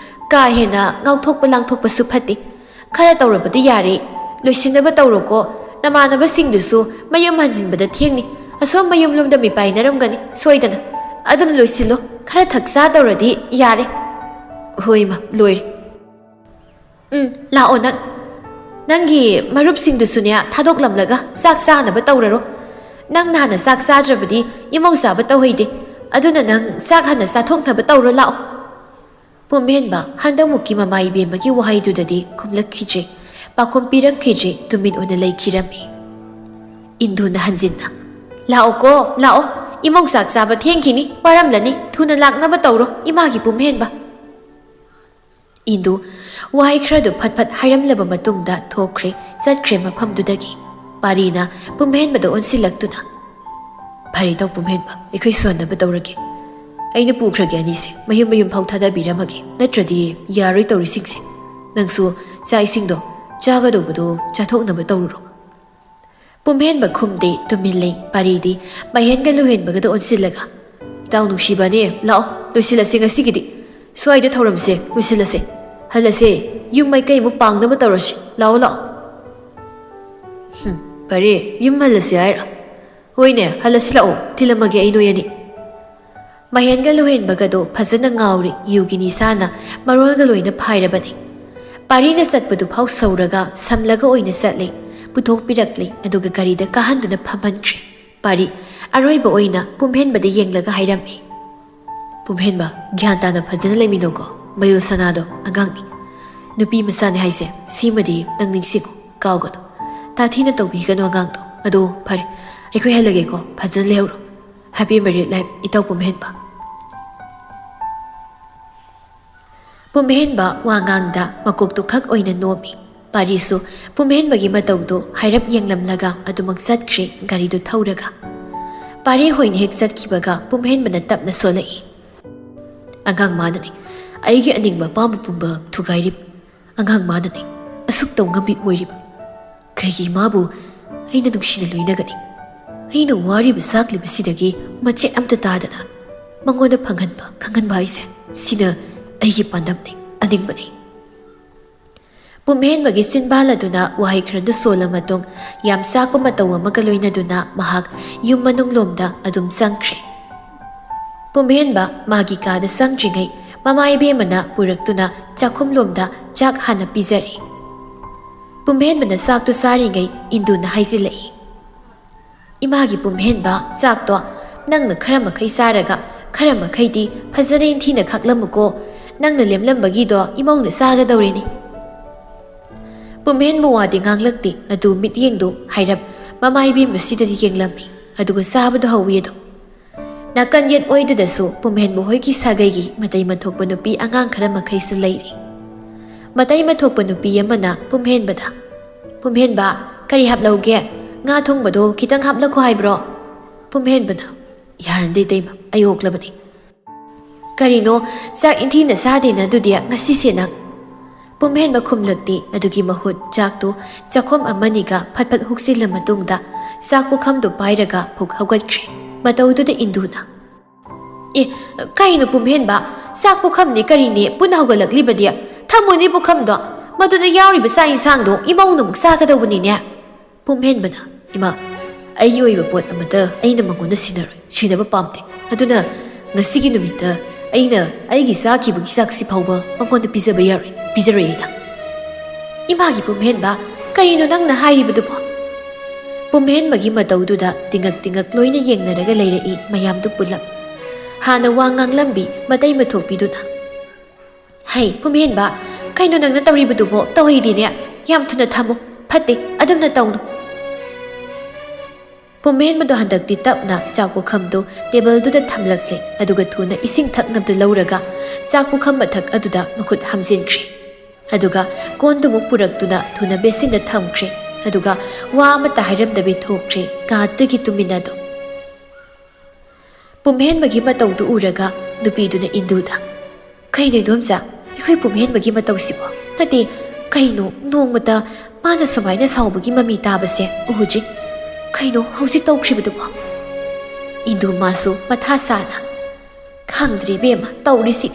ꯀꯥ ꯍꯦꯟꯅ ꯉꯥꯎꯊꯣꯛꯄ ꯂꯥꯡꯊꯣꯛꯄꯁꯨ ꯐꯠꯇꯦ ꯈꯔ ꯇꯧꯔꯕꯗꯤ ꯌꯥꯔꯦ ꯂꯣꯏꯁꯤꯟꯅꯕ ꯇꯧꯔꯣꯀꯣ ꯅꯃꯥꯟꯅꯕꯁꯤꯡꯗꯨꯁꯨ ꯃꯌꯨꯝ ꯍꯟꯖꯤꯟꯕꯗ ꯊꯦꯡꯅꯤ ꯑꯁꯣꯝ ꯃꯌꯨꯝꯂꯣꯝꯗ ꯃꯤꯄꯥꯏꯅꯔꯝꯒꯅꯤ ꯁꯣꯏꯗꯅ ꯑꯗꯨꯅ ꯂꯣꯏꯁꯤꯜꯂꯣ ꯈꯔ ꯊꯛ ꯆꯥ ꯇꯧꯔꯗꯤ ꯌꯥꯔꯦ ꯍꯣꯏ ꯏꯃꯥ ꯂꯣꯏꯔꯦ ꯂꯥꯛꯑꯣ ꯅꯪꯒꯤ ꯃꯔꯨꯞꯁꯤꯡꯗꯨꯁꯨꯅꯦ ꯊꯥꯗꯣꯛꯂꯝꯂꯒ ꯆꯥꯛ ꯆꯥꯅꯕ ꯇꯧꯔꯔꯣ ꯅꯪ ꯍꯥꯟꯅ ꯆꯥꯛ ꯆꯥꯗ꯭ꯔꯕꯗꯤ ꯏꯃꯧ ꯆꯥꯕ ꯇꯧꯍꯩꯗꯦ ꯑꯗꯨꯅ ꯅꯪ ꯆꯥꯛ ꯍꯥꯟꯅ ꯆꯥꯊꯣꯛꯅꯕ ꯇꯧꯔꯣ ꯂꯥꯛꯑꯣ ꯄꯨꯝꯍꯦꯟꯕ ꯍꯟꯗꯛꯃꯨꯛꯀꯤ ꯃꯃꯥ ꯏꯕꯦꯝꯃꯒꯤ ꯋꯥꯍꯩꯗꯨꯗꯗꯤ ꯈꯨꯝꯂꯛꯈꯤꯗ꯭ꯔꯦ ꯄꯥꯎꯈꯨꯝ ꯄꯤꯔꯛꯈꯤꯗ꯭ꯔꯦ ꯇꯨꯃꯤꯟ ꯑꯣꯏꯅ ꯂꯩꯈꯤꯔꯝꯃꯤ ꯏꯟꯗꯨꯅ ꯍꯟꯖꯤꯟꯅ ꯂꯥꯛꯑꯣꯀꯣ ꯂꯥꯛꯑꯣ ꯏꯃꯧ ꯆꯥꯛ ꯆꯥꯕ ꯊꯦꯡꯈꯤꯅꯤ ꯋꯥꯔꯝꯂꯅꯤ ꯊꯨꯅ ꯂꯥꯛꯅꯕ ꯇꯧꯔꯣ ꯏꯃꯥꯒꯤ ꯄꯨꯝꯍꯦꯟꯕ ꯏꯟꯗꯨ ꯋꯥꯍꯩ ꯈꯔꯗꯨ ꯐꯠ ꯍꯥꯏꯔꯝꯂꯕ ꯃꯇꯨꯡꯗ ꯊꯣꯛꯈ꯭ꯔꯦ ꯆꯠꯈ꯭ꯔꯦ ꯃꯐꯝꯗꯨꯗꯒꯤ ꯄꯥꯔꯤꯅ ꯄꯨꯝꯍꯦꯟꯕꯗ ꯑꯣꯟꯁꯤꯜꯂꯛꯇꯨꯅ ꯐꯔꯦ ꯇꯧ ꯄꯨꯝꯍꯦꯟꯕ ꯑꯩꯈꯣꯏ ꯁꯣꯟꯅꯕ ꯇꯧꯔꯒꯦ ꯑꯩꯅ ꯄꯨꯈ꯭ꯔꯒꯦ ꯑꯅꯤꯁꯦ ꯃꯌꯨꯝ ꯐꯥꯎ ꯊꯥꯗꯕꯤꯔꯝꯃꯒꯦ ꯅꯠꯇ꯭ꯔꯗꯤ ꯌꯥꯔꯣꯏ ꯇꯧꯔꯤꯁꯤꯡꯁꯦ ꯅꯪꯁꯨ ꯆꯥꯛ ꯏꯁꯤꯡꯗꯣ ꯆꯥꯒꯗꯧꯕꯗꯣ ꯆꯥꯊꯣꯛꯅꯕ ꯇꯧꯔꯨꯔꯣ ꯄꯨꯝꯍꯦꯟꯕ ꯈꯨꯝꯗꯦ ꯇꯨꯃꯤꯟ ꯂꯩ ꯄꯥꯔꯤꯗꯤ ꯃꯍꯦꯟꯒ ꯂꯨꯍꯦꯟꯕꯒꯗ ꯑꯣꯟꯁꯤꯜꯂꯒ ꯏꯇꯥꯎ ꯅꯨꯡꯁꯤꯕꯅꯦ ꯂꯥꯛꯑꯣ ꯂꯣꯏꯁꯤꯜꯂꯁꯦ ꯉꯁꯤꯒꯤꯗꯤ ꯁ꯭ꯋꯥꯏꯗ ꯊꯧꯔꯝꯁꯦ ꯂꯣꯏꯁꯤꯜꯂꯁꯦ ꯍꯜꯂꯁꯦ ꯌꯨꯝ ꯃꯥꯏꯀꯩꯃꯨꯛ ꯄꯥꯡꯅꯕ ꯇꯧꯔꯁꯤ ꯂꯥꯛꯑꯣ ꯐꯔꯦ ꯌꯨꯝ ꯍꯜꯂꯁꯦ ꯍꯥꯏꯔ ꯍꯣꯏꯅꯦ ꯍꯜꯂꯁꯤ ꯂꯥꯛꯑꯣ ꯊꯤꯜꯂꯝꯃꯒꯦ ꯑꯩ ꯅꯣꯏ ꯑꯅꯤ Mahenga luhenbagado fazana ngauri yugi nisana marolga loina phairabani. Parina satpadu phau sauraga samlaga oina satle puthok pirakle aduga garida kahanduna phamanchre. Pari aroiba oina pumhenbada yenglaga hairami. Pumhenba gyan tana fazana leminogo mayul sanado angangni. Nupi masane haise simadi nang ningsingo kaugano. Tathina tawbigano angangdo adu phare aikoi halage ko fazana lehuro. Happy married life itaw pumhenba. Pumhenba wangangda makoktu khak oina nomi. Parisu pumhenbagi matawdo hairap yenglamlaga adumak satkre garido thauraga. Pari hoin hek satkibaga pumhenbana tapna solai. Angang manani aigi aningba pambu pumba thugairib. Angang manani asuk taw ngambi oirib. Kaigi mabu aina nungsina loinagani. Aina wariba sakliba sidagi machet amta tadana. Mangoda phanganba khanganba aise sina aigi pandamni aningbani. Pumhenbagi sinbaladuna wahai khradu sola matung yam sakpa mataw amaga loinaduna mahak yum manung lomda adum sangkre. Pumhenba magi kada sangdringai mamai bemana puraktuna chakhum lomda chak hana pizari. Pumhenbana saktu saringai induna haizilai. Imagi pumhenba sakto nangna khara makhai saraga khara makhai di phazana inthina khaklamuko nangna lemlambagi do imongna saga dawrini. Pumhenba wadi nganglakti adu mityengdo hairap mamai bemasida yenglami aduga sabado hawido. Nakan yet oidudasu pumhenba hoiki sagaigi matai mathokpa nupi angang khara makhai su leiri. Matai mathokpa nupi amana pumhenbada. Pumhenba kari haplauge nga thongbado khitang haplakho haibro. Pumhenbana yarande deima ayoklabani. Karino sak inthina sadena dudia ngasi senang. Pumhenba khumlakti adugi mahut jaktu chakhom amaniga phatphat huksila matungda sak pukhamdu pairaga phuk hawgatkre. Matawduda induna. Karino pumhenba sak pukhamni karine puna hawgalaklibadia thamoni pukhamdo maduda yauriba sa insangdo imawna muk sagadawbani. Pumhenbana ima ayi oiba pot amata aina mangona sinaba pamte aduna ngasigi numita aina aigi sakibagi saksi phawba mangona pizaba yari pizareida. Imagi pumhenba karino nangna hairibadubo. Pumhenbagi matawduda tingak loina yengnaraga leirei mayamdu pulap. Hana wangang lambi matai mathokpiduna. Hai pumhenba kaino nangna tawribadubo tawhidine yam thuna thamo phate adumna tawnu. Pumhenbado handakti tapna chakpu khamdu tebelduda thamlakle aduga thuna ising thaknabdu lauraga chakpu kham mathak aduda makhut hamjenkre. Aduga kondumu puraktuna thuna besinda thamkre. Aduga wa amata hairamdabi thokre kaatagi tuminado. Pumhenbagi matawdu uraga nupiduna induda. Kaino domza ikhoi pumhenbagi matawsibo nati kaino nongmata mana sumaina sawbagi mami tabase uhuji. Kaino hauzik tawkhribadubo. Indu masu matha sana. Khangdri bema tawrisi.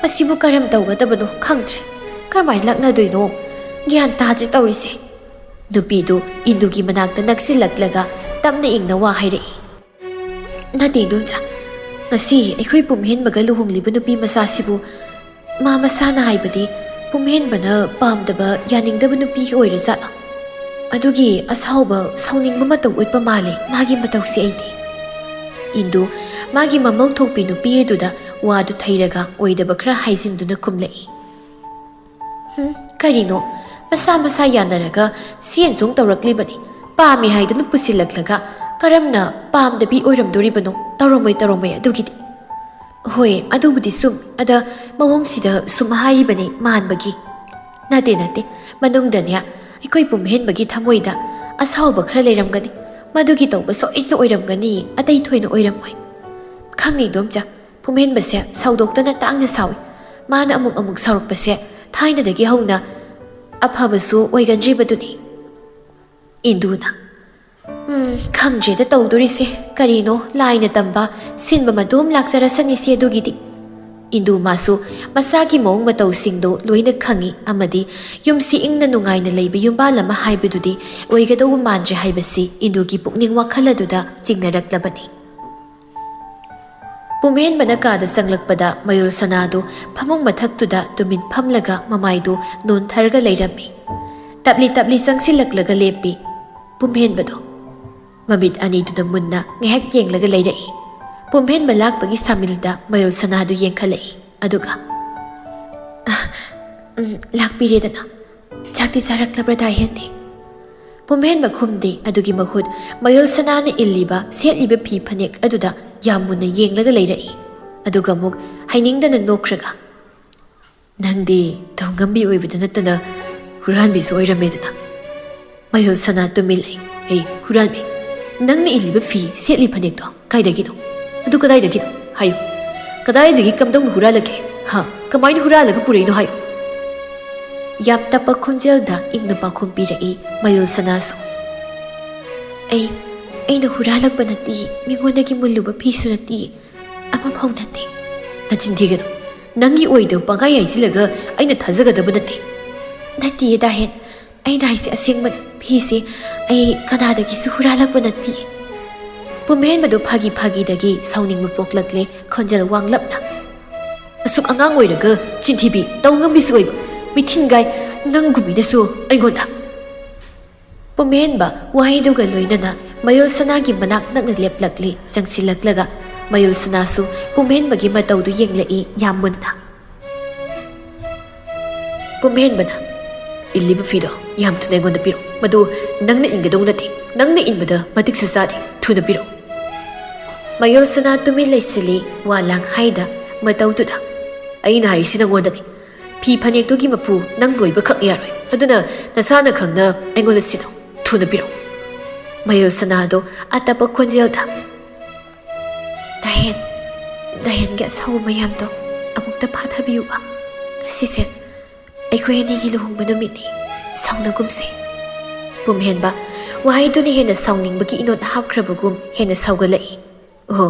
Masibu karam tawgadabano khangdre. Karmai laknadoino gyan tadri tawrisi. Nupidu indugi manakta naksilaklaga tamna ingna wa hairei. Nati dumsa ngasi aikhoi pumhenbaga luhongliba nupi masasibu ma masana haibadi pumhenbana pamdaba yaningdaba nupi oirasana. Adugi asauba sauningba mataw utpa male magi matawsi aidi. Indu magi mamau thokpi nupi eduda wadu thairaga oidaba khara haizinduna kumlai. Karino masa yanaraga sienzung tawraklibani pami haidana pusilaklaga karamna pamdabi oiramdoribano tawromai adugidi. Hoi adubudi sum ada mawongsida sum hairibani manbagi. Nate manungdanya ikoi pumhenbagi thamoida asauba khara leiramgani madugi tawba soiso oiramgani atai thoina oiramoi. Khangni domcha pumhenbase saudoktana tangna sawi mana amuk saurupase thaina dagi hauna aphabasu oiganjibaduni. Induna khangjeda tawdorisi karino laina tamba sinba madum laksarasani se dugidi. Indu masu masagi mong mataw singdo loina khangi amadi yumsi ingna nungaina leiba yumbalama haibadudi oigadaw manjre haibasi indugi pukning wakhaladuda chingnaraklabani. ꯄꯨꯝꯍꯦꯟꯕꯅ ꯀꯥꯗ ꯆꯪꯂꯛꯄꯗ ꯃꯌꯣꯜ ꯁꯅꯥꯗꯨ ꯐꯃꯨꯡ ꯃꯊꯛꯇꯨꯗ ꯇꯨꯃꯤꯟ ꯐꯝꯂꯒ ꯃꯃꯥꯏꯗꯨ ꯅꯣꯟꯊꯔꯒ ꯂꯩꯔꯝꯃꯤ꯫ ꯇꯞꯂꯤ ꯇꯞꯂꯤ ꯆꯪꯁꯤꯜꯂꯛꯂꯒ ꯂꯦꯞꯄꯤ ꯄꯨꯝꯍꯦꯟꯕꯗꯣ꯫ ꯃꯃꯤꯠ ꯑꯅꯤꯗꯨꯅ ꯃꯨꯟꯅ ꯉꯥꯏꯍꯥꯛ ꯌꯦꯡꯂꯒ ꯂꯩꯔꯛꯏ꯫ ꯄꯨꯝꯍꯦꯟꯕ ꯂꯥꯛꯄꯒꯤ ꯁꯥꯃꯤꯜꯗ ꯃꯌꯣꯜ ꯁꯅꯥꯗꯨ ꯌꯦꯡꯈꯠꯂꯛꯏ ꯑꯗꯨꯒ ꯂꯥꯛꯄꯤꯔꯦꯗꯅ ꯆꯥꯛꯇꯤ ꯆꯥꯔꯛꯂꯕ꯭ꯔꯥ ꯗꯥꯍꯦꯟꯗꯤ? ꯄꯨꯝꯍꯦꯟꯕ ꯈꯨꯝꯗꯦ ꯑꯗꯨꯒꯤ ꯃꯍꯨꯠ ꯃꯌꯣꯜ ꯁꯅꯥꯅ ꯏꯜꯂꯤꯕ ꯁꯦꯠꯂꯤꯕ ꯐꯤ ꯐꯅꯦꯛ ꯑꯗꯨꯗ ꯌꯥꯝ ꯃꯨꯟꯅ ꯌꯦꯡꯂꯒ ꯂꯩꯔꯛꯏ ꯑꯗꯨꯒ ꯑꯃꯨꯛ ꯍꯩꯅꯤꯡꯗꯅ ꯅꯣꯛꯈ꯭ꯔꯒ ꯅꯪꯗꯤ ꯊꯣꯡꯉꯝꯕꯤ ꯑꯣꯏꯕꯗ ꯅꯠꯇꯅ ꯍꯨꯔꯥꯟꯕꯤꯁꯨ ꯑꯣꯏꯔꯝꯃꯦꯗꯅ꯫ ꯃꯌꯣꯜ ꯁꯅꯥ ꯇꯨꯃꯤꯟ ꯂꯩ꯫ ꯍꯦ ꯍꯨꯔꯥꯟꯕꯤ, ꯅꯪꯅ ꯏꯜꯂꯤꯕ ꯐꯤ ꯁꯦꯠꯂꯤ ꯐꯅꯦꯛꯇꯣ ꯀꯥꯏꯗꯒꯤꯅꯣ? ꯑꯗꯨ ꯀꯗꯥꯏꯗꯒꯤꯅꯣ ꯍꯥꯏꯌꯨ꯫ ꯀꯗꯥꯏꯗꯒꯤ ꯀꯝꯗꯧꯅ ꯍꯨꯔꯥꯜꯂꯒꯦ? ꯀꯃꯥꯏꯅ ꯍꯨꯔꯥꯜꯂꯒ ꯄꯨꯔꯛꯏꯅꯣ ꯍꯥꯏꯌꯨ꯫ ꯌꯥꯝ ꯇꯞꯄ ꯈꯣꯟꯖꯦꯜꯗ ꯏꯪꯅ ꯄꯥꯎꯈꯨꯝ ꯄꯤꯔꯛꯏ ꯃꯌꯣꯜ ꯁꯅꯥꯁꯨ꯫ ꯑꯩꯅ ꯍꯨꯔꯥꯜꯂꯛꯄ ꯅꯠꯇꯦ, ꯃꯤꯉꯣꯟꯗꯒꯤ ꯃꯨꯜꯂꯨꯕ ꯐꯤꯁꯨ ꯅꯠꯇꯦ, ꯑꯃꯐꯥꯎ ꯅꯠꯇꯦ꯫ ꯅꯆꯤꯟ ꯊꯤꯒꯅꯨ, ꯅꯪꯒꯤ ꯑꯣꯏꯗꯕ ꯄꯪꯍꯥꯏ ꯍꯥꯏꯖꯤꯜꯂꯒ ꯑꯩꯅ ꯊꯥꯖꯒꯗꯕ ꯅꯠꯇꯦ꯫ ꯅꯠꯇꯤꯌꯦ ꯗꯥꯍꯦꯟ, ꯑꯩꯅ ꯍꯥꯏꯁꯦ ꯑꯁꯦꯡꯕꯅꯤ, ꯐꯤꯁꯦ ꯑꯩ ꯀꯅꯥꯗꯒꯤꯁꯨ ꯍꯨꯔꯥꯜꯂꯛꯄ ꯅꯠꯇꯦ꯫ ꯄꯨꯝꯍꯦꯟꯕꯗꯨ ꯐꯥꯒꯤ ꯐꯥꯒꯤꯗꯒꯤ ꯁꯥꯎꯅꯤꯡꯕ ꯄꯣꯛꯂꯛꯂꯦ ꯈꯣꯟꯖꯦꯜ ꯋꯥꯡꯂꯞꯅ꯫ ꯑꯁꯨꯛ ꯑꯉꯥꯡ ꯑꯣꯏꯔꯒ ꯆꯤꯟꯊꯤꯕꯤ ꯇꯧꯉꯝꯕꯤꯁꯨ ꯑꯣꯏꯕ ꯃꯤꯊꯤꯟꯒꯥꯏ ꯅꯪꯒꯨꯝꯕꯤꯅꯁꯨ ꯑꯩꯉꯣꯟꯗ꯫ ꯄꯨꯝꯍꯦꯟꯕ ꯋꯥꯍꯩꯗꯨꯒ ꯂꯣꯏꯅꯅ ꯃꯌꯣꯜ ꯁꯅꯥꯒꯤ ꯃꯅꯥꯛ ꯅꯛꯅ ꯂꯦꯞꯂꯛꯂꯤ ꯆꯪꯁꯤꯜꯂꯛꯂꯒ ꯃꯌꯣꯜ ꯁꯅꯥꯁꯨ ꯄꯨꯝꯍꯦꯟꯕꯒꯤ ꯃꯇꯧꯗꯨ ꯌꯦꯡꯂꯛꯏ ꯌꯥꯝ ꯃꯨꯟꯅ꯫ ꯄꯨꯝꯍꯦꯟꯕꯅ ꯏꯜꯂꯤꯕ ꯐꯤꯗꯣ ꯌꯥꯝ ꯊꯨꯅ ꯑꯩꯉꯣꯟꯗ ꯄꯤꯔꯛꯎ, ꯃꯗꯨ ꯅꯪꯅ ꯏꯟꯒꯗꯧ ꯅꯠꯇꯦ, ꯅꯪꯅ ꯏꯟꯕꯗ ꯃꯇꯤꯛꯁꯨ ꯆꯥꯗꯦ, ꯊꯨꯅ ꯄꯤꯔꯛꯎ꯫ ꯃꯌꯣꯜ ꯁꯅꯥ ꯇꯨꯃꯤꯟ ꯂꯩꯁꯤꯜꯂꯤ ꯋꯥ ꯂꯥꯡꯍꯥꯏꯗ ꯃꯇꯧꯗꯨꯗ꯫ ꯑꯩꯅ ꯍꯥꯏꯔꯤꯁꯤ ꯅꯪꯉꯣꯟꯗꯅꯤ, ꯐꯤ ꯐꯅꯦꯛꯇꯨꯒꯤ ꯃꯄꯨ ꯅꯪ ꯂꯣꯏꯕꯈꯛ ꯌꯥꯔꯣꯏ, ꯑꯗꯨꯅ ꯅꯁꯥꯅ ꯈꯪꯅ ꯑꯩꯉꯣꯟꯗ ꯁꯤꯟꯅꯧ, ꯊꯨꯅ ꯄꯤꯔꯛꯎ꯫ ꯃꯌꯣꯜ ꯁꯅꯥꯗꯣ ꯑꯇꯞꯄ ꯈꯣꯟꯖꯦꯜꯗ ꯗꯥꯍꯦꯟꯒꯤ ꯑꯁꯥꯎꯕ ꯃꯌꯥꯝꯗꯣ ꯑꯃꯨꯛꯇ ꯐꯥꯊꯕꯤꯌꯨꯕ, ꯉꯁꯤꯁꯦ ꯑꯩꯈꯣꯏ ꯑꯅꯤꯒꯤ ꯂꯨꯍꯣꯡꯕ ꯅꯨꯃꯤꯠꯅꯤ, ꯁꯥꯎꯅꯒꯨꯝꯁꯤ꯫ ꯄꯨꯝꯍꯦꯟꯕ ꯋꯥꯍꯩꯗꯨꯅ ꯍꯦꯟꯅ ꯁꯥꯎꯅꯤꯡꯕꯒꯤ ꯏꯅꯣꯠ ꯍꯥꯞꯈ꯭ꯔꯕꯒꯨꯝ ꯍꯦꯟꯅ ꯁꯥꯎꯒꯠꯂꯛꯏ꯫ ꯑꯣ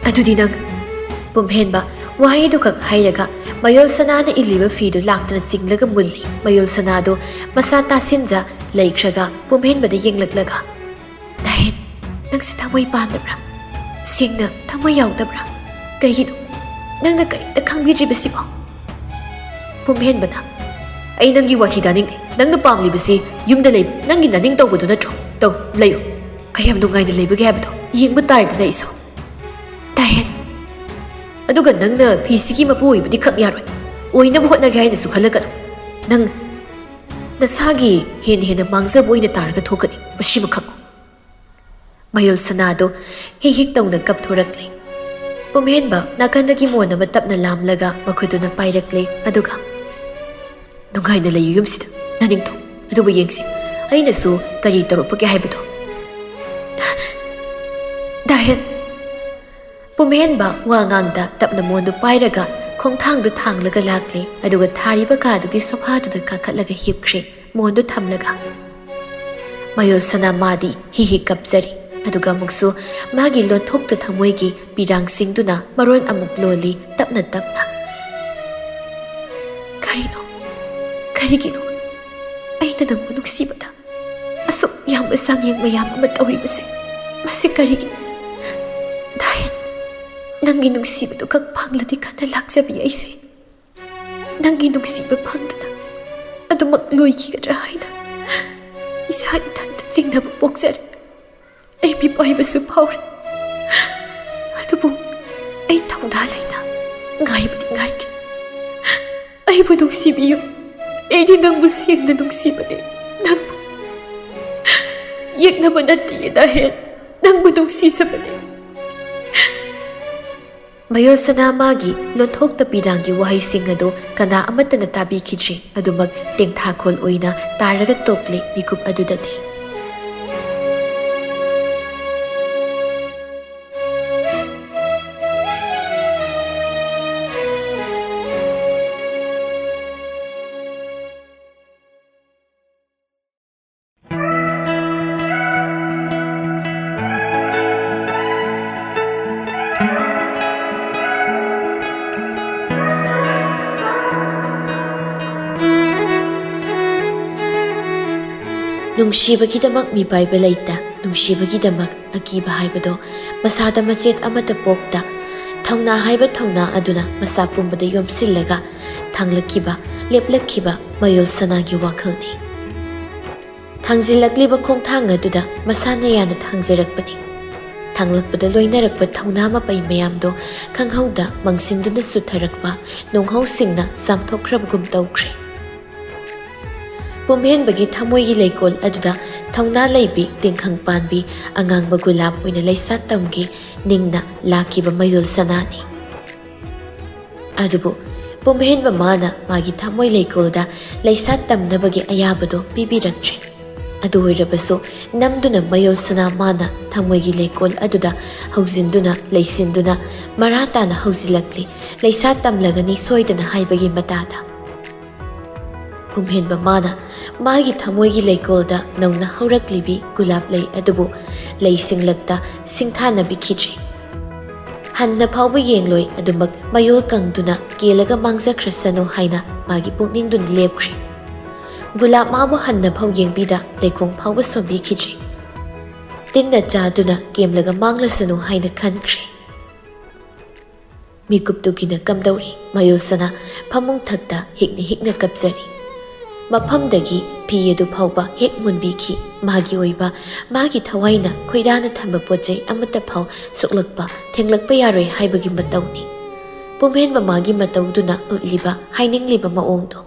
ꯑꯗꯨꯗꯤ ꯅꯪ꯫ ꯄꯨꯝꯍꯦꯟꯕ ꯋꯥꯍꯩꯗꯨꯈꯛ ꯍꯥꯏꯔꯒ ꯃꯌꯣꯜ ꯁꯅꯥꯅ ꯏꯜꯂꯤꯕ ꯐꯤꯗꯨ ꯂꯥꯛꯇꯨꯅ ꯆꯤꯡꯂꯒ ꯃꯨꯜꯂꯤ꯫ ꯃꯌꯣꯜ ꯁꯅꯥꯗꯨ ꯃꯁꯥ ꯇꯥꯁꯤꯟꯖ ꯂꯩꯈ꯭ꯔꯒ ꯄꯨꯝꯍꯦꯟꯕꯗ ꯌꯦꯡꯂꯛꯂꯒ ꯗꯥꯍꯦꯟ, ꯅꯪꯁꯤ ꯊꯃꯣꯏ ꯄꯥꯟꯗꯕ꯭ꯔꯥ? ꯁꯦꯡꯅ ꯊꯃꯣꯏ ꯌꯥꯎꯗꯕ꯭ꯔꯥ? ꯀꯩꯒꯤꯅꯣ ꯅꯪꯅ ꯀꯔꯤꯝꯇ ꯈꯪꯕꯤꯗ꯭ꯔꯤꯕꯁꯤꯕꯣ? ꯄꯨꯝꯍꯦꯟꯕꯅ ꯑꯩ ꯅꯪꯒꯤ ꯋꯥꯊꯤ ꯇꯥꯅꯤꯡꯗꯦ, ꯅꯪꯅ ꯄꯥꯝꯂꯤꯕꯁꯤ ꯌꯨꯝꯗ ꯂꯩꯕ ꯅꯪꯒꯤ ꯅꯅꯤꯡ ꯇꯧꯕꯗꯨ ꯅꯠꯇ꯭ꯔꯣ? ꯇꯧ, ꯂꯩꯌꯨ, ꯀꯌꯥꯝ ꯅꯨꯡꯉꯥꯏꯅ ꯂꯩꯕꯒꯦ ꯍꯥꯏꯕꯗꯣ ꯌꯦꯡꯕ ꯇꯥꯔꯦꯗꯅ ꯑꯩꯁꯨ꯫ ꯗꯥꯍꯦꯟ, ꯑꯗꯨꯒ ꯅꯪꯅ ꯐꯤꯁꯤꯒꯤ ꯃꯄꯨ ꯑꯣꯏꯕꯗꯤ ꯈꯛ ꯌꯥꯔꯣꯏ, ꯑꯣꯏꯅꯕ ꯍꯣꯠꯅꯒꯦ ꯍꯥꯏꯅꯁꯨ ꯈꯜꯂꯛꯀꯅꯨ꯫ ꯅꯪ ꯅꯁꯥꯒꯤ ꯍꯦꯟꯅ ꯃꯥꯡꯖꯕ ꯑꯣꯏꯅ ꯇꯥꯔꯒ ꯊꯣꯛꯀꯅꯤ, ꯃꯁꯤꯃ ꯈꯪꯉꯨ꯫ ꯃꯌꯣꯜ ꯁꯅꯥꯗꯣ ꯍꯤꯛ ꯍꯤꯛ ꯇꯧꯅ ꯀꯞꯊꯣꯔꯛꯂꯦ꯫ ꯄꯨꯝꯍꯦꯟꯕ ꯅꯥꯀꯟꯗꯒꯤ ꯃꯣꯟ ꯑꯃ ꯇꯞꯅ ꯂꯥꯝꯂꯒ ꯃꯈꯨꯠꯇꯨꯅ ꯄꯥꯏꯔꯛꯂꯦ ꯑꯗꯨꯒ ꯅꯨꯡꯉꯥꯏꯅ ꯂꯩꯌꯨ ꯌꯨꯝꯁꯤꯗ, ꯅꯅꯤꯡꯊꯧ, ꯑꯗꯨꯕꯨ ꯌꯦꯡꯁꯤ ꯑꯩꯅꯁꯨ ꯀꯔꯤ ꯇꯧꯔꯛꯄꯒꯦ ꯍꯥꯏꯕꯗꯣ꯫ ꯗꯥꯍꯦꯟ꯫ ꯄꯨꯝꯍꯦꯟꯕ ꯋꯥ ꯉꯥꯡꯗ ꯇꯞꯅ ꯃꯣꯟꯗꯨ ꯄꯥꯏꯔꯒ ꯈꯣꯡꯊꯥꯡꯗꯨ ꯊꯥꯡꯂꯒ ꯂꯥꯛꯂꯦ ꯑꯗꯨꯒ ꯊꯥꯔꯤꯕ ꯀꯥꯗꯨꯒꯤ ꯁꯣꯐꯥꯗꯨꯗ ꯀꯥꯈꯠꯂꯒ ꯍꯤꯞꯈ꯭ꯔꯦ ꯃꯣꯟꯗꯨ ꯊꯝꯂꯒ꯫ ꯃꯌꯣꯜ ꯁꯅꯥ ꯃꯥꯗꯤ ꯍꯤꯛ ꯍꯤꯛ ꯀꯞꯆꯔꯤ ꯑꯗꯨꯒ ꯑꯃꯨꯛꯁꯨ ꯃꯥꯒꯤ ꯂꯣꯟꯊꯣꯛꯇ ꯊꯃꯣꯏꯒꯤ ꯄꯤꯔꯥꯡꯁꯤꯡꯗꯨꯅ ꯃꯔꯣꯟ ꯑꯃꯨꯛ ꯂꯣꯜꯂꯤ ꯇꯞꯅ ꯇꯞꯅ꯫ ꯀꯔꯤꯒꯤꯅꯣ ꯑꯩꯅ ꯅꯪꯕꯨ ꯅꯨꯡꯁꯤꯕꯗ ꯑꯁꯨꯛ ꯌꯥꯝꯕ ꯆꯥꯡꯌꯦꯡ ꯃꯌꯥꯝ ꯑꯃ ꯇꯧꯔꯤꯕꯁꯦ? ꯃꯁꯤ ꯀꯔꯤꯒꯤꯅꯣ? ꯗꯥꯍꯦꯟ, ꯅꯪꯒꯤ ꯅꯨꯡꯁꯤꯕꯗꯨ ꯈꯛ ꯐꯪꯂꯗꯤ ꯈꯟꯅ ꯂꯥꯛꯆꯕꯤ ꯑꯩꯁꯦ ꯅꯪꯒꯤ ꯅꯨꯡꯁꯤꯕ ꯐꯪꯗꯅ ꯑꯗꯨꯃꯛ ꯂꯣꯏꯈꯤꯒꯗ꯭ꯔꯥ ꯍꯥꯏꯅ ꯏꯁꯥ ꯏꯊꯟꯇ ꯆꯤꯡꯅꯕ ꯄꯣꯛꯆꯔꯤ꯫ ꯑꯩ ꯃꯤꯄꯥꯏꯕꯁꯨ ꯐꯥꯎꯔꯤ, ꯑꯗꯨꯕꯨ ꯑꯩ ꯊꯧꯅꯥ ꯂꯩꯅ ꯉꯥꯏꯕꯗꯤ ꯉꯥꯏꯒꯦ꯫ ꯑꯩꯕꯨ ꯅꯨꯡꯁꯤꯕꯤꯌꯨ, ꯑꯩꯗꯤ ꯅꯪꯕꯨ ꯁꯦꯡꯅ ꯅꯨꯡꯁꯤꯕꯅꯦ, ꯅꯪꯕꯨ ꯌꯦꯛꯅꯕ ꯅꯠꯇꯤꯌꯦ ꯗꯥꯍꯦꯟ, ꯅꯪꯕꯨ ꯅꯨꯡꯁꯤꯖꯕꯅꯦ꯫ ꯃꯌꯣꯜ ꯁꯅꯥ ꯃꯥꯒꯤ ꯂꯣꯟꯊꯣꯛꯇ ꯄꯤꯔꯥꯡꯒꯤ ꯋꯥꯍꯩꯁꯤꯡ ꯑꯗꯨ ꯀꯅꯥ ꯑꯃꯠꯇꯅ ꯇꯥꯕꯤꯈꯤꯗ꯭ꯔꯤ, ꯑꯗꯨꯃꯛ ꯇꯦꯡꯊꯥꯈꯣꯜ ꯑꯣꯏꯅ ꯇꯥꯔꯒ ꯇꯣꯛꯂꯦ ꯃꯤꯀꯨꯞ ꯑꯗꯨꯗꯗꯤ꯫ ꯅꯨꯡꯁꯤꯕꯒꯤꯗꯃꯛ ꯃꯤꯄꯥꯏꯕ ꯂꯩꯇ, ꯅꯨꯡꯁꯤꯕꯒꯤꯗꯃꯛ ꯑꯀꯤꯕ ꯍꯥꯏꯕꯗꯣ ꯃꯁꯥꯗ ꯃꯆꯦꯠ ꯑꯃꯠꯇ ꯄꯣꯛꯇ, ꯊꯧꯅꯥ ꯍꯥꯏꯕ ꯊꯧꯅꯥ ꯑꯗꯨꯅ ꯃꯁꯥ ꯄꯨꯝꯕꯗ ꯌꯣꯝꯁꯤꯜꯂꯒ ꯊꯥꯡꯂꯛꯈꯤꯕ ꯂꯦꯞꯂꯛꯈꯤꯕ ꯃꯌꯣꯜ ꯁꯅꯥꯒꯤ ꯋꯥꯈꯜꯅꯤ꯫ ꯊꯥꯡꯖꯤꯜꯂꯛꯂꯤꯕ ꯈꯣꯡꯊꯥꯡ ꯑꯗꯨꯗ ꯃꯁꯥꯅ ꯌꯥꯅ ꯊꯥꯡꯖꯔꯛꯄꯅꯤ꯫ ꯊꯥꯡꯂꯛꯄꯗ ꯂꯣꯏꯅꯔꯛꯄ ꯊꯧꯅꯥ ꯃꯄꯩ ꯃꯌꯥꯝꯗꯣ ꯈꯪꯍꯧꯗ ꯃꯪꯁꯤꯟꯗꯨꯅ ꯁꯨꯊꯔꯛꯄ ꯅꯣꯡꯍꯧꯁꯤꯡꯅ ꯆꯥꯝꯊꯣꯛꯈ꯭ꯔꯕꯒꯨꯝ ꯇꯧꯈ꯭ꯔꯦ꯫ ꯄꯨꯝꯍꯦꯟꯕꯒꯤ ꯊꯃꯣꯏꯒꯤ ꯂꯩꯀꯣꯜ ꯑꯗꯨꯗ ꯊꯧꯅꯥ ꯂꯩꯕꯤ ꯇꯤꯡꯈꯪ ꯄꯥꯟꯕꯤ ꯑꯉꯥꯡꯕ ꯒꯨꯂꯥꯞ ꯑꯣꯏꯅ ꯂꯩꯁꯥꯠꯇꯝꯒꯤ ꯅꯤꯡꯅ ꯂꯥꯛꯈꯤꯕ ꯃꯌꯣꯜ ꯁꯅꯥꯅꯤ꯫ ꯑꯗꯨꯕꯨ ꯄꯨꯝꯍꯦꯟꯕ ꯃꯥꯅ ꯃꯥꯒꯤ ꯊꯃꯣꯏ ꯂꯩꯀꯣꯜꯗ ꯂꯩꯁꯥꯠꯇꯝꯅꯕꯒꯤ ꯑꯌꯥꯕꯗꯣ ꯄꯤꯕꯤꯔꯛꯇ꯭ꯔꯦ꯫ ꯑꯗꯨ ꯑꯣꯏꯔꯕꯁꯨ ꯅꯝꯗꯨꯅ ꯃꯌꯣꯜ ꯁꯅꯥ ꯃꯥꯅ ꯊꯃꯣꯏꯒꯤ ꯂꯩꯀꯣꯜ ꯑꯗꯨꯗ ꯍꯧꯖꯤꯟꯗꯨꯅ ꯂꯩꯁꯤꯟꯗꯨꯅ ꯃꯔꯥ ꯇꯥꯅ ꯍꯧꯖꯤꯜꯂꯛꯂꯤ ꯂꯩꯁꯥꯠꯇꯝꯂꯒꯅꯤ ꯁꯣꯏꯗꯅ ꯍꯥꯏꯕꯒꯤ ꯃꯇꯥꯗ꯫ ꯄꯨꯝꯍꯦꯟꯕ ꯃꯥꯅ ꯃꯥꯒꯤ ꯊꯃꯣꯏꯒꯤ ꯂꯩꯀꯣꯜꯗ ꯅꯧꯅ ꯍꯧꯔꯛꯂꯤꯕꯤ ꯒꯨꯂꯥꯞ ꯂꯩ ꯑꯗꯨꯕꯨ ꯂꯩ ꯁꯤꯡꯂꯛꯇ ꯁꯤꯡꯊꯥꯅꯕꯤꯈꯤꯗ꯭ꯔꯦ꯫ ꯍꯟꯅ ꯐꯥꯎꯕ ꯌꯦꯡꯂꯣꯏ ꯑꯗꯨꯃꯛ ꯃꯌꯣꯜ ꯀꯪꯗꯨꯅ ꯀꯦꯜꯂꯒ ꯃꯥꯡꯖꯈ꯭ꯔꯁꯅꯨ ꯍꯥꯏꯅ ꯃꯥꯒꯤ ꯄꯨꯛꯅꯤꯡꯗꯨꯅ ꯂꯦꯞꯈ꯭ꯔꯦ꯫ ꯒꯨꯂꯥꯞ ꯃꯥꯕꯨ ꯍꯟꯅ ꯐꯥꯎ ꯌꯦꯡꯕꯤꯗ ꯂꯩꯈꯣꯡ ꯐꯥꯎꯕ ꯁꯣꯝꯕꯤꯈꯤꯗ꯭ꯔꯦ꯫ ꯇꯤꯟꯅ ꯆꯥꯗꯨꯅ ꯀꯦꯝꯂꯒ ꯃꯥꯡꯂꯁꯅꯨ ꯍꯥꯏꯅ ꯈꯟꯈ꯭ꯔꯦ꯫ ꯃꯤꯀꯨꯞꯇꯨꯒꯤꯅ ꯀꯝꯗꯧꯔꯤ ꯃꯌꯣꯜ ꯁꯅꯥ ꯐꯃꯨꯡ ꯊꯛꯇ ꯍꯤꯛꯅ ꯍꯤꯛꯅ ꯀꯞꯆꯔꯤ꯫ ꯃꯐꯝꯗꯒꯤ ꯐꯤ ꯑꯗꯨ ꯐꯥꯎꯕ ꯍꯦꯛ ꯃꯨꯟꯕꯤꯈꯤ ꯃꯥꯒꯤ ꯑꯣꯏꯕ ꯃꯥꯒꯤ ꯊꯋꯥꯏꯅ ꯈꯣꯏꯗꯥꯅ ꯊꯝꯕ ꯄꯣꯠꯆꯩ ꯑꯃꯠꯇ ꯐꯥꯎ ꯁꯣꯛꯂꯛꯄ ꯊꯦꯡꯂꯛꯄ ꯌꯥꯔꯣꯏ ꯍꯥꯏꯕꯒꯤ ꯃꯇꯧꯅꯤ꯫ ꯄꯨꯝꯍꯦꯟꯕ ꯃꯥꯒꯤ ꯃꯇꯧꯗꯨꯅ ꯎꯠꯂꯤꯕ ꯍꯥꯏꯅꯤꯡꯂꯤꯕ ꯃꯑꯣꯡꯗꯣ꯫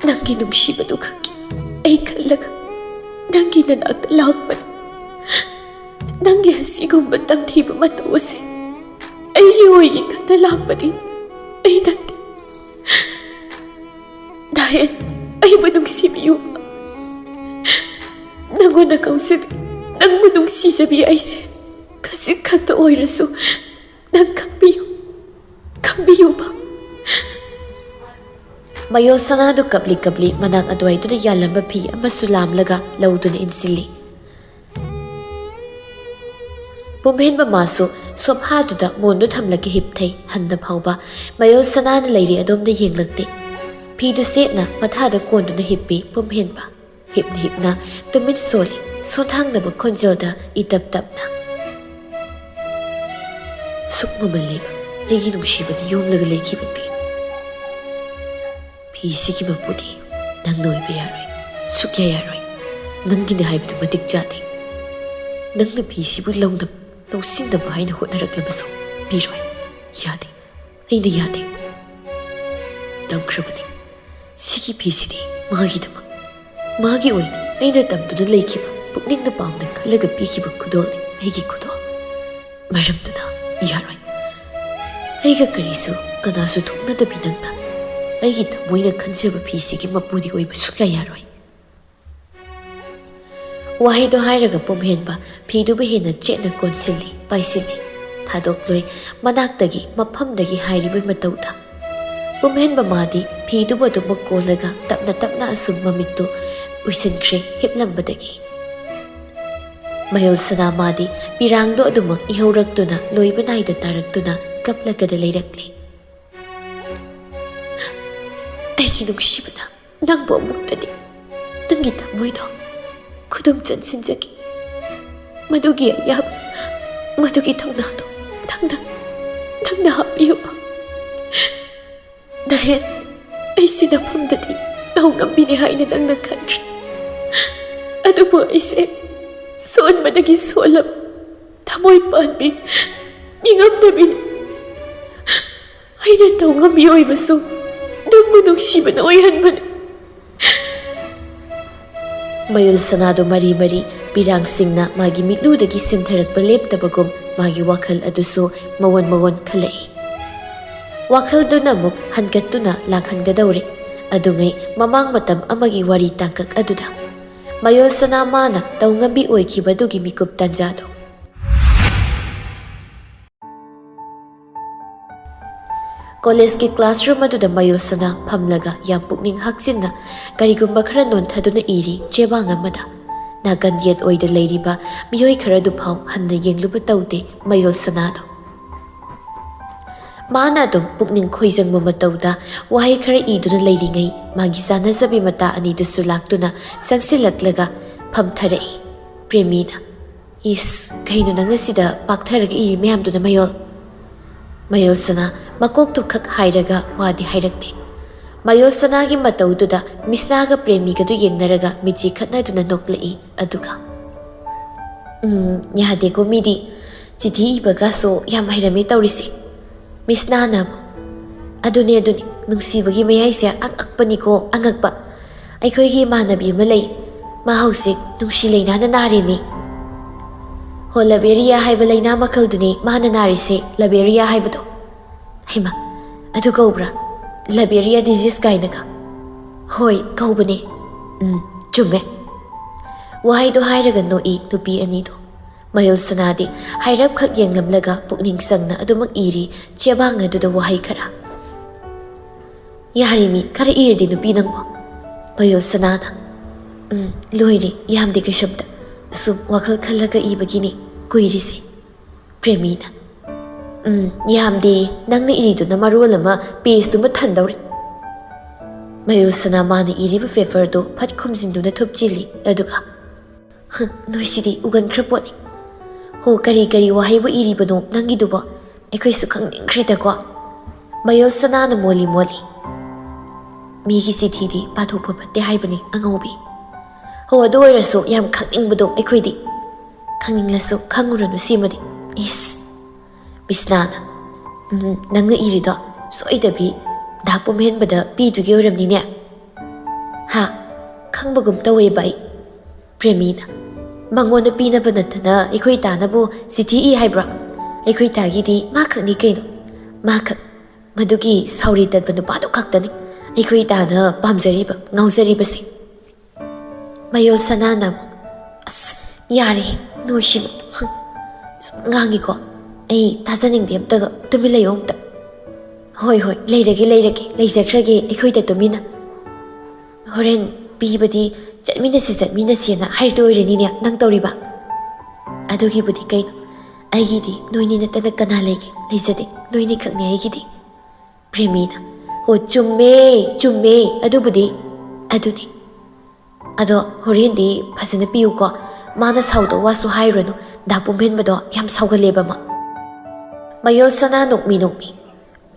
ꯅꯪꯒꯤ ꯅꯨꯡꯁꯤꯕꯗꯨ ꯈꯛꯀꯤ ꯑꯩ ꯈꯜꯂꯒ ꯅꯪꯒꯤ ꯅꯅꯥꯛꯇ ꯂꯥꯛꯄꯅꯤ꯫ ꯅꯪꯒꯤ ꯑꯁꯤꯒꯨꯝꯕ ꯇꯝꯊꯤꯕ ꯃꯇꯧ ꯑꯁꯤ ꯑꯩꯒꯤ ꯑꯣꯏꯒꯤ ꯈꯟꯅ ꯂꯥꯛꯄꯅꯤ ꯑꯩ ꯅꯠꯇꯦ꯫ ꯗꯥꯌꯦꯟ ꯑꯩꯕꯨ ꯅꯨꯡꯁꯤꯕꯤꯌꯨ꯫ ꯅꯪꯉꯣꯟꯗ ꯀꯧꯖꯕꯤ ꯅꯪꯕꯨ ꯅꯨꯡꯁꯤꯖꯕꯤ ꯑꯩꯁꯦ ꯈꯖꯤꯛ ꯈꯛꯇ ꯑꯣꯏꯔꯁꯨ ꯅꯪ ꯈꯪꯕꯤꯌꯨ ꯈꯪꯕꯤꯌꯨꯕ꯫ ꯃꯌꯣꯜ ꯁꯅꯥꯗꯨ ꯀꯞꯂꯤ ꯀꯞꯂꯤ ꯃꯅꯥꯛ ꯑꯗꯨꯋꯥꯏꯗꯨꯗ ꯌꯥꯜꯂꯝꯕ ꯐꯤ ꯑꯃꯁꯨ ꯂꯥꯝꯂꯒ ꯂꯧꯗꯨꯅ ꯏꯟꯁꯤꯜꯂꯤ꯫ ꯄꯨꯝꯍꯦꯟꯕ ꯃꯥꯁꯨ ꯁꯣꯐꯥꯗꯨꯗ ꯃꯣꯟꯗꯨ ꯊꯝꯂꯒ ꯍꯤꯞꯊꯩ ꯍꯟꯅ ꯐꯥꯎꯕ ꯃꯌꯣꯜ ꯁꯅꯥꯅ ꯂꯩꯔꯤ ꯑꯗꯣꯝꯗ ꯌꯦꯡꯂꯛꯇꯦ꯫ ꯐꯤꯗꯨ ꯁꯦꯠꯅ ꯃꯊꯥꯗ ꯀꯣꯟꯗꯨꯅ ꯍꯤꯞꯄꯤ ꯄꯨꯝꯍꯦꯟꯕ ꯍꯤꯞꯅ ꯍꯤꯞꯅ ꯇꯨꯃꯤꯠ ꯁꯣꯜꯂꯤ ꯁꯣꯟꯊꯥꯡꯅꯕ ꯈꯣꯟꯖꯦꯜꯗ ꯏꯇꯞ ꯇꯞꯅ꯫ ꯁꯨꯛ ꯃꯃꯜ ꯂꯩꯕ ꯑꯩꯒꯤ ꯅꯨꯡꯁꯤꯕꯅ ꯌꯣꯝꯂꯒ ꯂꯩꯈꯤꯕ ꯐꯤ ꯐꯤꯁꯤꯒꯤ ꯃꯄꯨꯗꯤ ꯅꯪꯅ ꯑꯣꯏꯕ ꯌꯥꯔꯣꯏ ꯁꯨꯛꯌꯥ ꯌꯥꯔꯣꯏ꯫ ꯅꯪꯒꯤꯅ ꯍꯥꯏꯕꯗꯨ ꯃꯇꯤꯛ ꯆꯥꯗꯦ꯫ ꯅꯪꯅ ꯐꯤꯁꯤꯕꯨ ꯂꯧꯁꯤꯟꯅꯕ ꯍꯥꯏꯅ ꯍꯣꯠꯅꯔꯛꯂꯕꯁꯨ ꯄꯤꯔꯣꯏ ꯌꯥꯗꯦ ꯑꯩꯅ ꯌꯥꯗꯦ꯫ ꯇꯝꯈ꯭ꯔꯕꯅꯤ ꯁꯤꯒꯤ ꯐꯤꯁꯤꯗꯤ ꯃꯥꯒꯤꯗꯃꯛ ꯃꯥꯒꯤ ꯑꯣꯏꯅ ꯑꯩꯅ ꯇꯝꯗꯨꯅ ꯂꯩꯈꯤꯕ ꯄꯨꯛꯅꯤꯡꯅ ꯄꯥꯝꯅ ꯈꯜꯂꯒ ꯄꯤꯈꯤꯕ ꯈꯨꯗꯣꯜꯅꯤ ꯑꯩꯒꯤ ꯈꯨꯗꯣꯜ꯫ ꯃꯔꯝꯗꯨꯅ ꯌꯥꯔꯣꯏ ꯑꯩꯒ ꯀꯔꯤꯁꯨ ꯀꯅꯥꯁꯨ ꯊꯣꯛꯅꯗꯕꯤ ꯅꯪꯅ ꯑꯩꯒꯤ ꯊꯃꯣꯏꯅ ꯈꯟꯖꯕ ꯐꯤꯁꯤꯒꯤ ꯃꯄꯨꯗꯤ ꯑꯣꯏꯕ ꯁꯨꯛꯌꯥ ꯌꯥꯔꯣꯏ꯫ ꯋꯥꯍꯩꯗꯣ ꯍꯥꯏꯔꯒ ꯄꯨꯝꯍꯦꯟꯕ ꯐꯤꯗꯨꯕꯨ ꯍꯦꯟꯅ ꯆꯦꯠꯅ ꯀꯣꯟꯁꯤꯜꯂꯤ ꯄꯥꯏꯁꯤꯜꯂꯤ ꯊꯥꯗꯣꯛꯂꯣꯏ ꯃꯅꯥꯛꯇꯒꯤ ꯃꯐꯝꯗꯒꯤ ꯍꯥꯏꯔꯤꯕ ꯃꯇꯧꯗ꯫ ꯄꯨꯝꯍꯦꯟꯕ ꯃꯥꯗꯤ ꯐꯤꯗꯨꯕꯨ ꯑꯗꯨꯃꯛ ꯀꯣꯜꯂꯒ ꯇꯞꯅ ꯇꯞꯅ ꯑꯁꯨꯝ ꯃꯃꯤꯠꯇꯨ ꯎꯏꯁꯤꯟꯈ꯭ꯔꯦ ꯍꯤꯞꯂꯝꯕꯗꯒꯤ꯫ ꯃꯌꯣꯜ ꯁꯅꯥ ꯃꯥꯗꯤ ꯄꯤꯔꯥꯡꯗꯣ ꯑꯗꯨꯃꯛ ꯏꯍꯧꯔꯛꯇꯨꯅ ꯂꯣꯏꯕ ꯅꯥꯏꯗ ꯇꯥꯔꯛꯇꯨꯅ ꯀꯞꯂꯒꯗ ꯂꯩꯔꯛꯂꯤ꯫ ꯑꯩꯒꯤ ꯅꯨꯡꯁꯤꯕꯅ ꯅꯪꯕꯨ ꯑꯃꯨꯛꯇꯗꯤ ꯅꯪꯒꯤ ꯊꯃꯣꯏꯗꯣ ꯈꯨꯗꯨꯝ ꯆꯟꯁꯤꯟꯖꯒꯦ꯫ ꯃꯗꯨꯒꯤ ꯑꯌꯥꯕ ꯃꯗꯨꯒꯤ ꯊꯧꯅꯥꯗꯣ ꯅꯪꯅ ꯍꯥꯞꯄꯤꯌꯨꯕ꯫ ꯗꯥꯌꯦꯟ ꯑꯩꯁꯤ ꯅꯐꯝꯗꯗꯤ ꯇꯧ ꯉꯝꯕꯤꯅꯤ ꯍꯥꯏꯅ ꯅꯪꯅ ꯈꯟꯈ꯭ꯔꯦ꯫ ꯑꯗꯨꯕꯨ ꯑꯩꯁꯦ ꯁꯣꯟꯕꯗꯒꯤ ꯁꯣꯜꯂꯕ ꯊꯃꯣꯏ ꯄꯥꯟꯕꯤ ꯃꯤꯉꯝꯗꯕꯤꯅꯤ꯫ ꯑꯩꯅ ꯇꯧ ꯉꯝꯕꯤ ꯑꯣꯏꯕꯁꯨ ꯅꯪꯕꯨ ꯅꯨꯡꯁꯤꯕꯅ ꯑꯣꯏꯍꯟꯕꯅꯤ꯫ ꯃꯌꯣꯜ ꯁꯅꯥꯗꯣ ꯃꯔꯤ ꯃꯔꯤ ꯄꯤꯔꯥꯡꯁꯤꯡꯅ ꯃꯥꯒꯤ ꯃꯤꯠꯂꯨꯗꯒꯤ ꯁꯤꯟꯊꯔꯛꯄ ꯂꯦꯞꯇꯕꯒꯨꯝ ꯃꯥꯒꯤ ꯋꯥꯈꯜ ꯑꯗꯨꯁꯨ ꯃꯋꯣꯟ ꯃꯋꯣꯟ ꯈꯜꯂꯛꯏ꯫ ꯋꯥꯈꯜꯗꯨꯅ ꯑꯃꯨꯛ ꯍꯟꯒꯠꯇꯨꯅ ꯂꯥꯛꯍꯟꯒꯗꯧꯔꯦ ꯑꯗꯨꯉꯩ ꯃꯃꯥꯡ ꯃꯇꯝ ꯑꯃꯒꯤ ꯋꯥꯔꯤ ꯇꯥꯡꯀꯛ ꯑꯗꯨꯗ ꯃꯌꯣꯜ ꯁꯅꯥ ꯃꯥꯅ ꯇꯧꯉꯝꯕꯤ ꯑꯣꯏꯈꯤꯕꯗꯨꯒꯤ ꯃꯤꯀꯨꯞ ꯇꯥꯟꯖꯥꯗꯣ꯫ ꯀꯣꯂꯦꯖꯀꯤ ꯀ꯭ꯂꯥꯁꯔꯨꯝ ꯑꯗꯨꯗ ꯃꯌꯣꯜ ꯁꯅꯥ ꯐꯝꯂꯒ ꯌꯥꯝ ꯄꯨꯛꯅꯤꯡ ꯍꯛꯆꯤꯟꯅ ꯀꯔꯤꯒꯨꯝꯕ ꯈꯔ ꯅꯣꯟꯊꯗꯨꯅ ꯏꯔꯤ ꯆꯦꯕꯥꯡ ꯑꯃꯗ꯫ ꯅꯥꯀꯟ ꯌꯦꯠ ꯑꯣꯏꯗ ꯂꯩꯔꯤꯕ ꯃꯤꯑꯣꯏ ꯈꯔꯗꯨ ꯐꯥꯎ ꯍꯟꯅ ꯌꯦꯡꯂꯨꯕ ꯇꯧꯗꯦ ꯃꯌꯣꯜ ꯁꯅꯥꯗꯣ꯫ ꯃꯥꯅ ꯑꯗꯨꯝ ꯄꯨꯛꯅꯤꯡ ꯈꯣꯏꯖꯪꯕ ꯃꯇꯧꯗ ꯋꯥꯍꯩ ꯈꯔ ꯏꯗꯨꯅ ꯂꯩꯔꯤꯉꯩ ꯃꯥꯒꯤ ꯆꯥꯟꯅꯖꯕꯤ ꯃꯇꯥ ꯑꯅꯤꯗꯨꯁꯨ ꯂꯥꯛꯇꯨꯅ ꯆꯪꯁꯤꯜꯂꯛꯂꯒ ꯐꯝꯊꯔꯛꯏ꯫ ꯄ꯭ꯔꯦꯃꯤꯅ Is, kayno nang nasida paktharag iri mayam do na mayol. Mayol sana makok to kak hairaga wadi hairakte. Mayol sana gi matau do da misnaga premi ka do yengnaraga michi khatna do na noklai aduga. Yahade ko midi chithi ibaga so yam hairame tawrisi. Misna na mo. Aduni nungsibagi mayay siya ang akpani ko ang agpa. Ay ko'y manabi malay. Mahausik nungsilay na nanarimi. Ho laberia hay balay na makal duni mananari si laberia hay ba to? Ay ma, ado kaubra. Laberia disease kay na ka. Hoy, kauba ni. Chume. Wahay do hayragan no I nupi anido. Mayol sanadi, hayrap kag yang lamlaga pukning sang na ado mag-iri tiyabang nga do da wahay kara. Yaharimi, kara iri di nupi nang mo. Mayol sanada. Loyri, yam di ka syabda. Sum wakal kalaga ibagini, kuirisi. Premina. Yam di, nang na iri do na maruwa lama, pace do matandaw rin. Mayol sanama na iri ba fever do, pat kumsin do na tupjili, ado ka. Noy sidi, ugan krapot ni. Ho kari wahay wa iri ba no, nang ido ba? Eko'y sukang ningkrita ko. Mayol sana na moli. Migi si tidi, pato pa te hay ba ni, ang obi. Ho adoy raso, yam kang ba do, eko'y di. Kang laso, kang urano si ma di. Is. Bisnana. Nang na iri do, so ay dabi, dapo mehen ba da, pido gi oram ni niya. Ha, kang bagum taway bay. Premina. Mangon na pinabanat na iko'y tanabo si T.E. Hybra. Iko'y tagi di makak ni kayo. Makak. Madugi sauritan pa nupado kaktani. Iko'y tana pamzari ba, ngawzari ba si. Mayol sa nana mo. As, yari, nushi mo. Ngangi ko. Ay, tasaning diyam taga, tumilayong ta. Hoy, layragi, laysakragi, iko'y tatumina. Horen, bibadi, Mina siya na hairdo oira niya nang tawriba. Adogi budi kayo. Ay gidi, noy ni natanag kanalay ki. Laysade, noy ni kag niya ay gidi. Premina. O chumme. Ado budi. Ado ni. Ado, horin di, pasana piyo ko. Mana sawdo waso hairo no. Dapumhen ba do, yam sawgaleba ma. Mayol sana nukmi.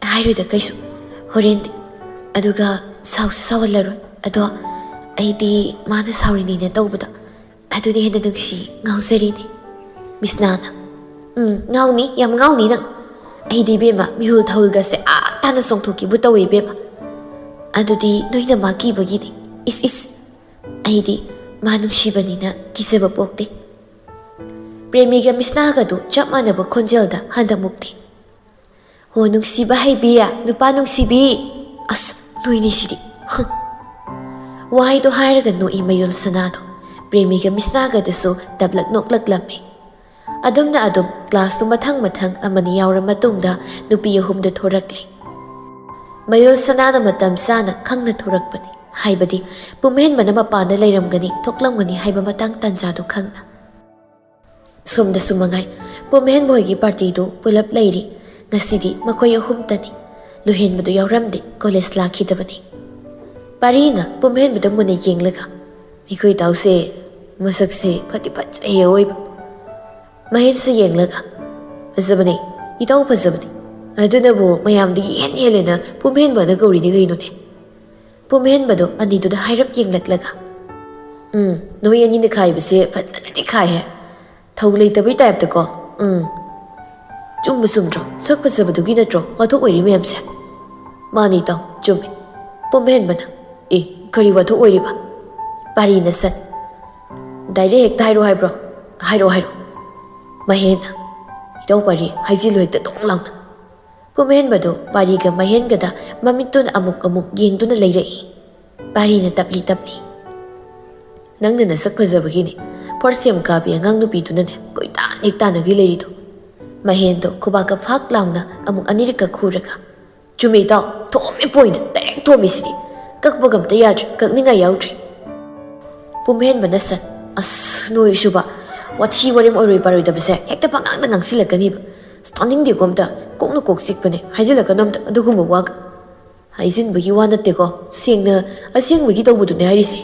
Hairo da kayo. Horin di. Ado ga, sawalaro. Ado, ay di mana sawrini na tawbada. Ado ni hana nungsi, ngawsari ni. Miss Nana. Ngaw ni, yam ngaw ni nang. Ay di bema, mihul tahul gase, tana song toki butaway bema. Ado di, noy na maki bagi ni. Is. Ay di, manong shiba ni na, kisaba pokte. Premiga Miss Naka do, chap mana ba konjelda, handa mukte. Ho nung siba hay biya, nupa nung sibi. As, noy ni sidi. Wahay do hayragan no imayol sanado. Premiga misnaga daso dablak noklak lami. Adom na adom, class to matang amani yawra matungda nupi yahum da thorakli. Mayol sanana matam sana kang na thorakpani. Haibadi, pumahin man na mapana layram gani, toklam gani haiba matang tanzado kang na. Sumda sumangay, pumahin mo higi partido, pulap layri, nasidi makoy yahum tani. Luhin mo do yawram di, koles laki dabani. Parina, pumahin ba mo na yenglaga? Iko'y tao si, masak si, pati ay ba? Mahin sa yenglaga. Pasabani, itaw pasabani. Ado na bo, mayam di yan na, pumahin ba na gawin ni gayon eh? Pumahin ba do, andito na hirap yenglaglaga? No yan yung nakaya ba si, patsa na di kaya. Tawlay tabay tayap ta ko. Chung masumdro, sak pasabado ginatro, wato oiri mayam siya. Mani itaw, chumi. Pumahin ba na? Kari wato oiri ba? Pari na san. Daire hekta hairo haibro. Hairo. Mahena. Itaw pari, haizilo hekta tong lang na. Pumahen ba do, pari ka mahen ka da, mamito na amok yeng do na layrai. Pari na tapli. Nang nanasak pa zabagini, porsiyam kapi ang nupi do na ne, ko'y hekta nagilay rito. Mahen do, kubaka fak lang na, amok anirika kura ka. Chumitaw, tomi poy na, direct tomi sidi. Kakbagam tayadri, kag ninga yaudri. Pumahen ba nasan? As, no issue ba? Wati warim oroy paroy da bise, hekta pang ang sila kanib. Stunning di gomta, kung nakoksik pa ne, haizila ka namta, adugong mawag. Haizin bagi wanate ko, siyang bagi daw buto ni harisi.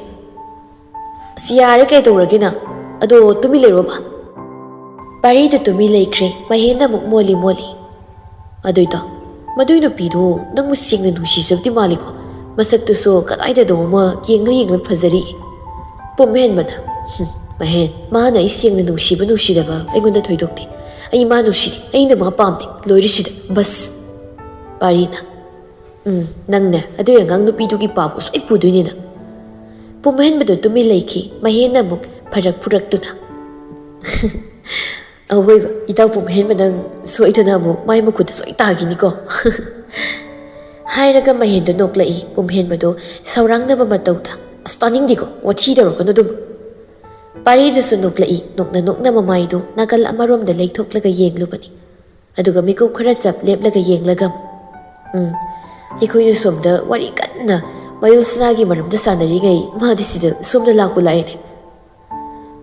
Siyari kay tawragi na, ado tumilero ba? ꯄꯥꯔꯤꯗꯨ ꯇꯨꯃꯤ ꯂꯩꯈ꯭ꯔꯦ ꯃꯍꯦꯟꯅ ꯑꯃꯨꯛ ꯃꯣꯜꯂꯤ ꯃꯣꯜꯂꯤ ꯑꯗꯨꯏꯗꯣ ꯃꯗꯨꯏ ꯅꯨꯄꯤꯗꯣ ꯅꯪꯕꯨ ꯁꯦꯡꯅ ꯅꯨꯡꯁꯤꯖꯕꯗꯤ ꯃꯥꯜꯂꯤꯀꯣ ꯃꯁꯛꯇꯨꯁꯨ ꯀꯗꯥꯏꯗꯅꯣꯃ ꯌꯦꯡꯂ ꯐꯖꯔꯤ ꯄꯨꯝꯍꯦꯟꯕꯅ ꯃꯍꯦꯟ ꯃꯥꯅ ꯑꯩ ꯁꯦꯡꯅ ꯅꯨꯡꯁꯤꯕ ꯅꯨꯡꯁꯤꯗꯕ ꯑꯩꯉꯣꯟꯗ ꯊꯣꯏꯗꯣꯛꯇꯦ ꯑꯩ ꯃꯥ ꯅꯨꯡꯁꯤꯗꯦ ꯑꯩꯅ ꯃꯥ ꯄꯥꯝꯗꯦ ꯂꯣꯏꯔꯤꯁꯤꯗ ꯕꯁ ꯄꯥꯔꯤꯅ ꯅꯪꯅꯦ ꯑꯗꯨꯏ ꯑꯉꯥꯡ ꯅꯨꯄꯤꯗꯨꯒꯤ ꯄꯥꯞꯀ ꯁꯣꯏ ꯄꯨꯗꯣꯏꯅꯤ ꯅꯪ ꯄꯨꯝꯍꯦꯟꯕꯗꯨ ꯇꯨꯃꯤꯟ ꯂꯩꯈꯤ ꯃꯍꯦꯟꯅ ꯑꯃꯨꯛ ꯐꯔꯛ ꯐꯨꯔꯛꯇꯨꯅ ꯑꯋꯣꯏꯕ ꯏꯇꯥꯎ ꯄꯨꯝꯍꯦꯟꯕ ꯅꯪ ꯁꯣꯏꯗꯅ ꯑꯃꯨꯛ ꯃꯥꯏ ꯃꯈꯨꯠꯇ ꯁꯣꯏ ꯇꯥꯈꯤꯅꯤꯀꯣ ꯍꯥꯏꯔꯒ ꯃꯍꯦꯟꯗ ꯅꯣꯛꯂꯛꯏ ꯄꯨꯝꯍꯦꯟꯕꯗꯨ ꯁꯧꯔꯥꯡꯅꯕ ꯃꯇꯧꯗ ꯑꯁ ꯇꯥꯅꯤꯡꯗꯦꯀꯣ ꯋꯥꯊꯤ ꯇꯧꯔꯛꯀꯅꯨ ꯑꯗꯨꯝ ꯄꯥꯔꯤꯗꯨꯁꯨ ꯅꯣꯛꯂꯛꯏ ꯅꯣꯛꯅ ꯅꯣꯛꯅ ꯃꯃꯥꯏꯗꯨ ꯅꯥꯀꯜ ꯑꯃꯔꯣꯝꯗ ꯂꯩꯊꯣꯛꯂꯒ ꯌꯦꯡꯂꯨꯕꯅꯤ ꯑꯗꯨꯒ ꯃꯤꯀꯨꯞ ꯈꯔ ꯆꯞ ꯂꯦꯞꯂꯒ ꯌꯦꯡꯂꯒ ꯑꯩꯈꯣꯏꯅ ꯁꯣꯝꯗ ꯋꯥꯔꯤ ꯀꯟꯅ ꯃꯌꯨꯜꯁꯅꯥꯒꯤ ꯃꯔꯝꯗ ꯁꯥꯟꯅꯔꯤꯉꯩ ꯃꯥꯗꯤ ꯁꯤꯗ ꯁꯣꯝꯗ ꯂꯥꯛꯄ ꯂꯥꯛꯑꯦꯅꯦ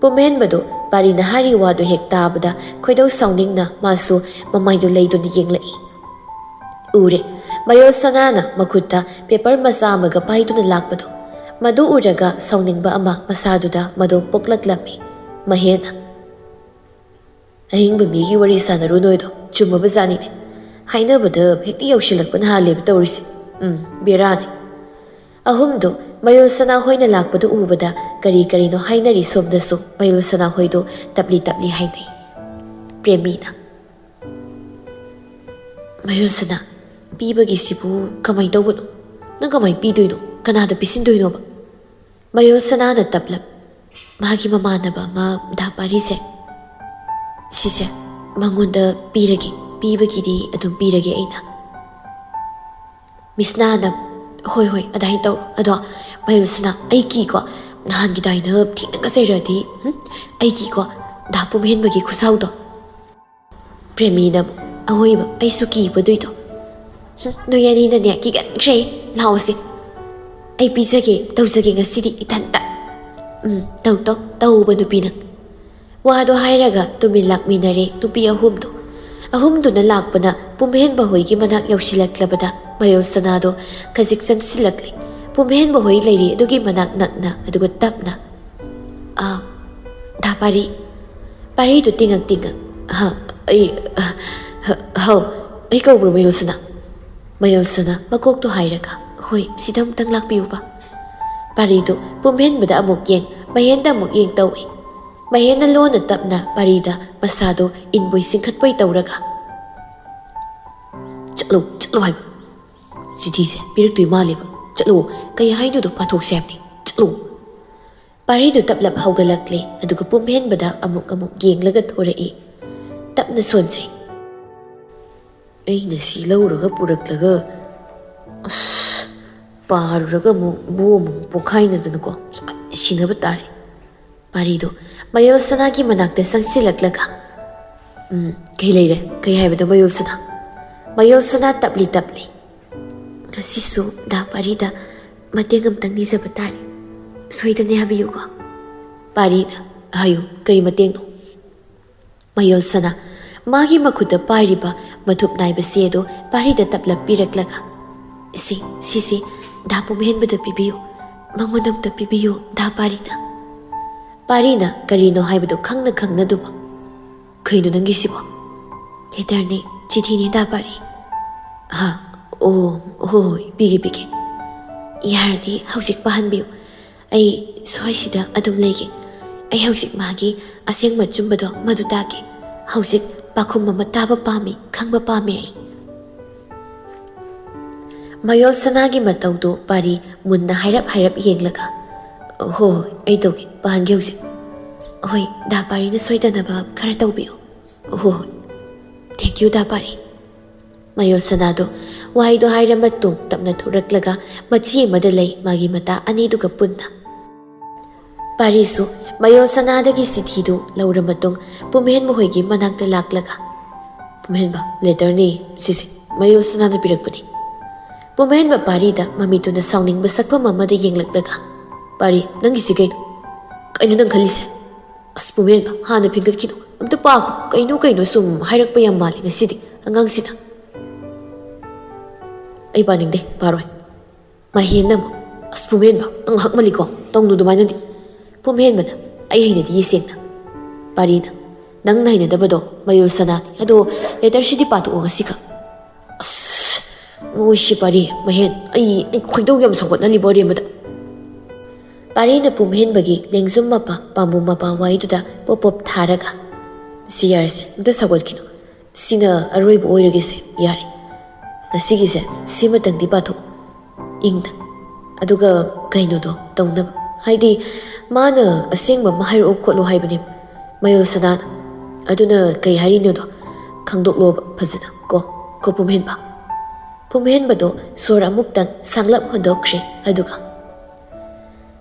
ꯄꯨꯝꯍꯦꯟꯕꯗꯨ ꯄꯥꯔꯤꯅ ꯍꯥꯏꯔꯤ ꯋꯥꯗꯨ ꯍꯦꯛ ꯇꯥꯕꯗ ꯈꯣꯏꯗꯧ ꯁꯥꯎꯅꯤꯡꯅ ꯃꯥꯁꯨ ꯃꯃꯥꯏꯗꯨ ꯂꯩꯗꯨꯅ ꯌꯦꯡꯂꯛꯏ ꯎꯔꯦ ꯃꯌꯨꯜꯁꯅꯥꯅ ꯃꯈꯨꯠꯇ ꯄꯦꯄꯔ ꯃꯆꯥ ꯑꯃꯒ ꯄꯥꯏꯗꯨꯅ ꯂꯥꯛꯄꯗꯣ ꯃꯗꯨ ꯎꯔꯒ ꯁꯥꯎꯅꯤꯡꯕ ꯑꯃ ꯃꯁꯥꯗꯨꯗ ꯃꯗꯨ ꯄꯣꯛꯂꯛꯂꯝꯃꯤ ꯃꯍꯦꯟꯅ ꯑꯍꯤꯡꯕ ꯃꯤꯒꯤ ꯋꯥꯔꯤ ꯁꯥꯟꯅꯔꯨ ꯅꯣꯏꯗꯣ ꯆꯨꯝꯃꯕ ꯖꯥꯠꯅꯤꯅꯦ ꯍꯥꯏꯅꯕꯗ ꯍꯦꯛꯇ ꯌꯧꯁꯤꯜꯂꯛꯄꯅ ꯍꯥꯜꯂꯦꯕ ꯇꯧꯔꯤꯁꯦ ꯕꯦꯔꯥꯅꯤ ꯑꯍꯨꯝꯗꯨ ꯃꯌꯨꯜꯁꯅꯥ ꯍꯣꯏꯅ ꯂꯥꯛꯄꯗꯨ ꯎꯕꯗ ꯀꯔꯤ ꯀꯔꯤꯅꯣ ꯍꯥꯏꯅꯔꯤ ꯁꯣꯝꯗꯁꯨ ꯃꯌꯨꯜꯁꯅꯥ ꯍꯣꯏꯗꯨ ꯇꯞꯂꯤ ꯇꯞꯂꯤ ꯍꯥꯏꯅꯩ ꯄ꯭ꯔꯦꯃꯤꯅ ꯃꯌꯨꯜꯁꯅꯥ ꯄꯤꯕꯒꯤꯁꯤꯕꯨ ꯀꯃꯥꯏꯅ ꯇꯧꯕꯅꯣ ꯅꯪ ꯀꯃꯥꯏꯅ ꯄꯤꯗꯣꯏꯅꯣ ꯀꯅꯥꯗ ꯄꯤꯁꯤꯟꯗꯣꯏꯅꯣꯕ ꯃꯌꯨꯜꯁꯅꯥꯅ ꯇꯞꯂꯞ ꯃꯥꯒꯤ ꯃꯃꯥꯟꯅꯕ ꯑꯃ ꯗꯥ ꯄꯥꯔꯤꯁꯦ ꯁꯤꯁꯦ ꯃꯉꯣꯟꯗ ꯄꯤꯔꯒꯦ ꯄꯤꯕꯒꯤꯗꯤ ꯑꯗꯨꯝ ꯄꯤꯔꯒꯦ ꯑꯩꯅ ꯃꯤꯁꯅꯥꯅ ꯍꯣꯏ ꯍꯣꯏ ꯑꯗꯨꯃꯥꯏꯅ ꯇꯧꯔꯣ ꯑꯗꯣ ꯃꯌꯨꯜꯁꯅꯥ ꯑꯩ ꯀꯤꯀꯣ ꯅꯍꯥꯟꯒꯤꯗꯥꯏꯅ ꯊꯤꯅꯒ ꯆꯩꯔꯗꯤ ꯑꯩ ꯀꯤꯀꯣ ꯗꯥ ꯄꯨꯝꯍꯦꯟꯕꯒꯤ ꯈꯨꯁꯥꯎꯗꯣ ꯄ꯭ꯔꯦꯃꯤꯅ ꯑꯍꯣꯏꯕ ꯑꯩꯁꯨ ꯀꯤꯕꯗꯨꯏꯗꯣ ꯅꯣꯏ ꯑꯅꯤꯅꯅꯦ ꯀꯤꯒꯟꯈ꯭ꯔꯦ ꯂꯥꯛꯑꯣꯁꯤ ꯑꯩ ꯄꯤꯖꯒꯦ ꯇꯧꯖꯒꯦ ꯉꯁꯤꯗꯤ ꯏꯊꯟꯇ ꯇꯧꯕ ꯅꯨꯄꯤꯅ ꯋꯥꯗꯣ ꯍꯥꯏꯔꯒ ꯇꯨꯃꯤꯟ ꯂꯥꯛꯃꯤꯟꯅꯔꯦ ꯅꯨꯄꯤ ꯑꯍꯨꯝꯗꯨꯅ ꯂꯥꯛꯄꯅ ꯄꯨꯝꯍꯦꯟꯕ ꯍꯣꯏꯒꯤ ꯃꯅꯥꯛ ꯌꯧꯁꯤꯜꯂꯛꯂꯕꯗ ꯃꯌꯨꯜꯁꯅꯥꯗꯣ ꯈꯖꯤꯛ ꯆꯪꯁꯤꯜꯂꯛꯂꯤ ꯄꯨꯝꯍꯦꯟꯕ ꯍꯣꯏ ꯂꯩꯔꯤ ꯑꯗꯨꯒꯤ ꯃꯅꯥꯛ ꯅꯛꯅ ꯑꯗꯨꯒ ꯇꯞꯅ ꯗꯥ ꯄꯥꯔꯤꯗꯨ ꯇꯤꯡꯉꯛ ꯍꯧ ꯑꯩ ꯀꯧꯕ꯭ꯔꯣ ꯃꯌꯨꯜꯁꯅꯥ ꯃꯀꯣꯛꯇꯣ ꯍꯥꯏꯔꯒ ꯍꯣꯏ ꯁꯤꯗ ꯑꯃꯨꯛꯇꯪ ꯂꯥꯛꯄꯤꯌꯨꯕ ꯄꯥꯔꯤꯗꯨ ꯄꯨꯝꯍꯦꯟꯕꯗ ꯑꯃꯨꯛ ꯌꯦꯡ ꯃꯍꯦꯟꯗ ꯑꯃꯨꯛ ꯌꯦꯡ ꯇꯧꯏ ꯃꯍꯦꯟꯅ ꯂꯣꯟꯅ ꯇꯞꯅ ꯄꯥꯔꯤꯗ ꯃꯁꯥꯗꯣ ꯏꯟꯕꯣꯏ ꯆꯤꯡꯈꯠꯄꯣꯏ ꯇꯧꯔꯒ ꯆꯠꯂꯣ ꯍꯥꯏꯕ ꯆꯤꯊꯤꯁꯦ ꯄꯤꯔꯛꯇꯣꯏ ꯃꯥꯜꯂꯦꯕ ꯆꯠꯂꯣ ꯀꯩ ꯍꯥꯏꯅꯣꯗꯣ ꯄꯥꯊꯣꯛꯁꯦ ꯍꯥꯏꯕꯅꯤ ꯆꯠꯂꯣ ꯄꯥꯔꯤꯗꯨ ꯇꯞꯂꯞ ꯍꯧꯒꯠꯂꯛꯂꯦ ꯑꯗꯨꯒ ꯄꯨꯝꯍꯦꯟꯕꯗ ꯑꯃꯨꯛ ꯌꯦꯡꯂꯒ ꯊꯣꯔꯛꯏ ꯇꯞꯅ ꯁꯣꯟꯖꯩ ꯑꯩꯅ ꯁꯤ ꯂꯧꯔꯒ ꯄꯨꯔꯛꯂꯒ ꯄꯥꯔꯨꯔꯒ ꯑꯃꯨꯛ ꯑꯃꯨꯛ ꯄꯣꯛꯈꯥꯏꯅꯗꯅꯀꯣ ꯁꯤꯅꯕ ꯇꯥꯔꯦ ꯄꯥꯔꯤꯗꯨ ꯃꯌꯨꯜꯁꯅꯥꯒꯤ ꯃꯅꯥꯛꯇ ꯆꯪꯁꯤꯜꯂꯛꯂꯒ ꯀꯩ ꯂꯩꯔꯦ ꯀꯩ ꯍꯥꯏꯕꯗꯣ ꯃꯌꯨꯜꯁꯅꯥ ꯇꯞꯂꯤ ꯉꯁꯤꯁꯨ ꯗꯥ ꯄꯥꯔꯤꯗ ꯃꯇꯦꯡ ꯑꯃꯇꯪ ꯅꯤꯖꯕ ꯇꯥꯔꯦ ꯁꯣꯏꯗꯅ ꯌꯥꯕꯤꯌꯨꯀꯣ ꯄꯥꯔꯤꯅ ꯍꯥꯏꯌꯨ ꯀꯔꯤ ꯃꯇꯦꯡꯅꯣ ꯃꯌꯨꯜꯁꯅꯥ ꯃꯥꯒꯤ ꯃꯈꯨꯠꯇ ꯄꯥꯏꯔꯤꯕ ꯃꯊꯨꯞ ꯅꯥꯏꯕ ꯆꯦꯗꯣ ꯄꯥꯔꯤꯗ ꯇꯞꯂꯞ ꯄꯤꯔꯛꯂꯒ ꯁꯤꯁꯦ ꯗꯥ ꯄꯨꯝꯍꯦꯟꯕꯗ ꯄꯤꯕꯤꯌꯨ ꯃꯉꯣꯟꯗ ꯑꯝꯇ ꯄꯤꯕꯤꯌꯨ ꯗꯥ ꯄꯥꯔꯤꯅ ꯀꯔꯤꯅꯣ ꯍꯥꯏꯕꯗꯨ ꯈꯪꯅ ꯑꯗꯨꯃꯛ ꯀꯩꯅꯣ ꯅꯪꯒꯤꯁꯤꯕꯣ ꯂꯦꯇꯔꯅꯦ ꯆꯤꯊꯤꯅꯦ ꯗꯥ ꯄꯥꯔꯤ ꯍꯣꯏ ꯄꯤꯒꯦ ꯌꯥꯔꯗꯤ ꯍꯧꯖꯤꯛ ꯄꯥꯍꯟꯕꯤꯌꯨ ꯑꯩ ꯁ꯭ꯋꯥꯏꯁꯤꯗ ꯑꯗꯨꯝ ꯂꯩꯒꯦ ꯑꯩ ꯍꯧꯖꯤꯛ ꯃꯥꯒꯤ ꯑꯁꯦꯡꯕ ꯑꯆꯨꯝꯕꯗꯣ ꯃꯗꯨ ꯇꯥꯒꯦ ꯍꯧꯖꯤꯛ ꯄꯥꯈꯨꯝ ꯑꯃ ꯇꯥꯕ ꯄꯥꯝꯃꯤ ꯈꯪꯕ ꯄꯥꯝꯃꯤ ꯑꯩ ꯃꯌꯨꯜꯁꯅꯥꯒꯤ ꯃꯇꯧꯗꯨ ꯄꯥꯔꯤ ꯃꯨꯟꯅ ꯍꯥꯏꯔꯞ ꯌꯦꯡꯂꯒ ꯍꯣꯏ ꯑꯩ ꯇꯧꯒꯦ ꯄꯥꯍꯟꯒꯦ ꯍꯧꯖꯤꯛ ꯍꯣꯏ ꯗꯥ ꯄꯥꯔꯤꯅ ꯁꯣꯏꯗꯅꯕ ꯈꯔ ꯇꯧꯕꯤꯌꯨ ꯍꯣꯏ ꯊꯦꯡꯛꯌꯨ ꯗꯥ ꯄꯥꯔꯤ ꯃꯌꯨꯜꯁꯅꯥꯗꯣ ꯋꯥꯍꯩꯗꯣ ꯍꯥꯏꯔ ꯃꯇꯨꯡ ꯇꯞꯅ ꯊꯣꯔꯛꯂꯒ ꯃꯆꯤ ꯑꯃꯗ ꯂꯩ ꯃꯥꯒꯤ ꯃꯇꯥ ꯑꯅꯤꯗꯨꯒ ꯄꯨꯟꯅ ꯄꯥꯔꯤꯁꯨ ꯃꯌꯨꯜꯁꯅꯥꯗꯒꯤ ꯆꯤꯊꯤꯗꯨ ꯂꯧꯔ ꯃꯇꯨꯡ ꯄꯨꯝꯍꯦꯟꯕ ꯍꯣꯏꯒꯤ ꯃꯅꯥꯛꯇ ꯂꯥꯛꯂꯒ ꯄꯨꯝꯍꯦꯟꯕ ꯂꯦꯇꯔꯅꯤ ꯁꯤꯁꯦ ꯃꯌꯨꯜꯁꯅꯥꯅ ꯄꯤꯔꯛꯄꯅꯤ ꯄꯨꯝꯍꯦꯟꯕ ꯄꯥꯔꯤꯗ ꯃꯃꯤꯠꯇꯨꯅ ꯁꯥꯎꯅꯤꯡꯕ ꯁꯛꯐꯝ ꯑꯃꯗ ꯌꯦꯡꯂꯛꯂꯒ ꯄꯥꯔꯤ ꯅꯪꯒꯤꯁꯤ ꯀꯩꯅꯣ ꯅꯪ ꯈꯜꯂꯤꯁꯦ ꯄꯨꯝꯍꯦꯟꯕ ꯍꯥꯟꯅ ꯐꯤꯡꯒꯠꯈꯤꯅꯣ ꯑꯝꯇ ꯄꯥꯈꯣ ꯀꯩꯅꯣ ꯁꯨꯝ ꯍꯥꯏꯔꯛꯄ ꯌꯥꯝ ꯃꯥꯜꯂꯤ ꯉꯁꯤꯗꯤ ꯑꯉꯥꯡꯁꯤꯅ ꯑꯩ ꯄꯥꯅꯤꯡꯗꯦ ꯄꯥꯔꯣꯏ ꯃꯍꯦꯟꯅ ꯑꯃꯨꯛ ꯄꯨꯝꯍꯦꯟꯕ ꯅꯪ ꯍꯛꯃꯜꯂꯤꯀꯣ ꯇꯧꯅꯨ ꯑꯗꯨꯃꯥꯏꯅꯗꯤ ꯄꯨꯝꯍꯦꯟꯕꯅ ꯑꯩ ꯍꯩꯅꯗꯤ ꯁꯦꯡꯅ ꯄꯥꯔꯤꯅ ꯅꯪꯅ ꯍꯩꯅꯗꯕꯗꯣ ꯃꯌꯨꯜ ꯁꯅꯥꯅꯤ ꯑꯗꯣ ꯂꯦꯇꯔꯁꯤꯗꯤ ꯄꯥꯊꯣꯛꯑꯣ ꯉꯁꯤꯈꯛ ꯑꯁ ꯃꯣꯏꯁꯤ ꯄꯥꯔꯤ ꯃꯍꯦꯟ ꯑꯩ ꯈꯣꯏꯗꯧ ꯌꯥꯝ ꯁꯧꯒꯠꯍꯜꯂꯤꯕ ꯑꯔꯦꯝꯕꯗ ꯄꯥꯔꯤꯅ ꯄꯨꯝꯍꯦꯟꯕꯒꯤ ꯂꯦꯡꯖꯨꯝ ꯃꯄꯥ ꯄꯥꯝꯕꯣꯝ ꯃꯄꯥ ꯋꯥꯏꯗꯨꯗ ꯄꯣꯞ ꯄꯣꯞ ꯊꯥꯔꯒ ꯁꯤ ꯌꯥꯔꯁꯦ ꯑꯝꯇ ꯁꯧꯒꯠꯈꯤꯅꯨ ꯁꯤꯅ ꯑꯔꯣꯏꯕ ꯑꯣꯏꯔꯒꯦꯁꯦ ꯌꯥꯔꯦ ꯉꯁꯤꯒꯤꯁꯦ ꯁꯤꯃꯇꯪꯗꯤ ꯄꯥꯊꯣꯛꯑꯣ ꯏꯪꯅ ꯑꯗꯨꯒ ꯀꯩꯅꯣꯗꯣ ꯇꯧꯅꯕ ꯍꯥꯏꯗꯤ ꯃꯥꯅ ꯑꯁꯦꯡꯕ ꯑꯃ ꯍꯥꯏꯔꯛꯑꯣ ꯈꯣꯠꯂꯣ ꯍꯥꯏꯕꯅꯦꯕ ꯃꯌꯨꯜ ꯁꯅꯥꯅ ꯑꯗꯨꯅ ꯀꯩ ꯍꯥꯏꯔꯤꯅꯣꯗꯣ ꯈꯪꯗꯣꯛꯂꯣꯕ ꯐꯖꯅ ꯀꯣ ꯄꯨꯝꯍꯦꯟꯕ ꯄꯨꯝꯍꯦꯟꯕꯗꯣ ꯁꯣꯔ ꯑꯃꯨꯛꯇꯪ ꯁꯥꯡꯂꯞ ꯍꯣꯟꯗꯣꯛꯈ꯭ꯔꯦ ꯑꯗꯨꯒ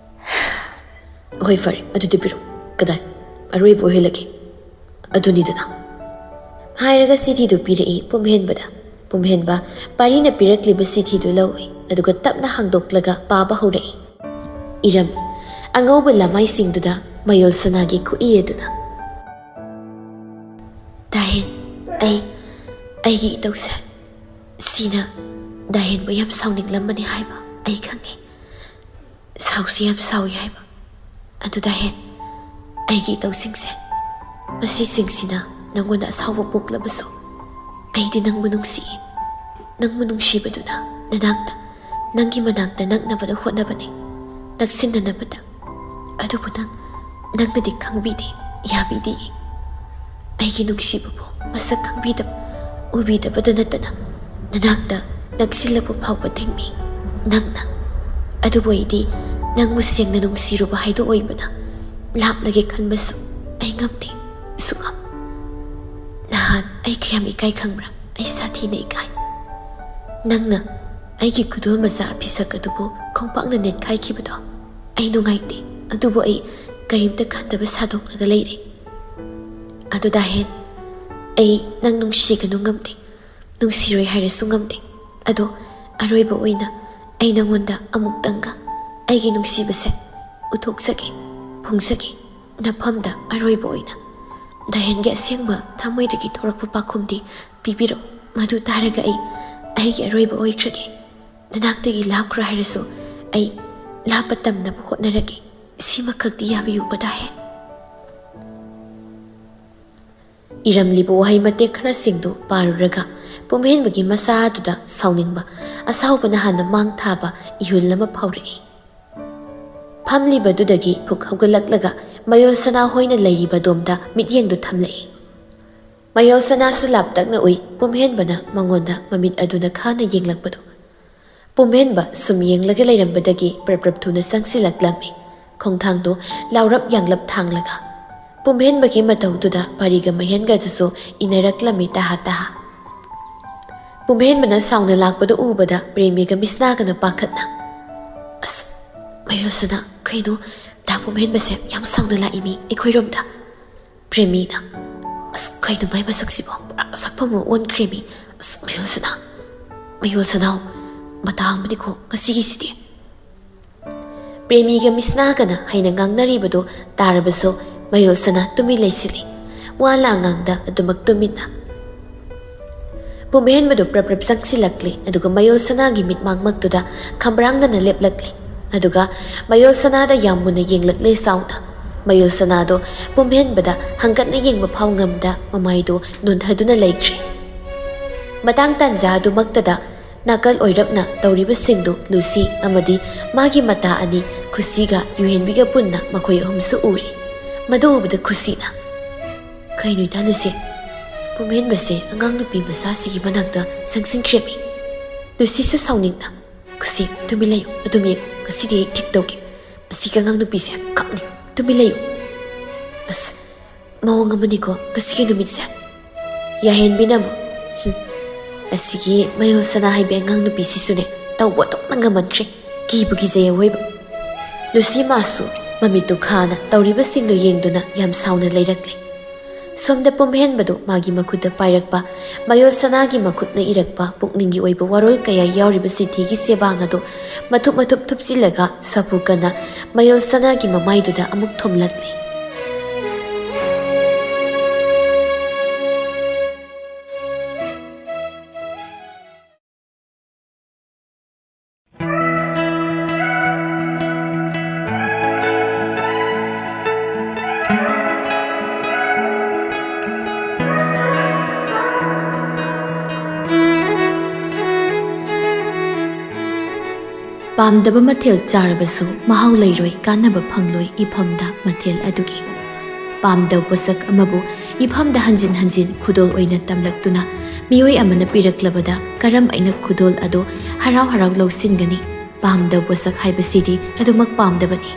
ꯍꯣꯏ ꯐꯔꯦ ꯑꯗꯨꯗꯤ ꯄꯤꯔꯣ ꯀꯗꯥꯏ ꯑꯔꯣꯏꯕ ꯑꯣꯏꯍꯜꯂꯒꯦ ꯑꯗꯨꯅꯤꯗꯅ ꯍꯥꯏꯔꯒ ꯆꯤꯊꯤꯗꯨ ꯄꯤꯔꯛꯏ ꯄꯨꯝꯍꯦꯟꯕꯗ ꯄꯨꯝꯍꯦꯟꯕ ꯄꯥꯔꯤꯅ ꯄꯤꯔꯛꯂꯤꯕ ꯆꯤꯊꯤꯗꯨ ꯂꯧꯏ ꯑꯗꯨꯒ ꯇꯞꯅ ꯍꯥꯡꯗꯣꯛꯂꯒ ꯄꯥꯕ ꯍꯧꯔꯛꯏ ꯏꯔꯝ ꯑꯉꯧꯕ ꯂꯃꯥꯏꯁꯤꯡꯗꯨꯗ ꯃꯌꯨꯜ ꯁꯅꯥꯒꯤ ꯈꯨꯏ ꯑꯗꯨꯅ ꯗꯥꯍꯦꯟ ꯑꯩꯒꯤ ꯏꯇꯧꯁꯦ ꯁꯤꯅ ꯗꯥꯍꯦꯟꯕꯨ ꯌꯥꯝ ꯁꯥꯎꯅꯤꯡꯂꯝꯕꯅꯤ ꯍꯥꯏꯕ ꯑꯩ ꯈꯪꯉꯤ ꯁꯥꯎꯁꯨ ꯌꯥꯝ ꯁꯥꯎꯏ ꯍꯥꯏꯕ ꯑꯗꯨ ꯗꯥꯍꯦꯟ ꯑꯩꯒꯤ ꯏꯇꯧꯁꯤꯡꯁꯦ ꯃꯁꯤꯁꯤꯡꯁꯤꯅ ꯅꯪꯉꯣꯟꯗ ꯑꯁꯥꯎꯕ ꯄꯣꯛꯂꯕꯁꯨ ꯑꯩꯗꯤ ꯅꯪꯕꯨ ꯅꯨꯡꯁꯤꯏ ꯅꯪꯕꯨ ꯅꯨꯡꯁꯤꯕꯗꯨꯅ ꯅꯪꯒꯤ ꯃꯅꯥꯛꯇ ꯅꯛꯅꯕꯗ ꯍꯣꯠꯅꯕꯅꯤ ꯅꯛꯁꯤꯟꯅꯅꯕꯗ ꯑꯗꯨꯕꯨ ꯅꯪꯅꯗꯤ ꯈꯪꯕꯤꯗꯦ ꯌꯥꯕꯤꯗꯦ ꯑꯩꯒꯤ ꯅꯨꯡꯁꯤꯕꯕꯨ ꯃꯁꯛ ꯈꯪꯕꯤꯗꯕ ꯎꯕꯤꯗꯕꯗ ꯅꯠꯇꯅ ꯅꯅꯥꯛꯇ ꯅꯛꯁꯤꯜꯂꯛꯄ ꯐꯥꯎꯕ ꯊꯤꯡꯃꯤ ꯅꯪꯅ ꯑꯗꯨꯕꯨ ꯑꯩꯗꯤ ꯅꯪꯕꯨ ꯁꯦꯡꯅ ꯅꯨꯡꯁꯤꯔꯨꯕ ꯍꯥꯏꯗꯣ ꯑꯣꯏꯕꯅ ꯂꯥꯞꯂꯒꯦ ꯈꯟꯕꯁꯨ ꯑꯩ ꯉꯝꯗꯦ ꯁꯨꯡꯉꯝ ꯅꯍꯥꯟ ꯑꯩ ꯀꯌꯥꯝ ꯏꯀꯥꯏ ꯈꯪꯕ꯭ꯔꯥ ꯑꯩ ꯁꯥꯊꯤꯅ ꯏꯀꯥꯏ ꯅꯪꯅ ꯑꯩꯒꯤ ꯈꯨꯗꯣꯜ ꯃꯆꯥ ꯑꯐꯤꯁꯛ ꯑꯗꯨꯕꯨ ꯈꯣꯡꯄꯥꯛꯅ ꯅꯦꯠꯈꯥꯏꯈꯤꯕꯗꯣ ꯑꯩ ꯅꯨꯡꯉꯥꯏꯇꯦ ꯑꯗꯨꯕꯨ ꯑꯩ ꯀꯔꯤꯝꯇ ꯈꯟꯗꯕ ꯁꯥꯗꯣꯛꯂꯒ ꯂꯩꯔꯦ ꯑꯗꯨ ꯗꯥꯍꯦꯟ ꯑꯩ ꯅꯪ ꯅꯨꯡꯁꯤꯒꯅꯨ ꯉꯝꯗꯦ ꯅꯨꯡꯁꯤꯔꯣꯏ ꯍꯥꯏꯔꯁꯨ ꯉꯝꯗꯦ ꯑꯗꯣ ꯑꯔꯣꯏꯕ ꯑꯣꯏꯅ ꯑꯩ ꯅꯪꯉꯣꯟꯗ ꯑꯃꯨꯛꯇꯪꯒ ꯑꯩꯒꯤ ꯅꯨꯡꯁꯤꯕꯁꯦ ꯎꯠꯊꯣꯛꯆꯒꯦ ꯐꯣꯡꯖꯒꯦ ꯅꯐꯝꯗ ꯑꯔꯣꯏꯕ ꯑꯣꯏꯅ ꯗꯥꯍꯦꯟꯒꯤ ꯑꯁꯦꯡꯕ ꯊꯃꯣꯏꯗꯒꯤ ꯊꯣꯔꯛꯄ ꯄꯥꯎꯈꯨꯝꯗꯤ ꯄꯤꯕꯤꯔꯛꯎ ꯃꯗꯨ ꯇꯥꯔꯒ ꯑꯩꯒꯤ ꯑꯔꯣꯏꯕ ꯑꯣꯏꯈ꯭ꯔꯒꯦ ꯅꯅꯥꯛꯇꯒꯤ ꯂꯥꯞꯈ꯭ꯔꯣ ꯍꯥꯏꯔꯁꯨ ꯑꯩ ꯂꯥꯞꯄ ꯇꯝꯅꯕ ꯍꯣꯠꯅꯔꯒꯦ ꯁꯤꯃꯈꯛꯇꯤ ꯌꯥꯕꯤꯌꯨꯕ ꯗꯥꯍꯦꯟ ꯏꯔꯝꯂꯤꯕ ꯋꯥꯍꯩ ꯃꯇꯦꯛ ꯈꯔꯁꯤꯡꯗꯨ ꯄꯥꯔꯨꯔꯒ ꯄꯨꯝꯍꯦꯟꯕꯒꯤ ꯃꯁꯥ ꯑꯗꯨꯗ ꯁꯥꯎꯅꯤꯡꯕ ꯑꯁꯥꯎꯕꯅ ꯍꯥꯟꯅ ꯃꯥꯡ ꯊꯥꯕ ꯏꯍꯨꯜ ꯑꯃ ꯐꯥꯎꯔꯛꯏ ꯐꯝꯂꯤꯕꯗꯨꯗꯒꯤ ꯐꯨꯛ ꯍꯧꯒꯠꯂꯛꯂꯒ ꯃꯌꯨꯜ ꯁꯅꯥ ꯍꯣꯏꯅ ꯂꯩꯔꯤꯕ ꯗꯣꯝꯗ ꯃꯤꯠꯌꯦꯡꯗꯨ ꯊꯝꯂꯛꯏ ꯃꯌꯨꯜ ꯁꯅꯥꯁꯨ ꯂꯥꯞꯇꯛꯅ ꯎꯏ ꯄꯨꯝꯍꯦꯟꯕꯅ ꯃꯉꯣꯟꯗ ꯃꯃꯤꯠ ꯑꯗꯨꯅ ꯈꯥꯅ ꯌꯦꯡꯂꯛꯄꯗꯨ ꯄꯨꯝꯍꯦꯟꯕ ꯁꯨꯝ ꯌꯦꯡꯂꯒ ꯂꯩꯔꯝꯕꯗꯒꯤ ꯄ꯭ꯔꯞ ꯊꯨꯅ ꯆꯪꯁꯤꯜꯂꯛꯂꯝꯃꯤ ꯈꯣꯡꯊꯥꯡꯗꯨ ꯂꯥꯎꯔꯞ ꯌꯥꯡꯂꯞ ꯊꯥꯡꯂꯒ ꯄꯨꯝꯍꯦꯟꯕꯒꯤ ꯃꯇꯧꯗꯨꯗ ꯄꯥꯔꯤꯒ ꯃꯍꯦꯟꯒꯗꯨꯁꯨ ꯏꯟꯅꯔꯛꯂꯝꯃꯤ ꯇꯍꯥ ꯄꯨꯝꯍꯦꯟꯕꯅ ꯁꯥꯎꯅ ꯂꯥꯛꯄꯗ ꯎꯕꯗ ꯄ꯭ꯔꯦꯃꯤꯒ ꯃꯤꯁꯅꯥꯒꯅ ꯄꯥꯈꯠꯅ ꯑꯁ ꯃꯌꯨꯜ ꯁꯅꯥ ꯀꯩꯅꯣ ꯗꯥ ꯄꯨꯝꯍꯦꯟꯕꯁꯦ ꯌꯥꯝ ꯁꯥꯎꯅ ꯂꯥꯛꯏꯃꯤ ꯑꯩꯈꯣꯏꯔꯣꯝꯗ ꯄ꯭ꯔꯦꯃꯤꯅ ꯑꯁ ꯀꯩꯅꯣ ꯃꯥꯏ ꯃꯁꯛꯁꯤꯕꯣ ꯄꯨꯔꯥ ꯁꯛꯐꯝ ꯑꯃ ꯑꯣꯟꯈ꯭ꯔꯦꯃꯤ ꯑꯁ ꯃꯌꯨꯜ ꯁꯅꯥꯎ ꯃꯇꯥ ꯑꯃꯅꯤꯀꯣ ꯉꯁꯤꯒꯤꯁꯤꯗꯤ ꯄ꯭ꯔꯦꯃꯤꯒ ꯃꯤꯁꯅꯥꯒꯅ ꯍꯩꯅ ꯉꯥꯡꯅꯔꯤꯕꯗꯨ ꯇꯥꯔꯕꯁꯨ ꯃꯌꯨꯜ ꯁꯅꯥ ꯇꯨꯃꯤꯟ ꯂꯩꯁꯤꯜꯂꯤ ꯋꯥ ꯂꯥꯡꯉꯥꯡꯗ ꯑꯗꯨꯃꯛ ꯇꯨꯃꯤꯟꯅ ꯄꯨꯝꯍꯦꯟꯕꯗꯨ ꯄ꯭ꯔꯞ ꯆꯪꯁꯤꯜꯂꯛꯂꯤ ꯑꯗꯨꯒ ꯃꯌꯨꯜ ꯁꯅꯥꯒꯤ ꯃꯤꯠꯃꯥꯡꯃꯛꯇꯨꯗ ꯈꯝꯕ꯭ꯔꯥꯡꯗꯅ ꯂꯦꯞꯂꯛꯂꯤ ꯑꯗꯨꯒ ꯃꯌꯨꯜ ꯁꯅꯥꯗ ꯌꯥꯝ ꯃꯨꯟꯅ ꯌꯦꯡꯂꯛꯂꯤ ꯆꯥꯎꯅ ꯃꯌꯨꯜ ꯁꯅꯥꯗꯣ ꯄꯨꯝꯍꯦꯟꯕꯗ ꯍꯪꯒꯠꯅ ꯌꯦꯡꯕ ꯐꯥꯎ ꯉꯝꯗ ꯃꯃꯥꯏꯗꯨ ꯅꯣꯟꯊꯗꯨꯅ ꯂꯩꯈ꯭ꯔꯦ ꯃꯇꯥꯡ ꯇꯥꯟꯖꯥ ꯑꯗꯨꯃꯛꯇꯗ ꯅꯥꯀꯜ ꯑꯣꯏꯔꯞꯅ ꯇꯧꯔꯤꯕꯁꯤꯡꯗꯨ ꯂꯨꯁꯤ ꯑꯃꯗꯤ ꯃꯥꯒꯤ ꯃꯇꯥ ꯑꯅꯤ ꯈꯨꯁꯤꯒ ꯌꯨꯍꯦꯟꯕꯤꯒ ꯄꯨꯟꯅ ꯃꯈꯣꯏ ꯑꯍꯨꯝꯁꯨ ꯎꯔꯤ ꯃꯗꯨ ꯎꯕꯗ ꯈꯨꯁꯤꯅ ꯀꯩꯅꯣ ꯏꯇꯥ ꯂꯨꯁꯤ ꯄꯨꯝꯍꯦꯟꯕꯁꯦ ꯑꯉꯥꯡ ꯅꯨꯄꯤ ꯃꯆꯥꯁꯤꯒꯤ ꯃꯅꯥꯛꯇ ꯆꯪꯁꯤꯟꯈ꯭ꯔꯦꯃꯤ ꯂꯨꯁꯤꯁꯨ ꯁꯥꯎꯅꯤꯡꯅ ꯈꯨꯁꯤ ꯇꯨꯃꯤꯟ ꯂꯩꯌꯨ ꯑꯗꯨꯝ ꯌꯦꯡꯉꯨ ꯉꯁꯤꯗꯤ ꯑꯩ ꯊꯤꯛ ꯇꯧꯒꯦ ꯃꯁꯤꯒꯤ ꯑꯉꯥꯡ ꯅꯨꯄꯤꯁꯦ ꯀꯞꯅꯤ ꯇꯨꯃꯤꯟ ꯂꯩꯌꯨ ꯑꯁ ꯃꯑꯣꯡ ꯑꯃꯅꯤꯀꯣ ꯉꯁꯤꯒꯤ ꯅꯨꯃꯤꯠꯁꯦ ꯌꯥꯍꯦꯟꯕꯤꯅ ꯑꯃꯨꯛ ꯑꯁꯤꯒꯤ ꯃꯌꯨꯜ ꯁꯅꯥ ꯍꯥꯏꯕꯤ ꯑꯉꯥꯡ ꯅꯨꯄꯤꯁꯤꯁꯨꯅꯦ ꯇꯧꯕ ꯑꯗꯨꯝꯅ ꯉꯝꯃꯟꯈ꯭ꯔꯦ ꯀꯤꯕꯨ ꯀꯤꯖꯩ ꯑꯋꯣꯏꯕ ꯂꯨꯁꯤ ꯃꯥꯁꯨ ꯃꯃꯤꯠꯇꯨ ꯈꯥꯅ ꯇꯧꯔꯤꯕꯁꯤꯡꯗꯨ ꯌꯦꯡꯗꯨꯅ ꯌꯥꯝ ꯁꯥꯎꯅ ꯂꯩꯔꯛꯂꯤ ꯁꯣꯝꯗ ꯄꯨꯝꯍꯦꯟꯕꯗꯨ ꯃꯥꯒꯤ ꯃꯈꯨꯠꯇ ꯄꯥꯏꯔꯛꯄ ꯃꯌꯨꯜ ꯁꯅꯥꯒꯤ ꯃꯈꯨꯠꯅ ꯏꯔꯛꯄ ꯄꯨꯛꯅꯤꯡꯒꯤ ꯑꯣꯏꯕ ꯋꯥꯔꯣꯜ ꯀꯌꯥ ꯌꯥꯎꯔꯤꯕ ꯆꯤꯊꯤꯒꯤ ꯆꯦꯕꯥꯡ ꯑꯗꯨ ꯃꯊꯨꯞ ꯊꯨꯞꯆꯤꯜꯂꯒ ꯁꯥꯐꯨ ꯀꯟꯅ ꯃꯌꯨꯜ ꯁꯅꯥꯒꯤ ꯃꯃꯥꯏꯗꯨꯗ ꯑꯃꯨꯛ ꯊꯣꯝꯂꯛꯂꯤ ꯄꯥꯝꯗꯕ ꯃꯊꯦꯜ ꯆꯥꯔꯕꯁꯨ ꯃꯍꯥꯎ ꯂꯩꯔꯣꯏ ꯀꯥꯟꯅꯕ ꯐꯪꯂꯣꯏ ꯏꯐꯝꯗ ꯃꯊꯦꯜ ꯑꯗꯨꯒꯤ ꯄꯥꯝꯗꯕ ꯄꯣꯠꯁꯛ ꯑꯃꯕꯨ ꯏꯐꯝꯗ ꯍꯟꯖꯤꯟ ꯍꯟꯖꯤꯟ ꯈꯨꯗꯣꯜ ꯑꯣꯏꯅ ꯇꯝꯂꯛꯇꯨꯅ ꯃꯤꯑꯣꯏ ꯑꯃꯅ ꯄꯤꯔꯛꯂꯕꯗ ꯀꯔꯝ ꯑꯩꯅ ꯈꯨꯗꯣꯜ ꯑꯗꯨ ꯍꯔꯥꯎ ꯍꯔꯥꯎ ꯂꯧꯁꯤꯟꯒꯅꯤ ꯄꯥꯝꯗꯕ ꯄꯣꯠꯁꯛ ꯍꯥꯏꯕꯁꯤꯗꯤ ꯑꯗꯨꯃꯛ ꯄꯥꯝꯗꯕꯅꯤ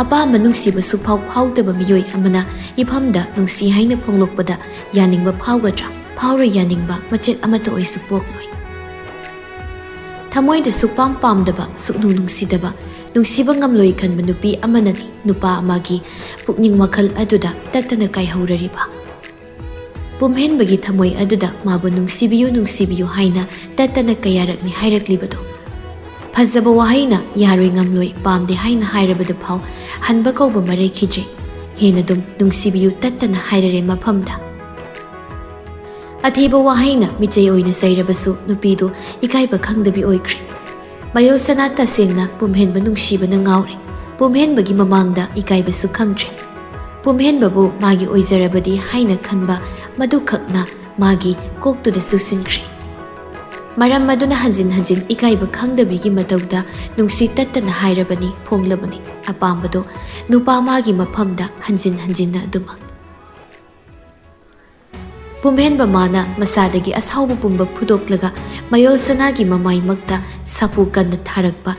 ꯑꯄꯥꯝꯕ ꯅꯨꯡꯁꯤꯕ ꯁꯨꯐꯥꯎ ꯐꯥꯎꯗꯕ ꯃꯤꯑꯣꯏ ꯑꯃꯅ ꯏꯐꯝꯗ ꯅꯨꯡꯁꯤ ꯍꯥꯏꯅ ꯐꯣꯡꯂꯛꯄꯗ ꯌꯥꯅꯤꯡꯕ ꯐꯥꯎꯒꯗ꯭ꯔꯥ ꯐꯥꯎꯔꯣꯏ ꯌꯥꯅꯤꯡꯕ ꯃꯆꯦꯠ ꯑꯃꯠꯇ ꯑꯣꯏꯁꯨ ꯄꯣꯛꯂꯣꯏ ꯊꯃꯣꯏꯗ ꯁꯨꯛꯄꯥꯝ ꯄꯥꯝꯗꯕ ꯁꯨꯛꯅꯨꯡ ꯅꯨꯡꯁꯤꯗꯕ ꯅꯨꯡꯁꯤꯕ ꯉꯝꯂꯣꯏ ꯈꯟꯕ ꯅꯨꯄꯤ ꯑꯃꯅꯅꯤ ꯅꯨꯄꯥ ꯑꯃꯒꯤ ꯄꯨꯛꯅꯤꯡ ꯋꯥꯈꯜ ꯑꯗꯨꯗ ꯇꯠꯇꯅ ꯀꯥꯏꯍꯧꯔꯔꯤꯕ ꯄꯨꯝꯍꯦꯟꯕꯒꯤ ꯊꯃꯣꯏ ꯑꯗꯨꯗ ꯃꯥꯕꯨ ꯅꯨꯡꯁꯤꯕꯤꯌꯨ ꯅꯨꯡꯁꯤꯕꯤꯌꯨ ꯍꯥꯏꯅ ꯇꯠꯇꯅ ꯀꯌꯥꯔꯛꯅꯤ ꯍꯥꯏꯔꯛꯂꯤꯕꯗꯣ ꯐꯖꯕ ꯋꯥꯍꯩꯅ ꯌꯥꯔꯣꯏ ꯉꯝꯂꯣꯏ ꯄꯥꯝꯗꯦ ꯍꯥꯏꯅ ꯍꯥꯏꯔꯕꯗ ꯐꯥꯎ ꯍꯟꯕ ꯀꯧꯕ ꯃꯔꯩꯈꯤꯗ꯭ꯔꯦ ꯍꯦꯟꯅ ꯑꯗꯨꯝ ꯅꯨꯡꯁꯤꯕꯤꯌꯨ ꯇꯠꯇꯅ ꯍꯥꯏꯔꯔꯦ ꯃꯐꯝꯗ ꯑꯊꯤꯕ ꯋꯥꯍꯩꯅ ꯃꯤꯆꯩ ꯑꯣꯏꯅ ꯆꯩꯔꯕꯁꯨ ꯅꯨꯄꯤꯗꯨ ꯏꯀꯥꯏꯕ ꯈꯪꯗꯕꯤ ꯑꯣꯏꯈ꯭ꯔꯦ ꯃꯌꯣꯜꯁꯅꯥ ꯇꯁꯦꯡꯅ ꯄꯨꯝꯍꯦꯟꯕ ꯅꯨꯡꯁꯤꯕꯅ ꯉꯥꯎꯔꯦ ꯄꯨꯝꯍꯦꯟꯕꯒꯤ ꯃꯃꯥꯡꯗ ꯏꯀꯥꯏꯕꯁꯨ ꯈꯪꯗ꯭ꯔꯦ ꯄꯨꯝꯍꯦꯟꯕꯕꯨ ꯃꯥꯒꯤ ꯑꯣꯏꯖꯔꯕꯗꯤ ꯍꯥꯏꯅ ꯈꯟꯕ ꯃꯗꯨꯈꯛꯅ ꯃꯥꯒꯤ ꯀꯣꯛꯇꯨꯗ ꯆꯨꯁꯤꯟꯈ꯭ꯔꯦ ꯃꯔꯝ ꯑꯗꯨꯅ ꯍꯟꯖꯤꯟ ꯍꯟꯖꯤൻ ꯏꯀꯥꯏꯕ ꯈꯪꯗꯕꯤꯒꯤ ꯃꯇꯧꯗ ꯅꯨꯡꯁꯤ ꯇꯠꯇꯅ ꯍꯥꯏꯔꯕꯅꯤ ꯐꯣꯡꯂꯕꯅꯤ ꯑꯄꯥꯝꯕꯗꯣ ꯅꯨꯄꯥ ꯃꯥꯒꯤ ꯃꯐꯝꯗ ꯍꯟꯖꯤꯟ ꯍꯟꯖꯤꯟꯅ ꯑꯗꯨꯃꯛ ꯄꯨꯝꯍꯦꯟꯕ ꯃꯥꯅ ꯃꯁꯥꯗꯒꯤ ꯑꯁꯥꯎꯕ ꯄꯨꯝꯕ ꯐꯨꯗꯣꯛꯂꯒ ꯃꯌꯣꯜꯁꯅꯥꯒꯤ ꯃꯃꯥꯏꯃꯛꯇ ꯁꯥꯄꯨ ꯀꯟꯅ ꯊꯥꯔꯛꯄ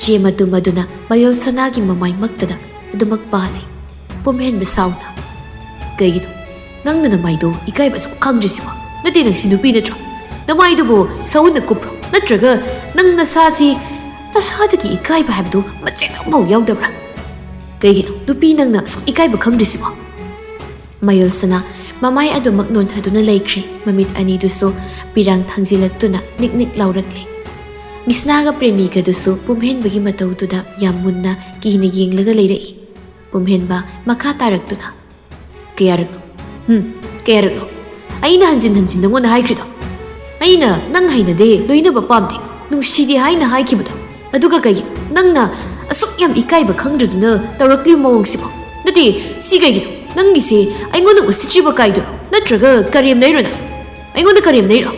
ꯆꯦ ꯃꯇꯨꯝ ꯑꯗꯨꯅ ꯃꯌꯣꯜꯁꯅꯥꯒꯤ ꯃꯃꯥꯏꯃꯛꯇꯗ ꯑꯗꯨꯃꯛ ꯄꯥꯜꯂꯤ ꯄꯨꯝꯍꯦꯟꯕ ꯁꯥꯎꯅ ꯀꯩꯒꯤꯅꯣ ꯅꯪꯅ ꯅꯃꯥꯏꯗꯣ ꯏꯀꯥꯏꯕ ꯑꯁꯨꯛ ꯈꯪꯗ꯭ꯔꯤꯁꯤꯕꯣ ꯅꯠꯇꯦ ꯅꯪꯁꯤ ꯅꯨꯄꯤ ꯅꯠꯇ꯭ꯔꯣ ꯅꯃꯥꯏꯗꯨꯕꯨ ꯁꯎꯟꯅ ꯀꯨꯞꯄ꯭ꯔꯣ ꯅꯠꯇ꯭ꯔꯒ ꯅꯪ ꯅꯁꯥꯁꯤ ꯅꯁꯥꯗꯒꯤ ꯏꯀꯥꯏꯕ ꯍꯥꯏꯕꯗꯨ ꯃꯆꯦꯠ ꯑꯃꯐꯥꯎ ꯌꯥꯎꯗꯕ꯭ꯔꯥ ꯀꯩꯒꯤꯅꯣ ꯅꯨꯄꯤ ꯅꯪꯅ ꯑꯁꯨꯛ ꯏꯀꯥꯏꯕ ꯈꯪꯗ꯭ꯔꯤꯁꯤꯕꯣ ꯃꯌꯣꯜꯁꯅꯥ ꯃꯃꯥꯏ ꯑꯗꯨꯃꯛ ꯅꯣꯟꯊꯗꯨꯅ ꯂꯩꯈ꯭ꯔꯦ ꯃꯃꯤꯠ ꯑꯅꯤꯗꯨꯁꯨ ꯄꯤꯔꯥꯡ ꯊꯥꯡꯖꯤꯜꯂꯛꯇꯨꯅ ꯅꯤꯛ ꯅꯤꯛ ꯂꯥꯎꯔꯛꯂꯤ ꯃꯤꯁꯅꯥꯒ ꯄ꯭ꯔꯦꯃꯤꯒꯗꯨꯁꯨ ꯄꯨꯝꯍꯦꯟꯕꯒꯤ ꯃꯇꯧꯗꯨꯗ ꯌꯥꯝ ꯃꯨꯟꯅ ꯀꯤꯅ ꯌꯦꯡꯂꯒ ꯂꯩꯔꯛꯏ ꯄꯨꯝꯍꯦꯟꯕ ꯃꯈꯥ ꯇꯥꯔꯛꯇꯨꯅ ꯀꯌꯥꯔꯛꯅꯣ ꯑꯩꯅ ꯍꯟꯖꯤꯟ ꯍꯟꯖꯤꯟ ꯅꯉꯣꯟꯗ ꯍꯥꯏꯈ꯭ꯔꯤꯗꯣ ꯑꯩꯅ ꯅꯪ ꯍꯩꯅꯗꯦ ꯂꯣꯏꯅꯕ ꯄꯥꯝꯗꯦ ꯅꯨꯡꯁꯤꯗꯦ ꯍꯥꯏꯅ ꯍꯥꯏꯈꯤꯕꯗꯣ ꯑꯗꯨꯒ ꯀꯩꯒꯤꯅꯣ ꯅꯪꯅ ꯑꯁꯨꯛ ꯌꯥꯝ ꯏꯀꯥꯏꯕ ꯈꯪꯗ꯭ꯔꯗꯨꯅ ꯇꯧꯔꯛꯂꯤꯕ ꯃꯑꯣꯡꯁꯤꯕꯣ ꯅꯠꯇꯦ ꯁꯤ ꯀꯩꯒꯤꯅꯣ ꯅꯪꯒꯤꯁꯦ ꯑꯩꯉꯣꯟꯗ ꯎꯁꯤꯠꯇ꯭ꯔꯤꯕ ꯀꯥꯏꯗꯨꯔꯣ ꯅꯠꯇ꯭ꯔꯒ ꯀꯔꯦꯝꯅꯩꯔꯣ ꯅꯪ ꯑꯩꯉꯣꯟꯗ ꯀꯔꯦꯝꯅꯩꯔꯣ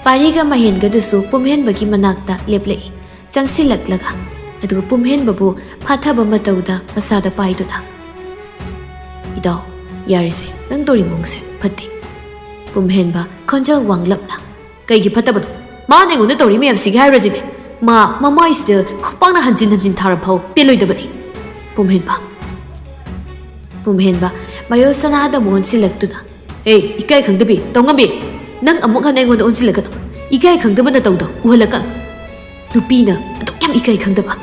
ꯄꯥꯔꯤꯒ ꯃꯍꯦꯟꯒꯗꯨꯁꯨ ꯄꯨꯝꯍꯦꯟꯕꯒꯤ ꯃꯅꯥꯛꯇ ꯂꯦꯞꯂꯛꯏ ꯆꯪꯁꯤꯜꯂꯛꯂꯒ ꯑꯗꯨꯒ ꯄꯨꯝꯍꯦꯟꯕꯕꯨ ꯐꯥꯊꯕ ꯃꯇꯧꯗ ꯃꯁꯥꯗ ꯄꯥꯏꯗꯨꯅ ꯏꯗꯥꯎ ꯌꯥꯔꯤꯁꯦ ꯅꯪ ꯇꯧꯔꯤ ꯃꯑꯣꯡꯁꯦ ꯐꯠꯇꯦ ꯄꯨꯝꯍꯦꯟꯕ ꯈꯣꯟꯖꯦꯜ ꯋꯥꯡꯂꯞꯅ ꯀꯩꯒꯤ ꯐꯠꯇꯕꯅꯣ ꯃꯥꯅ ꯑꯩꯉꯣꯟꯗ ꯇꯧꯔꯤ ꯃꯌꯥꯝꯁꯤꯒꯤ ꯍꯥꯏꯔꯨꯔꯗꯤꯅꯦ ꯃꯃꯥꯏꯁꯤꯗ ꯈꯨꯄꯥꯛꯅ ꯍꯟꯖꯤꯟ ꯍꯟꯖꯤꯟ ꯊꯥꯔꯐꯥꯎ ꯄꯦꯜꯂꯣꯏꯗꯕꯅꯤ ꯄꯨꯝꯍꯦꯟꯕ ꯃꯌꯣꯜꯁꯅꯥꯗ ꯑꯃꯨꯛ ꯑꯣꯟꯁꯤꯜꯂꯛꯇꯨꯅ ꯏꯀꯥꯏ ꯈꯪꯗꯕꯤ ꯇꯧꯉꯝꯕꯤ ꯅꯪ ꯑꯃꯨꯛ ꯍꯟꯅ ꯑꯩꯉꯣꯟꯗ ꯑꯣꯟꯁꯤꯜꯂꯛꯀꯅꯨ ꯏꯀꯥꯏ ꯈꯪꯗꯕ ꯅꯇꯧꯗꯣ ꯎꯍꯜꯂꯛꯀꯅꯨ ꯅꯨꯄꯤꯅ ꯑꯗꯨꯛ ꯌꯥꯝ ꯏꯀꯥꯏ ꯈꯪꯗꯕ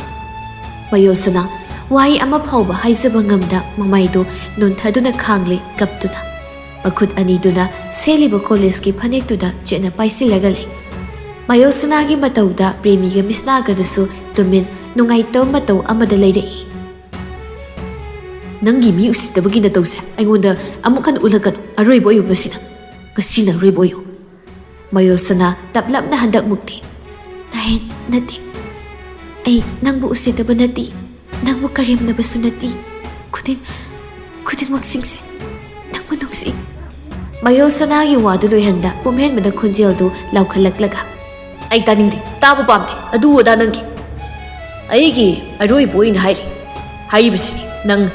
ꯃꯌꯣꯜꯁꯅꯥ ꯋꯥꯍꯩ ꯑꯃ ꯐꯥꯎꯕ ꯍꯥꯏꯖꯕ ꯉꯝꯗ ꯃꯃꯥꯏꯗꯨ ꯅꯣꯟꯊꯗꯨꯅ ꯈꯥꯡꯂꯤ ꯀꯞꯇꯨꯅ ꯃꯈꯨꯠ ꯑꯅꯤꯗꯨꯅ ꯁꯦꯠꯂꯤꯕ ꯀꯣꯂꯦꯖꯀꯤ ꯐꯅꯦꯛꯇꯨꯗ ꯆꯦꯠꯅ ꯄꯥꯏꯁꯤꯜꯂꯒ ꯂꯩ ꯃꯌꯣꯜꯁꯅꯥꯒꯤ ꯃꯇꯧꯗ ꯄ꯭ꯔꯦꯃꯤꯒ ꯃꯤꯁꯅꯥꯒꯗꯨꯁꯨ ꯇꯨꯃꯤꯟ ꯅꯨꯡꯉꯥꯏꯇꯕ ꯃꯇꯧ ꯑꯃꯗ ꯂꯩꯔꯛꯏ ꯅꯪꯒꯤ ꯃꯤ ꯎꯁꯤꯠꯇꯕꯒꯤ ꯅꯇꯧꯁꯦ ꯑꯩꯉꯣꯟꯗ ꯑꯃꯨꯛ ꯍꯟꯅ ꯎꯠꯂꯛꯀꯅꯨ ꯑꯔꯣꯏꯕ ꯑꯣꯏꯌꯨ ꯉꯁꯤꯅ ꯑꯔꯣꯏꯕ ꯑꯣꯏꯌꯨ ꯃꯌꯣꯜꯁꯅꯥ ꯇꯞꯂꯞꯅ ꯍꯟꯗꯛꯃꯨꯛꯇꯤ ꯅꯍꯦꯟ ꯅꯠꯇꯦ ꯑꯩ ꯅꯪꯕꯨ ꯎꯁꯤꯠꯇꯕ ꯅꯠꯇꯦ ꯅꯪꯕꯨ ꯀꯔꯦꯝꯅꯕꯁꯨ ꯅꯠꯇꯦ ꯈꯨꯗꯤꯡꯃꯛꯁꯤꯡꯁꯦ ꯅꯪꯕꯨ ꯅꯨꯡꯁꯤ ꯃꯌꯣꯜꯁꯅꯥꯒꯤ ꯋꯥꯗꯨ ꯂꯣꯏꯍꯟꯗ ꯄꯨꯝꯍꯦꯟꯕꯅ ꯈꯣꯟꯖꯦꯜꯗꯨ ꯂꯥꯎꯈꯠꯂꯛꯂꯒ ꯑꯩ ꯇꯥꯅꯤꯡꯗꯦ ꯇꯥꯕ ꯄꯥꯝꯗꯦ ꯑꯗꯨ ꯑꯗꯥ ꯅꯪꯒꯤ ꯑꯩꯒꯤ ꯑꯔꯣꯏꯕ ꯑꯣꯏꯅ ꯍꯥꯏꯔꯤꯕꯁꯤꯅꯤ ꯅꯪ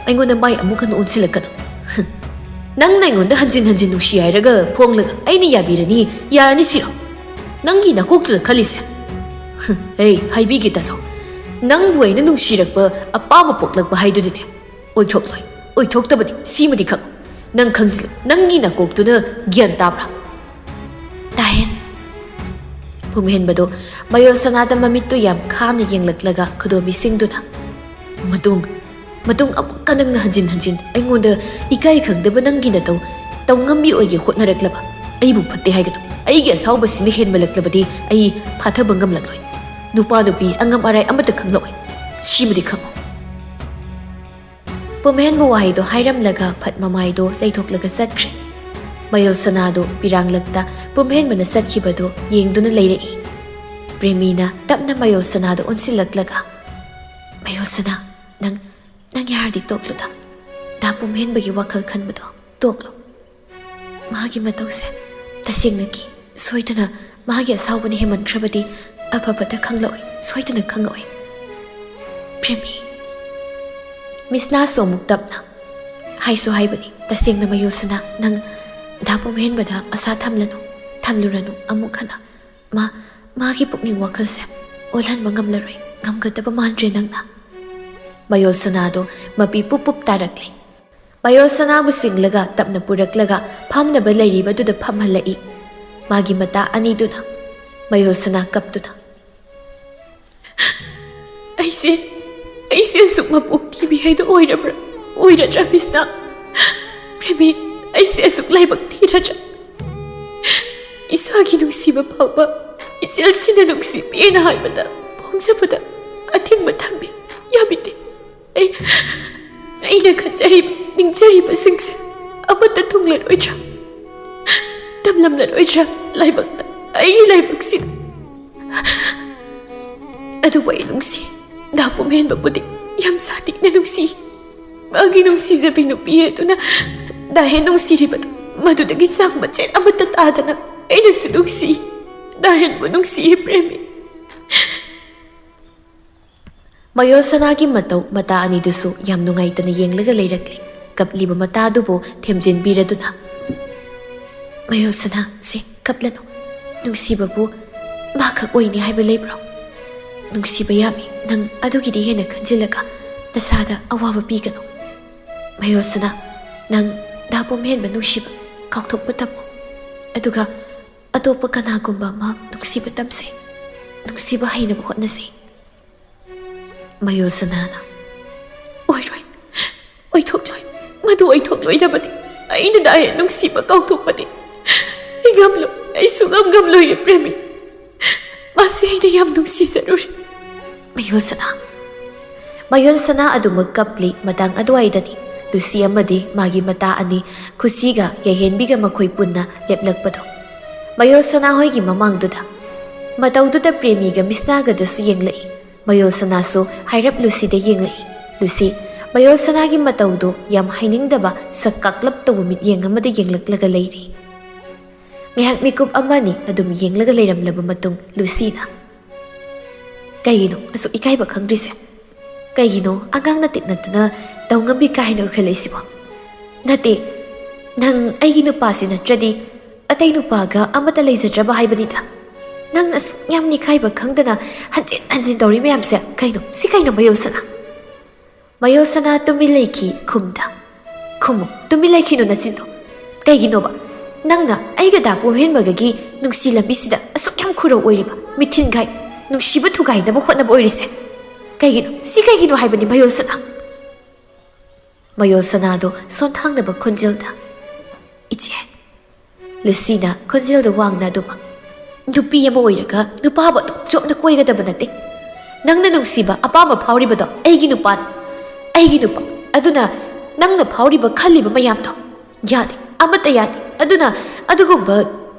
ꯑꯩꯉꯣꯟꯗ ꯃꯥꯏ ꯑꯃꯨꯛ ꯍꯟꯅ ꯑꯣꯟꯁꯤꯜꯂꯛꯀꯅꯨ ꯅꯪꯅ ꯑꯩꯉꯣꯟꯗ ꯍꯟꯖꯤꯟ ꯍꯟꯖꯤꯟ ꯅꯨꯡꯁꯤ ꯍꯥꯏꯔꯒ ꯐꯣꯡꯂꯒ ꯑꯩꯅ ꯌꯥꯔꯅꯤ ꯁꯤꯔꯣ ꯅꯪꯒꯤ ꯅꯀꯣꯛꯇꯨꯗ ꯈꯜꯂꯤꯁꯦ ꯍꯥꯏꯕꯤꯒꯦ ꯇꯥꯖꯧ ꯅꯪꯕꯨ ꯑꯩꯅ ꯅꯨꯡꯁꯤꯔꯛꯄ ꯑꯄꯥꯝꯕ ꯄꯣꯛꯂꯛꯄ ꯍꯥꯏꯗꯨꯗꯤꯅꯦ ꯑꯣꯏꯊꯣꯛꯇꯕꯅꯤ ꯁꯤꯃꯗꯤ ꯈꯪꯉꯨ ꯅꯪ ꯈꯪꯖꯤꯜꯂꯨ ꯅꯪꯒꯤ ꯅꯀꯣꯛꯇꯨꯅ ꯒ꯭ꯌꯥꯟ ꯇꯥꯕ꯭ꯔꯥ ꯇꯥꯍꯦꯟ ꯄꯨꯝꯍꯦꯟꯕꯗꯣ ꯃꯌꯣꯜꯁꯅꯥꯗ ꯃꯃꯤꯠꯇꯨ ꯌꯥꯝ ꯈꯥꯅ ꯌꯦꯡꯂꯛꯂꯒ ꯈꯨꯗꯣꯝꯕꯤꯁꯤꯡꯗꯨꯅ ꯃꯇꯨꯡ ꯑꯃꯨꯛꯀ ꯅꯪꯅ ꯍꯟꯖꯤꯟ ꯍꯟꯖꯤꯟ ꯑꯩꯉꯣꯟꯗ ꯏꯀꯥꯏ ꯈꯪꯗꯕ ꯅꯪꯒꯤ ꯅꯇꯧ ꯇꯧꯉꯝꯕꯤ ꯑꯣꯏꯒꯦ ꯍꯣꯠꯅꯔꯛꯂꯕ ꯑꯩꯕꯨ ꯐꯠꯇꯦ ꯍꯥꯏꯒꯅꯨ ꯑꯩꯒꯤ ꯑꯁꯥꯎꯕꯁꯤꯅ ꯍꯦꯟꯃꯜꯂꯛꯂꯕꯗꯤ ꯑꯩ ꯐꯥꯊꯕ ꯉꯝꯂꯛꯂꯣꯏ ꯅꯨꯄꯥ ꯅꯨꯄꯤ ꯑꯉꯝ ꯑꯔꯥꯏ ꯑꯃꯠꯇ ꯈꯪꯂꯛꯑꯣꯏ ꯁꯤꯃꯗꯤ ꯈꯪꯉꯨ ꯄꯨꯝꯍꯦꯟꯕ ꯋꯥꯍꯩꯗꯣ ꯍꯥꯏꯔꯝꯂꯒ ꯐꯠ ꯃꯃꯥꯏꯗꯣ ꯂꯩꯊꯣꯛꯂꯒ ꯆꯠꯈ꯭ꯔꯦ ꯃꯌꯣꯜꯁꯅꯥꯗꯣ ꯄꯤꯔꯥꯡꯂꯛꯇ ꯄꯨꯝꯍꯦꯟꯕꯅ ꯆꯠꯈꯤꯕꯗꯣ ꯌꯦꯡꯗꯨꯅ ꯂꯩꯔꯛꯏ ꯄ꯭ꯔꯦꯃꯤꯅ ꯇꯞꯅ ꯃꯌꯣꯜꯁꯅꯥꯗ ꯑꯣꯟꯁꯤꯜꯂꯛꯂꯒ ꯃꯌꯣꯜꯁꯅꯥ ꯅꯪ ꯌꯥꯔꯗꯤ ꯇꯣꯛꯂꯨꯗ ꯗꯥ ꯄꯨꯝꯍꯦꯟꯕꯒꯤ ꯋꯥꯈꯜ ꯈꯟꯕꯗꯣ ꯇꯣꯛꯂꯨ ꯃꯥꯒꯤ ꯃꯇꯧꯁꯦ ꯇꯁꯦꯡꯅ ꯁꯣꯏꯗꯅ ꯃꯥꯒꯤ ꯑꯁꯥꯎꯕꯅ ꯍꯦꯟꯃꯟꯈ꯭ꯔꯕꯗꯤ ꯑꯐꯕꯗ ꯈꯪꯂꯛꯑꯣꯏ, ꯁꯣꯏꯗꯅ ꯈꯪꯂꯛꯑꯣꯏ꯫ ꯄ꯭ꯔꯦꯃꯤ, ꯃꯤꯁꯅꯥꯁꯨ ꯑꯃꯨꯛ ꯇꯞꯅ ꯍꯥꯏꯁꯨ ꯍꯥꯏꯕꯅꯤ, ꯇꯁꯦꯡꯅ ꯃꯌꯣꯜꯁꯅꯥ, ꯅꯪ ꯗꯥ ꯄꯨꯝꯍꯦꯟꯕꯗ ꯑꯁꯥ ꯊꯝꯂꯨꯔꯅꯨ ꯑꯃꯨꯛ ꯍꯟꯅ꯫ ꯃꯥꯒꯤ ꯄꯨꯛꯅꯤꯡ ꯋꯥꯈꯜꯁꯦ ꯑꯣꯜꯍꯟꯕ ꯉꯝꯂꯔꯣꯏ, ꯉꯝꯒꯗꯕ ꯃꯥꯟꯗ꯭ꯔꯦ ꯅꯪꯅ꯫ ꯃꯌꯣꯜꯁꯅꯥꯗꯣ ꯃꯄꯤ ꯄꯨꯞ ꯇꯥꯔꯛꯂꯤ꯫ ꯃꯌꯣꯜꯁꯅꯥꯕꯨ ꯆꯤꯡꯂꯒ ꯇꯞꯅ ꯄꯨꯔꯛꯂꯒ ꯐꯝꯅꯕ ꯂꯩꯔꯤꯕꯗꯨꯗ ꯐꯝꯍꯜꯂꯛꯏ꯫ ꯃꯥꯒꯤ ꯃꯇꯥ ꯑꯅꯤꯗꯨꯅ ꯃꯌꯣꯜꯁꯅꯥ ꯀꯞꯇꯨꯅ, ꯑꯩꯁꯦ ꯑꯁꯨꯛ ꯃꯄꯣꯛ ꯀꯤꯕꯤ ꯍꯥꯏꯗꯣ ꯑꯣꯏꯔꯗ꯭ꯔꯥ ꯃꯤꯁꯅꯥ? ꯄ꯭ꯔꯦꯃꯤ, ꯑꯩꯁꯦ ꯑꯁꯨꯛ ꯂꯥꯏꯕꯛ ꯊꯤꯔꯗ꯭ꯔꯥ? ꯏꯁꯥꯒꯤ ꯅꯨꯡꯁꯤꯕ ꯐꯥꯎꯕ ꯏꯆꯦꯜꯁꯤꯅ ꯅꯨꯡꯁꯤꯕꯤꯅ ꯍꯥꯏꯕꯗ ꯄꯣꯡꯖꯕꯗ ꯑꯊꯤꯡꯕ ꯊꯝꯃꯤ, ꯌꯥꯕꯤꯗꯦ꯫ ꯑꯩꯅ ꯈꯟꯖꯔꯤꯕ ꯅꯤꯡꯖꯔꯤꯕꯁꯤꯡꯁꯦ ꯑꯃꯠꯇ ꯊꯨꯡꯂꯔꯣꯏꯗ꯭ꯔꯥ? ꯇꯝꯂꯝꯂꯔꯣꯏꯗ꯭ꯔꯥ ꯂꯥꯏꯕꯛꯇ, ꯑꯩꯒꯤ ꯂꯥꯏꯕꯛꯁꯤꯗ? ꯑꯗꯨꯕꯨ ꯑꯩ ꯅꯨꯡꯁꯤ, ꯗꯥ ꯄꯨꯝꯍꯦꯟꯕꯕꯨꯗꯤ ꯌꯥꯝ ꯁꯥꯊꯤꯅ ꯅꯨꯡꯁꯤ꯫ ꯃꯥꯒꯤ ꯅꯨꯡꯁꯤꯖꯕꯤ ꯅꯨꯄꯤ ꯑꯗꯨꯅ ꯗꯥ ꯍꯦꯟ ꯅꯨꯡꯁꯤꯔꯤꯕꯗꯣ ꯃꯗꯨꯗꯒꯤ ꯆꯥꯡ ꯃꯆꯦꯠ ꯑꯃꯠꯇ ꯇꯥꯗꯅ ꯑꯩꯅꯁꯨ ꯅꯨꯡꯁꯤ, ꯗꯥ ꯍꯦꯟꯕꯨ ꯅꯨꯡꯁꯤꯌꯦ ꯄ꯭ꯔꯦꯃꯤ꯫ ꯃꯌꯣꯜꯁꯅꯥꯒꯤ ꯃꯇꯥ ꯑꯅꯤꯗꯨꯁꯨ ꯌꯥꯝ ꯅꯨꯡꯉꯥꯏꯇꯅ ꯌꯦꯡꯂꯒ ꯂꯩꯔꯛꯂꯤ꯫ ꯀꯞꯂꯤꯕ ꯃꯇꯥꯗꯨꯕꯨ ꯊꯦꯝꯖꯤꯟꯕꯤꯔꯗꯨꯅ, ꯃꯌꯣꯜꯁꯅꯥ, ꯁꯤ ꯀꯞꯂꯅꯨ, ꯅꯨꯡꯁꯤꯕꯕꯨ ꯃꯥꯈꯛ ꯑꯣꯏꯅꯤ ꯍꯥꯏꯕ ꯂꯩꯕ꯭ꯔꯣ? ꯅꯨꯡꯁꯤꯕ ꯌꯥꯝꯃꯤ, ꯅꯪ ꯑꯗꯨꯒꯤꯗꯤ ꯍꯦꯟꯅ ꯈꯟꯖꯤꯜꯂꯒ ꯅꯁꯥꯗ ꯑꯋꯥꯕ ꯄꯤꯒꯅꯨ꯫ ꯃꯌꯣꯜꯁꯅꯥ, ꯅꯪ ꯗꯥ ꯄꯨꯝꯍꯦꯟꯕ ꯅꯨꯡꯁꯤꯕ ꯀꯥꯎꯊꯣꯛꯄ ꯇꯝꯃꯨ, ꯑꯗꯨꯒ ꯑꯇꯣꯞꯄ ꯀꯅꯥꯒꯨꯝꯕ ꯑꯃ ꯅꯨꯡꯁꯤꯕ ꯇꯝꯁꯦ, ꯅꯨꯡꯁꯤꯕ ꯍꯩꯅꯕ ꯍꯣꯠꯅꯁꯦ꯫ ꯃꯌꯣꯜꯁꯅꯥꯅ, ꯑꯣꯏꯊꯣꯛꯂꯣꯏ, ꯃꯗꯨ ꯑꯣꯏꯊꯣꯛꯂꯣꯏꯗꯕꯅꯤ꯫ ꯑꯩꯅ ꯗꯥ ꯍꯦꯟ ꯅꯨꯡꯁꯤꯕ ꯀꯥꯎꯊꯣꯛꯄꯗꯤ ꯑꯩ ꯁꯨꯡꯉꯝ ꯉꯝꯂꯣꯏꯌꯦ ꯄ꯭ꯔꯦꯃꯤ꯫ ꯃꯥꯁꯦ ꯑꯩꯅ ꯌꯥꯝ ꯅꯨꯡꯁꯤꯖꯔꯨꯔꯦ꯫ ꯃꯌꯣꯜꯁꯅꯥ ꯑꯗꯨꯃꯛ ꯀꯞꯂꯤ꯫ ꯃꯇꯥꯡ ꯑꯗꯨꯋꯥꯏꯗꯅꯤ ꯂꯨꯁꯤ ꯑꯃꯗꯤ ꯃꯥꯒꯤ ꯃꯇꯥ ꯑꯅꯤ ꯈꯨꯁꯤꯒ ꯌꯥꯏꯍꯦꯟꯕꯤꯒ ꯃꯈꯣꯏ ꯄꯨꯟꯅ ꯂꯦꯞꯂꯛꯄꯗꯣ꯫ ꯃꯌꯣꯜꯁꯅꯥ ꯍꯣꯏꯒꯤ ꯃꯃꯥꯡꯗꯨꯗ ꯃꯇꯧꯗꯨꯗ ꯄ꯭ꯔꯦꯃꯤꯒ ꯃꯤꯁꯅꯥꯒꯗꯁꯨ ꯌꯦꯡꯂꯛꯏ꯫ ꯃꯌꯣꯜꯁꯅꯥꯁꯨ ꯍꯥꯏꯔꯞ ꯂꯨꯁꯤꯗ ꯌꯦꯡꯂꯛꯏ꯫ ꯂꯨꯁꯤ ꯃꯌꯣꯜꯁꯅꯥꯒꯤ ꯃꯇꯧꯗꯨ ꯌꯥꯝ ꯍꯩꯅꯤꯡꯗꯕ ꯁꯛ ꯀꯥꯛꯂꯞ ꯇꯧꯕ ꯃꯤꯠꯌꯦꯡ ꯑꯃꯗ ꯌꯦꯡꯂꯛꯂꯒ ꯂꯩꯔꯤ꯫ ꯉꯥꯏꯍꯥꯛ ꯃꯤꯀꯨꯞ ꯑꯃꯅꯤ ꯑꯗꯨꯝ ꯌꯦꯡꯂꯒ ꯂꯩꯔꯝꯂꯕ ꯃꯇꯨꯡ ꯂꯨꯁꯤꯅ, ꯀꯩꯒꯤꯅꯣ ꯑꯁꯨꯛ ꯏꯀꯥꯏꯕ ꯈꯪꯗ꯭ꯔꯤꯁꯦ? ꯀꯩꯒꯤꯅꯣ ꯑꯉꯥꯡꯅ ꯇꯤꯛꯅꯗꯅ ꯇꯧ ꯉꯝꯕꯤ ꯀꯥꯏꯅ ꯎꯈꯠꯂꯛꯏꯁꯤꯕꯣ? ꯅꯠꯇꯦ, ꯅꯪ ꯑꯩꯒꯤ ꯅꯨꯄꯥꯁꯤ ꯅꯠꯇ꯭ꯔꯗꯤ ꯑꯇꯩ ꯅꯨꯄꯥꯒ ꯑꯃꯠꯇ ꯂꯩꯖꯗ꯭ꯔꯕ ꯍꯥꯏꯕꯅꯤꯗ꯫ ꯅꯪ ꯑꯁꯨꯛ ꯌꯥꯝ ꯏꯀꯥꯏꯕ ꯈꯪꯗꯅ ꯍꯟꯖꯤꯟ ꯇꯧꯔꯤ ꯃꯌꯥꯝꯁꯦ ꯀꯩꯅꯣ? ꯁꯤ ꯀꯩꯅꯣ ꯃꯌꯣꯜꯁꯅꯥ? ꯃꯌꯣꯜꯁꯅꯥ ꯇꯨꯃꯤꯟ ꯂꯩꯈꯤ ꯈꯨꯝꯗ꯫ ꯈꯨꯝꯃꯨ, ꯇꯨꯃꯤꯟ ꯂꯩꯈꯤꯅꯨ ꯅꯆꯤꯟꯗꯣ꯫ ꯀꯩꯒꯤꯅꯣꯕ ꯅꯪꯅ ꯑꯩꯒ ꯗꯥ ꯄꯨꯝꯍꯦꯟꯕꯒꯒꯤ ꯅꯨꯡꯁꯤ ꯂꯝꯕꯤꯁꯤꯗ ꯑꯁꯨꯛ ꯌꯥꯝ ꯈꯨꯔꯧ ꯑꯣꯏꯔꯤꯕ, ꯃꯤꯊꯤꯟꯒꯥꯏ, ꯅꯨꯡꯁꯤꯕ ꯊꯨꯒꯥꯏꯅꯕ ꯍꯣꯠꯅꯕ ꯑꯣꯏꯔꯤꯁꯦ? ꯀꯩꯒꯤꯅꯣ? ꯁꯤ ꯀꯩꯒꯤꯅꯣ ꯍꯥꯏꯕꯅꯤ ꯃꯌꯣꯜꯁꯅꯥ? ꯃꯌꯣꯜꯁꯅꯥꯗꯣ ꯁꯣꯟꯊꯥꯡꯅꯕ ꯈꯣꯟꯖꯦꯜꯗ, ꯏꯆꯦ, ꯂꯨꯁꯤꯅ ꯈꯣꯟꯖꯦꯜꯗ ꯋꯥꯡꯅ ꯑꯗꯨꯃꯛ, ꯅꯨꯄꯤ ꯑꯃ ꯑꯣꯏꯔꯒ ꯅꯨꯄꯥꯕꯨ ꯑꯗꯨꯛ ꯆꯣꯞꯅ ꯀꯣꯏꯒꯗꯕ ꯅꯠꯇꯦ꯫ ꯅꯪꯅ ꯅꯨꯡꯁꯤꯕ ꯑꯄꯥꯝꯕ ꯐꯥꯎꯔꯤꯕꯗꯣ ꯑꯩꯒꯤ ꯅꯨꯄꯥꯅꯤ, ꯑꯩꯒꯤ ꯅꯨꯄꯥ꯫ ꯑꯗꯨꯅ ꯅꯪꯅ ꯐꯥꯎꯔꯤꯕ ꯈꯜꯂꯤꯕ ꯃꯌꯥꯝꯗꯣ ꯌꯥꯗꯦ, ꯑꯃꯠꯇ ꯌꯥꯗꯦ꯫ ꯑꯗꯨꯅ ꯑꯗꯨꯒꯨꯝꯕ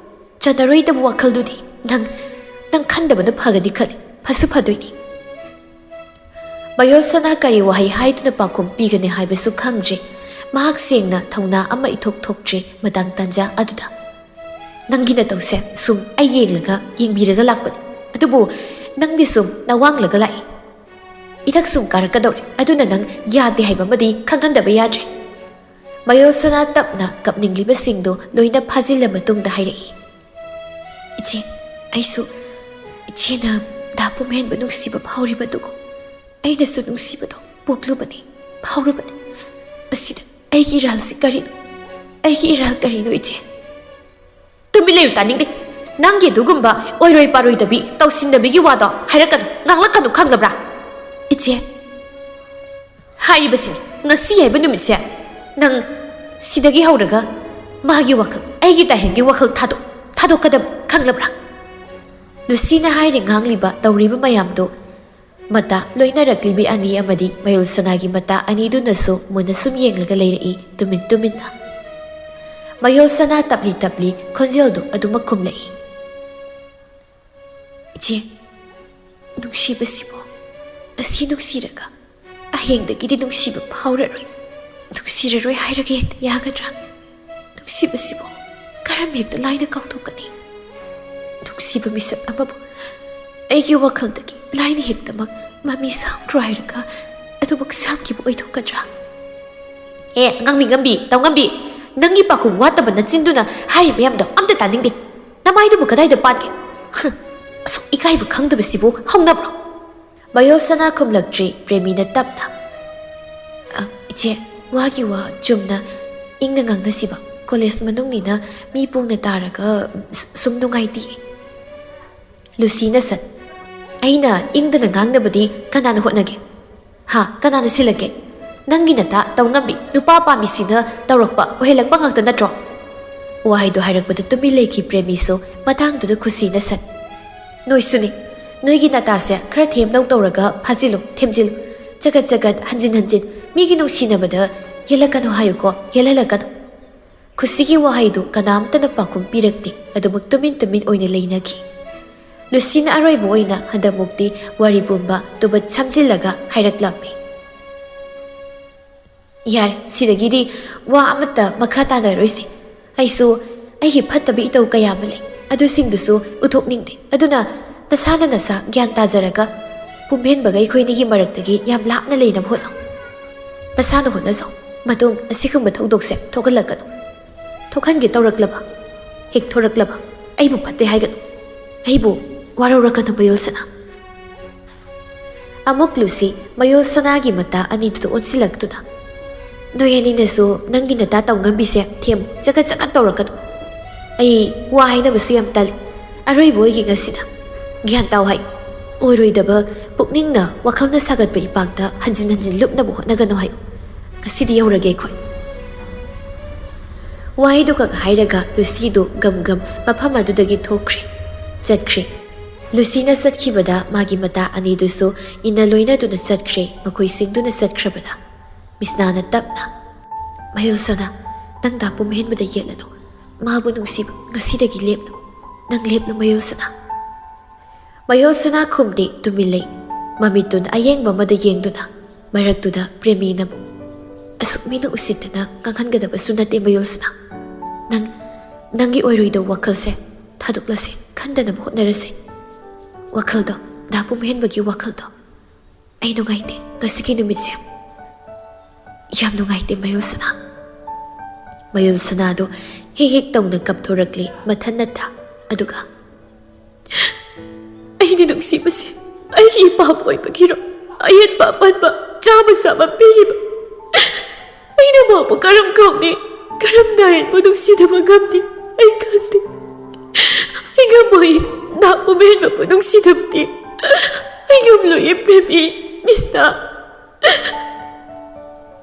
ꯆꯟꯅꯔꯣꯏꯗꯕ ꯋꯥꯈꯜꯗꯨꯗꯤ ꯅꯪ ꯈꯟꯗꯕꯅ ꯐꯒꯅꯤ ꯈꯜꯂꯤ, ꯐꯁꯨ ꯐꯗꯣꯏꯅꯤ꯫ ꯃꯌꯣꯜꯁꯅꯥ ꯀꯔꯤ ꯋꯥꯍꯩ ꯍꯥꯏꯗꯨꯅ ꯄꯥꯎꯈꯨꯝ ꯄꯤꯒꯅꯤ ꯍꯥꯏꯕꯁꯨ ꯈꯪꯗ꯭ꯔꯦ꯫ ꯃꯍꯥꯛ ꯁꯦꯡꯅ ꯊꯧꯅꯥ ꯑꯃ ꯏꯊꯣꯛ ꯊꯣꯛꯇ꯭ꯔꯦ ꯃꯇꯥꯡ ꯇꯥꯟꯖꯥ ꯑꯗꯨꯗ꯫ ꯅꯪꯒꯤ ꯅꯇꯧꯁꯦ ꯁꯨꯝ ꯑꯩ ꯌꯦꯡꯕꯤꯔꯒ ꯂꯥꯛꯄꯅꯤ, ꯑꯗꯨꯕꯨ ꯅꯪꯗꯤ ꯁꯨꯝ ꯅꯋꯥꯡꯂꯒ ꯂꯥꯛꯏ꯫ ꯏꯊꯛ ꯁꯨꯝ ꯀꯥꯔꯛꯀꯗꯧꯔꯦ, ꯑꯗꯨꯅ ꯅꯪ ꯌꯥꯗꯦ ꯍꯥꯏꯕ ꯑꯃꯗꯤ ꯈꯪꯍꯟꯗꯕ ꯌꯥꯗ꯭ꯔꯦ꯫ ꯃꯌꯣꯜꯁꯅꯥ ꯇꯞꯅ ꯀꯞꯅꯤꯡꯂꯤꯕꯁꯤꯡꯗꯨ ꯂꯣꯏꯅ ꯐꯥꯖꯤꯜꯂ ꯃꯇꯨꯡꯗ ꯍꯥꯏꯔꯛꯏ, ꯏꯆꯦ, ꯑꯩꯁꯨ ꯏꯆꯦꯅ ꯗꯥ ꯄꯨꯝꯍꯦꯟꯕ ꯅꯨꯡꯁꯤꯕ ꯐꯥꯎꯔꯤꯕꯗꯨꯒ ꯑꯩꯅꯁꯨ ꯅꯨꯡꯁꯤꯕꯗꯣ ꯄꯣꯛꯂꯨꯕꯅꯤ, ꯐꯥꯎꯔꯨꯕꯅꯤ꯫ ꯃꯁꯤꯗ ꯑꯩꯒꯤ ꯏꯔꯥꯜꯁꯤ ꯀꯔꯤꯅꯣ? ꯑꯩꯒꯤ ꯏꯔꯥꯜ ꯀꯔꯤꯅꯣ ꯏꯆꯦ? ꯇꯨꯃꯤꯟ ꯂꯩꯌꯨ, ꯇꯥꯅꯤꯡꯗꯦ꯫ ꯅꯪꯒꯤ ꯑꯗꯨꯒꯨꯝꯕ ꯑꯣꯏꯔꯣꯏ ꯄꯥꯔꯣꯏꯗꯕꯤ ꯇꯧꯁꯤꯟꯅꯕꯤꯒꯤ ꯋꯥꯗꯣ ꯍꯥꯏꯔꯛꯀꯅꯨ, ꯉꯥꯡꯂꯛꯀꯅꯨ, ꯈꯪꯂꯕ꯭ꯔꯥ? ꯏꯆꯦ, ꯍꯥꯏꯔꯤꯕꯁꯤꯅꯤ, ꯉꯁꯤ ꯍꯥꯏꯕ ꯅꯨꯃꯤꯠꯁꯦ ꯅꯪ ꯁꯤꯗꯒꯤ ꯍꯧꯔꯒ ꯃꯥꯒꯤ ꯋꯥꯈꯜ, ꯑꯩꯒꯤ ꯗꯥ ꯍꯦꯟꯒꯤ ꯋꯥꯈꯜ ꯊꯥꯗꯣꯛꯀꯗꯕ, ꯈꯪꯂꯕ꯭ꯔꯥ? ꯂꯨꯁꯤꯅ ꯍꯥꯏꯔꯤ ꯉꯥꯡꯂꯤꯕ ꯇꯧꯔꯤꯕ ꯃꯌꯥꯝꯗꯨ ꯃꯇꯥ ꯂꯣꯏꯅꯔꯛꯂꯤꯕꯤ ꯑꯅꯤ ꯑꯃꯗꯤ ꯃꯌꯣꯜꯁꯅꯥꯒꯤ ꯃꯇꯥ ꯑꯅꯤꯗꯨꯅꯁꯨ ꯃꯨꯟꯅ ꯁꯨꯝ ꯌꯦꯡꯂꯒ ꯂꯩꯔꯛꯏ ꯇꯨꯃꯤꯟꯅ꯫ ꯃꯌꯣꯜꯁꯅꯥ ꯇꯞꯂꯤ ꯈꯣꯟꯖꯦꯜꯗꯨ ꯑꯗꯨꯃꯛ ꯈꯨꯝꯂꯛꯏ, ꯏꯆꯦ, ꯅꯨꯡꯁꯤꯕꯁꯤꯕꯨ ꯉꯁꯤ ꯅꯨꯡꯁꯤꯔꯒ ꯍꯌꯦꯡꯗꯒꯤꯗꯤ ꯅꯨꯡꯁꯤꯕ ꯅꯨꯡꯁꯤꯔꯔꯣꯏ ꯍꯥꯏꯔꯒ ꯍꯦꯛꯇ ꯌꯥꯒꯗ꯭ꯔꯥ? ꯅꯨꯡꯁꯤꯕꯁꯤꯕꯨ ꯀꯔꯝ ꯍꯦꯛꯇ ꯂꯥꯏꯅ ꯀꯥꯎꯊꯣꯛꯀꯅꯤ? ꯅꯨꯡꯁꯤꯕ ꯃꯤꯁꯛ ꯑꯃꯕꯨ ꯑꯩꯒꯤ ꯋꯥꯈꯜꯗꯒꯤ ꯂꯥꯏꯅ ꯍꯦꯛꯇꯃꯛ ꯃꯃꯤ ꯁꯥꯡꯈ꯭ꯔꯣ ꯍꯥꯏꯔꯒ ꯑꯗꯨꯃꯛ ꯁꯥꯡꯈꯤꯕ ꯑꯣꯏꯊꯣꯛꯀꯗ꯭ꯔꯥ? ꯑꯉꯥꯡ ꯃꯤꯉꯝꯕꯤ, ꯇꯧꯉꯝꯕꯤ, ꯅꯪꯒꯤ ꯄꯥꯈꯨꯝ ꯋꯥꯠꯇꯕ ꯅꯆꯤꯟꯗꯨꯅ ꯍꯥꯏꯔꯤ ꯃꯌꯥꯝꯗꯣ ꯑꯝꯇ ꯇꯥꯅꯤꯡꯗꯦ. ꯅꯃꯥꯏꯗꯨꯕꯨ ꯀꯗꯥꯏꯗ ꯄꯥꯟꯒꯦ? ꯑꯁꯨꯛ ꯏꯀꯥꯏꯕ ꯈꯪꯗꯕꯁꯤꯕꯨ ꯍꯧꯅꯕ꯭ꯔꯣ? ꯃꯌꯣꯜꯁꯅꯥ ꯈꯨꯝꯂꯛꯇ꯭ꯔꯤ ꯄ꯭ꯔꯦꯃꯤꯅ ꯇꯞꯅ. ꯏꯆꯦ, ꯋꯥꯒꯤ ꯋꯥ ꯆꯨꯝꯅ ꯏꯪꯅ ꯉꯥꯡꯅꯁꯤꯕ. ꯀꯣꯂꯦꯖ ꯃꯅꯨꯡꯅꯤꯅ ꯃꯤ ꯄꯣꯡꯅ ꯇꯥꯔꯒ ꯁꯨꯝ ꯅꯨꯡꯉꯥꯏꯇꯦ. ꯂꯨꯁꯤꯅ ꯁꯠ. ꯑꯩꯅ ꯏꯪꯗꯅ ꯉꯥꯡꯅꯕꯗꯤ ꯀꯅꯥꯅ ꯍꯣꯠꯅꯒꯦ? ꯀꯅꯥꯅ ꯁꯤꯜꯂꯛꯀꯦ? ꯅꯪꯒꯤ ꯅꯇꯥ ꯇꯧꯉꯝꯕꯤ ꯅꯨꯄꯥ ꯄꯥꯝꯃꯤꯁꯤꯅ ꯇꯧꯔꯛꯄ ꯑꯣꯏꯍꯜꯂꯛꯄ ꯉꯥꯛꯇ ꯅꯠꯇ꯭ꯔꯣ? ꯋꯥꯍꯩꯗꯣ ꯍꯥꯏꯔꯛꯄꯗ ꯇꯨꯃꯤꯟ ꯂꯩꯈꯤ ꯄ꯭ꯔꯦꯃꯤꯁꯨ ꯃꯇꯥꯡꯗꯨꯗ ꯈꯨꯁꯤꯅ ꯁꯠ. ꯅꯣꯏꯁꯨꯅꯤ. ꯅꯣꯏꯒꯤ ꯅꯇꯥꯁꯦ ꯈꯔ ꯊꯦꯝꯗꯧ ꯇꯧꯔꯒ ꯐꯥꯖꯤꯜꯂꯨ, ꯊꯦꯝꯖꯤꯜꯂꯨ. ꯆꯒꯠ ꯍꯟꯖꯤꯟ ꯃꯤꯒꯤ ꯅꯨꯡꯁꯤꯅꯕꯗ ꯌꯦꯜꯂꯛꯀꯅꯨ ꯍꯥꯏꯌꯨꯀꯣ, ꯌꯦꯜꯍꯜꯂꯛꯀꯅꯨ. ꯈꯨꯁꯤꯒꯤ ꯋꯥꯍꯩꯗꯨ ꯀꯅꯥꯝꯇꯅ ꯄꯥꯎꯈꯨꯝ ꯄꯤꯔꯛꯇꯦ. ꯑꯗꯨꯃꯛ ꯇꯨꯃꯤꯟ ꯑꯣꯏꯅ ꯂꯩꯅꯈꯤ. ꯂꯨꯁꯤꯅ ꯑꯔꯣꯏꯕ ꯑꯣꯏꯅ ꯍꯟꯗꯛꯃꯨꯛꯇꯤ ꯋꯥꯔꯤ ꯄꯨꯝꯕ ꯇꯨꯕꯠ ꯁꯝꯖꯤꯜꯂꯒ ꯍꯥꯏꯔꯛꯂꯝꯃꯤ. ꯌꯥꯔꯦ, ꯁꯤꯗꯒꯤꯗꯤ ꯋꯥ ꯑꯃꯠꯇ ꯃꯈꯥ ꯇꯥꯅꯔꯣꯏꯁꯤ. ꯑꯩꯁꯨ ꯑꯩꯒꯤ ꯐꯠꯇꯕ ꯏꯇꯧ ꯀꯌꯥ ꯑꯃ ꯂꯩ. ꯑꯗꯨꯁꯤꯡꯗꯨꯁꯨ ꯎꯠꯊꯣꯛꯅꯤꯡꯗꯦ. ꯑꯗꯨꯅ ꯅꯁꯥꯅ ꯅꯁꯥ ꯒ꯭ꯌꯥꯟ ꯇꯥꯖꯔꯒ ꯄꯨꯝꯍꯦꯟꯕꯒ ꯑꯩꯈꯣꯏꯅꯤꯒꯤ ꯃꯔꯛꯇꯒꯤ ꯌꯥꯝ ꯂꯥꯞꯅ ꯂꯩꯅꯕ ꯍꯣꯠꯅꯧ. ꯅꯁꯥꯅ ꯍꯣꯠꯅꯖꯧ. ꯃꯇꯨꯡ ꯑꯁꯤꯒꯨꯝꯕ ꯊꯧꯗꯣꯛꯁꯦ ꯊꯣꯛꯍꯜꯂꯛꯀꯅꯨ. ꯊꯣꯛꯍꯟꯒꯦ ꯇꯧꯔꯛꯂꯕ, ꯍꯦꯛ ꯊꯣꯔꯛꯂꯕ ꯑꯩꯕꯨ ꯐꯠꯇꯦ ꯍꯥꯏꯒꯅꯨ. ꯑꯩꯕꯨ ꯋꯥꯔꯧꯔꯛꯀꯅꯨ ꯃꯌꯣꯜꯁꯅꯥ. ꯑꯃꯨꯛ ꯂꯨꯁꯤ ꯃꯌꯣꯜꯁꯅꯥꯒꯤ ꯃꯇꯥ ꯑꯅꯤꯗꯨꯗ ꯑꯣꯟꯁꯤꯜꯂꯛꯇꯨꯅ. ꯅꯣꯏ ꯑꯅꯤꯅꯁꯨ ꯅꯪꯒꯤ ꯅꯇꯥ ꯇꯧꯉꯝꯕꯤꯁꯦ ꯊꯦꯝꯃꯨ, ꯆꯒꯠ ꯇꯧꯔꯛꯀꯅꯨ. ꯑꯩ ꯋꯥ ꯍꯥꯏꯅꯕꯁꯨ ꯌꯥꯝ ꯇꯜꯂꯤ. ꯑꯔꯣꯏꯕ ꯑꯣꯏꯒꯤ ꯉꯁꯤꯅ. ꯒ꯭ꯌꯥꯟ ꯇꯥꯎ ꯍꯥꯏ. ꯑꯣꯏꯔꯣꯏꯗꯕ ꯄꯨꯛꯅꯤꯡꯅ ꯋꯥꯈꯜꯅ ꯁꯥꯒꯠꯄ ꯏꯄꯥꯛꯇ ꯍꯟꯖꯤꯟ ꯂꯨꯞꯅꯕ ꯍꯣꯠꯅꯒꯅꯨ ꯍꯥꯏꯌꯨ. ꯉꯁꯤꯗꯤ ꯌꯧꯔꯒꯦ ꯑꯩꯈꯣꯏ. ꯋꯥꯍꯩꯗꯨ ꯈꯛ ꯍꯥꯏꯔꯒ ꯂꯨꯁꯤꯗꯨ ꯒꯝ ꯃꯐꯝ ꯑꯗꯨꯗꯒꯤ ꯊꯣꯛꯈ꯭ꯔꯦ, ꯆꯠꯈ꯭ꯔꯦ. ꯂꯨꯁꯤꯅ ꯆꯠꯈꯤꯕꯗ ꯃꯥꯒꯤ ꯃꯇꯥ ꯑꯅꯤꯗꯨꯁꯨ ꯏꯟꯅ ꯂꯣꯏꯅꯗꯨꯅ ꯆꯠꯈ꯭ꯔꯦ. ꯃꯈꯣꯏꯁꯤꯡꯗꯨꯅ ꯆꯠꯈ꯭ꯔꯕꯗ ꯃꯤꯁꯅꯥꯅ ꯇꯞꯅ, ꯃꯌꯣꯜꯁꯅꯥ, ꯅꯪ ꯗꯥ ꯄꯨꯝꯍꯦꯟꯕꯗ ꯌꯦꯠꯂꯅꯨ. ꯃꯥꯕꯨ ꯅꯨꯡꯁꯤꯕ ꯉꯁꯤꯗꯒꯤ ꯂꯦꯞꯂꯨ. ꯅꯪ ꯂꯦꯞꯂꯨ ꯃꯌꯣꯜꯁꯅꯥ. ꯃꯌꯣꯜꯁꯅꯥ ꯈꯨꯝꯗꯦ, ꯇꯨꯃꯤꯟ ꯂꯩ. ꯃꯃꯤꯠꯇꯨꯅ ꯑꯌꯦꯡꯕ ꯑꯃꯗ ꯌꯦꯡꯗꯨꯅ. ꯃꯔꯛꯇꯨꯗ ꯄ꯭ꯔꯦꯃꯤꯅꯕꯨ, ꯑꯁꯨꯛ ꯃꯤꯅ ꯎꯁꯤꯠꯇꯅ ꯉꯥꯡꯍꯟꯒꯗꯕꯁꯨ ꯅꯠꯇꯦ ꯃꯌꯣꯜꯁꯅꯥ. ꯅꯪꯒꯤ ꯑꯣꯏꯔꯣꯏꯗꯧꯕ ꯋꯥꯈꯜꯁꯦ ꯊꯥꯗꯣꯛꯂꯁꯦ, ꯈꯟꯗꯅꯕ ꯍꯣꯠꯅꯔꯁꯦ. ꯋꯥꯈꯜꯗꯣ, ꯗꯥ ꯄꯨꯝꯍꯦꯟꯕꯒꯤ ꯋꯥꯈꯜꯗꯣ. ꯑꯩ ꯅꯨꯡꯉꯥꯏꯇꯦ. ꯉꯁꯤꯒꯤ ꯅꯨꯃꯤꯠꯁꯦ ꯌꯥꯝ ꯅꯨꯡꯉꯥꯏꯇꯦ ꯃꯌꯣꯜꯁꯅꯥ. ꯃꯌꯣꯜꯁꯅꯥꯗꯣ ꯍꯦꯛ ꯇꯧꯅ ꯀꯞꯊꯣꯔꯛꯂꯤ ꯃꯊꯟꯅꯇ. ꯑꯗꯨꯒ, ꯑꯩꯅ ꯅꯨꯡꯁꯤꯕꯁꯦ ꯑꯩꯒꯤ ꯏꯄꯥꯕꯨ ꯑꯣꯏꯕꯒꯤꯔꯣ ꯑꯌꯦꯠꯄ ꯑꯄꯟꯕ ꯆꯥꯕ ꯄꯤꯔꯤꯕ? ꯑꯩꯅ ꯃꯥꯕꯨ ꯀꯔꯝ ꯀꯧꯅꯤ? ꯀꯔꯝ ꯅꯥꯍꯦꯟꯕꯨ ꯅꯨꯡꯁꯤꯗꯕ ꯉꯝꯅꯤ? ꯑꯩ ꯈꯪꯗꯦ. ꯑꯩ ꯉꯝꯃꯣꯏ ꯗꯥ ꯄꯨꯝꯍꯦꯟꯕꯕꯨ ꯅꯨꯡꯁꯤꯗꯕꯗꯤ. ꯑꯩ ꯉꯝꯂꯣꯏꯌꯦ ꯄ꯭ꯔꯦꯃꯤ, ꯃꯤꯁꯅꯥ.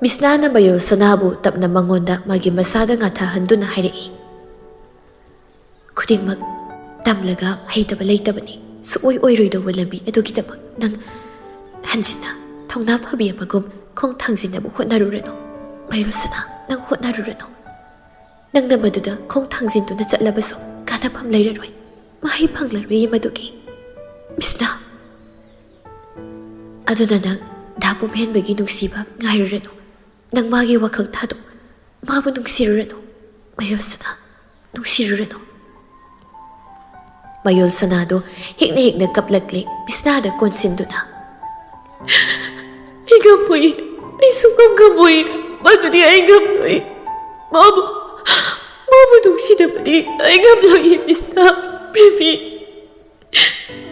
ꯃꯤꯁꯅꯥꯅ ꯃꯌꯣꯜꯁꯅꯥꯕꯨ ꯇꯞꯅ ꯃꯉꯣꯟꯗ ꯃꯥꯒꯤ ꯃꯁꯥꯗ ꯉꯥꯊꯍꯟꯗꯨꯅ ꯍꯥꯏꯔꯛꯏ. ꯈꯨꯗꯤꯡꯃꯛ ꯇꯝꯂꯒ ꯍꯩꯇꯕ ꯂꯩꯇꯕꯅꯤ. ꯁꯨꯛꯑꯣꯏ ꯑꯣꯏꯔꯣꯏꯗꯧꯕ ꯂꯝꯕꯤ ꯑꯗꯨꯒꯤꯗꯃꯛ ꯅꯪ ꯍꯟꯖꯤꯟꯅ ꯊꯧꯅꯥ ꯐꯕꯤ ꯑꯃꯒꯨꯝ ꯈꯣꯡ ꯊꯥꯡꯖꯤꯟꯅꯕ ꯍꯣꯠꯅꯔꯨꯔꯅꯨ. ꯃꯌꯣꯜꯁꯅꯥ, ꯅꯪ ꯍꯣꯠꯅꯔꯨꯔꯅꯨ. ꯅꯪꯅ ꯃꯗꯨꯗ ꯈꯣꯡ ꯊꯥꯡꯖꯤꯟꯗꯨꯅ ꯆꯠꯂꯕꯁꯨ ꯀꯥꯟꯅꯐꯝ ꯂꯩꯔꯔꯣꯏ. ꯃꯍꯩ ꯐꯪꯂꯔꯣꯏ ꯃꯗꯨꯒꯤ. ꯃꯤꯁꯅꯥ. ꯑꯗꯨꯅ ꯅꯪ ꯗꯥ ꯄꯨꯝꯍꯦꯟꯕꯒꯤ ꯅꯨꯡꯁꯤꯕ ꯉꯥꯏꯔꯨꯔꯅꯨ. ꯅꯪ ꯃꯥꯒꯤ ꯋꯥꯈꯜ ꯊꯥꯗꯣꯛ. ꯃꯥꯕꯨ ꯅꯨꯡꯁꯤꯔꯨꯔꯅꯨ. ꯃꯌꯣꯜꯁꯅꯥ, ꯅꯨꯡꯁꯤꯔꯨꯔꯅꯨ. ꯃꯌꯣꯜꯁꯅꯥꯗꯣ ꯍꯦꯛꯅ ꯀꯞꯂꯛꯂꯦ ꯃꯤꯁꯅꯥꯗ ꯀꯣꯟꯁꯤꯟꯗꯨꯅ. ꯑꯩ ꯉꯝꯃꯣꯏ. ꯑꯩ ꯁꯨꯡꯉꯝ ꯉꯝꯃꯣꯏ. ꯃꯗꯨꯗꯤ ꯑꯩ ꯉꯝꯂꯣꯏ. ꯃꯥꯕꯨ ꯅꯨꯡꯁꯤꯗꯕꯗꯤ ꯑꯩ ꯉꯝꯂꯣꯏ ꯃꯤꯁꯅꯥ. ꯄ꯭ꯔꯦꯃꯤ,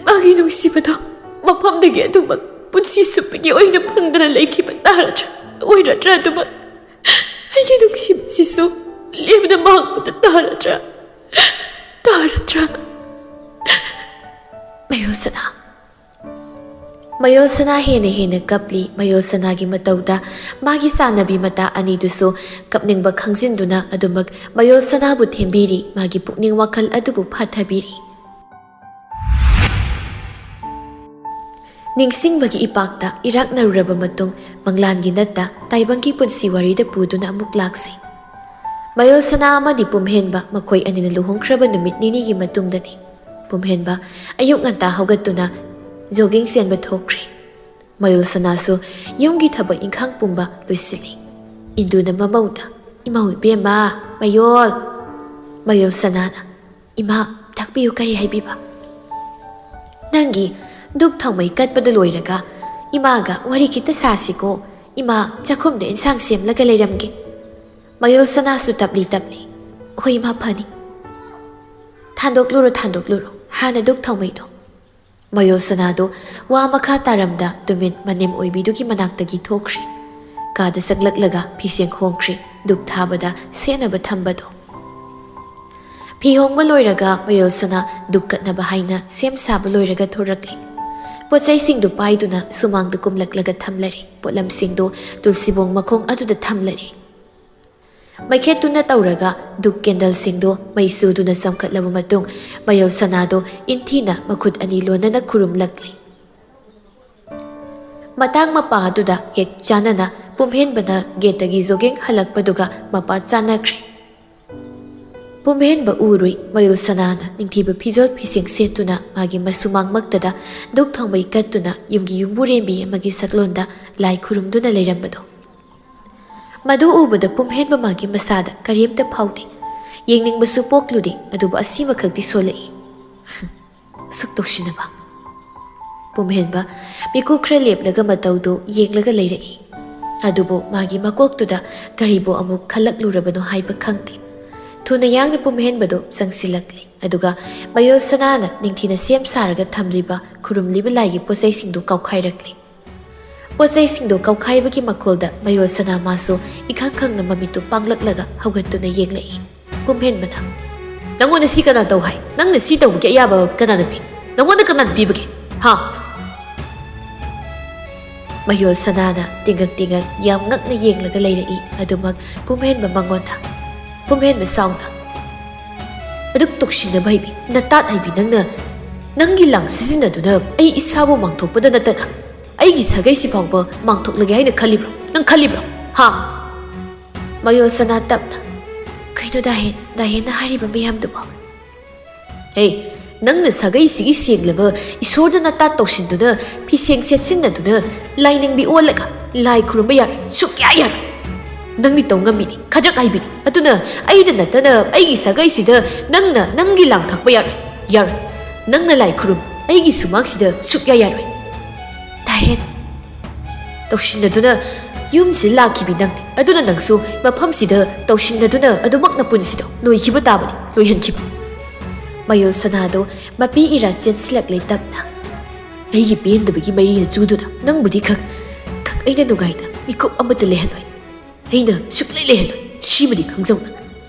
ꯃꯥꯒꯤ ꯅꯨꯡꯁꯤꯕꯗꯣ ꯃꯐꯝꯗꯒꯤ ꯑꯗꯨꯃꯛ ꯄꯨꯟꯁꯤ ꯆꯨꯞꯄꯒꯤ ꯑꯣꯏꯅ ꯐꯪꯗꯅ ꯂꯩꯈꯤꯕ ꯑꯣꯏꯔꯗ꯭ꯔꯥ? ꯑꯗꯨꯃꯛ ꯑꯩꯒꯤ ꯅꯨꯡꯁꯤꯕꯁꯤꯁꯨ ꯂꯦꯝꯅ ꯃꯥꯡꯕꯗ ꯇꯥꯔꯗ꯭ꯔꯥ? ꯃꯌꯣꯜꯁꯅꯥ ꯍꯦꯟꯅ ꯀꯞꯂꯤ. ꯃꯌꯣꯜꯁꯅꯥꯒꯤ ꯃꯇꯧꯗ ꯃꯥꯒꯤ ꯆꯥꯟꯅꯕꯤ ꯃꯇꯥ ꯑꯅꯤꯗꯨꯁꯨ ꯀꯞꯅꯤꯡꯕ ꯈꯪꯖꯤꯟꯗꯨꯅ ꯑꯗꯨꯃꯛ ꯃꯌꯣꯜꯁꯅꯥꯕꯨ ꯊꯦꯝꯕꯤꯔꯤ. ꯃꯥꯒꯤ ꯄꯨꯛꯅꯤꯡ ꯋꯥꯈꯜ ꯑꯗꯨꯕꯨ ꯐꯥꯊꯕꯤꯔꯤ. ꯅꯤꯡꯁꯤꯡꯕꯒꯤ ꯏꯄꯥꯛꯇ ꯏꯔꯥꯛꯅꯔꯨꯔꯕ ꯃꯇꯨꯡ ꯃꯪꯂꯥꯟꯒꯤ ꯅꯠꯇ ꯇꯥꯏꯕꯪꯒꯤ ꯄꯨꯟꯁꯤ ꯋꯥꯔꯤꯗ ꯄꯨꯗꯨꯅ ꯑꯃꯨꯛ ꯂꯥꯛꯁꯤ. ꯃꯌꯣꯜꯁꯅꯥ ꯑꯃꯗꯤ ꯄꯨꯝꯍꯦꯟꯕ ꯃꯈꯣꯏ ꯑꯅꯤꯅ ꯂꯨꯍꯣꯡꯈ꯭ꯔꯕ ꯅꯨꯃꯤꯠ ꯅꯤꯅꯤꯒꯤ ꯃꯇꯨꯡꯗꯅꯤ. ꯄꯨꯝꯍꯦꯟꯕ ꯑꯌꯨꯛ ꯉꯟꯇꯥ ꯍꯧꯒꯠꯇꯨꯅ ꯖꯣꯒꯤꯡ ꯆꯦꯟꯕ ꯊꯣꯛꯈ꯭ꯔꯦ. ꯃꯌꯣꯜꯁꯅꯥꯁꯨ ꯌꯨꯝꯒꯤ ꯊꯕꯛ ꯏꯪꯈꯥꯡ ꯄꯨꯝꯕ ꯂꯣꯏꯁꯤꯜꯂꯤ. ꯏꯟꯗꯨꯅ ꯃꯃꯧꯗ, ꯏꯃꯧ ꯏꯕꯦꯝꯃ, ꯃꯌꯣꯜꯁꯅꯥꯅ, ꯏꯃꯥ ꯇꯥꯛꯄꯤꯌꯨ ꯀꯔꯤ ꯍꯥꯏꯕꯤꯕ? ꯅꯪꯒꯤ ꯗꯨꯛ ꯊꯥꯎꯃꯩ ꯀꯠꯄꯗ ꯂꯣꯏꯔꯒ ꯏꯃꯥꯒ ꯋꯥꯔꯤ ꯈꯤꯇ ꯁꯥꯁꯤꯀꯣ ꯏꯃꯥ ꯆꯥꯛꯈꯨꯝꯗ ꯏꯟꯁꯥꯡ ꯁꯦꯝꯂꯒ ꯂꯩꯔꯝꯒꯦ ꯃꯌꯣꯜ ꯁꯅꯥꯁꯨ ꯇꯞꯂꯤ ꯍꯣꯏ ꯏꯃꯥ ꯐꯅꯤ ꯊꯥꯟꯗꯣꯛꯂꯨꯔꯣ ꯍꯥꯟꯅ ꯗꯨꯛ ꯊꯥꯎꯃꯩꯗꯣ ꯃꯌꯣꯜ ꯁꯅꯥꯗꯣ ꯋꯥ ꯃꯈꯥ ꯇꯥꯔꯝꯗ ꯇꯨꯃꯤꯟ ꯃꯅꯦꯝ ꯑꯣꯏꯕꯤꯗꯨꯒꯤ ꯃꯅꯥꯛꯇꯒꯤ ꯊꯣꯛꯈ꯭ꯔꯦ ꯀꯥꯗ ꯆꯪꯂꯛꯂꯒ ꯐꯤꯁꯦꯡ ꯍꯣꯡꯈ꯭ꯔꯦ ꯗꯨꯛ ꯊꯥꯕꯗ ꯁꯦꯠꯅꯕ ꯊꯝꯕꯗꯣ ꯐꯤ ꯍꯣꯡꯕ ꯂꯣꯏꯔꯒ ꯃꯌꯣꯜ ꯁꯅꯥ ꯗꯨꯛ ꯀꯠꯅꯕ ꯍꯥꯏꯅ ꯁꯦꯝ ꯁꯥꯕ ꯂꯣꯏꯔꯒ ꯊꯣꯔꯛꯂꯦ ꯄꯣꯠꯆꯩꯁꯤꯡꯗꯨ ꯄꯥꯏꯗꯨꯅ ꯁꯨꯃꯥꯡꯗ ꯀꯨꯝꯂꯛꯂꯒ ꯊꯝꯂꯔꯦ ꯄꯣꯠꯂꯝꯁꯤꯡꯗꯨ ꯇꯨꯜꯁꯤꯕꯣꯡ ꯃꯈꯣꯡ ꯑꯗꯨꯗ ꯊꯝꯂꯔꯦ ꯃꯩꯈꯦꯠꯇꯨꯅ ꯇꯧꯔꯒ ꯗꯨꯛ ꯀꯦꯟꯗꯜꯁꯤꯡꯗꯨ ꯃꯩ ꯁꯨꯗꯨꯅ ꯆꯝꯈꯠꯂꯕ ꯃꯇꯨꯡ ꯃꯌꯣꯜ ꯁꯅꯥꯗꯨ ꯏꯟꯊꯤꯅ ꯃꯈꯨꯠ ꯑꯅꯤ ꯂꯣꯟꯅꯅ ꯈꯨꯔꯨꯝꯂꯛꯂꯦ ꯃꯇꯥꯡ ꯃꯄꯥ ꯑꯗꯨꯗ ꯍꯦꯛ ꯆꯥꯅꯅ ꯄꯨꯝꯍꯦꯟꯕꯅ ꯒꯦꯠꯇꯒꯤ ꯖꯣꯒꯤꯡ ꯍꯜꯂꯛꯄꯗꯨꯒ ꯃꯄꯥ ꯆꯥꯟꯅꯈ꯭ꯔꯦ ꯄꯨꯝꯍꯦꯟꯕ ꯎꯔꯨꯏ ꯃꯌꯣꯜ ꯁꯅꯥꯅ ꯅꯤꯡꯊꯤꯕ ꯐꯤꯖꯣꯜ ꯐꯤꯁꯦꯡ ꯁꯦꯠꯇꯨꯅ ꯃꯥꯒꯤ ꯃꯁꯨꯃꯥꯡꯃꯛꯇꯗ ꯗꯨꯛ ꯊꯥꯎꯃꯩ ꯀꯠꯇꯨꯅ ꯌꯨꯝꯒꯤ ꯌꯨꯝꯕꯨꯔꯦꯝꯕꯤ ꯑꯃꯒꯤ ꯁꯛꯂꯣꯟꯗ ꯂꯥꯏ ꯈꯨꯔꯨꯝꯗꯨꯅ ꯂꯩꯔꯝꯕꯗꯣ ꯃꯗꯨ ꯎꯕꯗ ꯄꯨꯝꯍꯦꯟꯕ ꯃꯥꯒꯤ ꯃꯁꯥꯗ ꯀꯔꯤꯝꯇ ꯐꯥꯎꯗꯦ ꯌꯦꯡꯅꯤꯡꯕꯁꯨ ꯄꯣꯛꯂꯨꯗꯦ ꯑꯗꯨꯕꯨ ꯑꯁꯤꯃꯈꯛꯇꯤ ꯁꯣꯜꯂꯛꯏ ꯑꯁꯨꯛ ꯇꯧꯁꯤꯟꯅꯕ ꯄꯨꯝꯍꯦꯟꯕ ꯃꯤꯀꯨꯞ ꯈꯔ ꯂꯦꯞꯂꯒ ꯃꯇꯧꯗꯨ ꯌꯦꯡꯂꯒ ꯂꯩꯔꯛꯏ ꯑꯗꯨꯕꯨ ꯃꯥꯒꯤ ꯃꯀꯣꯛꯇꯨꯗ ꯀꯔꯤꯕꯨ ꯑꯃꯨꯛ ꯈꯜꯂꯛꯂꯨꯔꯕꯅꯣ ꯍꯥꯏꯕ ꯈꯪꯗꯦ ꯊꯨꯅ ꯌꯥꯡꯅ ꯄꯨꯝꯍꯦꯟꯕꯗꯨ ꯆꯪꯁꯤꯜꯂꯛꯂꯦ ꯑꯗꯨꯒ ꯃꯌꯣꯜ ꯁꯅꯥꯅ ꯅꯤꯡꯊꯤꯅ ꯁꯦꯝ ꯁꯥꯔꯒ ꯊꯝꯂꯤꯕ ꯈꯨꯔꯨꯝꯂꯤꯕ ꯂꯥꯏꯒꯤ ꯄꯣꯠꯆꯩꯁꯤꯡꯗꯨ ꯀꯥꯎꯈꯥꯏꯔꯛꯂꯦ ꯄꯣꯠꯆꯩꯁꯤꯡꯗꯨ ꯀꯥꯎꯈꯥꯏꯕꯒꯤ ꯃꯈꯣꯜꯗ ꯃꯌꯣꯜ ꯁꯅꯥ ꯃꯥꯁꯨ ꯏꯈꯪ ꯈꯪꯅ ꯃꯃꯤꯠꯇꯨ ꯄꯥꯡꯂꯛꯂꯒ ꯍꯧꯒꯠꯇꯨꯅ ꯌꯦꯡꯂꯛꯏ ꯄꯨꯝꯍꯦꯟꯕꯅ ꯅꯪꯉꯣꯟꯗ ꯁꯤ ꯀꯅꯥ ꯇꯧ ꯍꯥꯏ ꯅꯪꯅ ꯁꯤ ꯇꯧꯕꯒꯤ ꯑꯌꯥꯕ ꯀꯅꯥꯅ ꯄꯤ ꯅꯪꯉꯣꯟꯗ ꯀꯅꯥꯅ ꯄꯤꯕꯒꯦ ꯍꯥ ꯃꯌꯣꯜ ꯁꯅꯥꯅ ꯇꯤꯡꯒꯛ ꯌꯥꯝ ꯉꯛꯅ ꯌꯦꯡꯂꯒ ꯂꯩꯔꯛꯏ ꯑꯗꯨꯃꯛ ꯄꯨꯝꯍꯦꯟꯕ ꯃꯉꯣꯟꯗ ꯄꯨꯝꯍꯦꯟꯕ ꯁꯥꯎꯅ ꯑꯗꯨꯛ ꯇꯧꯁꯤꯟꯅꯕ ꯍꯩꯕꯤ ꯅꯇꯥꯠ ꯍꯩꯕꯤ ꯅꯪꯒꯤ ꯂꯥꯡ ꯁꯤꯖꯤꯟꯅꯗꯨꯅ ꯑꯩ ꯏꯁꯥꯕꯨ ꯃꯥꯡꯊꯣꯛꯄꯗ ꯅꯠꯇꯅ ꯑꯩꯒꯤ ꯁꯥꯒꯩꯁꯤ ꯐꯥꯎꯕ ꯃꯥꯡꯊꯣꯛꯂꯒꯦ ꯍꯥꯏꯅ ꯈꯜꯂꯤꯕ꯭ꯔꯣ ꯅꯪ ꯈꯜꯂꯤꯕ꯭ꯔꯣ ꯍꯥ ꯃꯌꯣꯜ ꯁꯅꯥ ꯇꯞꯅ ꯀꯩꯅꯣ ꯗꯥꯍꯦꯟꯅ ꯍꯥꯏꯔꯤꯕ ꯃꯌꯥꯝꯗꯨꯕꯣ ꯅꯪꯅ ꯁꯥꯒꯩꯁꯤꯒꯤ ꯁꯦꯡꯂꯕ ꯏꯁꯣꯔꯗ ꯅꯇꯥꯠ ꯇꯧꯁꯤꯟꯗꯨꯅ ꯐꯤꯁꯦꯡ ꯁꯦꯠꯆꯤꯟꯅꯗꯨꯅ ꯂꯥꯏꯅꯤꯡꯕꯤ ꯑꯣꯜꯂꯒ ꯂꯥꯏ ꯈꯨꯔꯨꯝꯕ ꯌꯥꯔꯣꯏ ꯁꯨꯛꯌꯥ ꯌꯥꯔꯣꯏ ꯅꯪꯗꯤ ꯇꯧ ꯉꯝꯃꯤꯅꯤ ꯈꯗ꯭ꯔꯛ ꯍꯩꯕꯤꯅꯤ ꯑꯗꯨꯅ ꯑꯩꯗ ꯅꯠꯇꯅ ꯑꯩꯒꯤ ꯁꯥꯒꯩꯁꯤꯗ ꯅꯪꯅ ꯅꯪꯒꯤ ꯂꯥꯡ ꯊꯥꯛꯄ ꯌꯥꯔꯣꯏ ꯅꯪꯅ ꯂꯥꯏ ꯈꯨꯔꯨꯝ ꯑꯩꯒꯤ ꯁꯨꯃꯥꯡꯁꯤꯗ ꯁꯨꯛꯌꯥ ꯌꯥꯔꯣꯏ ꯗꯥꯍꯦꯟ ꯇꯧꯁꯤꯟꯅꯗꯨꯅ ꯌꯨꯝꯁꯤ ꯂꯥꯛꯈꯤꯕꯤ ꯅꯪꯅꯤ ꯑꯗꯨꯅ ꯅꯪꯁꯨ ꯃꯐꯝꯁꯤꯗ ꯇꯧꯁꯤꯟꯅꯗꯨꯅ ꯑꯗꯨꯃꯛꯅ ꯄꯨꯟꯁꯤꯗꯣ ꯂꯣꯏꯈꯤꯕ ꯇꯥꯕꯅꯤ ꯂꯣꯏꯍꯟꯈꯤꯕ ꯃꯌꯣꯜ ꯁꯅꯥꯗꯣ ꯃꯄꯤ ꯏꯔꯥ ꯆꯦꯟꯁꯤꯜꯂꯛꯂꯦ ꯇꯞꯅ ꯑꯩꯒꯤ ꯄꯦꯟꯗꯕꯒꯤ ꯃꯩꯔꯤꯅ ꯆꯨꯗꯨꯅ ꯅꯪꯕꯨꯗꯤ ꯑꯩꯅ ꯅꯨꯡꯉꯥꯏꯅ ꯃꯤꯀꯨꯞ ꯑꯃꯠꯇ ꯂꯩꯍꯜꯂꯣꯏ ꯑꯩꯅ ꯁꯨꯛꯂꯩ ꯂꯩꯍꯜꯂꯣꯏ ꯁꯤꯃꯗꯤ ꯈꯪꯖꯧ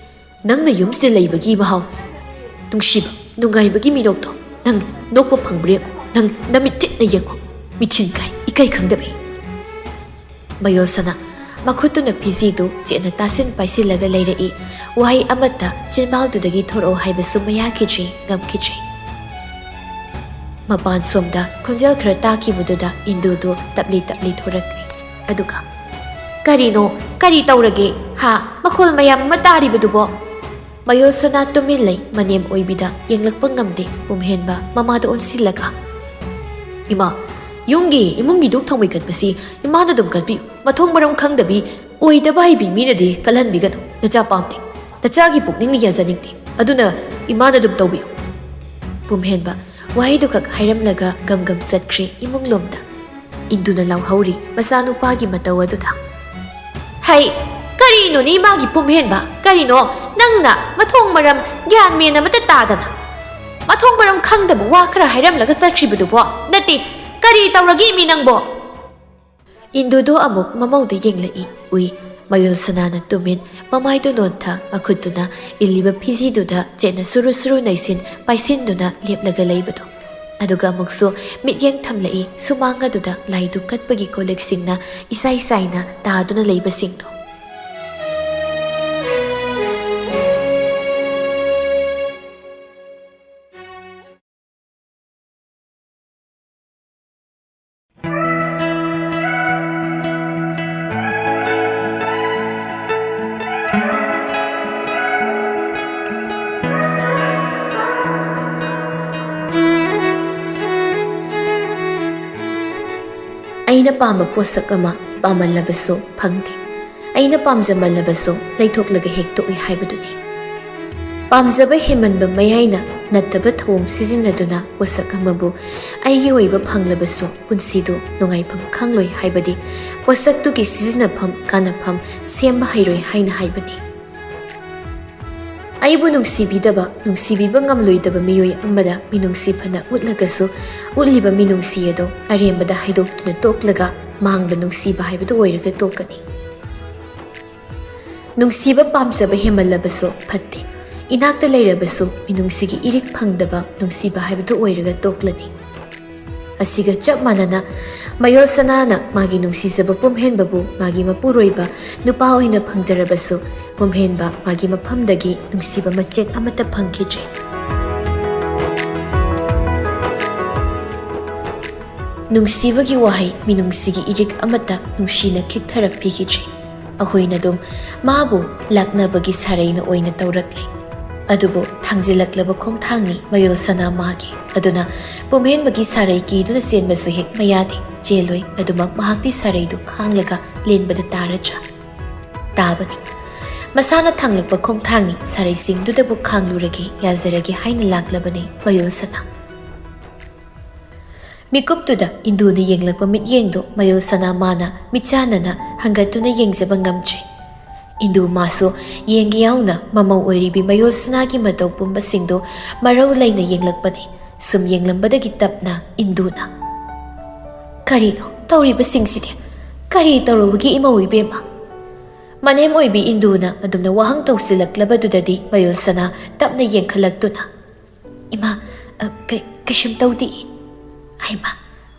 ꯅꯪꯅ ꯌꯨꯝꯁꯤꯗ ꯂꯩꯕꯒꯤ ꯃꯍꯥꯎ ꯅꯨꯡꯁꯤꯕ ꯅꯨꯡꯉꯥꯏꯕꯒꯤ ꯃꯤꯅꯣꯛꯇꯣ ꯅꯪ ꯅꯣꯛꯄ ꯐꯪꯕ꯭ꯔ ꯌꯦꯡꯉꯣ ꯅꯪ ꯅꯃꯤꯠ ꯊꯤꯠꯅ ꯌꯦꯡꯉꯣ ꯃꯤꯊꯤꯟ ꯀꯥꯏ ꯏꯀꯥꯏ ꯈꯪꯗꯕꯩ ꯃꯌꯣꯜ ꯁꯅꯥ ꯃꯈꯨꯠꯇꯨꯅ ꯐꯤꯖꯤꯗꯨ ꯆꯦꯠꯅ ꯇꯥꯁꯤꯟ ꯄꯥꯏꯁꯤꯜꯂꯒ ꯂꯩꯔꯛꯏ ꯋꯥꯍꯩ ꯑꯃꯠꯇ ꯆꯤꯟꯕꯥꯜꯗꯨꯗꯒꯤ ꯊꯣꯔꯛꯑꯣ ꯍꯥꯏꯕꯁꯨ ꯃꯌꯥꯈꯤꯗ꯭ꯔꯦ ꯉꯝꯈꯤꯗ꯭ꯔꯦ ꯃꯄꯥꯟ ꯁꯣꯝꯗ ꯈꯣꯟꯖꯦꯜ ꯈꯔ ꯇꯥꯈꯤꯕꯗꯨꯗ ꯏꯟꯗꯨꯗꯨ ꯇꯞꯂꯤ ꯊꯣꯔꯛꯂꯦ ꯑꯗꯨꯒ ꯀꯔꯤ ꯇꯧꯔꯒꯦ ꯍꯥ ꯃꯈꯣꯜ ꯃꯌꯥꯝ ꯑꯃ ꯇꯥꯔꯤꯕꯗꯨꯕꯣ ꯃꯌꯣꯜ ꯁꯅꯥ ꯇꯨꯃꯤꯟ ꯂꯩ ꯃꯅꯦꯝ ꯑꯣꯏꯕꯤꯗ ꯌꯦꯡꯂꯛꯄ ꯉꯝꯗꯦ ꯄꯨꯝꯍꯦꯟꯕ ꯃꯃꯥꯗ ꯑꯣꯟꯁꯤꯜꯂꯒ ꯏꯃꯨꯡꯒꯤ ꯗꯨꯛ ꯊꯥꯎꯃꯩ ꯀꯠꯄꯁꯤ ꯏꯃꯥꯅ ꯑꯗꯨꯝ ꯀꯠꯄꯤꯌꯨ ꯃꯊꯣꯡ ꯃꯔꯝ ꯈꯪꯗꯕꯤ ꯑꯣꯏꯗꯕ ꯍꯩꯕꯤ ꯃꯤꯅꯗꯤ ꯀꯜꯍꯟꯕꯤꯒꯅꯨ ꯅꯆꯥ ꯄꯥꯝꯗꯦ ꯅꯆꯥꯒꯤ ꯄꯨꯛꯅꯤꯡꯅ ꯌꯥꯖꯅꯤꯡꯗꯦ ꯑꯗꯨꯅ ꯏꯃꯥꯅ ꯑꯗꯨꯝ ꯇꯧꯕꯤꯌꯨ ꯄꯨꯝꯍꯦꯟꯕ ꯋꯥꯍꯩꯗꯨꯈꯛ ꯍꯥꯏꯔꯝꯂꯒ ꯒꯝ ꯆꯠꯈ꯭ꯔꯦ ꯏꯃꯨꯡꯂꯣꯝꯗ ꯏꯟꯗꯨꯅ ꯂꯥꯎꯍꯧꯔꯤ ꯃꯆꯥꯅꯨꯄꯥꯒꯤ ꯃꯇꯧ ꯑꯗꯨꯗ ꯍꯩ ꯀꯔꯤꯅꯣꯅꯦ ꯏꯃꯥꯒꯤ ꯄꯨꯝꯍꯦꯟꯕ ꯀꯔꯤꯅꯣ ꯅꯪꯅ ꯃꯊꯣꯡ ꯃꯔꯝ ꯒ꯭ꯌꯥꯟ ꯃꯦꯟ ꯑꯃꯠꯇ ꯇꯥꯗꯅ ꯃꯊꯣꯡ ꯃꯔꯝ ꯈꯪꯗꯕ ꯋꯥ ꯈꯔ ꯍꯥꯏꯔꯝꯂꯒ ꯆꯠꯈ꯭ꯔꯤꯕꯗꯨꯕꯣ ꯅꯠꯇꯦ ꯀꯔꯤ ꯇꯧꯔꯒꯦ ꯃꯤ ꯅꯪꯕꯣ ꯏꯟꯗꯨꯗꯣ ꯑꯃꯨꯛ ꯃꯃꯧꯗ ꯌꯦꯡꯂꯛꯏ ꯎꯏ ꯃꯌꯣꯜ ꯁꯅꯥꯅ ꯇꯨꯃꯤꯟ ꯃꯃꯥꯏꯗꯨ ꯅꯣꯟꯊ ꯃꯈꯨꯠꯇꯨꯅ ꯏꯜꯂꯤꯕ ꯐꯤꯖꯤꯗꯨꯗ ꯆꯦꯠꯅ ꯁꯨꯔꯨ ꯅꯩꯁꯤꯟ ꯄꯥꯏꯁꯤꯟꯗꯨꯅ ꯂꯦꯞꯂꯒ ꯂꯩꯕꯗꯣ ꯑꯗꯨꯒ ꯑꯃꯨꯛꯁꯨ ꯃꯤꯠꯌꯦꯡ ꯊꯝꯂꯛꯏ ꯁꯨꯃꯥꯡ ꯑꯗꯨꯗ ꯂꯥꯏꯗꯨ ꯀꯠꯄꯒꯤ ꯀꯣꯂꯤꯛꯁꯤꯡꯅ ꯏꯁꯥꯏ ꯁꯥꯏꯅ ꯇꯥꯗꯨꯅ ꯂꯩꯕꯁꯤꯡꯗꯣ ꯑꯩꯅ ꯄꯥꯝꯕ ꯄꯣꯠꯁꯛ ꯑꯃ ꯄꯥꯝꯃꯜꯂꯕꯁꯨ ꯐꯪꯗꯦ ꯑꯩꯅ ꯄꯥꯝꯖꯃꯜꯂꯕꯁꯨ ꯂꯩꯊꯣꯛꯂꯒ ꯍꯦꯛ ꯇꯣꯛꯏ ꯍꯥꯏꯕꯗꯨꯅꯤ ꯄꯥꯝꯖꯕ ꯍꯦꯟꯃꯟꯕ ꯃꯌꯥꯏꯅ ꯅꯠꯇꯕ ꯊꯧꯑꯣꯡ ꯁꯤꯖꯤꯟꯅꯗꯨꯅ ꯄꯣꯠꯁꯛ ꯑꯃꯕꯨ ꯑꯩꯒꯤ ꯑꯣꯏꯕ ꯐꯪꯂꯕꯁꯨ ꯄꯨꯟꯁꯤꯗꯨ ꯅꯨꯡꯉꯥꯏꯐꯝ ꯈꯪꯂꯣꯏ ꯍꯥꯏꯕꯗꯤ ꯄꯣꯠꯁꯛꯇꯨꯒꯤ ꯁꯤꯖꯤꯟꯅꯐꯝ ꯀꯥꯟꯅꯐꯝ ꯁꯦꯝꯕ ꯍꯩꯔꯣꯏ ꯍꯥꯏꯅ ꯍꯥꯏꯕꯅꯤ꯫ ꯑꯩꯕꯨ ꯅꯨꯡꯁꯤꯕꯤꯗꯕ ꯅꯨꯡꯁꯤꯕꯤꯕ ꯉꯝꯂꯣꯏꯗꯕ ꯃꯤꯑꯣꯏ ꯑꯃꯗ ꯃꯤꯅꯨꯡꯁꯤ ꯐꯅ ꯎꯠꯂꯒꯁꯨ ꯎꯠꯂꯤꯕ ꯃꯤꯅꯨꯡꯁꯤ ꯑꯗꯨ ꯑꯔꯦꯝꯕꯗ ꯍꯥꯏꯗꯣꯛꯇꯨꯅ ꯇꯣꯛꯂꯒ ꯃꯥꯡꯕ ꯅꯨꯡꯁꯤꯕ ꯍꯥꯏꯕꯗꯨ ꯑꯣꯏꯔꯒ ꯇꯣꯛꯀꯅꯤ꯫ ꯅꯨꯡꯁꯤꯕ ꯄꯥꯝꯖꯕ ꯍꯦꯟꯃꯜꯂꯕꯁꯨ ꯐꯠꯇꯦ, ꯏꯅꯥꯛꯇ ꯂꯩꯔꯕꯁꯨ ꯃꯤꯅꯨꯡꯁꯤꯒꯤ ꯏꯔꯤꯛ ꯐꯪꯗꯕ ꯅꯨꯡꯁꯤꯕ ꯍꯥꯏꯕꯗꯨ ꯑꯣꯏꯔꯒ ꯇꯣꯛꯂꯅꯤ꯫ ꯑꯁꯤꯒ ꯆꯞ ꯃꯥꯟꯅꯅ ꯃꯌꯣꯜ ꯁꯅꯥꯅ ꯃꯥꯒꯤ ꯅꯨꯡꯁꯤꯖꯕ ꯄꯨꯝꯍꯦꯟꯕꯕꯨ ꯃꯥꯒꯤ ꯃꯄꯨꯔꯣꯏꯕ ꯅꯨꯄꯥ ꯑꯣꯏꯅ ꯐꯪꯖꯔꯕꯁꯨ ꯄꯨꯝꯍꯦꯟꯕ ꯃꯥꯒꯤ ꯃꯐꯝꯗꯒꯤ ꯅꯨꯡꯁꯤꯕ ꯃꯆꯦꯠ ꯑꯃꯠꯇ ꯐꯪꯈꯤꯗ꯭ꯔꯦ꯫ ꯅꯨꯡꯁꯤꯕꯒꯤ ꯋꯥꯍꯩ ꯃꯤꯅꯨꯡꯁꯤꯒꯤ ꯏꯔꯤꯛ ꯑꯃꯠꯇ ꯅꯨꯡꯁꯤꯅ ꯈꯤꯛꯊꯔꯛꯄꯤꯈꯤꯗ꯭ꯔꯦ꯫ ꯑꯩꯈꯣꯏꯅ ꯑꯗꯨꯝ ꯃꯥꯕꯨ ꯂꯥꯛꯅꯕꯒꯤ ꯁꯥꯔꯩꯅ ꯑꯣꯏꯅ ꯇꯧꯔꯛꯂꯦ꯫ ꯑꯗꯨꯕꯨ ꯊꯥꯡꯖꯤꯜꯂꯛꯂꯕ ꯈꯣꯡꯊꯥꯡꯅꯤ ꯃꯌꯣꯜ ꯁꯅꯥ ꯃꯥꯒꯤ, ꯑꯗꯨꯅ ꯄꯨꯝꯍꯦꯟꯕꯒꯤ ꯁꯥꯔꯩ ꯀꯤꯗꯨꯅ ꯆꯦꯟꯕꯁꯨ ꯍꯦꯛ ꯃꯌꯥꯗꯦ, ꯆꯦꯜꯂꯣꯏ, ꯑꯗꯨꯃꯛ ꯃꯍꯥꯛꯇꯤ ꯁꯥꯔꯩꯗꯨ ꯈꯥꯡꯂꯒ ꯂꯦꯟꯕꯗ ꯇꯥꯔꯗ꯭ꯔꯥ? ꯇꯥꯕꯅꯤ꯫ ꯃꯁꯥꯅ ꯊꯥꯡꯂꯛꯄ ꯈꯣꯡꯊꯥꯡꯅꯤ, ꯁꯥꯔꯩꯁꯤꯡꯗꯨꯗꯕꯨ ꯈꯥꯡꯂꯨꯔꯒꯦ ꯌꯥꯖꯔꯒꯦ ꯍꯥꯏꯅ ꯂꯥꯛꯂꯕꯅꯤ ꯃꯌꯣꯜ ꯁꯅꯥ꯫ ꯃꯤꯀꯨꯞꯇꯨꯗ ꯏꯟꯗꯨꯅ ꯌꯦꯡꯂꯛꯄ ꯃꯤꯠꯌꯦꯡꯗꯨ ꯃꯌꯣꯜ ꯁꯅꯥ ꯃꯥꯅ ꯃꯤꯠꯆꯥꯟꯅꯅ ꯍꯪꯒꯠꯇꯨꯅ ꯌꯦꯡꯖꯕ ꯉꯝꯗ꯭ꯔꯦ꯫ ꯏꯟꯗꯨ ꯃꯥꯁꯨ ꯌꯦꯡꯒꯦ ꯌꯥꯎꯅ ꯃꯃꯧ ꯑꯣꯏꯔꯤꯕꯤ ꯃꯌꯣꯜ ꯁꯅꯥꯒꯤ ꯃꯇꯧ ꯄꯨꯝꯕꯁꯤꯡꯗꯨ ꯃꯔꯧ ꯂꯩꯅ ꯌꯦꯡꯂꯛꯄꯅꯤ꯫ ꯁꯨꯝ ꯌꯦꯡꯂꯝꯕꯗꯒꯤ ꯇꯞꯅ ꯏꯟꯗꯨꯅ, "ꯀꯔꯤꯅꯣ ꯇꯧꯔꯤꯕꯁꯤꯡꯁꯤꯗꯤ? ꯀꯔꯤ ꯇꯧꯔꯨꯕꯒꯤ ꯏꯃꯧ ꯏꯕꯦꯝꯃ?" ꯃꯅꯦꯝ ꯑꯣꯏꯕꯤ ꯏꯟꯗꯨꯅ ꯑꯗꯨꯝꯅ ꯋꯥꯍꯪ ꯇꯧꯁꯤꯜꯂꯛꯂꯕꯗꯨꯗꯗꯤ ꯃꯌꯣꯜ ꯁꯅꯥ ꯇꯞꯅ ꯌꯦꯡꯈꯠꯂꯛꯇꯨꯅ, "ꯏꯃꯥ, ꯀꯩꯁꯨꯝ ꯇꯧꯗꯦ." "ꯍꯩꯃꯥ,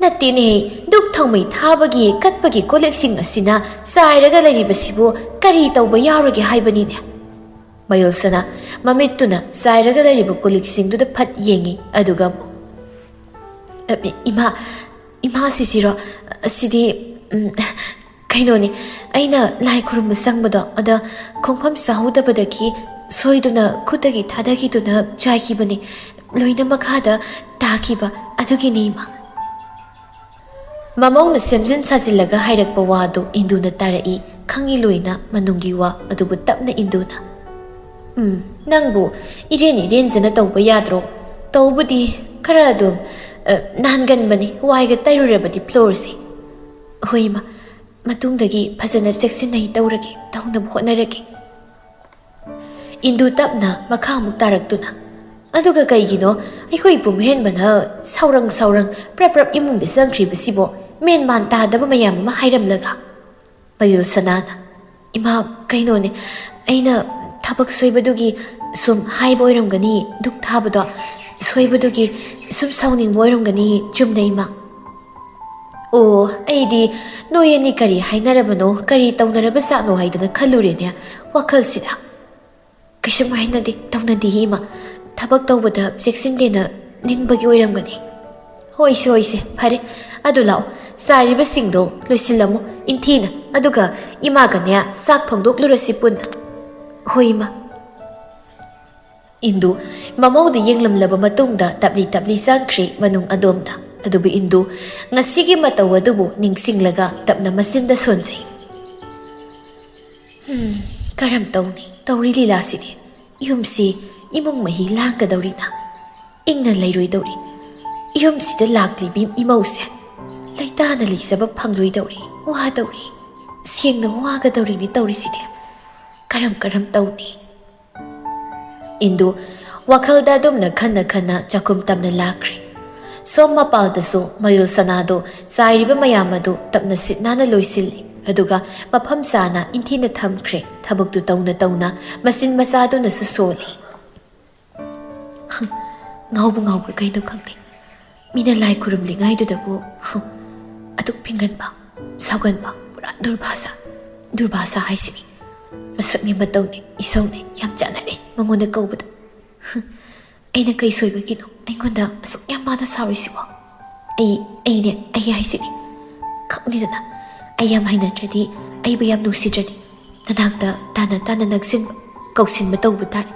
ꯅꯠꯇꯦꯅꯦꯍꯦ, ꯗꯨꯛ ꯊꯥꯎꯃꯩ ꯊꯥꯕꯒꯤ ꯀꯠꯄꯒꯤ ꯀꯣꯜꯂꯤꯛꯁꯤꯡ ꯑꯁꯤꯅ ꯆꯥꯏꯔꯒ ꯂꯩꯔꯤꯕꯁꯤꯕꯨ ꯀꯔꯤ ꯇꯧꯕ ꯌꯥꯎꯔꯒꯦ ꯍꯥꯏꯕꯅꯤꯅꯦ?" ꯃꯌꯣꯜ ꯁꯅꯥ ꯃꯃꯤꯠꯇꯨꯅ ꯆꯥꯏꯔꯒ ꯂꯩꯔꯤꯕ ꯀꯣꯜꯂꯤꯛꯁꯤꯡꯗꯨꯗ ꯐꯠ ꯌꯦꯡꯉꯤ, ꯑꯗꯨꯒ ꯑꯃꯨꯛ, "ꯏꯃꯥ ꯁꯤꯁꯤꯔꯣ? ꯑꯁꯤꯗꯤ ꯀꯩꯅꯣꯅꯤ, ꯑꯩꯅ ꯂꯥꯏ ꯈꯨꯔꯨꯝꯕ ꯆꯪꯕꯗꯣ, ꯑꯗ ꯈꯣꯡꯐꯝ ꯆꯥꯍꯧꯗꯕꯗꯒꯤ ꯁꯣꯏꯗꯨꯅ ꯈꯨꯠꯇꯒꯤ ꯊꯥꯗꯈꯤꯗꯨꯅ ꯆꯥꯏꯈꯤꯕꯅꯤ, ꯂꯣꯏꯅ ꯃꯈꯥꯗ ꯇꯥꯈꯤꯕ, ꯑꯗꯨꯒꯤꯅꯤ ꯏꯃꯥ." ꯃꯃꯧꯅ ꯁꯦꯝꯖꯤꯟ ꯁꯥꯖꯤꯜꯂꯒ ꯍꯥꯏꯔꯛꯄ ꯋꯥꯗꯨ ꯏꯟꯗꯨꯅ ꯇꯥꯔꯛꯏ, ꯈꯪꯏ ꯂꯣꯏꯅ ꯃꯅꯨꯡꯒꯤ ꯋꯥ, ꯑꯗꯨꯕꯨ ꯇꯞꯅ ꯏꯟꯗꯨꯅ, "ꯅꯪꯕꯨ ꯏꯔꯦꯟ ꯏꯔꯦꯟꯖꯅ ꯇꯧꯕ ꯌꯥꯗ꯭ꯔꯣ? ꯇꯧꯕꯨꯗꯤ ꯈꯔ ꯑꯗꯨꯝ ꯅꯥꯟꯒꯟꯕꯅꯤ, ꯋꯥꯏꯒ ꯇꯩꯔꯨꯔꯕꯗꯤ ꯐ꯭ꯂꯣꯔꯁꯤ." "ꯍꯣꯏ ꯏꯃꯥ, ꯃꯇꯨꯡꯗꯒꯤ ꯐꯖꯅ ꯆꯦꯛꯁꯤꯟꯅ ꯇꯧꯔꯒꯦ, ꯇꯧꯅꯕ ꯍꯣꯠꯅꯔꯒꯦ." ꯏꯟꯗꯨ ꯇꯞꯅ ꯃꯈꯥ ꯑꯃꯨꯛ ꯇꯥꯔꯛꯇꯨꯅ, "ꯑꯗꯨꯒ ꯀꯩꯒꯤꯅꯣ ꯑꯩꯈꯣꯏ ꯄꯨꯝꯍꯦꯟꯕꯅ ꯁꯥꯎꯔꯪ ꯄ꯭ꯔꯞ ꯏꯃꯨꯡꯗ ꯆꯪꯈ꯭ꯔꯤꯕꯁꯤꯕꯣ, ꯃꯦꯟ ꯃꯥꯟ ꯇꯥꯗꯕ ꯃꯌꯥꯝ ꯑꯃ ꯍꯥꯏꯔꯝꯂꯒ?" ꯃꯌꯣꯜ ꯁꯅꯥꯅ, "ꯏꯃꯥ, ꯀꯩꯅꯣꯅꯦ, ꯑꯩꯅ ꯊꯕꯛ ꯁꯣꯏꯕꯗꯨꯒꯤ ꯁꯨꯝ ꯍꯥꯏꯕ ꯑꯣꯏꯔꯝꯒꯅꯤ, ꯗꯨꯛ ꯊꯥꯕꯗꯣ ꯁꯣꯏꯕꯗꯨꯒꯤ ꯁꯨꯝ ꯁꯥꯎꯅꯤꯡꯕ ꯑꯣꯏꯔꯝꯒꯅꯤ, ꯆꯨꯝꯅ ꯏꯃꯥ." "ꯑꯣ, ꯑꯩꯗꯤ ꯅꯣꯏ ꯑꯅꯤ ꯀꯔꯤ ꯍꯥꯏꯅꯔꯕꯅꯣ, ꯀꯔꯤ ꯇꯧꯅꯔꯕꯖꯥꯠꯅꯣ ꯍꯥꯏꯗꯅ ꯈꯜꯂꯨꯔꯦꯅꯦ ꯋꯥꯈꯜꯁꯤꯗ." "ꯀꯩꯁꯨꯝ ꯍꯥꯏꯅꯗꯦ, ꯇꯧꯅꯗꯦ ꯏꯃꯥ, ꯊꯕꯛ ꯇꯧꯕꯗ ꯆꯦꯛꯁꯤꯟꯗꯦꯅ ꯅꯤꯡꯕꯒꯤ ꯑꯣꯏꯔꯝꯒꯅꯤ." "ꯍꯣꯏꯁꯦ, ꯐꯔꯦ, ꯑꯗꯨ ꯂꯥꯛꯑꯣ, ꯆꯥꯏꯔꯤꯕꯁꯤꯡꯗꯣ ꯂꯣꯏꯁꯤꯜꯂꯝꯃꯨ ꯏꯟꯊꯤꯅ, ꯑꯗꯨꯒ ꯏꯃꯥꯒꯅꯦ ꯆꯥꯛ ꯊꯣꯡꯗꯣꯛꯂꯨꯔꯁꯤ ꯄꯨꯟꯅ." "ꯍꯣꯏ ꯏꯃꯥ." ꯏꯟꯗꯨ ꯃꯃꯧꯗ ꯌꯦꯡꯂꯝꯂꯕ ꯃꯇꯨꯡꯗ ꯇꯞꯂꯤ ꯆꯪꯈ꯭ꯔꯦ ꯃꯅꯨꯡ ꯑꯗꯣꯝꯗ, ꯑꯗꯨꯕꯨ ꯏꯟꯗꯨ ꯉꯁꯤꯒꯤ ꯃꯇꯧ ꯑꯗꯨꯕꯨ ꯅꯤꯡꯁꯤꯡꯂꯒ ꯇꯞꯅ ꯃꯆꯤꯟꯗ ꯁꯣꯟꯖꯩ꯫ "ꯀꯔꯝ ꯇꯧꯅꯤ ꯇꯧꯔꯤ ꯂꯤꯂꯥꯁꯤꯗꯤ? ꯌꯨꯝꯁꯤ ꯏꯃꯨꯡ ꯃꯍꯤ ꯂꯥꯡꯒꯗꯧꯔꯤꯅ, ꯏꯪꯅ ꯂꯩꯔꯣꯏꯗꯧꯔꯤ, ꯌꯨꯝꯁꯤꯗ ꯂꯥꯛꯂꯤꯕꯤ ꯏꯃꯧꯁꯦ ꯂꯩꯇꯥꯅ ꯂꯩꯖꯕ ꯐꯪꯂꯣꯏꯗꯧꯔꯤ, ꯋꯥꯗꯧꯔꯤ, ꯁꯦꯡꯅ ꯋꯥꯒꯗꯧꯔꯤꯅꯤ ꯇꯧꯔꯤꯁꯤꯗꯤ, ꯀꯔꯝ ꯇꯧꯅꯤ?" ꯏꯟꯗꯨ ꯋꯥꯈꯜꯗ ꯑꯗꯨꯝꯅ ꯈꯟꯅ ꯆꯥꯛꯈꯨꯝ ꯇꯝꯅ ꯂꯥꯛꯈ꯭ꯔꯦ꯫ ꯁꯣꯝ ꯃꯄꯥꯜꯗꯁꯨ ꯃꯌꯣꯜ ꯁꯅꯥꯗꯣ ꯆꯥꯏꯔꯤꯕ ꯃꯌꯥꯝ ꯑꯗꯨ ꯇꯞꯅ ꯁꯤꯠ ꯅꯥꯟꯅ ꯂꯣꯏꯁꯤꯜꯂꯤ, ꯑꯗꯨꯒ ꯃꯐꯝ ꯆꯥꯅ ꯏꯟꯊꯤꯅ ꯊꯝꯈ꯭ꯔꯦ, ꯊꯕꯛꯇꯨ ꯇꯧꯅ ꯃꯆꯤꯟ ꯃꯆꯥꯗꯨꯅꯁꯨ ꯁꯣꯜꯂꯤ꯫ ꯉꯥꯎꯕ꯭ꯔꯥ ꯀꯩꯅꯣ ꯈꯪꯗꯦ, ꯃꯤꯅ ꯂꯥꯏ ꯈꯨꯔꯨꯝꯂꯤꯉꯩꯗꯨꯗꯕꯨ ꯑꯗꯨꯛ ꯐꯤꯡꯒꯟꯕ, ꯁꯥꯎꯒꯟꯕ, ꯄꯨꯔꯥ ꯗꯨꯔꯚꯥꯁꯥ ꯍꯥꯏꯁꯤꯅꯤ. ꯃꯁꯛꯅꯤ ꯃꯇꯧꯅꯤ ꯏꯁꯧꯅꯤ ꯌꯥꯝ ꯆꯥꯟꯅꯔꯦ ꯃꯉꯣꯟꯗ ꯀꯧꯕꯗ. ꯑꯩꯅ ꯀꯩ ꯁꯣꯏꯕꯒꯤꯅꯣ ꯑꯩꯉꯣꯟꯗ ꯑꯁꯨꯛ ꯌꯥꯝ ꯃꯥꯅ ꯁꯥꯎꯔꯤꯁꯤꯕꯣ? ꯑꯩ ꯍꯥꯏꯁꯤꯅꯤ. ꯈꯪꯅꯤꯗꯅ ꯑꯩ ꯌꯥꯝ ꯍꯩꯅꯗ꯭ꯔꯗꯤ, ꯑꯩꯕꯨ ꯌꯥꯝ ꯅꯨꯡꯁꯤꯗ꯭ꯔꯗꯤ ꯅꯅꯥꯛꯇ ꯇꯥꯅ ꯅꯛꯁꯤꯟꯕ ꯀꯧꯁꯤꯟꯕ ꯇꯧꯕ ꯇꯥꯔꯦ.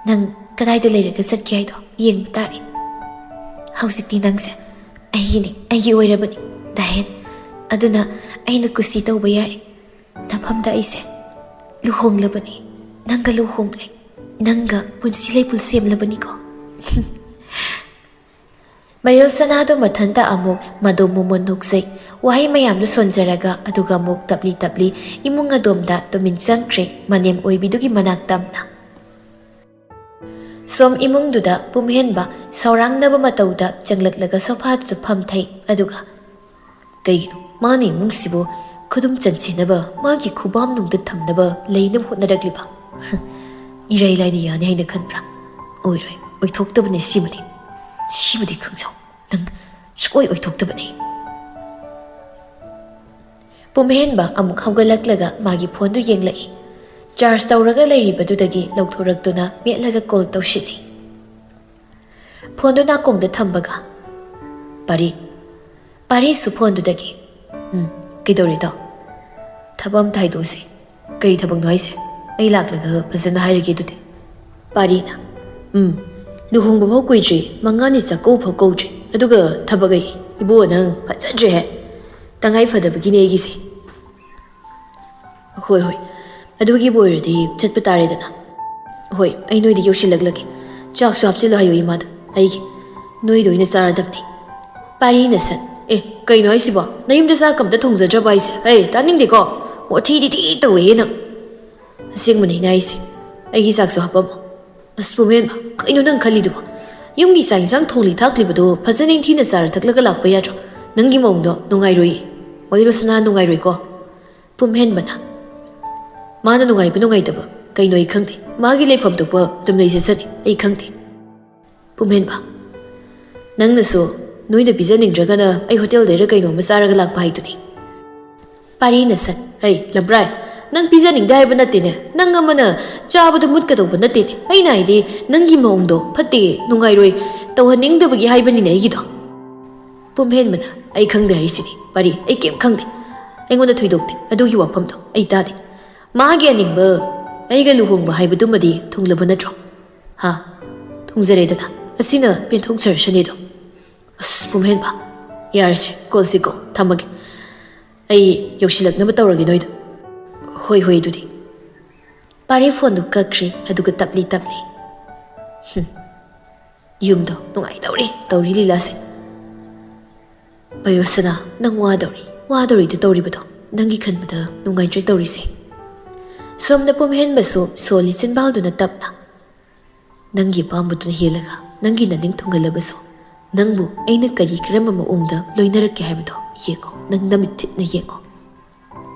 ꯅꯪ ꯀꯗꯥꯏꯗ ꯂꯩꯔꯒ ꯆꯠꯀꯦ ꯍꯥꯏꯗꯣ ꯌꯦꯡꯕ ꯇꯥꯔꯦ. ꯍꯧꯖꯤꯛꯇꯤ ꯅꯪꯁꯦ ꯑꯩꯒꯤꯅꯤ, ꯑꯩꯒꯤ ꯑꯣꯏꯔꯕꯅꯤ ꯗꯥꯍꯦꯟ. ꯑꯗꯨꯅ ꯑꯩꯅ ꯀꯨꯁꯤ ꯇꯧꯕ ꯌꯥꯔꯦ. ꯅꯐꯝꯗ ꯑꯩꯁꯦ ꯂꯨꯍꯣꯡꯂꯕꯅꯤ, ꯅꯪꯒ ꯂꯨꯍꯣꯡꯂꯦ. ꯅꯪꯒ ꯄꯨꯟꯁꯤ ꯂꯩꯄꯨꯜ ꯁꯦꯝꯂꯕꯅꯤꯀꯣ ꯃꯌꯜ ꯁꯅꯥꯗꯨ ꯃꯊꯟꯇ ꯑꯃꯨꯛ ꯃꯗꯣꯝ ꯃꯣꯃꯣꯟ ꯅꯣꯛꯆꯩ ꯋꯥꯍꯩ ꯃꯌꯥꯝꯗꯨ ꯁꯣꯟꯖꯔꯒ ꯑꯗꯨꯒ ꯑꯃꯨꯛ ꯇꯞꯂꯤ ꯇꯞꯂꯤ ꯏꯃꯨꯡ ꯑꯗꯣꯝꯗ ꯇꯨꯃꯤꯟ ꯆꯪꯈ꯭ꯔꯦ ꯃꯅꯦꯝ ꯑꯣꯏꯕꯤꯗꯨꯒꯤ ꯃꯅꯥꯛ ꯇꯝꯅ ꯁꯣꯝ ꯏꯃꯨꯡꯗꯨꯗ ꯄꯨꯝꯍꯦꯟꯕ ꯁꯧꯔꯥꯡꯅꯕ ꯃꯇꯧꯗ ꯆꯪꯂꯛꯂꯒ ꯁꯣꯐꯥꯗꯨꯗ ꯐꯝꯊꯩ ꯑꯗꯨꯒ ꯀꯩꯒꯤꯅꯣ ꯃꯥꯅ ꯏꯃꯨꯡꯁꯤꯕꯨ ꯈꯨꯗꯨꯝ ꯆꯟꯁꯤꯟꯅꯕ ꯃꯥꯒꯤ ꯈꯨꯕꯥꯝꯅꯨꯡꯗ ꯊꯝꯅꯕ ꯂꯩꯅꯕ ꯍꯣꯠꯅꯔꯛꯂꯤꯕ ꯏꯔꯥꯏ ꯂꯥꯏꯅ ꯌꯥꯅꯤ ꯍꯥꯏꯅ ꯈꯟꯕ꯭ꯔꯥ ꯑꯣꯏꯔꯣꯏ ꯑꯣꯏꯊꯣꯛꯇꯕꯅꯦ ꯁꯤꯕꯨꯗꯤ ꯈꯪꯖꯧ ꯅꯪ ꯁꯨꯛꯑꯣꯏ ꯑꯣꯏꯊꯣꯛꯇꯕꯅꯦ ꯄꯨꯝꯍꯦꯟꯕ ꯑꯃꯨꯛ ꯍꯧꯒꯠꯂꯛꯂꯒ ꯃꯥꯒꯤ ꯐꯣꯟꯗꯨ ꯌꯦꯡꯂꯛꯏ ꯆꯥꯔꯖ ꯇꯧꯔꯒ ꯂꯩꯔꯤꯕꯗꯨꯗꯒꯤ ꯂꯧꯊꯣꯔꯛꯇꯨꯅ ꯃꯦꯠꯂꯒ ꯀꯣꯜ ꯇꯧꯁꯤꯜꯂꯤ ꯐꯣꯟꯗꯨ ꯅꯥꯀꯣꯡꯗ ꯊꯝꯕꯒ ꯄꯥꯔꯤꯁꯨ ꯐꯣꯟꯗꯨꯗꯒꯤ ꯀꯩꯗꯧꯔꯤꯗꯣ ꯊꯕꯛ ꯑꯝꯇ ꯍꯥꯏꯗꯣꯛꯎꯁꯤ ꯀꯔꯤ ꯊꯕꯛꯅꯣ ꯍꯥꯏꯁꯦ ꯑꯩ ꯂꯥꯛꯂꯒ ꯐꯖꯅ ꯍꯥꯏꯔꯒꯦ ꯑꯗꯨꯗꯤ ꯄꯥꯔꯤꯅ ꯂꯨꯍꯣꯡꯕ ꯐꯥꯎ ꯀꯨꯏꯗ꯭ꯔꯤ ꯃꯉꯥꯅꯤ ꯆꯥꯛꯀꯧꯕ ꯐꯥꯎ ꯀꯧꯗ꯭ꯔꯤ ꯑꯗꯨꯒ ꯊꯕꯛ ꯑꯩ ꯏꯕꯣ ꯅꯪ ꯐꯖꯗ꯭ꯔꯦꯍꯦ ꯇꯉꯥꯏ ꯐꯗꯕꯒꯤꯅꯦ ꯑꯩꯒꯤꯁꯦ ꯍꯣꯏ ꯑꯗꯨꯒꯤꯕꯨ ꯑꯣꯏꯔꯗꯤ ꯆꯠꯄ ꯇꯥꯔꯦꯗꯅ ꯍꯣꯏ ꯑꯩ ꯅꯣꯏꯗ ꯌꯧꯁꯤꯜꯂꯛꯂꯒꯦ ꯆꯥꯛꯁꯨ ꯍꯥꯞꯆꯤꯜꯂꯣ ꯍꯥꯏꯌꯣ ꯏꯃꯥꯗ ꯑꯩꯒꯤ ꯅꯣꯏꯗ ꯑꯣꯏꯅ ꯆꯥꯔꯗꯕꯅꯤ ꯄꯥꯔꯤꯅ ꯁꯠ ꯀꯩꯅꯣ ꯍꯥꯏꯁꯤꯕꯣ ꯅꯌꯨꯝꯗ ꯆꯥꯛ ꯑꯝꯇ ꯊꯣꯡꯖꯗ꯭ꯔꯕ ꯍꯥꯏꯁꯦ ꯇꯥꯅꯤꯡꯗꯦꯀꯣ ꯋꯥꯊꯤꯗꯤ ꯊꯤ ꯇꯧꯋꯦꯍꯦ ꯅꯪ ꯑꯁꯦꯡꯕꯅꯦ ꯑꯩꯅ ꯍꯥꯏꯁꯦ ꯑꯩꯒꯤ ꯆꯥꯛꯁꯨ ꯍꯥꯞꯄꯝꯃꯣ ꯑꯁ ꯄꯨꯝꯍꯦꯟꯕ ꯀꯩꯅꯣ ꯅꯪ ꯈꯜꯂꯤꯗꯨꯕꯣ ꯌꯨꯝꯒꯤ ꯆꯥꯛ ꯏꯟꯁꯥꯡ ꯊꯣꯡꯂꯤ ꯊꯥꯛꯂꯤꯕꯗꯣ ꯐꯖꯅ ꯅꯤꯡꯊꯤꯅ ꯆꯥꯔ ꯊꯛꯂꯒ ꯂꯥꯛꯄ ꯌꯥꯗ꯭ꯔꯣ ꯅꯪꯒꯤ ꯃꯑꯣꯡꯗꯣ ꯅꯨꯡꯉꯥꯏꯔꯣꯏꯌꯦ ꯃꯣꯏꯔꯣꯁꯅꯥ ꯅꯨꯡꯉꯥꯏꯔꯣꯏꯀꯣ ꯄꯨꯝꯍꯦꯟꯕꯅ ꯃꯥꯅ ꯅꯨꯡꯉꯥꯏꯕ ꯅꯨꯡꯉꯥꯏꯇꯕ ꯀꯩꯅꯣ ꯑꯩ ꯈꯪꯗꯦ ꯃꯥꯒꯤ ꯂꯩꯐꯝ ꯊꯣꯛꯄ ꯑꯗꯨꯝ ꯂꯩꯖꯁꯅꯤ ꯑꯩ ꯈꯪꯗꯦ ꯄꯨꯝꯍꯦꯟꯕ ꯅꯪꯅꯁꯨ ꯅꯣꯏꯅ ꯄꯤꯖꯅꯤꯡꯗ꯭ꯔꯒꯅ ꯑꯩ ꯍꯣꯇꯦꯜꯗꯩꯔ ꯀꯩꯅꯣꯝꯃ ꯆꯥꯔꯒ ꯂꯥꯛꯄ ꯍꯥꯏꯗꯨꯅꯤ ꯄꯥꯔꯤꯅ ꯁꯠ ꯂꯝꯕ꯭ꯔꯥꯏ ꯅꯪ ꯄꯤꯖꯅꯤꯡꯗꯦ ꯍꯥꯏꯕ ꯅꯠꯇꯦꯅꯦ ꯅꯪ ꯑꯃꯅ ꯆꯥꯕꯗ ꯃꯨꯠꯀꯗꯧꯕ ꯅꯠꯇꯦꯅꯦ ꯑꯩꯅ ꯍꯥꯏꯗꯤ ꯅꯪꯒꯤ ꯃꯑꯣꯡꯗꯣ ꯐꯠꯇꯦ ꯅꯨꯡꯉꯥꯏꯔꯣꯏ ꯇꯧꯍꯟꯅꯤꯡꯗꯕꯒꯤ ꯍꯥꯏꯕꯅꯤꯅꯦ ꯑꯩꯒꯤꯗꯣ ꯄꯨꯝꯍꯦꯟꯕꯅ ꯑꯩ ꯈꯪꯗꯦ ꯍꯥꯏꯔꯤꯁꯤꯅꯤ ꯄꯥꯔꯤ ꯑꯩ ꯀꯩꯝ ꯈꯪꯗꯦ ꯑꯩꯉꯣꯟꯗ ꯊꯣꯏꯗꯣꯛꯇꯦ ꯑꯗꯨꯒꯤ ꯋꯥꯐꯝꯗꯣ ꯑꯩ ꯇꯥꯗꯦ ꯃꯥꯒꯤ ꯑꯅꯤꯡꯕ ꯑꯩꯒ ꯂꯨꯍꯣꯡꯕ ꯍꯥꯏꯕꯗꯨꯃꯗꯤ ꯊꯨꯡꯂꯕ ꯅꯠꯇ꯭ꯔꯣ ꯊꯨꯡꯖꯔꯦꯗꯅ ꯑꯁꯤꯅ ꯄꯦꯟꯊꯣꯛꯆꯔꯁꯅꯤꯗꯣ ꯑꯁ ꯄꯨꯝꯍꯦꯟꯕ ꯌꯥꯔꯁꯦ ꯀꯣꯜꯁꯤꯀꯣ ꯊꯝꯃꯒꯦ ꯑꯩ ꯌꯧꯁꯤꯜꯂꯛꯅꯕ ꯇꯧꯔꯒꯦ ꯅꯣꯏꯗ ꯍꯣꯏ ꯑꯗꯨꯗꯤ ꯄꯥꯔꯤ ꯐꯣꯟꯗꯨ ꯀꯛꯈ꯭ꯔꯦ ꯑꯗꯨꯒ ꯇꯞꯂꯤ ꯌꯨꯝꯗꯣ ꯅꯨꯡꯉꯥꯏꯗꯧꯔꯤ ꯇꯧꯔꯤ ꯂꯤꯂꯥꯁꯦ ꯃꯌꯣꯁꯅꯥ ꯅꯪ ꯋꯥꯗꯧꯔꯤꯗ ꯇꯧꯔꯤꯕꯗꯣ ꯅꯪꯒꯤ ꯈꯟꯕꯗ ꯅꯨꯡꯉꯥꯏꯇ꯭ꯔꯦ ꯇꯧꯔꯤꯁꯦ ꯁꯣꯝꯅ ꯄꯨꯝꯍꯦꯟꯕꯁꯨ ꯁꯣꯜꯂꯤ ꯆꯤꯟꯕꯥꯜꯗꯨꯅ ꯇꯞꯅ ꯅꯪꯒꯤ ꯑꯄꯥꯝꯕꯗꯨꯅ ꯍꯦꯜꯂꯒ ꯅꯪꯒꯤ ꯅꯅꯤꯡ ꯊꯨꯡꯍꯜꯂꯕꯁꯨ ꯅꯪꯕꯨ ꯑꯩꯅ ꯀꯔꯝꯕ ꯃꯑꯣꯡꯗ ꯂꯣꯏꯅꯔꯛꯀꯦ ꯍꯥꯏꯕꯗꯣ ꯌꯦꯡꯉꯣ ꯅꯪ ꯅꯃꯤꯠ ꯊꯤꯠꯅ ꯌꯦꯡꯉꯣ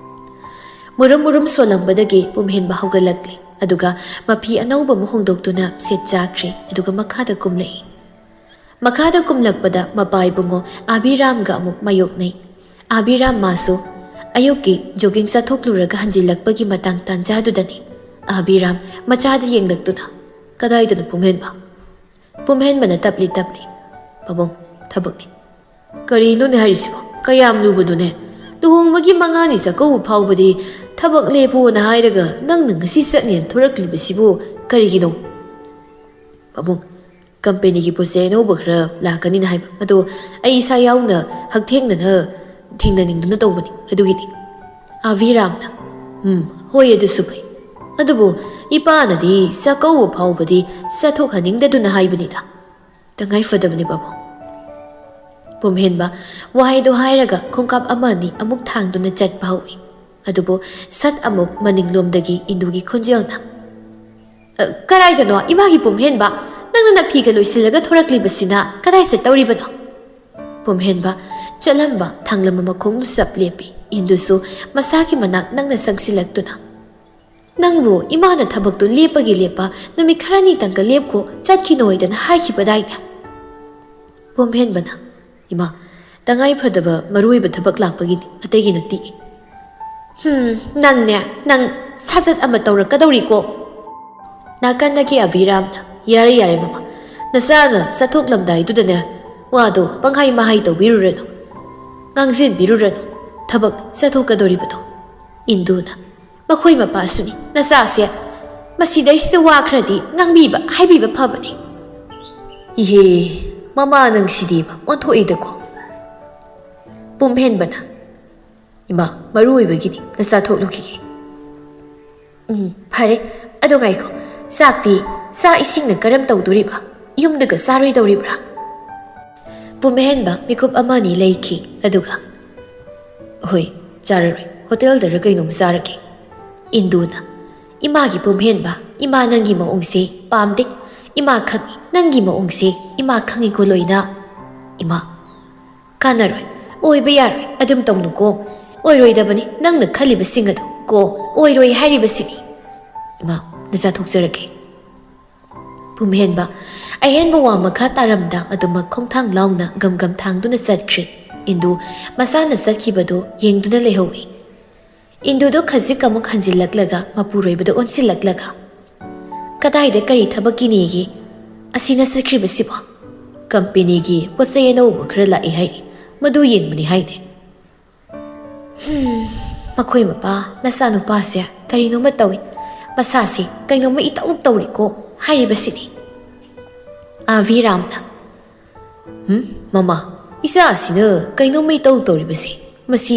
ꯃꯨꯔꯨꯝ ꯁꯣꯜꯂꯝꯕꯗꯒꯤ ꯄꯨꯝꯍꯦꯟꯕ ꯍꯧꯒꯠꯂꯛꯂꯤ ꯑꯗꯨꯒ ꯃꯐꯤ ꯑꯅꯧꯕ ꯑꯃ ꯍꯣꯡꯗꯣꯛꯇꯨꯅ ꯁꯦꯠ ꯆꯥꯈ꯭ꯔꯦ ꯑꯗꯨꯒ ꯃꯈꯥꯗ ꯀꯨꯝꯂꯛꯏ ꯃꯈꯥꯗ ꯀꯨꯝꯂꯛꯄꯗ ꯃꯄꯥ ꯏꯕꯨꯡꯉꯣ ꯑꯕꯤꯔꯥꯝꯒ ꯑꯃꯨꯛ ꯃꯥꯌꯣꯛꯅꯩ ꯑꯕꯤꯔꯥꯝ ꯃꯥꯁꯨ ꯑꯌꯨꯛꯀꯤ ꯖꯣꯒꯤꯡ ꯆꯠꯊꯣꯛꯂꯨꯔꯒ ꯍꯟꯖꯤꯜꯂꯛꯄꯒꯤ ꯃꯇꯥꯡ ꯇꯥꯟꯖꯥꯗꯨꯗꯅꯤ ꯑꯕꯤꯔꯥꯝ ꯃꯆꯥꯗ ꯌꯦꯡꯂꯛꯇꯨꯅ ꯀꯗꯥꯏꯗꯅꯣ ꯄꯨꯝꯍꯦꯟꯕꯅ ꯇꯞꯂꯤ ꯄꯥꯕꯨꯡ ꯊꯕꯛꯅꯤ ꯀꯔꯤꯅꯣꯅꯦ ꯍꯥꯏꯔꯤꯁꯤꯕꯣ ꯀꯌꯥꯝ ꯂꯨꯕꯅꯣꯅꯦ ꯂꯨꯍꯣꯡꯕꯒꯤ ꯃꯉꯥꯅꯤ ꯆꯥꯛꯀꯧꯕ ꯐꯥꯎꯕꯗꯤ ꯊꯕꯛ ꯂꯦꯞꯄꯣꯅ ꯍꯥꯏꯔꯒ ꯅꯪꯅ ꯉꯁꯤ ꯆꯠꯅꯦꯅ ꯊꯣꯔꯛꯂꯤꯕꯁꯤꯕꯨ ꯀꯔꯤꯒꯤꯅꯣ ꯄꯥꯕꯨꯡ ꯀꯝꯄꯦꯅꯤꯒꯤ ꯄꯣꯠꯆꯩ ꯑꯅꯧꯕ ꯈꯔ ꯂꯥꯛꯀꯅꯤꯅ ꯍꯥꯏꯕ ꯑꯗꯣ ꯑꯩ ꯏꯁꯥ ꯌꯥꯎꯅ ꯍꯛꯊꯦꯡꯅꯅ ꯊꯦꯡꯅꯅꯤꯡꯗꯨꯅ ꯇꯧꯕꯅꯤ ꯑꯗꯨꯒꯤꯅꯤ ꯑꯕꯤꯔꯥꯝꯅ ꯍꯣꯏ ꯑꯗꯨꯁꯨ ꯐꯩ ꯑꯗꯨꯕꯨ ꯏꯄꯥꯅꯗꯤ ꯆꯥꯛꯀꯧꯕ ꯐꯥꯎꯕꯗꯤ ꯆꯠꯊꯣꯛꯍꯟꯅꯤꯡꯗꯗꯨꯅ ꯍꯥꯏꯕꯅꯤꯗ ꯇꯉꯥꯏ ꯐꯗꯕꯅꯤ ꯄꯥꯕꯨꯡ ꯄꯨꯝꯍꯦꯟꯕ ꯋꯥꯍꯩꯗꯣ ꯍꯥꯏꯔꯒ ꯈꯣꯡꯀꯥꯞ ꯑꯃ ꯑꯅꯤ ꯑꯃꯨꯛ ꯊꯥꯡꯗꯨꯅ ꯆꯠꯄ ꯍꯧꯏ ꯑꯗꯨꯕꯨ ꯁꯠ ꯑꯃꯨꯛ ꯃꯅꯤꯡꯂꯣꯝꯗꯒꯤ ꯏꯟꯗꯨꯒꯤ ꯈꯣꯟꯖꯦꯜꯅ ꯀꯔꯥꯏꯗꯅꯣ ꯏꯃꯥꯒꯤ ꯄꯨꯝꯍꯦꯟꯕ ꯅꯪꯅ ꯅꯐꯤꯒ ꯂꯣꯏꯁꯤꯜꯂꯒ ꯊꯣꯔꯛꯂꯤꯕꯁꯤꯅ ꯀꯗꯥꯏ ꯆꯠꯇꯧꯔꯤꯕꯅꯣ ꯄꯨꯝꯍꯦꯟꯕ ꯆꯠꯂꯝꯕ ꯊꯥꯡꯂꯝꯕ ꯃꯈꯣꯡꯗꯨ ꯆꯞ ꯂꯦꯞꯄꯤ ꯏꯟꯗꯨꯁꯨ ꯃꯁꯥꯒꯤ ꯃꯅꯥꯛ ꯅꯪꯅ ꯆꯪꯁꯤꯜꯂꯛꯇꯨꯅ ꯅꯪꯕꯨ ꯏꯃꯥꯅ ꯊꯕꯛꯇꯨ ꯂꯦꯞꯄꯒꯤ ꯂꯦꯞꯄ ꯅꯨꯃꯤꯠ ꯈꯔꯅꯤꯇꯪꯒ ꯂꯦꯞꯈꯣ ꯆꯠꯈꯤꯅꯣꯏꯗꯅ ꯍꯥꯏꯈꯤꯕꯗꯥꯏꯅꯦ ꯄꯨꯝꯍꯦꯟꯕꯅ ꯏꯃꯥ ꯇꯉꯥꯏ ꯐꯗꯕ ꯃꯔꯨꯑꯣꯏꯕ ꯊꯕꯛ ꯂꯥꯛꯄꯒꯤꯅꯤ ꯑꯇꯩꯒꯤ ꯅꯠꯇꯦ ꯅꯪ ꯁꯥꯖꯠ ꯑꯃ ꯇꯧꯔꯛꯀꯗꯧꯔꯤꯀꯣ ꯅꯥꯀꯟꯗꯒꯤ ꯑꯕꯤꯔꯥꯝꯅ ꯌꯥꯔꯦ ꯃꯃꯥ ꯅꯆꯥꯅ ꯆꯠꯊꯣꯛꯂꯝꯗꯥꯏꯗꯨꯗꯅꯦ ꯋꯥꯗꯣ ꯄꯪꯍꯥꯏ ꯃꯍꯥꯏ ꯇꯧꯕꯤꯔꯨꯔꯅꯨ ꯉꯥꯡꯁꯤꯟꯕꯤꯔꯨꯔꯅꯨ ꯊꯕꯛ ꯆꯠꯊꯣꯛꯀꯗꯧꯔꯤꯕꯗꯣ ꯏꯟꯗꯨꯅ ꯃꯈꯣꯏ ꯃꯄꯥꯁꯨꯅꯤ ꯅꯆꯥꯁꯦ ꯃꯁꯤꯗꯩꯁꯤꯗ ꯋꯥ ꯈꯔꯗꯤ ꯉꯥꯡꯕꯤꯕ ꯍꯥꯏꯕꯤꯕ ꯐꯕꯅꯤ ꯏꯍꯦ ꯃꯃꯥ ꯅꯪꯁꯤꯗꯤꯕ ꯑꯣꯟꯊꯣꯛꯏꯗꯀꯣ ꯄꯨꯝꯍꯦꯟꯕꯅ ꯏꯃꯥ ꯃꯔꯨ ꯑꯣꯏꯕꯒꯤꯅꯤ ꯅꯆꯥ ꯊꯣꯛꯂꯨꯈꯤꯒꯦ ꯐꯔꯦ ꯑꯗꯣ ꯉꯥꯏꯈꯣ ꯆꯥꯛꯇꯤ ꯆꯥꯛ ꯏꯁꯤꯡꯅ ꯀꯔꯝ ꯇꯧꯗꯣꯔꯤꯕ ꯌꯨꯝꯗꯒ ꯆꯥꯔꯣꯏꯗꯧꯔꯤꯕ꯭ꯔꯥ ꯄꯨꯝꯍꯦꯟꯕ ꯃꯤꯀꯨꯞ ꯑꯃ ꯑꯅꯤ ꯂꯩꯈꯤ ꯑꯗꯨꯒ ꯍꯣꯏ ꯆꯥꯔꯔꯣꯏ ꯍꯣꯇꯦꯜꯗꯔ ꯀꯩꯅꯣꯝ ꯆꯥꯔꯒꯦ ꯏꯟꯗꯨꯅ ꯏꯃꯥꯒꯤ ꯄꯨꯝꯍꯦꯟꯕ ꯏꯃꯥ ꯅꯪꯒꯤ ꯃꯑꯣꯡꯁꯦ ꯄꯥꯝꯗꯦ ꯏꯃꯥ ꯈꯪꯉꯤ ꯅꯪꯒꯤ ꯃꯑꯣꯡꯁꯦ ꯏꯃꯥ ꯈꯪꯉꯤꯀꯣ ꯂꯣꯏꯅ ꯏꯃꯥ ꯀꯥꯟꯅꯔꯣꯏ ꯑꯣꯏꯕ ꯌꯥꯔꯣꯏ ꯑꯗꯨꯝ ꯇꯧꯅꯨꯀꯣ ꯑꯣꯏꯔꯣꯏꯗꯕꯅꯤ ꯅꯪꯅ ꯈꯜꯂꯤꯕꯁꯤꯡ ꯑꯗꯨ ꯀꯣ ꯑꯣꯏꯔꯣꯏ ꯍꯥꯏꯔꯤꯕꯁꯤꯅꯤ ꯏꯃꯥ ꯅꯆꯥ ꯊꯣꯛꯆꯔꯒꯦ ꯄꯨꯝꯍꯦꯟꯕ ꯑꯍꯦꯟꯕ ꯋꯥ ꯃꯈꯥ ꯇꯥꯔꯝꯗ ꯑꯗꯨꯃꯛ ꯈꯣꯡꯊꯥꯡ ꯂꯥꯎꯅ ꯒꯝ ꯊꯥꯡꯗꯨꯅ ꯆꯠꯈ꯭ꯔꯦ ꯏꯟꯗꯨ ꯃꯁꯥꯅ ꯆꯠꯈꯤꯕꯗꯨ ꯌꯦꯡꯗꯨꯅ ꯂꯩꯍꯧꯏ ꯏꯟꯗꯨꯗꯨ ꯈꯖꯤꯛ ꯑꯃꯨꯛ ꯍꯟꯖꯤꯜꯂꯛꯂꯒ ꯃꯄꯨꯔꯣꯏꯕꯗ ꯑꯣꯟꯁꯤꯜꯂꯛꯂꯒ ꯀꯗꯥꯏꯗ ꯀꯔꯤ ꯊꯕꯛꯀꯤꯅꯦꯒꯦ ꯑꯁꯤꯅ ꯆꯠꯈ꯭ꯔꯤꯕꯁꯤꯕꯣ ꯀꯝꯄꯦꯅꯤꯒꯤ ꯄꯣꯠꯆꯩ ꯑꯅꯧꯕ ꯈꯔ ꯂꯥꯛꯏ ꯍꯥꯏꯔꯤ ꯃꯗꯨ ꯌꯦꯡꯕꯅꯤ ꯍꯥꯏꯅꯦ ꯃꯈꯣꯏ ꯃꯄꯥ ꯅꯆꯥꯅꯨꯄꯥꯁꯦ ꯀꯔꯤꯅꯣꯃ ꯇꯧꯏ ꯃꯁꯥꯁꯦ ꯀꯩꯅꯣꯝꯃ ꯏꯇꯧ ꯇꯧꯔꯤꯀꯣ ꯍꯥꯏꯔꯤꯕꯁꯤꯅꯤ ꯑꯥꯚꯤꯔꯥꯝꯅ ꯃꯃꯥ ꯏꯆꯥ ꯑꯁꯤꯅ ꯀꯩꯅꯣꯝꯃ ꯏꯇꯧ ꯇꯧꯔꯤꯕꯁꯦ ꯃꯁꯤ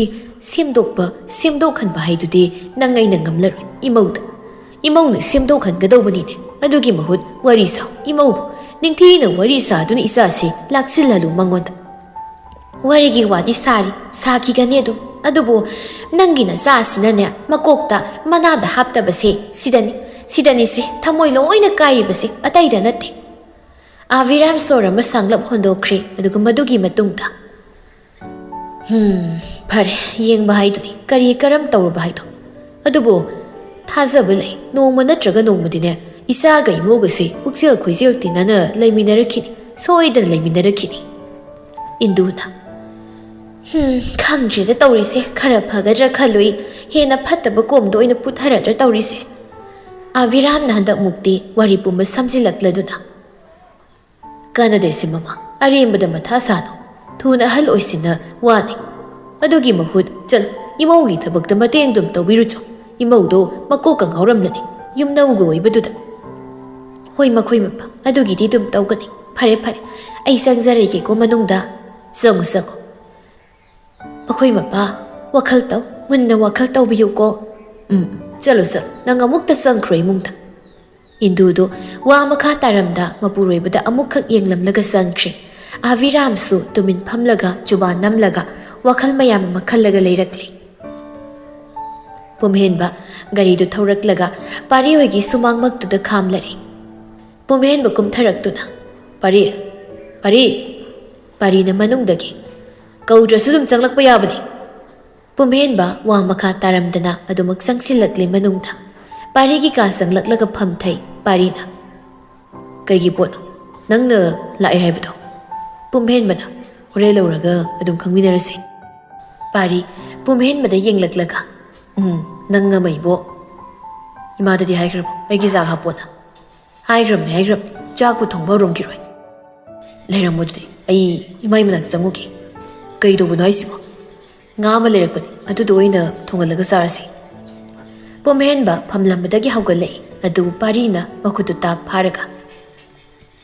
ꯁꯦꯝꯗꯣꯛꯍꯟꯕ ꯍꯥꯏꯗꯨꯗꯤ ꯅꯪ ꯑꯩꯅ ꯉꯝꯂꯔꯣꯏ ꯏꯃꯧꯅ ꯁꯦꯝꯗꯣꯛꯍꯟꯒꯗꯧꯕꯅꯤꯅꯦ ꯑꯗꯨꯒꯤ ꯃꯍꯨꯠ ꯋꯥꯔꯤ ꯁꯥꯎ ꯏꯃꯧꯕꯨ ꯅꯤꯡꯊꯤꯅ ꯋꯥꯔꯤ ꯁꯥꯗꯨꯅ ꯏꯆꯥꯁꯤ ꯂꯥꯛꯁꯤꯜꯍꯜꯂꯨ ꯃꯉꯣꯟꯗ ꯋꯥꯔꯤꯒꯤ ꯋꯥꯗꯤ ꯁꯥꯈꯤꯒꯅꯤ ꯑꯗꯨꯕꯨ ꯅꯪꯒꯤ ꯅꯆꯥ ꯑꯁꯤꯅꯅꯦ ꯃꯀꯣꯛꯇ ꯃꯅꯥꯗ ꯍꯥꯞꯇꯕꯁꯦ ꯁꯤꯗꯅꯤꯁꯦ ꯊꯃꯣꯏ ꯂꯣꯏꯅ ꯀꯥꯏꯔꯤꯕꯁꯦ ꯑꯇꯩꯗ ꯅꯠꯇꯦ ꯑꯥꯚꯤꯔꯥꯝ ꯁꯣꯔ ꯑꯃ ꯁꯥꯡꯂꯞ ꯍꯣꯟꯗꯣꯛꯈ꯭ꯔꯦ ꯑꯗꯨꯒ ꯃꯗꯨꯒꯤ ꯃꯇꯨꯡꯗ ꯐꯔꯦ ꯌꯦꯡꯕ ꯍꯥꯏꯗꯨꯅꯤ ꯀꯔꯝ ꯇꯧꯔꯕ ꯍꯥꯏꯗꯣ ꯑꯗꯨꯕꯨ ꯊꯥꯖꯕ ꯂꯩ ꯅꯣꯡꯃ ꯅꯠꯇ꯭ꯔꯒ ꯅꯣꯡꯃꯗꯤꯅꯦ ꯏꯆꯥꯒ ꯏꯃꯧꯒꯁꯦ ꯄꯨꯛꯆꯦꯜ ꯈꯣꯏꯖꯦꯜ ꯇꯤꯟꯅꯅ ꯂꯩꯃꯤꯟꯅꯔꯛꯈꯤꯅꯤ ꯁꯣꯏꯗꯅ ꯂꯩꯃꯤꯟꯅꯔꯛꯈꯤꯅꯤ ꯏꯟꯗꯨꯅ ꯈꯪꯗ꯭ꯔꯦꯗ ꯇꯧꯔꯤꯁꯦ ꯈꯔ ꯐꯒꯗ꯭ꯔꯥ ꯈꯜꯂꯨꯏ ꯍꯦꯟꯅ ꯐꯠꯇꯕ ꯀꯣꯝꯗ ꯑꯣꯏꯅ ꯄꯨꯊꯔꯗ꯭ꯔꯥ ꯇꯧꯔꯤꯁꯦ ꯑꯥꯚꯤꯔꯥꯝꯅ ꯍꯟꯗꯛꯃꯨꯛꯇꯤ ꯋꯥꯔꯤ ꯄꯨꯝꯕ ꯁꯝꯖꯤꯜꯂꯛꯂꯗꯨꯅ ꯀꯥꯟꯅꯗꯦꯁꯤ ꯃꯃꯥ ꯑꯔꯦꯝꯕꯗ ꯃꯊꯥ ꯁꯥꯅꯨ ꯊꯨꯅ ꯑꯍꯜ ꯑꯣꯏꯁꯤꯟꯅ ꯋꯥꯅꯤ ꯑꯗꯨꯒꯤ ꯃꯍꯨꯠ ꯆꯠꯂꯨ ꯏꯃꯧꯒꯤ ꯊꯕꯛꯇ ꯃꯇꯦꯡ ꯑꯗꯨꯝ ꯇꯧꯕꯤꯔꯨꯆꯣ ꯏꯃꯧꯗꯣ ꯃꯀꯣꯛꯀ ꯉꯥꯎꯔꯝꯂꯅꯤ ꯌꯨꯝꯅꯧꯒ ꯑꯣꯏꯕꯗꯨꯗ ꯍꯣꯏ ꯃꯈꯣꯏ ꯃꯄꯥ ꯑꯗꯨꯒꯤꯗꯤ ꯑꯗꯨꯝ ꯇꯧꯒꯅꯤ ꯐꯔꯦ ꯑꯩ ꯆꯪꯖꯔꯒꯦꯀꯣ ꯃꯅꯨꯡꯗ ꯆꯪꯉꯨ ꯃꯈꯣꯏ ꯃꯄꯥ ꯋꯥꯈꯜ ꯇꯧ ꯃꯨꯟꯅ ꯋꯥꯈꯜ ꯇꯧꯕꯤꯌꯨꯀꯣ ꯆꯠꯂꯨ ꯅꯪ ꯑꯃꯨꯛꯇ ꯆꯪꯈ꯭ꯔꯣ ꯏꯃꯨꯡꯗ ꯏꯟꯗꯨꯗꯨ ꯋꯥ ꯃꯈꯥ ꯇꯥꯔꯝꯗ ꯃꯄꯨꯔꯣꯏꯕꯗ ꯑꯃꯨꯛꯈꯛ ꯌꯦꯡꯂꯝꯂꯒ ꯆꯪꯈ꯭ꯔꯦ ꯑꯥꯚꯤꯔꯥꯝꯁꯨ ꯇꯨꯃꯤꯟ ꯐꯝꯂꯒ ꯖꯨꯕꯥꯟ ꯅꯝꯂꯒ ꯋꯥꯈꯜ ꯃꯌꯥꯝ ꯑꯃ ꯈꯜꯂꯒ ꯂꯩꯔꯛꯂꯤ ꯄꯨꯝꯍꯦꯟꯕ ꯒꯥꯔꯤꯗꯨ ꯊꯧꯔꯛꯂꯒ ꯄꯥꯔꯤꯍꯣꯏꯒꯤ ꯁꯨꯃꯥꯡꯃꯛꯇꯨꯗ ꯈꯥꯝꯂꯔꯦ ꯄꯨꯝꯍꯦꯟꯕ ꯀꯨꯝꯊꯔꯛꯇꯨꯅ ꯄꯥꯔꯤꯅ ꯃꯅꯨꯡꯗꯒꯤ ꯀꯧꯗ꯭ꯔꯁꯨ ꯑꯗꯨꯝ ꯆꯪꯂꯛꯄ ꯌꯥꯕꯅꯤ ꯄꯨꯝꯍꯦꯟꯕ ꯋꯥ ꯃꯈꯥ ꯇꯥꯔꯝꯗꯅ ꯑꯗꯨꯃꯛ ꯆꯪꯁꯤꯜꯂꯛꯂꯦ ꯃꯅꯨꯡꯗ ꯄꯥꯔꯤꯒꯤ ꯀꯥ ꯆꯪꯂꯛꯂꯒ ꯐꯝꯊꯩ ꯄꯥꯔꯤꯅ ꯀꯩꯒꯤ ꯄꯣꯠꯅꯣ ꯅꯪꯅ ꯂꯥꯛꯑꯦ ꯍꯥꯏꯕꯗꯣ ꯄꯨꯝꯍꯦꯟꯕꯅ ꯍꯣꯔꯦꯟ ꯂꯧꯔꯒ ꯑꯗꯨꯝ ꯈꯪꯃꯤꯟꯅꯔꯁꯤ ꯄꯥꯔꯤ ꯄꯨꯝꯍꯦꯟꯕꯗ ꯌꯦꯡꯂꯛꯂꯒ ꯅꯪ ꯑꯃ ꯏꯕꯣ ꯏꯃꯥꯗꯗꯤ ꯍꯥꯏꯈ꯭ꯔꯕꯣ ꯑꯩꯒꯤ ꯆꯥꯛ ꯍꯥꯞꯄꯣꯅ ꯍꯥꯏꯈ꯭ꯔꯕꯅꯤ ꯆꯥꯛꯄꯨ ꯊꯣꯡꯕ ꯍꯧꯔꯝꯈꯤꯔꯣꯏ ꯂꯩꯔꯝꯃꯣꯗꯨꯗꯤ ꯑꯩ ꯏꯃꯥꯏ ꯃꯅꯥꯛ ꯆꯪꯉꯨꯒꯦ ꯀꯩꯗꯧꯕꯅꯣ ꯍꯥꯏꯁꯤꯕꯣ ꯉꯥ ꯑꯃ ꯂꯩꯔꯛꯄꯅꯤ ꯑꯗꯨꯗꯣ ꯑꯣꯏꯅ ꯊꯣꯡꯍꯜꯂꯒ ꯆꯥꯔꯁꯤ ꯄꯨꯝꯍꯦꯟꯕ ꯐꯝꯂꯝꯕꯗꯒꯤ ꯍꯧꯒꯠꯂꯛꯏ ꯑꯗꯨꯕꯨ ꯄꯥꯔꯤꯅ ꯃꯈꯨꯠꯇꯨ ꯇꯥꯞ ꯐꯥꯔꯒ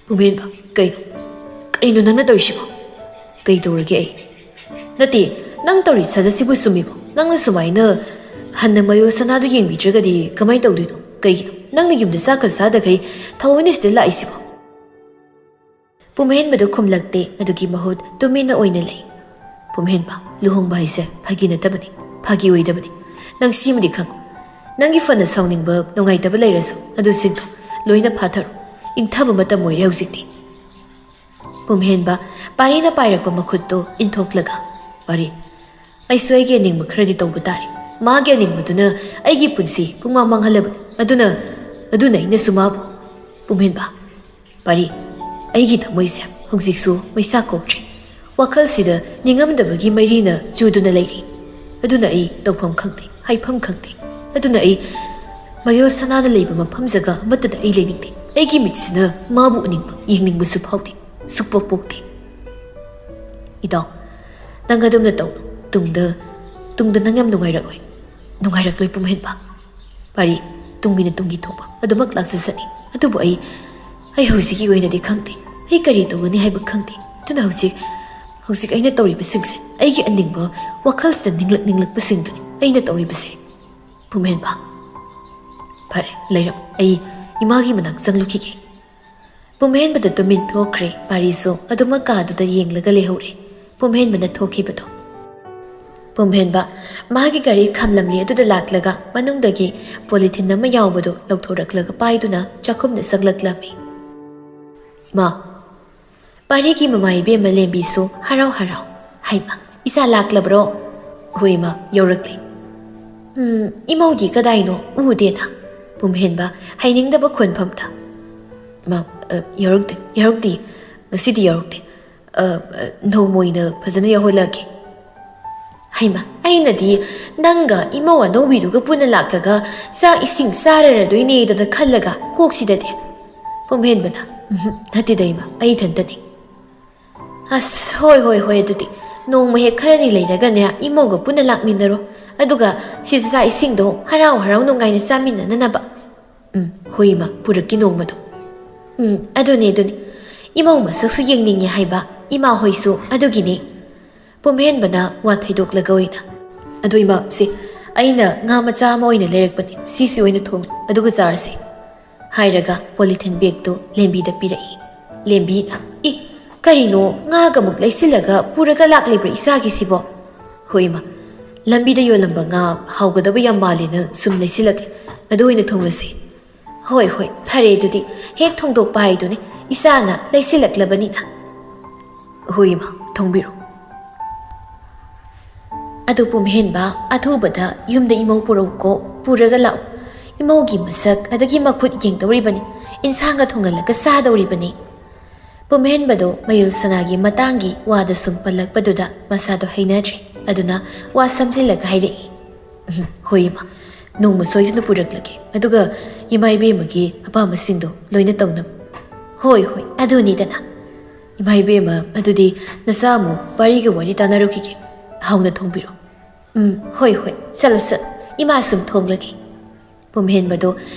ꯄꯨꯝꯍꯦꯟꯕ ꯀꯩꯅꯣ ꯅꯪꯅ ꯇꯧꯔꯤꯁꯤꯕꯣ ꯀꯩ ꯇꯧꯔꯒꯦ ꯑꯩ ꯅꯠꯇꯦ ꯅꯪ ꯇꯧꯔꯤ ꯁꯥꯖꯠꯁꯤꯕꯨ ꯆꯨꯝꯃꯤꯕꯣ ꯅꯪꯅ ꯁꯨꯃꯥꯏꯅ ꯍꯟꯅ ꯃꯌꯣꯜ ꯁꯅꯥꯗꯨ ꯌꯦꯡꯕꯤꯗ꯭ꯔꯒꯗꯤ ꯀꯃꯥꯏꯅ ꯇꯧꯗꯣꯏꯅꯣ ꯀꯩꯒꯤꯅꯣ ꯅꯪꯅ ꯌꯨꯝꯗ ꯆꯥꯛꯀ ꯆꯥꯗꯈꯩ ꯊꯑꯣꯏꯅ ꯁꯤꯗ ꯂꯥꯛꯏꯁꯤꯕꯣ ꯄꯨꯝꯍꯦꯟꯕꯗꯨ ꯈꯨꯝꯂꯛꯇꯦ ꯑꯗꯨꯒꯤ ꯃꯍꯨꯠ ꯇꯨꯃꯤꯟꯅ ꯑꯣꯏꯅ ꯂꯩ ꯄꯨꯝꯍꯦꯟꯕ ꯂꯨꯍꯣꯡꯕ ꯍꯥꯏꯁꯦ ꯐꯥꯒꯤ ꯅꯠꯇꯕꯅꯤ ꯐꯥꯒꯤ ꯑꯣꯏꯗꯕꯅꯤ ꯅꯪ ꯁꯤꯃꯗꯤ ꯈꯪꯉꯨ ꯅꯪꯒꯤ ꯐꯅ ꯁꯥꯎꯅꯤꯡꯕ ꯅꯨꯡꯉꯥꯏꯇꯕ ꯂꯩꯔꯁꯨ ꯑꯗꯨꯁꯤꯡꯗꯣ ꯂꯣꯏꯅ ꯐꯥꯊꯔꯣ ꯏꯪꯊꯕ ꯃꯇꯝ ꯑꯣꯏꯔꯦ ꯍꯧꯖꯤꯛꯇꯤ ꯄꯨꯝꯍꯦꯟꯕ ꯄꯥꯔꯤꯅ ꯄꯥꯏꯔꯛꯄ ꯃꯈꯨꯠꯇꯣ ꯏꯟꯊꯣꯛꯂꯒ ꯄꯥꯔꯤ ꯑꯩꯁꯨ ꯑꯩꯒꯤ ꯑꯅꯤꯡꯕ ꯈꯔꯗꯤ ꯇꯧꯕ ꯇꯥꯔꯦ ꯃꯥꯒꯤ ꯑꯅꯤꯡꯕꯗꯨꯅ ꯑꯩꯒꯤ ꯄꯨꯟꯁꯤ ꯄꯨꯡꯃꯥꯡ ꯃꯥꯡꯍꯜꯂꯕꯅꯤ ꯑꯗꯨꯅ ꯑꯩꯅꯁꯨ ꯃꯥꯕꯨ ꯄꯨꯝꯍꯦꯟꯕ ꯄꯥꯔꯤ ꯑꯩꯒꯤ ꯊꯃꯣꯏꯁꯦ ꯍꯧꯖꯤꯛꯁꯨ ꯃꯩꯁꯥ ꯀꯣꯛꯇ꯭ꯔꯤ ꯋꯥꯈꯜꯁꯤꯗ ꯅꯤꯡꯉꯝꯗꯕꯒꯤ ꯃꯩꯔꯤꯅ ꯆꯨꯗꯨꯅ ꯂꯩꯔꯤ ꯑꯗꯨꯅ ꯑꯩ ꯇꯧꯐꯝ ꯈꯪꯗꯦ ꯍꯥꯏꯐꯝ ꯈꯪꯗꯦ ꯑꯗꯨꯅ ꯑꯩ ꯃꯌꯣꯜ ꯁꯅꯥꯅ ꯂꯩꯕ ꯃꯐꯝ ꯖꯒꯥ ꯑꯃꯠꯇꯗ ꯑꯩ ꯂꯩꯅꯤꯡꯗꯦ ꯑꯩꯒꯤ ꯃꯤꯠꯁꯤꯅ ꯃꯥꯕꯨ ꯎꯅꯤꯡꯕ ꯌꯦꯡꯅꯤꯡꯕꯁꯨ ꯐꯥꯎꯗꯦ ꯁꯨꯛꯄꯣꯛ ꯄꯣꯛꯇꯦ ꯏꯇꯥꯎ ꯅꯪ ꯑꯗꯨꯝꯅ ꯇꯧꯅꯨ ꯇꯨꯡꯗ ꯅꯪ ꯌꯥꯝ ꯅꯨꯡꯉꯥꯏꯔꯛꯂꯣꯏ ꯄꯨꯝꯍꯦꯟꯕ ꯄꯥꯔꯤ ꯇꯨꯡꯒꯤꯅ ꯇꯨꯡꯒꯤ ꯊꯣꯛꯄ ꯑꯗꯨꯃꯛ ꯂꯥꯛꯆꯁꯅꯤ ꯑꯗꯨꯕꯨ ꯑꯩ ꯍꯧꯖꯤꯛꯀꯤ ꯑꯣꯏꯅꯗꯤ ꯈꯪꯗꯦ ꯑꯩ ꯀꯔꯤ ꯇꯧꯒꯅꯤ ꯍꯥꯏꯕ ꯈꯪꯗꯦ ꯑꯗꯨꯅ ꯍꯧꯖꯤꯛ ꯑꯩꯅ ꯇꯧꯔꯤꯕꯁꯤꯡꯁꯦ ꯑꯩꯒꯤ ꯑꯅꯤꯡꯕ ꯋꯥꯈꯜꯁꯤꯗ ꯅꯤꯡꯂꯛꯄꯁꯤꯡꯗꯨꯅꯤ ꯑꯩꯅ ꯇꯧꯔꯤꯕꯁꯦ ꯄꯨꯝꯍꯦꯟꯕ ꯐꯔꯦ ꯂꯩꯔꯝ ꯑꯩ ꯏꯃꯥꯒꯤ ꯃꯅꯥꯛ ꯆꯪꯂꯨꯈꯤꯒꯦ ꯄꯨꯝꯍꯦꯟꯕꯗ ꯇꯨꯃꯤꯟ ꯊꯣꯛꯈ꯭ꯔꯦ ꯄꯥꯔꯤꯁꯨ ꯑꯗꯨꯃꯛ ꯀꯥꯗꯨꯗ ꯌꯦꯡꯂꯒ ꯂꯩꯍꯧꯔꯦ ꯄꯨꯝꯍꯦꯟꯕꯅ ꯊꯣꯛꯈꯤꯕꯗꯣ ꯄꯨꯝꯍꯦꯟꯕ ꯃꯥꯒꯤ ꯒꯥꯔꯤ ꯈꯥꯝꯂꯝꯂꯤ ꯑꯗꯨꯗ ꯂꯥꯛꯂꯒ ꯃꯅꯨꯡꯗꯒꯤ ꯄꯣꯂꯤꯊꯤꯟ ꯑꯃ ꯌꯥꯎꯕꯗꯣ ꯂꯧꯊꯣꯔꯛꯂꯒ ꯄꯥꯏꯗꯨꯅ ꯆꯥꯛꯈꯨꯝꯗ ꯆꯪꯂꯛꯂꯝꯃꯤ ꯏꯃꯥ ꯄꯥꯔꯤꯒꯤ ꯃꯃꯥ ꯏꯕꯦꯝꯃ ꯂꯦꯝꯕꯤꯁꯨ ꯍꯔꯥꯎ ꯍꯔꯥꯎ ꯍꯩꯃ ꯏꯆꯥ ꯂꯥꯛꯂꯕ꯭ꯔꯣ ꯍꯣꯏ ꯏꯃꯥ ꯌꯧꯔꯛꯂꯤ ꯏꯃꯧꯗꯤ ꯀꯗꯥꯏꯅꯣ ꯎꯗꯦꯅ ꯄꯨꯝꯍꯦꯟꯕ ꯍꯩꯅꯤꯡꯗꯕ ꯈꯣꯟꯐꯝꯗ ꯏꯃꯥ ꯌꯧꯔꯛꯇꯦ ꯉꯁꯤꯗꯤ ꯌꯧꯔꯛꯇꯦ ꯅꯣꯡꯃ ꯑꯣꯏꯅ ꯐꯖꯅ ꯌꯧꯍꯜꯂꯛꯀꯦ ꯍꯩꯃ ꯑꯩꯅꯗꯤ ꯅꯪꯒ ꯏꯃꯧ ꯑꯅꯧꯕꯤꯗꯨꯒ ꯄꯨꯟꯅ ꯂꯥꯛꯂꯒ ꯆꯥꯛ ꯏꯁꯤꯡ ꯆꯥꯔꯔꯗꯣꯏꯅꯦꯗꯅ ꯈꯜꯂꯒ ꯀꯣꯛꯁꯤꯗꯗꯤ ꯄꯨꯝꯍꯦꯟꯕꯅ ꯅꯠꯇꯦꯗ ꯏꯃꯥ ꯑꯩ ꯏꯊꯟꯇꯅꯤ ꯑꯁ ꯍꯣꯏ ꯑꯗꯨꯗꯤ ꯅꯣꯡꯃ ꯍꯦꯛ ꯈꯔꯅꯤ ꯂꯩꯔꯒꯅꯦ ꯏꯃꯧꯒ ꯄꯨꯟꯅ ꯂꯥꯛꯃꯤꯟꯅꯔꯣ ꯑꯗꯨꯒ ꯁꯤꯗ ꯆꯥꯛ ꯏꯁꯤꯡꯗꯣ ꯍꯔꯥꯎ ꯍꯔꯥꯎ ꯅꯨꯡꯉꯥꯏꯅ ꯆꯥꯃꯤꯟꯅꯅꯕ ꯍꯣꯏ ꯏꯃꯥ ꯄꯨꯔꯛꯀꯤ ꯅꯣꯡꯃꯗꯣ ꯑꯗꯨꯅꯤ ꯏꯃꯧ ꯃꯁꯛꯁꯨ ꯌꯦꯡꯅꯤꯡꯉꯦ ꯍꯥꯏꯕ ꯏꯃꯥ ꯍꯣꯏꯁꯨ ꯑꯗꯨꯒꯤꯅꯤ ꯄꯨꯝꯍꯦꯟꯕꯅ ꯋꯥ ꯊꯩꯗꯣꯛꯂꯒ ꯑꯣꯏꯅ ꯑꯗꯨ ꯏꯃꯥ ꯁꯤ ꯑꯩꯅ ꯉꯥ ꯃꯆꯥ ꯑꯃ ꯑꯣꯏꯅ ꯂꯩꯔꯛꯄꯅꯤ ꯁꯤꯁꯤ ꯑꯣꯏꯅ ꯊꯣꯡꯉꯤ ꯑꯗꯨꯒ ꯆꯥꯔꯁꯤ ꯍꯥꯏꯔꯒ ꯄꯣꯂꯤꯊꯤꯟ ꯕꯦꯒꯇꯨ ꯂꯦꯝꯕꯤꯗ ꯄꯤꯔꯛꯏ ꯂꯦꯝꯕꯤꯅ ꯀꯔꯤꯅꯣ ꯉꯥꯒꯃꯨꯛ ꯂꯩꯁꯤꯜꯂꯒ ꯄꯨꯔꯒ ꯂꯥꯛꯂꯤꯕ꯭ꯔꯥ ꯏꯆꯥꯒꯤꯁꯤꯕꯣ ꯍꯣꯏ ꯏꯃꯥ ꯂꯝꯕꯤꯗ ꯌꯣꯜꯂꯝꯕ ꯉꯥ ꯍꯥꯎꯒꯗꯕ ꯌꯥꯝ ꯃꯥꯜꯂꯦꯅ ꯁꯨꯝ ꯂꯩꯁꯤꯜꯂꯛꯂꯦ ꯑꯗꯨ ꯑꯣꯏꯅ ꯊꯣꯡꯉꯁꯤ ꯍꯣꯏ ꯐꯔꯦ ꯑꯗꯨꯗꯤ ꯍꯦꯛ ꯊꯣꯡꯗꯣꯛꯄ ꯍꯥꯏꯗꯨꯅꯤ ꯏꯆꯥꯅ ꯂꯩꯁꯤꯜꯂꯛꯂꯕꯅꯤꯅ ꯍꯣꯏ ꯏꯃꯥ ꯊꯣꯡꯕꯤꯔꯣ ꯑꯗꯨ ꯄꯨꯝꯍꯦꯟꯕ ꯑꯊꯨꯕꯗ ꯌꯨꯝꯗ ꯏꯃꯧ ꯄꯨꯔꯛꯎꯀꯣ ꯄꯨꯔꯒ ꯂꯥꯛꯎ ꯏꯃꯧꯒꯤ ꯃꯁꯛ ꯑꯗꯒꯤ ꯃꯈꯨꯠ ꯌꯦꯡꯗꯧꯔꯤꯕꯅꯤ ꯏꯟꯁꯥꯡꯒ ꯊꯣꯡꯍꯜꯂꯒ ꯆꯥꯗꯧꯔꯤꯕꯅꯤ ꯄꯨꯝꯍꯦꯟꯕꯗꯣ ꯃꯌꯨꯜ ꯁꯅꯥꯒꯤ ꯃꯇꯥꯡꯒꯤ ꯋꯥꯗ ꯁꯨꯝ ꯄꯜꯂꯛꯄꯗꯨꯗ ꯃꯁꯥꯗꯣ ꯍꯩꯅꯗ꯭ꯔꯦ ꯑꯗꯨꯅ ꯋꯥ ꯁꯝꯖꯤꯜꯂꯒ ꯍꯥꯏꯔꯛꯏ ꯍꯣꯏ ꯏꯃꯥ ꯅꯣꯡꯃ ꯁꯣꯏꯗꯅ ꯄꯨꯔꯛꯂꯒꯦ ꯑꯗꯨꯒ ꯏꯃꯥ ꯏꯕꯦꯝꯃꯒꯤ ꯑꯄꯥꯝꯕꯁꯤꯡꯗꯣ ꯂꯣꯏꯅ ꯇꯧꯅꯕ ꯍꯣꯏ ꯑꯗꯨꯅꯤꯗꯅ ꯏꯃꯥ ꯏꯕꯦꯝꯃ ꯑꯗꯨꯗꯤ ꯅꯆꯥ ꯑꯃꯨꯛ ꯄꯥꯔꯤꯒ ꯋꯥꯔꯤ ꯇꯥꯟꯅꯔꯨꯈꯤꯒꯦ ꯍꯥꯎꯅ ꯊꯣꯡꯕꯤꯔꯣ ꯍꯣꯏ ꯆꯠꯂꯣ ꯏꯃꯥ ꯁꯨꯝ ꯊꯣꯡꯂꯒꯦ ꯄꯨꯝꯍꯦꯟꯕꯗꯣ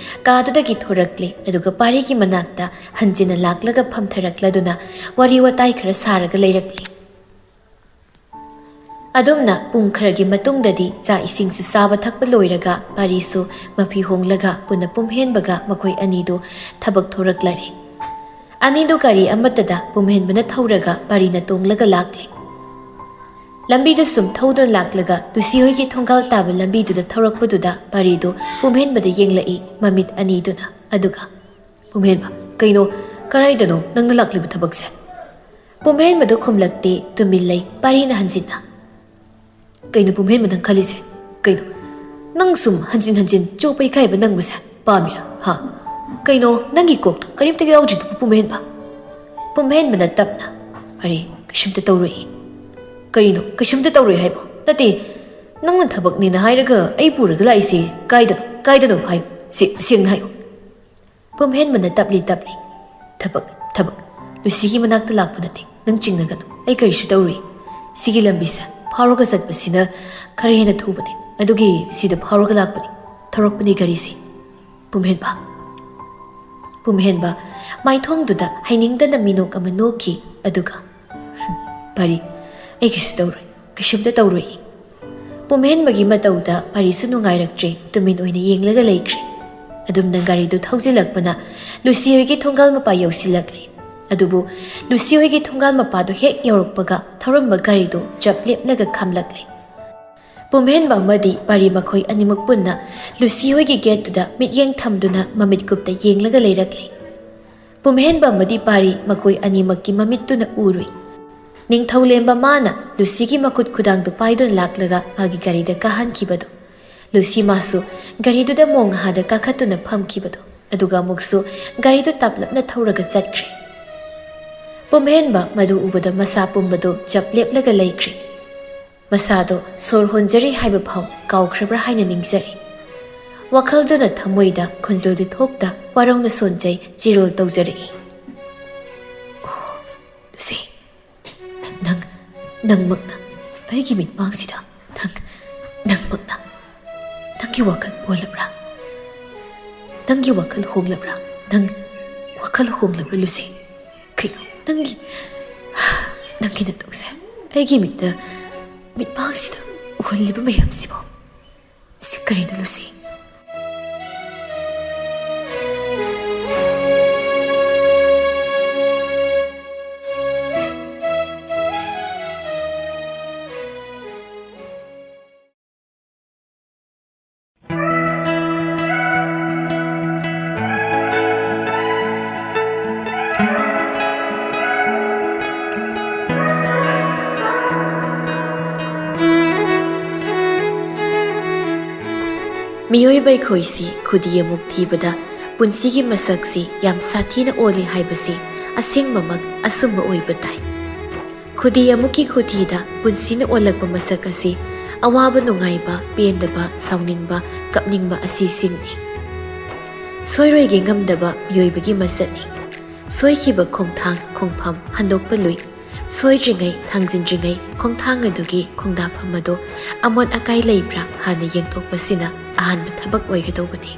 ꯀꯥꯗꯨꯗꯒꯤ ꯊꯣꯔꯛꯂꯦ ꯑꯗꯨꯒ ꯄꯥꯔꯤꯒꯤ ꯃꯅꯥꯛꯇ ꯍꯟꯖꯤꯟꯅ ꯂꯥꯛꯂꯒ ꯐꯝꯊꯔꯛꯂꯗꯨꯅ ꯋꯥꯔꯤ ꯋꯥꯇꯥꯏ ꯈꯔ ꯁꯥꯔꯒ ꯂꯩꯔꯛꯂꯤ ꯑꯗꯨꯝꯅ ꯄꯨꯡ ꯈꯔꯒꯤ ꯃꯇꯨꯡꯗꯗꯤ ꯆꯥꯛ ꯏꯁꯤꯡꯁꯨ ꯆꯥꯕ ꯊꯛꯄ ꯂꯣꯏꯔꯒ ꯄꯥꯔꯤꯁꯨ ꯃꯐꯤ ꯍꯣꯡꯂꯒ ꯄꯨꯟꯅ ꯄꯨꯝꯍꯦꯟꯕꯒ ꯃꯈꯣꯏ ꯑꯅꯤꯗꯨ ꯊꯕꯛ ꯊꯣꯔꯛꯂꯔꯦ ꯑꯅꯤꯗꯨ ꯒꯥꯔꯤ ꯑꯃꯠꯇꯗ ꯄꯨꯝꯍꯦꯟꯕꯅ ꯊꯧꯔꯒ ꯄꯥꯔꯤꯅ ꯇꯣꯡꯂꯒ ꯂꯥꯛꯂꯦ ꯂꯝꯕꯤꯗ ꯁꯨꯝ ꯊꯧꯗꯨꯅ ꯂꯥꯛꯂꯒ ꯂꯨꯁꯤ ꯍꯣꯏꯒꯤ ꯊꯣꯡꯒꯥꯜ ꯇꯥꯕ ꯂꯝꯕꯤꯗꯨꯗ ꯊꯧꯔꯛꯄꯗꯨꯗ ꯄꯥꯔꯤꯗꯨ ꯄꯨꯝꯍꯦꯟꯕꯗ ꯌꯦꯡꯂꯛꯏ ꯃꯃꯤꯠ ꯑꯅꯤꯗꯨꯅ ꯑꯗꯨꯒ ꯄꯨꯝꯍꯦꯟꯕ ꯀꯩꯅꯣ ꯀꯔꯥꯏꯗꯅꯣ ꯅꯪꯅ ꯂꯥꯛꯂꯤꯕ ꯊꯕꯛꯁꯦ ꯄꯨꯝꯍꯦꯟꯕꯗꯨ ꯈꯨꯝꯂꯛꯇꯦ ꯇꯨꯃꯤꯟ ꯂꯩ ꯄꯥꯔꯤꯅ ꯍꯟꯖꯤꯟꯅ ꯀꯩꯅꯣ ꯄꯨꯝꯍꯦꯟꯕ ꯅꯪ ꯈꯜꯂꯤꯁꯦ ꯀꯩꯅꯣ ꯅꯪ ꯁꯨꯝ ꯍꯟꯖꯤꯟ ꯆꯣꯞꯄ ꯏꯀꯥꯏꯕ ꯅꯪꯕꯁꯦ ꯄꯥꯝꯃꯤꯔꯥ ꯀꯩꯅꯣ ꯅꯪꯒꯤ ꯀꯣꯛꯇꯣ ꯀꯔꯤꯝꯇ ꯌꯥꯎꯗ꯭ꯔꯤꯗꯨꯕꯨ ꯄꯨꯝꯍꯦꯟꯕꯅ ꯇꯞꯅ ꯑꯔꯦ ꯀꯩꯁꯨꯝꯇ ꯇꯧꯔꯣꯏ ꯀꯔꯤꯅꯣ ꯀꯩꯁꯨꯝꯇ ꯇꯧꯔꯣꯏ ꯍꯥꯏꯕꯣ ꯅꯠꯇꯦ ꯅꯪꯅ ꯊꯕꯛꯅꯤꯅ ꯍꯥꯏꯔꯒ ꯑꯩ ꯄꯨꯔꯒ ꯂꯥꯛꯏꯁꯦ ꯀꯥꯏꯗꯅꯣ ꯍꯥꯏꯌꯨ ꯁꯦꯡꯅ ꯍꯥꯏꯌꯨ ꯄꯨꯝꯍꯦꯟꯕꯅ ꯇꯞꯂꯤ ꯊꯕꯛ ꯂꯨꯁꯤꯒꯤ ꯃꯅꯥꯛꯇ ꯂꯥꯛꯄ ꯅꯠꯇꯦ ꯅꯪ ꯆꯤꯡꯅꯒꯅꯨ ꯑꯩ ꯀꯔꯤꯁꯨ ꯇꯧꯔꯨꯏ ꯁꯤꯒꯤ ꯂꯝꯕꯤꯁꯦ ꯐꯥꯎꯔꯒ ꯆꯠꯄꯁꯤꯅ ꯈꯔ ꯍꯦꯟꯅ ꯊꯨꯕꯅꯤ ꯑꯗꯨꯒꯤ ꯁꯤꯗ ꯐꯥꯎꯔꯒ ꯂꯥꯛꯄꯅꯤ ꯊꯧꯔꯛꯄꯅꯤ ꯒꯥꯔꯤꯁꯤ ꯄꯨꯝꯍꯦꯟꯕ ꯃꯥꯏꯊꯣꯡꯗꯨꯗ ꯍꯩꯅꯤꯡꯗꯅ ꯃꯤꯅꯣꯛ ꯑꯃ ꯅꯣꯛꯈꯤ ꯑꯗꯨꯒ ꯄꯥꯔꯤ ꯑꯩ ꯀꯩꯁꯨꯝꯇ ꯇꯧꯔꯣꯏ ꯄꯨꯝꯍꯦꯟꯕꯒꯤ ꯃꯇꯧꯗ ꯄꯥꯔꯤꯁꯨ ꯅꯨꯡꯉꯥꯏꯔꯛꯇ꯭ꯔꯦ ꯇꯨꯃꯤꯟ ꯑꯣꯏꯅ ꯌꯦꯡꯂꯒ ꯂꯩꯈ꯭ꯔꯦ ꯑꯗꯨꯝꯅ ꯒꯥꯔꯤꯗꯨ ꯊꯧꯖꯤꯜꯂꯛꯄꯅ ꯂꯨꯁꯤ ꯍꯣꯏꯒꯤ ꯊꯣꯡꯒꯥꯜ ꯃꯄꯥ ꯌꯧꯁꯤꯜꯂꯛꯂꯦ ꯑꯗꯨꯕꯨ ꯂꯨꯁꯤ ꯍꯣꯏꯒꯤ ꯊꯣꯡꯒꯥꯜ ꯃꯄꯥꯗꯨ ꯍꯦꯛ ꯌꯧꯔꯛꯄꯒ ꯊꯧꯔꯝꯕ ꯒꯥꯔꯤꯗꯨ ꯆꯞ ꯂꯦꯞꯂꯒ ꯈꯥꯝꯂꯛꯂꯦ ꯄꯨꯝꯍꯦꯟꯕ ꯑꯃꯗꯤ ꯄꯥꯔꯤ ꯃꯈꯣꯏ ꯑꯅꯤꯃꯛ ꯄꯨꯟꯅ ꯂꯨꯁꯤ ꯍꯣꯏꯒꯤ ꯒꯦꯠꯇꯨꯗ ꯃꯤꯠꯌꯦꯡ ꯊꯝꯗꯨꯅ ꯃꯃꯤꯠ ꯀꯨꯞꯇ ꯌꯦꯡꯂꯒ ꯂꯩꯔꯛꯂꯦ ꯄꯨꯝꯍꯦꯟꯕ ꯑꯃꯗꯤ ꯄꯥꯔꯤ ꯃꯈꯣꯏ ꯑꯅꯤꯃꯛꯀꯤ ꯃꯃꯤꯠꯇꯨꯅ ꯎꯔꯨꯏ ꯅꯤꯡꯊꯧꯂꯦꯝꯕ ꯃꯥꯅ ꯂꯨꯁꯤꯒꯤ ꯃꯈꯨꯠ ꯈꯨꯗꯥꯡꯗꯨ ꯄꯥꯏꯗꯨꯅ ꯂꯥꯛꯂꯒ ꯃꯥꯒꯤ ꯒꯥꯔꯤꯗ ꯀꯥꯍꯟꯈꯤꯕꯗꯣ ꯂꯨꯁꯤ ꯃꯥꯁꯨ ꯒꯥꯔꯤꯗꯨꯗ ꯃꯣꯡꯍꯥꯗ ꯀꯥꯈꯠꯇꯨꯅ ꯐꯝꯈꯤꯕꯗꯣ ꯑꯗꯨꯒ ꯑꯃꯨꯛꯁꯨ ꯒꯥꯔꯤꯗꯨ ꯇꯞꯂꯞꯅ ꯊꯧꯔꯒ ꯆꯠꯈ꯭ꯔꯦ ꯄꯨꯝꯍꯦꯟꯕ ꯃꯗꯨ ꯎꯕꯗ ꯃꯁꯥ ꯄꯨꯝꯕꯗꯣ ꯆꯞ ꯂꯦꯞꯂꯒ ꯂꯩꯈ꯭ꯔꯦ ꯃꯁꯥꯗꯣ ꯁꯣꯔ ꯍꯣꯟꯖꯔꯤ ꯍꯥꯏꯕ ꯐꯥꯎ kaukhrabra haina ningzari. Wakhalduna thamoida khunjildi thokta warongna sonjai chirol tawjari. Oh, Lucy, nang magna, aigi mit mangsida, nang magna, nangi wakal bolabra, nangi wakal honglabra, nang wakal honglabra Lucy. Kino, nangi na tawse, aigi mit mangsida, uhaliba mayam sibo. Sikarino Lucy. ꯃꯤꯑꯣꯏꯕ ꯑꯩꯈꯣꯏꯁꯤ ꯈꯨꯗꯤ ꯑꯃꯨꯛ ꯊꯤꯕꯗ ꯄꯨꯟꯁꯤꯒꯤ ꯃꯁꯛꯁꯤ ꯌꯥꯝ ꯁꯥꯊꯤꯅ ꯑꯣꯜꯂꯤ ꯍꯥꯏꯕꯁꯤ ꯑꯁꯦꯡꯕꯃꯛ ꯑꯆꯨꯝꯕ ꯑꯣꯏꯕ ꯇꯥꯏ꯫ ꯈꯨꯗꯤ ꯑꯃꯨꯛꯀꯤ ꯈꯨꯊꯤꯗ ꯄꯨꯟꯁꯤꯅ ꯑꯣꯜꯂꯛꯄ ꯃꯁꯛ ꯑꯁꯤ ꯑꯋꯥꯕ ꯅꯨꯡꯉꯥꯏꯕ ꯄꯦꯟꯗꯕ ꯁꯥꯎꯅꯤꯡꯕ ꯀꯞꯅꯤꯡꯕ ꯑꯁꯤꯁꯤꯡꯅꯤ꯫ ꯁꯣꯏꯔꯣꯏꯒꯦ ꯉꯝꯗꯕ ꯃꯤꯑꯣꯏꯕꯒꯤ ꯃꯁꯛꯅꯤ꯫ ꯁꯣꯏꯈꯤꯕ ꯈꯣꯡꯊꯥꯡ ꯈꯣꯡꯐꯝ ꯍꯟꯗꯣꯛꯄ ꯂꯨꯏ꯫ ꯁꯣꯏꯗ꯭ꯔꯤꯉꯩ ꯊꯥꯡꯖꯤꯟꯗ꯭ꯔꯤꯉꯩ ꯈꯣꯡꯊꯥꯡ ꯑꯗꯨꯒꯤ ꯈꯣꯡꯗꯥꯐꯝ ꯑꯗꯨ ꯑꯃꯣꯠ ꯑꯀꯥꯏ ꯂꯩꯕ꯭ꯔꯥ ꯍꯥꯟꯅ ꯌꯦꯡꯊꯣꯛꯄꯁꯤꯅ ꯑꯍꯥꯟꯕ ꯊꯕꯛ ꯑꯣꯏꯒꯗꯧꯕꯅꯤ꯫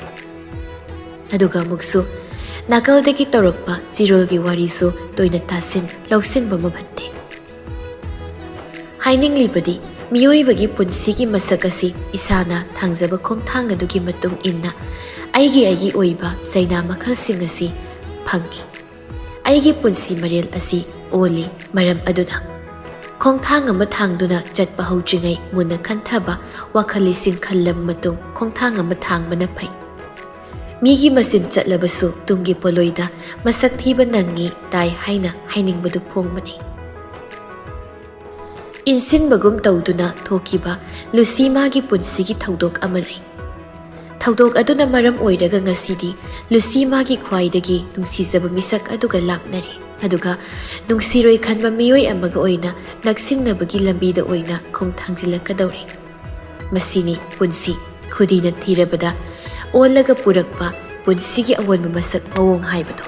ꯑꯗꯨꯒ ꯑꯃꯨꯛꯁꯨ ꯅꯥꯀꯜꯗꯒꯤ ꯇꯧꯔꯛꯄ ꯆꯤꯔꯣꯜꯒꯤ ꯋꯥꯔꯤꯁꯨ ꯇꯣꯏꯅ ꯇꯥꯁꯤꯟ ꯂꯧꯁꯤꯟꯕ ꯃꯐꯠꯇꯦ꯫ ꯍꯥꯏꯅꯤꯡꯂꯤꯕꯗꯤ ꯃꯤꯑꯣꯏꯕꯒꯤ ꯄꯨꯟꯁꯤꯒꯤ ꯃꯁꯛ ꯑꯁꯤ ꯏꯁꯥꯅ ꯊꯥꯡꯖꯕ ꯈꯣꯡꯊꯥꯡ ꯑꯗꯨꯒꯤ ꯃꯇꯨꯡ ꯏꯟꯅ ꯑꯩꯒꯤ ꯑꯣꯏꯕ ꯆꯩꯅꯥ ꯃꯈꯜꯁꯤꯡ ꯑꯁꯤ ꯐꯪꯏ꯫ ꯑꯩꯒꯤ ꯄꯨꯟꯁꯤ ꯃꯔꯦꯜ ꯑꯁꯤ ꯑꯣꯜꯂꯤ꯫ ꯃꯔꯝ ꯑꯗꯨꯅ ꯈꯣꯡꯊꯥꯡ ꯑꯃ ꯊꯥꯡꯗꯨꯅ ꯆꯠꯄ ꯍꯧꯗ꯭ꯔꯤꯉꯩ ꯃꯨꯟꯅ ꯈꯟꯊꯕ ꯋꯥꯈꯜ ꯂꯤꯁꯤꯡ ꯈꯜꯂꯕ ꯃꯇꯨꯡ ꯈꯣꯡꯊꯥꯡ ꯑꯃ ꯊꯥꯡꯕꯅ ꯐꯩ꯫ ꯃꯤꯒꯤ ꯃꯆꯤꯟ ꯆꯠꯂꯕꯁꯨ ꯇꯨꯡꯒꯤ ꯄꯣꯠꯂꯣꯏꯗ ꯃꯁꯛ ꯊꯤꯕ ꯅꯪꯉꯤ ꯇꯥꯏ ꯍꯥꯏꯅ ꯍꯥꯏꯅꯤꯡꯕꯗꯨ ꯐꯣꯡꯕꯅꯤ꯫ ꯏꯟꯁꯤꯟꯕꯒꯨꯝ ꯇꯧꯗꯨꯅ ꯊꯣꯛꯈꯤꯕ ꯂꯨꯁꯤ ꯃꯥꯒꯤ ꯄꯨꯟꯁꯤꯒꯤ ꯊꯧꯗꯣꯛ ꯑꯃ ꯂꯩ꯫ ꯊꯧꯗꯣꯛ ꯑꯗꯨꯅ ꯃꯔꯝ ꯑꯣꯏꯔꯒ ꯉꯁꯤꯗꯤ ꯂꯨꯁꯤ ꯃꯥꯒꯤ ꯈ꯭ꯋꯥꯏꯗꯒꯤ ꯅꯨꯡꯁꯤꯖꯕ ꯃꯤꯁꯛ ꯑꯗꯨꯒ ꯂꯥꯞꯅꯔꯦ꯫ ꯑꯗꯨꯒ ꯅꯨꯡꯁꯤꯔꯣꯏ ꯈꯟꯕ ꯃꯤꯑꯣꯏ ꯑꯃꯒ ꯑꯣꯏꯅ ꯅꯛꯁꯤꯟꯅꯕꯒꯤ ꯂꯝꯕꯤꯗ ꯑꯣꯏꯅ ꯈꯣꯡ ꯊꯥꯡꯖꯤꯜꯂꯛꯀꯗꯧꯔꯦ꯫ ꯃꯁꯤꯅꯤ ꯄꯨꯟꯁꯤ ꯈꯨꯗꯤꯅ ꯊꯤꯔꯕꯗ ꯑꯣꯜꯂꯒ ꯄꯨꯔꯛꯄ ꯄꯨꯟꯁꯤꯒꯤ ꯑꯑꯣꯟꯕ ꯃꯁꯛ ꯃꯑꯣꯡ ꯍꯥꯏꯕꯗꯣ꯫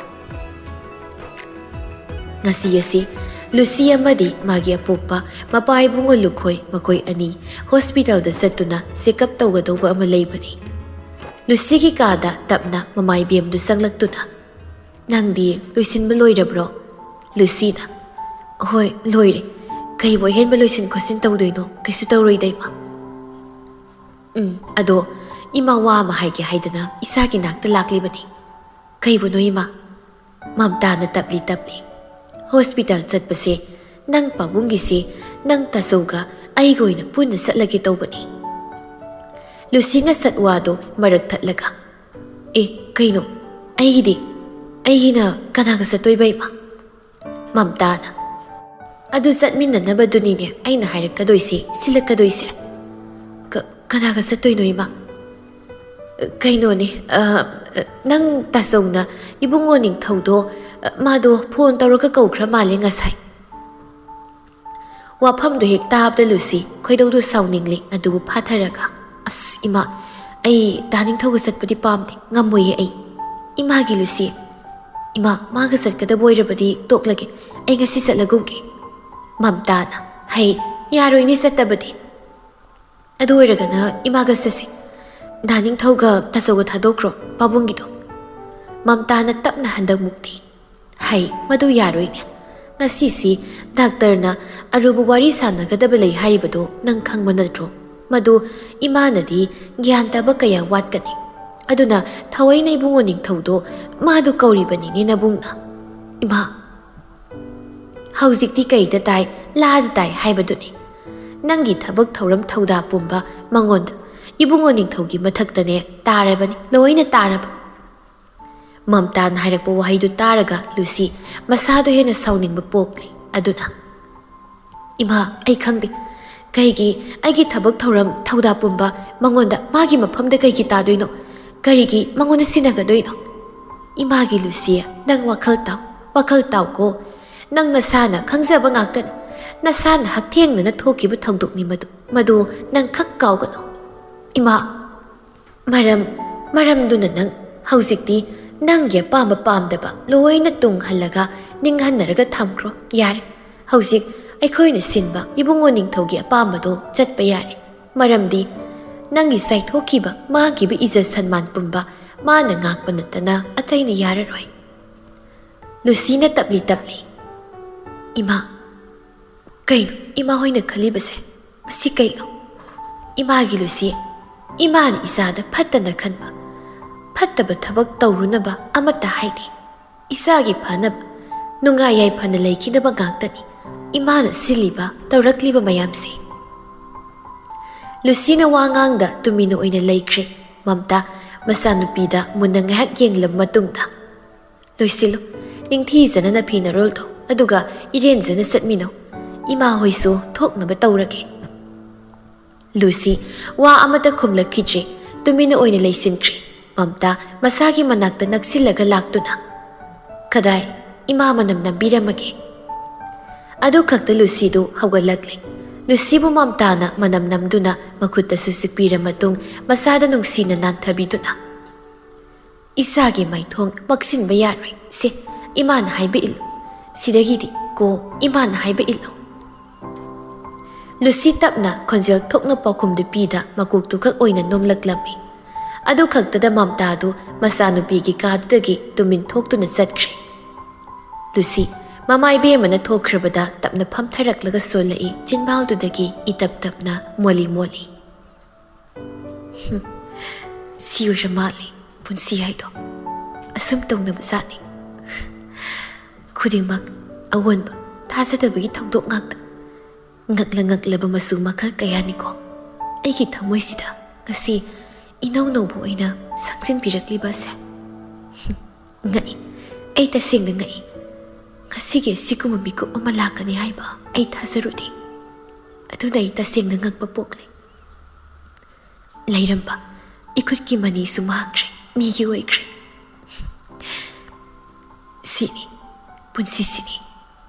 ꯉꯁꯤ ꯑꯁꯤ ꯂꯨꯁꯤ ꯑꯃꯗꯤ ꯃꯥꯒꯤ ꯑꯄꯣꯛꯄ ꯃꯄꯥ ꯏꯕꯨꯡꯉꯣ ꯂꯨꯈꯣꯏ ꯃꯈꯣꯏ ꯑꯅꯤ ꯍꯣꯁꯄꯤꯇꯥꯜꯗ ꯆꯠꯇꯨꯅ ꯆꯦꯛꯑꯞ ꯇꯧꯒꯗꯧꯕ ꯑꯃ ꯂꯩꯕꯅꯤ꯫ ꯂꯨꯁꯤꯒꯤ ꯀꯥꯗ ꯇꯞꯅ ꯃꯃꯥ ꯏꯕꯦꯝꯗꯨ ꯆꯪꯂꯛꯇꯨꯅ "ꯅꯪꯗꯤ ꯂꯣꯏꯁꯤꯟꯕ ꯂꯣꯏꯔꯕ꯭ꯔꯣ?" ꯂꯨꯁꯤꯅ "ꯍꯣꯏ ꯂꯣꯏꯔꯦ꯫ ꯀꯩꯕꯨ ꯑꯍꯦꯟꯕ ꯂꯣꯏꯁꯤꯟ ꯈꯣꯠꯆꯤꯟ ꯇꯧꯗꯣꯏꯅꯣ? ꯀꯩꯁꯨ ꯇꯧꯔꯣꯏꯗ ꯏꯃꯥ." ꯑꯗꯣ ꯏꯃꯥ ꯋꯥ ꯑꯃ ꯍꯥꯏꯒꯦ ꯍꯥꯏꯗꯅ ꯏꯁꯥꯒꯤ ꯅꯥꯛꯇ ꯂꯥꯛꯂꯤꯕꯅꯤ." "ꯀꯩꯕꯨꯅꯣ ꯏꯃꯥ?" ꯃꯝꯇꯥꯅ ꯇꯞꯂꯤ ꯇꯞꯂꯤ "ꯍꯣꯁꯄꯤꯇꯥꯜ ꯆꯠꯄꯁꯦ ꯅꯪ ꯄꯥꯕꯨꯡꯒꯤꯁꯦ ꯅꯪ ꯇꯥꯆꯧꯒ ꯑꯩꯒ ꯑꯣꯏꯅ ꯄꯨꯟꯅ ꯆꯠꯂꯒꯦ ꯇꯧꯕꯅꯤ." ꯂꯨꯁꯤꯅ ꯁꯠꯋꯥꯗꯣ ꯃꯔꯛ ꯊꯠꯂꯒ "ꯀꯩꯅꯣ? ꯑꯩꯒꯤꯅ ꯀꯅꯥꯒ ꯆꯠꯇꯣꯏꯕ ꯏꯃꯥ?" ꯃꯝꯇꯥꯅ "ꯑꯗꯨ ꯆꯠꯃꯤꯟꯅꯅꯕꯗꯨꯅꯤꯅꯦ ꯑꯩꯅ ꯍꯥꯏꯔꯛꯀꯗꯣꯏꯁꯦ ꯁꯤꯜꯂꯛꯀꯗꯣꯏꯁꯦ." "ꯀꯅꯥꯒ ꯆꯠꯇꯣꯏꯅꯣ ꯏꯃꯥ?" "ꯀꯩꯅꯣꯅꯦ ꯅꯪ ꯇꯥꯆꯧꯅ ꯏꯕꯨꯡꯉꯣ ꯅꯤꯡꯊꯧꯗꯣ ꯃꯥꯗꯣ ꯐꯣꯟ ꯇꯧꯔꯒ ꯀꯧꯈ꯭ꯔ ꯃꯥꯜꯂꯦ ꯉꯁꯥꯏ." ꯋꯥꯐꯝꯗꯨ ꯍꯦꯛ ꯇꯥꯕꯗ ꯂꯨꯁꯤ ꯈꯣꯏꯗꯧꯗꯨ ꯁꯥꯎꯅꯤꯡꯂꯤ ꯑꯗꯨꯕꯨ ꯐꯥꯊꯔꯒ "ꯑꯁ ꯏꯃꯥ, ꯑꯩ ꯗꯥ ꯅꯤꯡꯊꯧꯒ ꯆꯠꯄꯗꯤ ꯄꯥꯝꯗꯦ, ꯉꯝꯃꯣꯏꯌꯦ ꯑꯩ꯫ ꯏꯃꯥꯒꯤ ꯂꯨꯁꯤ, ꯏꯃꯥ ꯃꯥꯒ ꯆꯠꯀꯗꯕ ꯑꯣꯏꯔꯕꯗꯤ ꯇꯣꯛꯂꯒꯦ, ꯑꯩ ꯉꯁꯤ ꯆꯠꯂꯒꯨꯝꯒꯦ." ꯃꯝꯇꯥꯅ "ꯍꯩ ꯌꯥꯔꯣꯏꯅꯦ ꯆꯠꯇꯕꯗꯤ꯫ ꯑꯗꯨ ꯑꯣꯏꯔꯒꯅ ꯏꯃꯥꯒ ꯆꯠꯁꯤ꯫ ꯗꯥ ꯅꯤꯡꯊꯧꯒ ꯇꯥꯆꯧꯒ ꯊꯥꯗꯣꯛꯈ꯭ꯔꯣ ꯄꯥꯕꯨꯡꯒꯤꯗꯣ." ꯃꯝꯇꯥꯅ ꯇꯞꯅ ꯍꯟꯗꯛꯃꯨꯛꯇꯤ "ꯍꯩ ꯃꯗꯨ ꯌꯥꯔꯣꯏꯅꯦ꯫ ꯉꯁꯤꯁꯤ ꯗꯥꯛꯇꯔꯅ ꯑꯔꯨꯕ ꯋꯥꯔꯤ ꯁꯥꯟꯅꯒꯗꯕ ꯂꯩ ꯍꯥꯏꯔꯤꯕꯗꯣ ꯅꯪ ꯈꯪꯕ ꯅꯠꯇ꯭ꯔꯣ? ꯃꯗꯨ ꯏꯃꯥꯅꯗꯤ ꯒ꯭ꯌꯥꯟ ꯇꯥꯕ ꯀꯌꯥ ꯋꯥꯠꯀꯅꯤ꯫ ꯑꯗꯨꯅ ꯊꯑꯣꯏꯅ ꯏꯕꯨꯡꯉꯣ ꯅꯤꯡꯊꯧꯗꯣ ꯃꯥꯗꯨ ꯀꯧꯔꯤꯕꯅꯤꯅꯦ ꯅꯕꯨꯡꯅ." "ꯏꯃꯥ, ꯍꯧꯖꯤꯛꯇꯤ ꯀꯩꯗ ꯇꯥꯏ ꯂꯥꯗ ꯇꯥꯏ ꯍꯥꯏꯕꯗꯨꯅꯤ꯫ ꯅꯪꯒꯤ ꯊꯕꯛ ꯊꯧꯔꯝ ꯊꯧꯗꯥ ꯄꯨꯝꯕ ꯃꯉꯣꯟꯗ ꯏꯕꯨꯡꯉꯣ ꯅꯤꯡꯊꯧꯒꯤ ꯃꯊꯛꯇꯅꯦ ꯇꯥꯔꯕꯅꯤ, ꯂꯣꯏꯅ ꯇꯥꯔꯕ." ꯃꯝꯇꯥꯅ ꯍꯥꯏꯔꯛꯄ ꯋꯥꯍꯩꯗꯨ ꯇꯥꯔꯒ ꯂꯨꯁꯤ ꯃꯁꯥꯗꯣ ꯍꯦꯟꯅ ꯁꯥꯎꯅꯤꯡꯕ ꯄꯣꯛꯂꯤ꯫ ꯑꯗꯨꯅ "ꯏꯃꯥ, ꯑꯩ ꯈꯪꯗꯦ. ꯀꯩꯒꯤ ꯑꯩꯒꯤ ꯊꯕꯛ ꯊꯧꯔꯝ ꯊꯧꯗꯥ ꯄꯨꯝꯕ ꯃꯉꯣꯟꯗ ꯃꯥꯒꯤ ꯃꯐꯝꯗ ꯀꯩꯒꯤ ꯇꯥꯗꯣꯏꯅꯣ? ꯀꯔꯤꯒꯤ ꯃꯉꯣꯟꯗ ꯁꯤꯟꯅꯒꯗꯣꯏꯅꯣ? ꯏꯃꯥꯒꯤ ꯂꯨꯁꯤ, ꯅꯪ ꯋꯥꯈꯜ ꯇꯥꯎꯀꯣ. ꯅꯪ ꯅꯁꯥꯅ ꯈꯪꯖꯕ ꯉꯥꯛꯇꯅꯤ. ꯅꯁꯥꯅ ꯍꯛꯊꯦꯡꯅꯅ ꯊꯣꯛꯈꯤꯕ ꯊꯧꯗꯣꯛꯅꯤ ꯃꯗꯨ ꯅꯪ ꯈꯛ ꯀꯥꯎꯒꯅꯨ." "ꯏꯃꯥ, ꯃꯔꯝꯗꯨꯅ ꯅꯪ ꯍꯧꯖꯤꯛꯇꯤ ꯅꯪꯒꯤ ꯑꯄꯥꯝꯕ ꯄꯥꯝꯗꯕ ꯂꯣꯏꯅ ꯇꯨꯡꯍꯜꯂꯒ ꯅꯤꯡꯍꯟꯅꯔꯒ ꯊꯝꯈ꯭ꯔꯣ ꯌꯥꯔꯦ꯫ ꯍꯧꯖꯤꯛ ꯑꯩꯈꯣꯏꯅ ꯁꯤꯟꯕ ꯏꯕꯨꯡꯉꯣ ꯅꯤꯡꯊꯧꯒꯤ ꯑꯄꯥꯝꯕꯗꯣ ꯆꯠꯄ ꯌꯥꯔꯦ꯫ ꯃꯔꯝꯗꯤ ꯅꯪꯒꯤ ꯆꯥꯏꯊꯣꯛꯈꯤꯕ ꯃꯥꯒꯤꯕ ꯏꯖꯠ ꯁꯟꯃꯥꯟ ꯄꯨꯝꯕ ꯃꯥꯅ ꯉꯥꯛꯄ ꯅꯠꯇꯅ ꯑꯇꯩꯅ ꯌꯥꯔꯔꯣꯏ." ꯂꯨꯁꯤꯅ ꯇꯞꯂꯤ ꯇꯞꯂꯤ "ꯏꯃꯥ, ꯀꯩꯅꯣ ꯏꯃꯥ ꯍꯣꯏꯅ ꯈꯜꯂꯤꯕꯁꯦ? ꯃꯁꯤ ꯀꯩꯅꯣ? ꯏꯃꯥꯒꯤ ꯂꯨꯁꯤ, ꯏꯃꯥꯅ ꯏꯆꯥꯗ ꯐꯠꯇꯅꯈꯟꯕ, ꯐꯠꯇꯕ ꯊꯕꯛ ꯇꯧꯔꯨꯅꯕ ꯑꯃꯠꯇ ꯍꯥꯏꯗꯦ. ꯏꯆꯥꯒꯤ ꯐꯅꯕ ꯅꯨꯡꯉꯥꯏ ꯌꯥꯏꯐꯅ ꯂꯩꯈꯤꯅꯕ ꯉꯥꯛꯇꯅꯤ ꯏꯃꯥꯅ ꯁꯤꯜꯂꯤꯕ ꯇꯧꯔꯛꯂꯤꯕ ꯃꯌꯥꯝꯁꯦ." ꯂꯨꯁꯤꯅ ꯋꯥ ꯉꯥꯡꯗ ꯇꯨꯃꯤꯟꯅ ꯑꯣꯏꯅ ꯂꯩꯈ꯭ꯔꯦ꯫ ꯃꯝꯇꯥ ꯃꯆꯥꯅꯨꯄꯤꯗ ꯃꯨꯟꯅ ꯉꯥꯏꯍꯥꯛ ꯌꯦꯡꯂꯕ ꯃꯇꯨꯡꯗ "ꯂꯣꯏꯁꯤꯜꯂꯨ, ꯅꯤꯡꯊꯤꯖꯅ ꯅꯐꯤ ꯅꯔꯣꯜ ꯇꯧ, ꯑꯗꯨꯒ ꯏꯔꯦꯟꯖꯅ ꯆꯠꯃꯤꯟꯅꯧ. ꯏꯃꯥ ꯍꯣꯏꯁꯨ ꯊꯣꯛꯅꯕ ꯇꯧꯔꯒꯦ." ꯂꯨꯁꯤ ꯋꯥ ꯑꯃꯇ ꯈꯨꯝꯂꯛꯈꯤꯗ꯭ꯔꯦ꯫ ꯇꯨꯃꯤꯟꯅ ꯑꯣꯏꯅ ꯂꯩꯁꯤꯟꯈ꯭ꯔꯦ꯫ ꯃꯝꯇꯥ ꯃꯁꯥꯒꯤ ꯃꯅꯥꯛꯇ ꯅꯛꯁꯤꯜꯂꯒ ꯂꯥꯛꯇꯨꯅ ꯀꯗꯥꯏ ꯏꯃꯥ ꯃꯅꯝ ꯅꯝꯕꯤꯔꯝꯃꯒꯦ? ꯑꯗꯨ ꯈꯛꯇ ꯂꯨꯁꯤꯗꯨ ꯍꯧꯒꯠꯂꯛꯂꯦ꯫ ꯂꯨꯁꯤꯕꯨ ꯃꯝꯇꯥꯅ ꯃꯅꯝ ꯅꯝꯗꯨꯅ ꯃꯈꯨꯠꯇꯁꯨ ꯁꯤꯛꯄꯤꯔ ꯃꯇꯨꯡ ꯃꯁꯥꯗ ꯅꯨꯡꯁꯤꯅ ꯅꯥꯟꯊꯕꯤꯗꯨꯅ ꯏꯁꯥꯒꯤ ꯃꯥꯏꯊꯣꯡ ꯃꯛꯁꯤꯟꯕ ꯌꯥꯔꯣꯏ꯫ ꯁꯦ ꯏꯃꯥꯅ ꯍꯥꯏꯕ ꯏꯜꯂꯨ꯫ ꯁꯤꯗꯒꯤꯗꯤ ꯀꯣ ꯏꯃꯥꯅ ꯍꯥꯏꯕ ꯏꯜꯂꯨ꯫ ꯂꯨꯁꯤ ꯇꯞꯅ ꯈꯣꯟꯖꯦꯜ ꯊꯣꯛꯅ ꯄꯥꯎꯈꯨꯝꯗꯨ ꯄꯤꯗ ꯃꯀꯣꯛꯇꯨ ꯈꯛ ꯑꯣꯏꯅ ꯅꯣꯝꯂꯛꯂꯝꯃꯤ꯫ ꯑꯗꯨ ꯈꯛꯇꯗ ꯃꯝꯇꯥꯗꯨ ꯃꯆꯥꯅꯨꯄꯤꯒꯤ ꯀꯥꯗꯨꯗꯒꯤ ꯇꯨꯃꯤꯟ ꯊꯣꯛꯇꯨꯅ ꯆꯠꯈ꯭ꯔꯦ꯫ ꯂꯨꯁꯤ ꯃꯃꯥꯏꯕꯦꯝꯃꯅ ꯊꯣꯛꯈ꯭ꯔꯕꯗ ꯇꯞꯅ ꯐꯝꯊꯔꯛꯂꯒ ꯁꯣꯜꯂꯛꯏ ꯆꯤꯟꯕꯥꯜꯗꯨꯗꯒꯤ ꯏꯇꯞ ꯇꯞꯅ ꯃꯣꯜꯂꯤ ꯃꯣꯜꯂꯤ꯫ ꯁꯤ ꯑꯣꯏꯔ ꯃꯥꯜꯂꯦ ꯄꯨꯟꯁꯤ ꯍꯥꯏꯗꯣ꯫ ꯑꯁꯨꯝ ꯇꯧꯅꯕ ꯖꯥꯠꯅꯤ꯫ ꯈꯨꯗꯤꯡꯃꯛ ꯑꯑꯣꯟꯕ ꯊꯥꯖꯗꯕꯒꯤ ꯊꯧꯗꯣꯛ ꯉꯥꯛꯇ꯫ ꯉꯛꯂꯕ ꯃꯆꯨ ꯃꯈꯜ ꯀꯌꯥꯅꯤꯀꯣ ꯑꯩꯒꯤ ꯊꯃꯣꯏꯁꯤꯗ ꯉꯁꯤ ꯏꯅꯧ ꯅꯧꯕ ꯑꯣꯏꯅ ꯁꯪꯖꯤꯟꯕꯤꯔꯛꯂꯤꯕꯁꯦ꯫ ꯉꯛꯏ, ꯑꯩ ꯇꯁꯦꯡꯅ ꯉꯛꯏ꯫ ꯉꯁꯤꯒꯤ ꯑꯁꯤꯒꯨꯝꯕ ꯃꯤꯀꯨꯞ ꯑꯃ ꯂꯥꯛꯀꯅꯤ ꯍꯥꯏꯕ ꯑꯩ ꯊꯥꯖꯔꯨꯗꯦ꯫ ꯑꯗꯨꯅ ꯑꯩ ꯇꯁꯦꯡꯅ ꯉꯛꯄ ꯄꯣꯛꯂꯦ꯫ ꯂꯩꯔꯝꯕ ꯏꯈꯨꯠꯀꯤ ꯃꯅꯤꯁꯨ ꯃꯥꯡꯈ꯭ꯔꯦ, ꯃꯤꯒꯤ ꯑꯣꯏꯈ꯭ꯔꯦ꯫ ꯁꯤꯅꯤ ꯄꯨꯟꯁꯤꯁꯤꯅꯤ꯫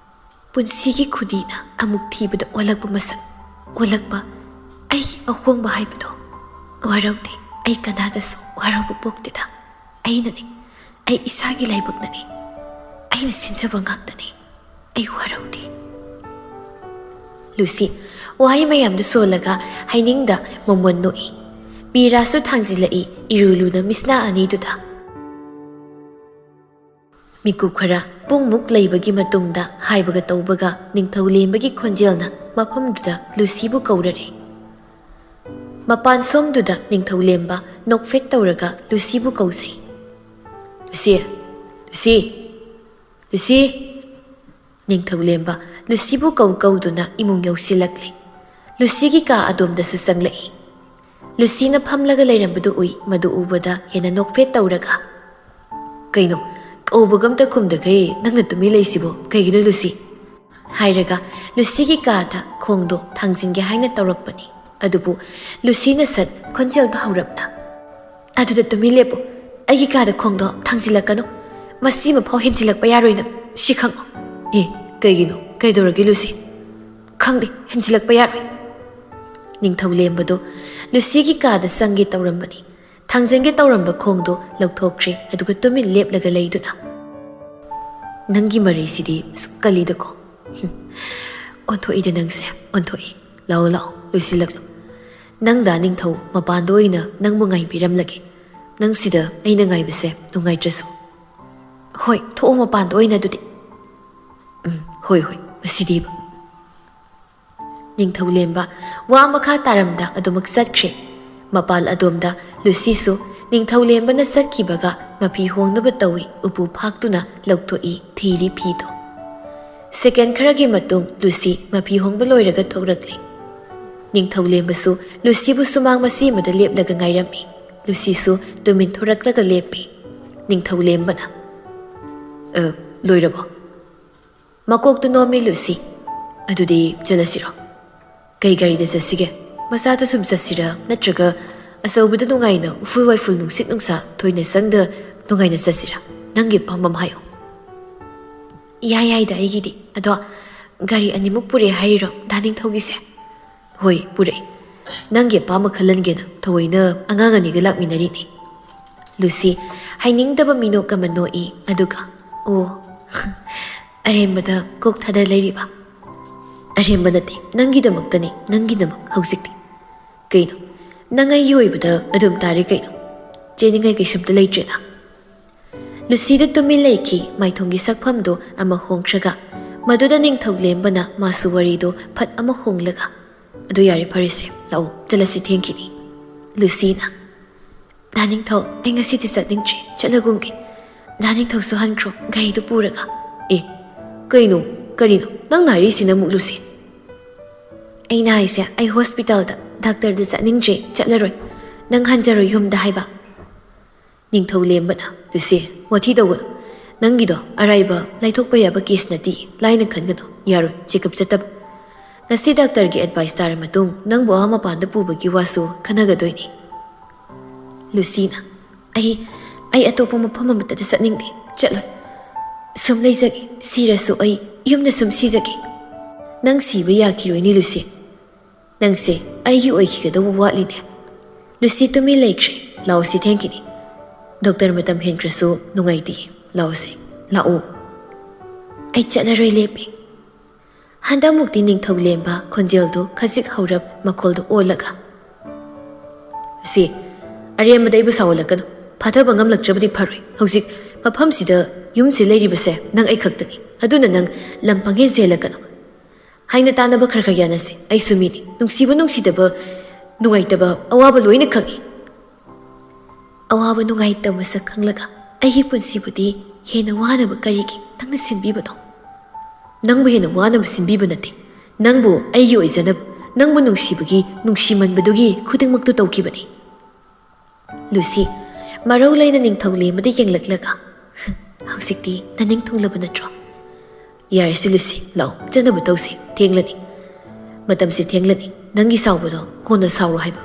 ꯄꯨꯟꯁꯤꯒꯤ ꯈꯨꯗꯤꯅ ꯑꯃꯨꯛ ꯊꯤꯕꯗ ꯑꯣꯜꯂꯛꯄ ꯃꯁꯛ, ꯑꯣꯜꯂꯛꯄ ꯑꯩꯒꯤ ꯑꯍꯣꯡꯕ ꯍꯥꯏꯕꯗꯣ꯫ ꯋꯥꯔꯧꯗꯦ, ꯑꯩ ꯀꯅꯥꯗꯁꯨ ꯋꯥꯔꯧꯕ ꯄꯣꯛꯇꯦꯗ꯫ ꯑꯩꯅꯅꯤ, ꯑꯩ ꯏꯁꯥꯒꯤ ꯂꯥꯏꯕꯛꯅꯅꯤ꯫ ꯑꯩꯅ ꯁꯤꯟꯖꯕ ꯉꯥꯛꯇꯅꯤ꯫ ꯑꯩ ꯋꯥꯔꯧꯗꯦ꯫ ꯂꯨꯁꯤ ꯋꯥꯍꯩ ꯃꯌꯥꯝꯗꯨ ꯁꯣꯜꯂꯒ ꯍꯩꯅꯤꯡꯗ ꯃꯣꯃꯣꯟ ꯅꯣꯛꯏ꯫ ꯄꯤꯔꯥꯁꯨ ꯊꯥꯡꯖꯤꯜꯂꯛꯏ ꯏꯔꯨ ꯂꯨꯅ ꯃꯤꯁꯅꯥ ꯑꯅꯤꯗꯨꯗ꯫ ꯃꯤꯀꯨꯞ ꯈꯔ ꯄꯨꯡꯃꯨꯛ ꯂꯩꯕꯒꯤ ꯃꯇꯨꯡꯗ ꯍꯥꯏꯕꯒ ꯇꯧꯕꯒ ꯅꯤꯡꯊꯧꯂꯦꯝꯕꯒꯤ ꯈꯣꯟꯖꯦꯜꯅ ꯃꯐꯝꯗꯨꯗ ꯂꯨꯁꯤꯕꯨ ꯀꯧꯔꯔꯦ꯫ ꯃꯄꯥꯟ ꯁꯣꯝꯗꯨꯗ ꯅꯤꯡꯊꯧꯂꯦꯝꯕ ꯅꯣꯛꯐꯦꯛ ꯇꯧꯔꯒ ꯂꯨꯁꯤꯕꯨ ꯀꯧꯖꯩ꯫ Lucy, Lucy, Lucy. ꯅꯤꯡꯊꯧꯂꯦꯝꯕ ꯂꯨꯁꯤꯕꯨ ꯀꯧꯗꯨꯅ ꯏꯃꯨꯡ ꯌꯧꯁꯤꯜꯂꯛꯂꯦ꯫ ꯂꯨꯁꯤꯒꯤ ꯀꯥ ꯑꯗꯣꯝꯗꯁꯨ ꯆꯪꯂꯛꯏ꯫ ꯂꯨꯁꯤꯅ ꯐꯝꯂꯒ ꯂꯩꯔꯝꯕꯗꯨ ꯎꯏ꯫ ꯃꯗꯨ ꯎꯕꯗ ꯍꯦꯟꯅ ꯅꯣꯛꯐꯦꯠ ꯇꯧꯔꯒ ꯀꯩꯅꯣ ꯀꯧꯕꯒ ꯑꯝꯇ ꯈꯨꯝꯗꯈꯩ ꯅꯪꯅ ꯇꯨꯃꯤꯟ ꯂꯩꯁꯤꯕꯣ ꯀꯩꯒꯤꯅꯣ ꯂꯨꯁꯤ? ꯍꯥꯏꯔꯒ ꯂꯨꯁꯤꯒꯤ ꯀꯥꯗ ꯈꯣꯡꯗꯣ ꯊꯥꯡꯖꯤꯟꯒꯦ ꯍꯥꯏꯅ ꯇꯧꯔꯛꯄꯅꯤ꯫ ꯑꯗꯨꯕꯨ ꯂꯨꯁꯤꯅ ꯁꯠ ꯈꯣꯟꯖꯦꯜꯗꯣ ꯍꯧꯔꯞꯅ ꯑꯗꯨꯗ ꯇꯨꯃꯤꯟ ꯂꯦꯞꯄꯨ꯫ ꯑꯩꯒꯤ ꯀꯥꯗ ꯈꯣꯡꯗꯣ ꯊꯥꯡꯖꯤꯜꯂꯛꯀꯅꯨ꯫ ꯃꯁꯤꯃꯐꯥꯎ ꯍꯦꯟꯖꯤꯜꯂꯛꯄ ꯌꯥꯔꯣꯏꯅ ꯁꯤ ꯈꯪꯉꯣ꯫ ꯑꯦ ꯀꯩꯒꯤꯅꯣ? ꯀꯩꯗꯧꯔꯒꯦ ꯂꯨꯁꯤ? ꯈꯪꯗꯦ, ꯍꯦꯟꯖꯤꯜꯂꯛꯄ ꯌꯥꯔꯣꯏ꯫ ꯅꯤꯡꯊꯧꯂꯦꯝꯕꯗꯣ ꯂꯨꯁꯤꯒꯤ ꯀꯥꯗ ꯆꯪꯒꯦ ꯇꯧꯔꯝꯕꯅꯤ꯫ ꯊꯥꯡꯖꯟꯒꯦ ꯇꯧꯔꯝꯕ ꯈꯣꯡꯗꯣ ꯂꯧꯊꯣꯛꯈ꯭ꯔꯦ꯫ ꯑꯗꯨꯒ ꯇꯨꯃꯤꯟ ꯂꯦꯞꯂꯒ ꯂꯩꯗꯨꯅ ꯅꯪꯒꯤ ꯃꯔꯩꯁꯤꯗꯤ ꯑꯁꯨꯛ ꯀꯜꯂꯤꯗꯀꯣ꯫ ꯑꯣꯟꯊꯣꯛꯏꯗ ꯅꯪꯁꯦ, ꯑꯣꯟꯊꯣꯛꯏ꯫ ꯂꯥꯛꯑꯣ ꯂꯥꯛꯑꯣ ꯂꯣꯏꯁꯤꯜꯂꯛꯂꯣ꯫ ꯅꯪꯗ ꯅꯤꯡꯊꯧ ꯃꯄꯥꯟꯗ ꯑꯣꯏꯅ ꯅꯪꯕꯨ ꯉꯥꯏꯕꯤꯔꯝꯂꯒꯦ꯫ ꯅꯪ ꯁꯤꯗ ꯑꯩꯅ ꯉꯥꯏꯕꯁꯦ ꯅꯨꯡꯉꯥꯏꯇ꯭ꯔꯁꯨ꯫ ꯍꯣꯏ ꯊꯣꯛꯑꯣ ꯃꯄꯥꯟꯗ ꯑꯣꯏꯅ ꯑꯗꯨꯗꯤ꯫ ꯍꯣꯏ ꯍꯣꯏ ꯃꯁꯤꯗꯤꯕ꯫ ꯅꯤꯡꯊꯧꯂꯦꯝꯕ ꯋꯥ ꯃꯈꯥ ꯇꯥꯔꯝꯗ ꯑꯗꯨꯃꯛ ꯆꯠꯈ꯭ꯔꯦ꯫ ꯃꯄꯥꯜ ꯑꯗꯣꯝꯗ ꯂꯨꯁꯤꯁꯨ ꯅꯤꯡꯊꯧꯂꯦꯝꯕꯅ ꯆꯠꯈꯤꯕꯒ ꯃꯐꯤ ꯍꯣꯡꯅꯕ ꯇꯧꯏ꯫ ꯎꯄꯨ ꯐꯥꯛꯇꯨꯅ ꯂꯧꯊꯣꯛꯏ ꯊꯤꯔꯤ ꯐꯤꯗꯣ꯫ ꯁꯦꯀꯦꯟ ꯈꯔꯒꯤ ꯃꯇꯨꯡ ꯂꯨꯁꯤ ꯃꯐꯤ ꯍꯣꯡꯕ ꯂꯣꯏꯔꯒ ꯊꯣꯛꯂꯛꯂꯤ꯫ ꯅꯤꯡꯊꯧꯂꯦꯝꯕꯁꯨ ꯂꯨꯁꯤꯕꯨ ꯁꯨꯃꯥꯡ ꯃꯆꯤ ꯑꯃꯗ ꯂꯦꯞꯂꯒ ꯉꯥꯏꯔꯝꯃꯤ꯫ ꯂꯨꯁꯤꯁꯨ ꯇꯨꯃꯤꯟ ꯊꯣꯔꯛꯂꯒ ꯂꯦꯞꯄꯤ꯫ ꯅꯤꯡꯊꯧꯂꯦꯝꯕꯅ ꯂꯣꯏꯔꯕꯣ? ꯃꯀꯣꯛꯇꯨ ꯅꯣꯝꯃꯤ ꯂꯨꯁꯤ꯫ ꯑꯗꯨꯗꯤ ꯆꯠꯂꯁꯤꯔꯣ? ꯀꯩ ꯒꯥꯔꯤꯗ ꯆꯠꯁꯤꯒꯦ? ꯃꯆꯥꯗ ꯁꯨꯝ ꯆꯠꯁꯤꯔꯥ ꯅꯠꯇ꯭ꯔꯒ ꯑꯆꯧꯕꯗ ꯅꯨꯡꯉꯥꯏꯅ ꯎꯐꯨꯜ ꯋꯥꯏꯐꯨꯜ ꯅꯨꯡꯁꯤꯠ ꯅꯨꯡꯁꯥ ꯊꯣꯏꯅ ꯆꯪꯗ ꯅꯨꯡꯉꯥꯏꯅ ꯆꯠꯁꯤꯔꯥ? ꯅꯪꯒꯤ ꯄꯥꯝꯕꯝ ꯍꯥꯏꯌꯣ꯫ ꯌꯥꯏꯗ ꯑꯩꯒꯤꯗꯤ꯫ ꯑꯗꯣ ꯒꯥꯔꯤ ꯑꯅꯤꯃꯨꯛ ꯄꯨꯔꯛꯑꯦ ꯍꯥꯏꯔꯤꯔꯣ ꯗꯥꯅꯤꯡꯊꯧꯒꯤꯁꯦ? ꯍꯣꯏ ꯄꯨꯔꯛꯑꯦ꯫ ꯅꯪꯒꯤ ꯑꯄꯥꯝꯕ ꯈꯜꯍꯟꯒꯦꯅ ꯊꯑꯣꯏꯅ ꯑꯉꯥꯡ ꯑꯅꯤꯒ ꯂꯥꯛꯃꯤꯟꯅꯔꯤꯅꯤ꯫ ꯂꯨꯁꯤ ꯍꯩꯅꯤꯡꯗꯕ ꯃꯤꯅꯣꯛ ꯑꯃ ꯅꯣꯛꯏ꯫ ꯑꯗꯨꯒ ꯑꯣ ꯑꯔꯦꯝꯕꯗ ꯀꯣꯛ ꯊꯥꯗ ꯂꯩꯔꯤꯕ? ꯑꯔꯦꯝꯕ ꯅꯠꯇꯦ, ꯅꯪꯒꯤꯗꯃꯛꯇꯅꯤ, ꯅꯪꯒꯤꯗꯃꯛ ꯍꯧꯖꯤꯛꯇꯤ꯫ ꯀꯩꯅꯣ ꯅꯪ ꯑꯩꯒꯤ ꯑꯣꯏꯕꯗ ꯑꯗꯨꯝ ꯇꯥꯔꯤ ꯀꯩꯅꯣ? ꯆꯦꯅꯤꯡꯉꯥꯏ ꯀꯩꯁꯨꯝꯇ ꯂꯩꯇ꯭ꯔꯦꯅ꯫ ꯂꯨꯁꯤꯗ ꯇꯨꯃꯤꯟ ꯂꯩꯈꯤ꯫ ꯃꯥꯏꯊꯣꯡꯒꯤ ꯁꯛꯐꯝꯗꯣ ꯑꯃ ꯍꯣꯡꯈ꯭ꯔꯒ ꯃꯗꯨꯗ ꯅꯤꯡꯊꯧꯂꯦꯝꯕꯅ ꯃꯥꯁꯨ ꯋꯥꯔꯤꯗꯣ ꯐꯠ ꯑꯃ ꯍꯣꯡꯂꯒ ꯑꯗꯨ ꯌꯥꯔꯦ ꯐꯔꯦꯁꯦ ꯂꯥꯛꯑꯣ ꯆꯠꯂꯁꯤ ꯊꯦꯡꯈꯤꯅꯤ꯫ ꯂꯨꯁꯤꯅ ꯗꯥꯅꯤꯡꯊꯧ ꯑꯩ ꯉꯁꯤꯗꯤ ꯆꯠꯅꯤꯡꯗ꯭ꯔꯦ, ꯆꯠꯂꯒꯨꯝꯒꯦ꯫ ꯗꯥꯅꯤꯡꯊꯧꯁꯨ ꯍꯟꯈ꯭ꯔꯣ ꯒꯥꯔꯤꯗꯨ ꯄꯨꯔꯒ꯫ ꯀꯩꯅꯣ ꯀꯔꯤꯅꯣ ꯅꯪꯅ ꯍꯥꯏꯔꯤꯁꯤꯅ ꯑꯃꯨꯛ ꯂꯨꯁꯤ? ꯑꯩꯅ ꯍꯥꯏꯁꯦ ꯑꯩ ꯍꯣꯁꯄꯤꯇꯥꯜꯗ ꯗꯥꯛꯇꯔꯗ ꯆꯠꯅꯤꯡꯗ꯭ꯔꯦ, ꯆꯠꯂꯔꯣꯏ꯫ ꯅꯪ ꯍꯟꯖꯔꯣ ꯌꯨꯝꯗ ꯍꯥꯏꯕ꯫ ꯅꯤꯡꯊꯧꯂꯦꯝꯕꯅ ꯂꯨꯁꯤ ꯋꯥꯊꯤ ꯇꯧꯒꯅꯨ꯫ ꯅꯪꯒꯤꯗꯣ ꯑꯔꯥꯏꯕ ꯂꯥꯏꯊꯣꯛꯄ ꯌꯥꯕ ꯀꯦꯁ ꯅꯠꯇꯦ, ꯂꯥꯏꯅ ꯈꯟꯒꯅꯨ꯫ ꯌꯥꯔꯣꯏ ꯆꯦꯛꯑꯞ ꯆꯠꯇꯕ꯫ ꯉꯁꯤ ꯗꯥꯛꯇꯔꯒꯤ ꯑꯦꯗꯚꯥꯏꯁ ꯇꯥꯔ ꯃꯇꯨꯡ ꯅꯪꯕꯨ ꯃꯄꯥꯟꯗ ꯄꯨꯕꯒꯤ ꯋꯥꯁꯨ ꯈꯟꯅꯒꯗꯣꯏꯅꯤ꯫ Lucina, ai atopa mafam amata satningde chatloi. Sum leizage sirasu ai yumna sum sizage. Nang siba yakiroi Lucy. Nang se ai oikigadabu watline. Lucy tumi laikre lao si thankini. Doctor matam henkrasu nungaiti lao se lao. Ai chatlaroi lepe. Handa mukti ningthau lemba khonjeldo khasik haurap makoldo olaga. Lucy, aremada ibu sawalakanu. Phathaba ngamlaktrabadi pharoi. Hauzik mafamsida yumsi leiribase nang ai khaktani. Aduna nang lampanghe zelakanu. Haina tanaba khar yanase ai sumini. Nungsiba nungsidaba nungaitaba awaba loina khangi. Awaba nungaitaba masak khanglaga. Ai punsibudi hena wanaba karigi nangna simbibano. Nangbu hena wanaba simbiba nate. Nangbu ai oizanab nangbu nungsibagi nungsimanbadugi khudingmaktu tawkibani. Lucy, marau laina ningthau lemada yenglaklaga. Hausikti naning thunglaba natro. Yarisi Lucy, lau janaba tawsi thenglani. Matamsi thenglani nangi sawbado kona sawro haiba.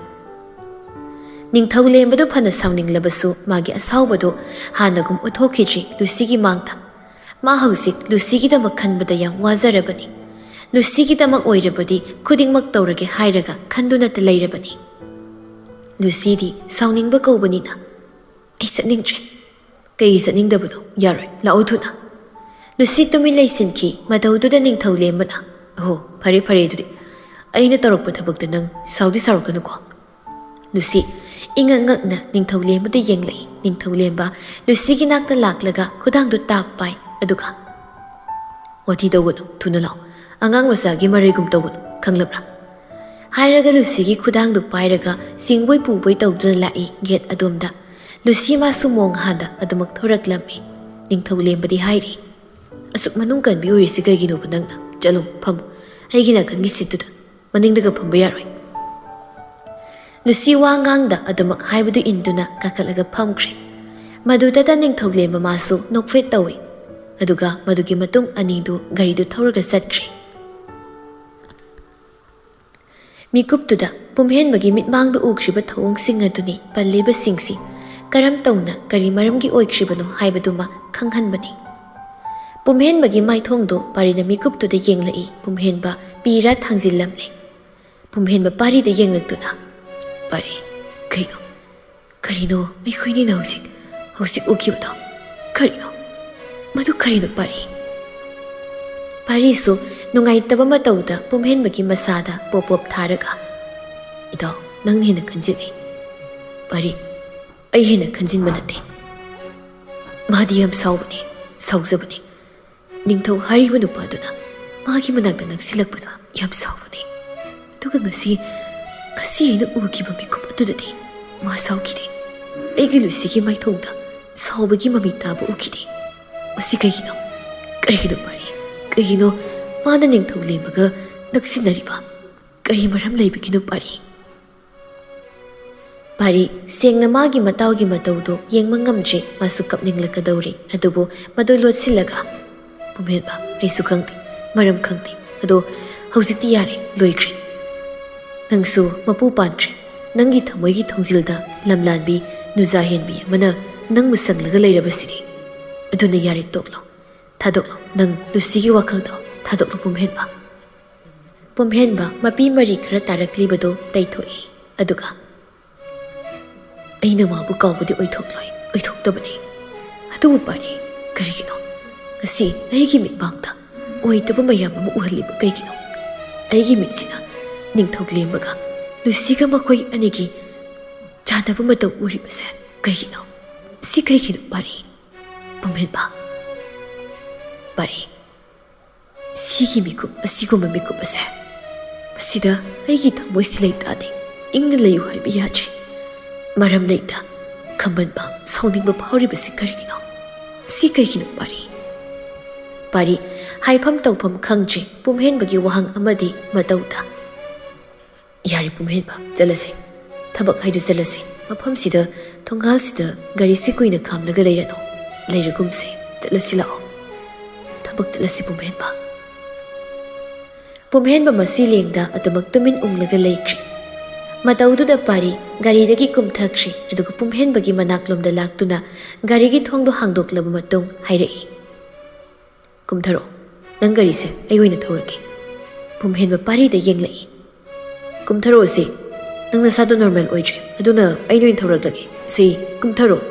Ningthau lembado phana sawninglabasu magi asawbado hanagum uthokhidri Lucy gi mangta. Ma hausik Lucy gi damak khanbada yang wazarabani. Lucy gi damak oirabadi khudingmak tawrage hairaga khanduna ta leirabani. Lucy di sawningba kawbanina. Ai satningtre. Kai satningdabado yaroi lau thuna. Lucy tumi laisinki madaududa ningthau lembana. Oh, phare dudi. Aina tarokpa thabakta nang saudi sarokanu ko. Lucy inga ngakna ningthau lembada yenglai. Ningthau lemba Lucy gi nakta laklaga khudangdu tappai aduga. Wati tawganu thuna lau. Angang masagi maregum tawganu khanglabra. Hairaga Lucy gi khudangdu pairaga singboi puboi tawduna lai get adomda. Lucy masu mong handa adumak thoraklami. Ningthau lembadi hairi. Asuk manung kan bi urisi kaigino banangna chalo pham aigina kangi situda maningdaga phamba yaroi. Lucy wangangda adumak haibadu induna kakalaga phamkre. Madudada ningthau lemba masu nokfet tawi. Aduga madugi matung anidu garidu thauraga satkre. Mikuptuda pumhenbagi mitmangdu ukriba thawong singaduni palliba singsi karam tawna kari maramgi oikribano haibaduma khanghanbani. Pumhenbagi maithongdo parina mikuptuda yenglai pumhenba pira thangzillamle. Pumhenba parida yenglaktuna. Pari, kaino? Karino mikhoini na hausik ukibado. Karino? Madu karino pari? Pari su nungaitaba matawda pumhenbagi masada popop tharaga. Ito nang hina kanjili. Pari, ay hina kanjinba nate. Madi yam sawbani, sawzabani. Ningthau hariba nupaduna magi managda nagsilakpada yam sawbani. Tuga ngasi ina ugiba mikup adudadi ma sawkide. Aigi Lucy gi maithongda sawbagi mami taba ukide. Masi kaigino? Karigino pari? Kaigino mana ningthau lembaga nagsinariba? Kari maram laibagino pari? Pari sengna magi matawgi matawdo yengma ngamdre masu kapninglakadawri adubu madu lotsilaga. Pumhenba aisu khangde maram khangde ado hauzikti yare loikre. Nangsu mapu pankre nangi thamoigi thongzilda lamlanbi nuzahenbi mana nang musanglaga leirabasiri. Aduna yare toklo thadoklo nang Lucy gi wakaldo thadoklo pumhenba. Pumhenba mapi mari khara taraklibado taithoi aduga. Aina mabu kawbudi oithoktabani. Adubu pari karigino? Kasi aigi mitbangda oitaba mayam ama uhaliba kaigino? Aigi mitsina ningthau lembaga Lucy ga makoi anigi chanaba mataw uribase kaigino? Si kaigino pari? Pumhenba. Pari. Sigi mikup asiguma mikup ase. Masida aigi thamoy silay tade ingna layu haiba yadre. Maram leita khambanba sawningba phawribase karigino? Si kaigino pari? Pari haifam tawfam khangdre pumhenbagi wahang amadi matawda. Yari pumhenba jalase thabak haidu jalase mafamsida thongalsida gari se kuina khamlaga leirano leiragumse jalasi lao thabak jalasi pumhenba. Pumhenba masi lengda adamak tumin unglaga leikre. ꯃꯇꯧꯗꯨꯗ ꯄꯥꯔꯤ ꯒꯥꯔꯤꯗꯒꯤ ꯀꯨꯝꯊꯈ꯭ꯔꯤ ꯑꯗꯨꯒ ꯄꯨꯝꯍꯦꯟꯕꯒꯤ ꯃꯅꯥꯛꯂꯣꯝꯗ ꯂꯥꯛꯇꯨꯅ ꯒꯥꯔꯤꯒꯤ ꯊꯣꯡꯗꯣ ꯍꯥꯡꯗꯣꯛꯂꯕ ꯃꯇꯨꯡ ꯍꯥꯏꯔꯛꯏ, ꯀꯨꯝꯊꯔꯛꯑꯣ, ꯅꯪ ꯒꯥꯔꯤꯁꯦ ꯑꯩ ꯑꯣꯏꯅ ꯊꯧꯔꯒꯦ꯫ ꯄꯨꯝꯍꯦꯟꯕ ꯄꯥꯔꯤꯗ ꯌꯦꯡꯂꯛꯏ, ꯀꯨꯝꯊꯔꯛꯑꯣꯁꯤ, ꯅꯪ ꯅꯁꯥꯗꯣ ꯅꯣꯔꯃꯦꯜ ꯑꯣꯏꯗ꯭ꯔꯦ, ꯑꯗꯨꯅ ꯑꯩꯅ ꯑꯣꯏꯅ ꯊꯧꯔꯛꯂꯒꯦ, ꯁꯤ ꯀꯨꯝꯊꯔꯛꯑꯣ꯫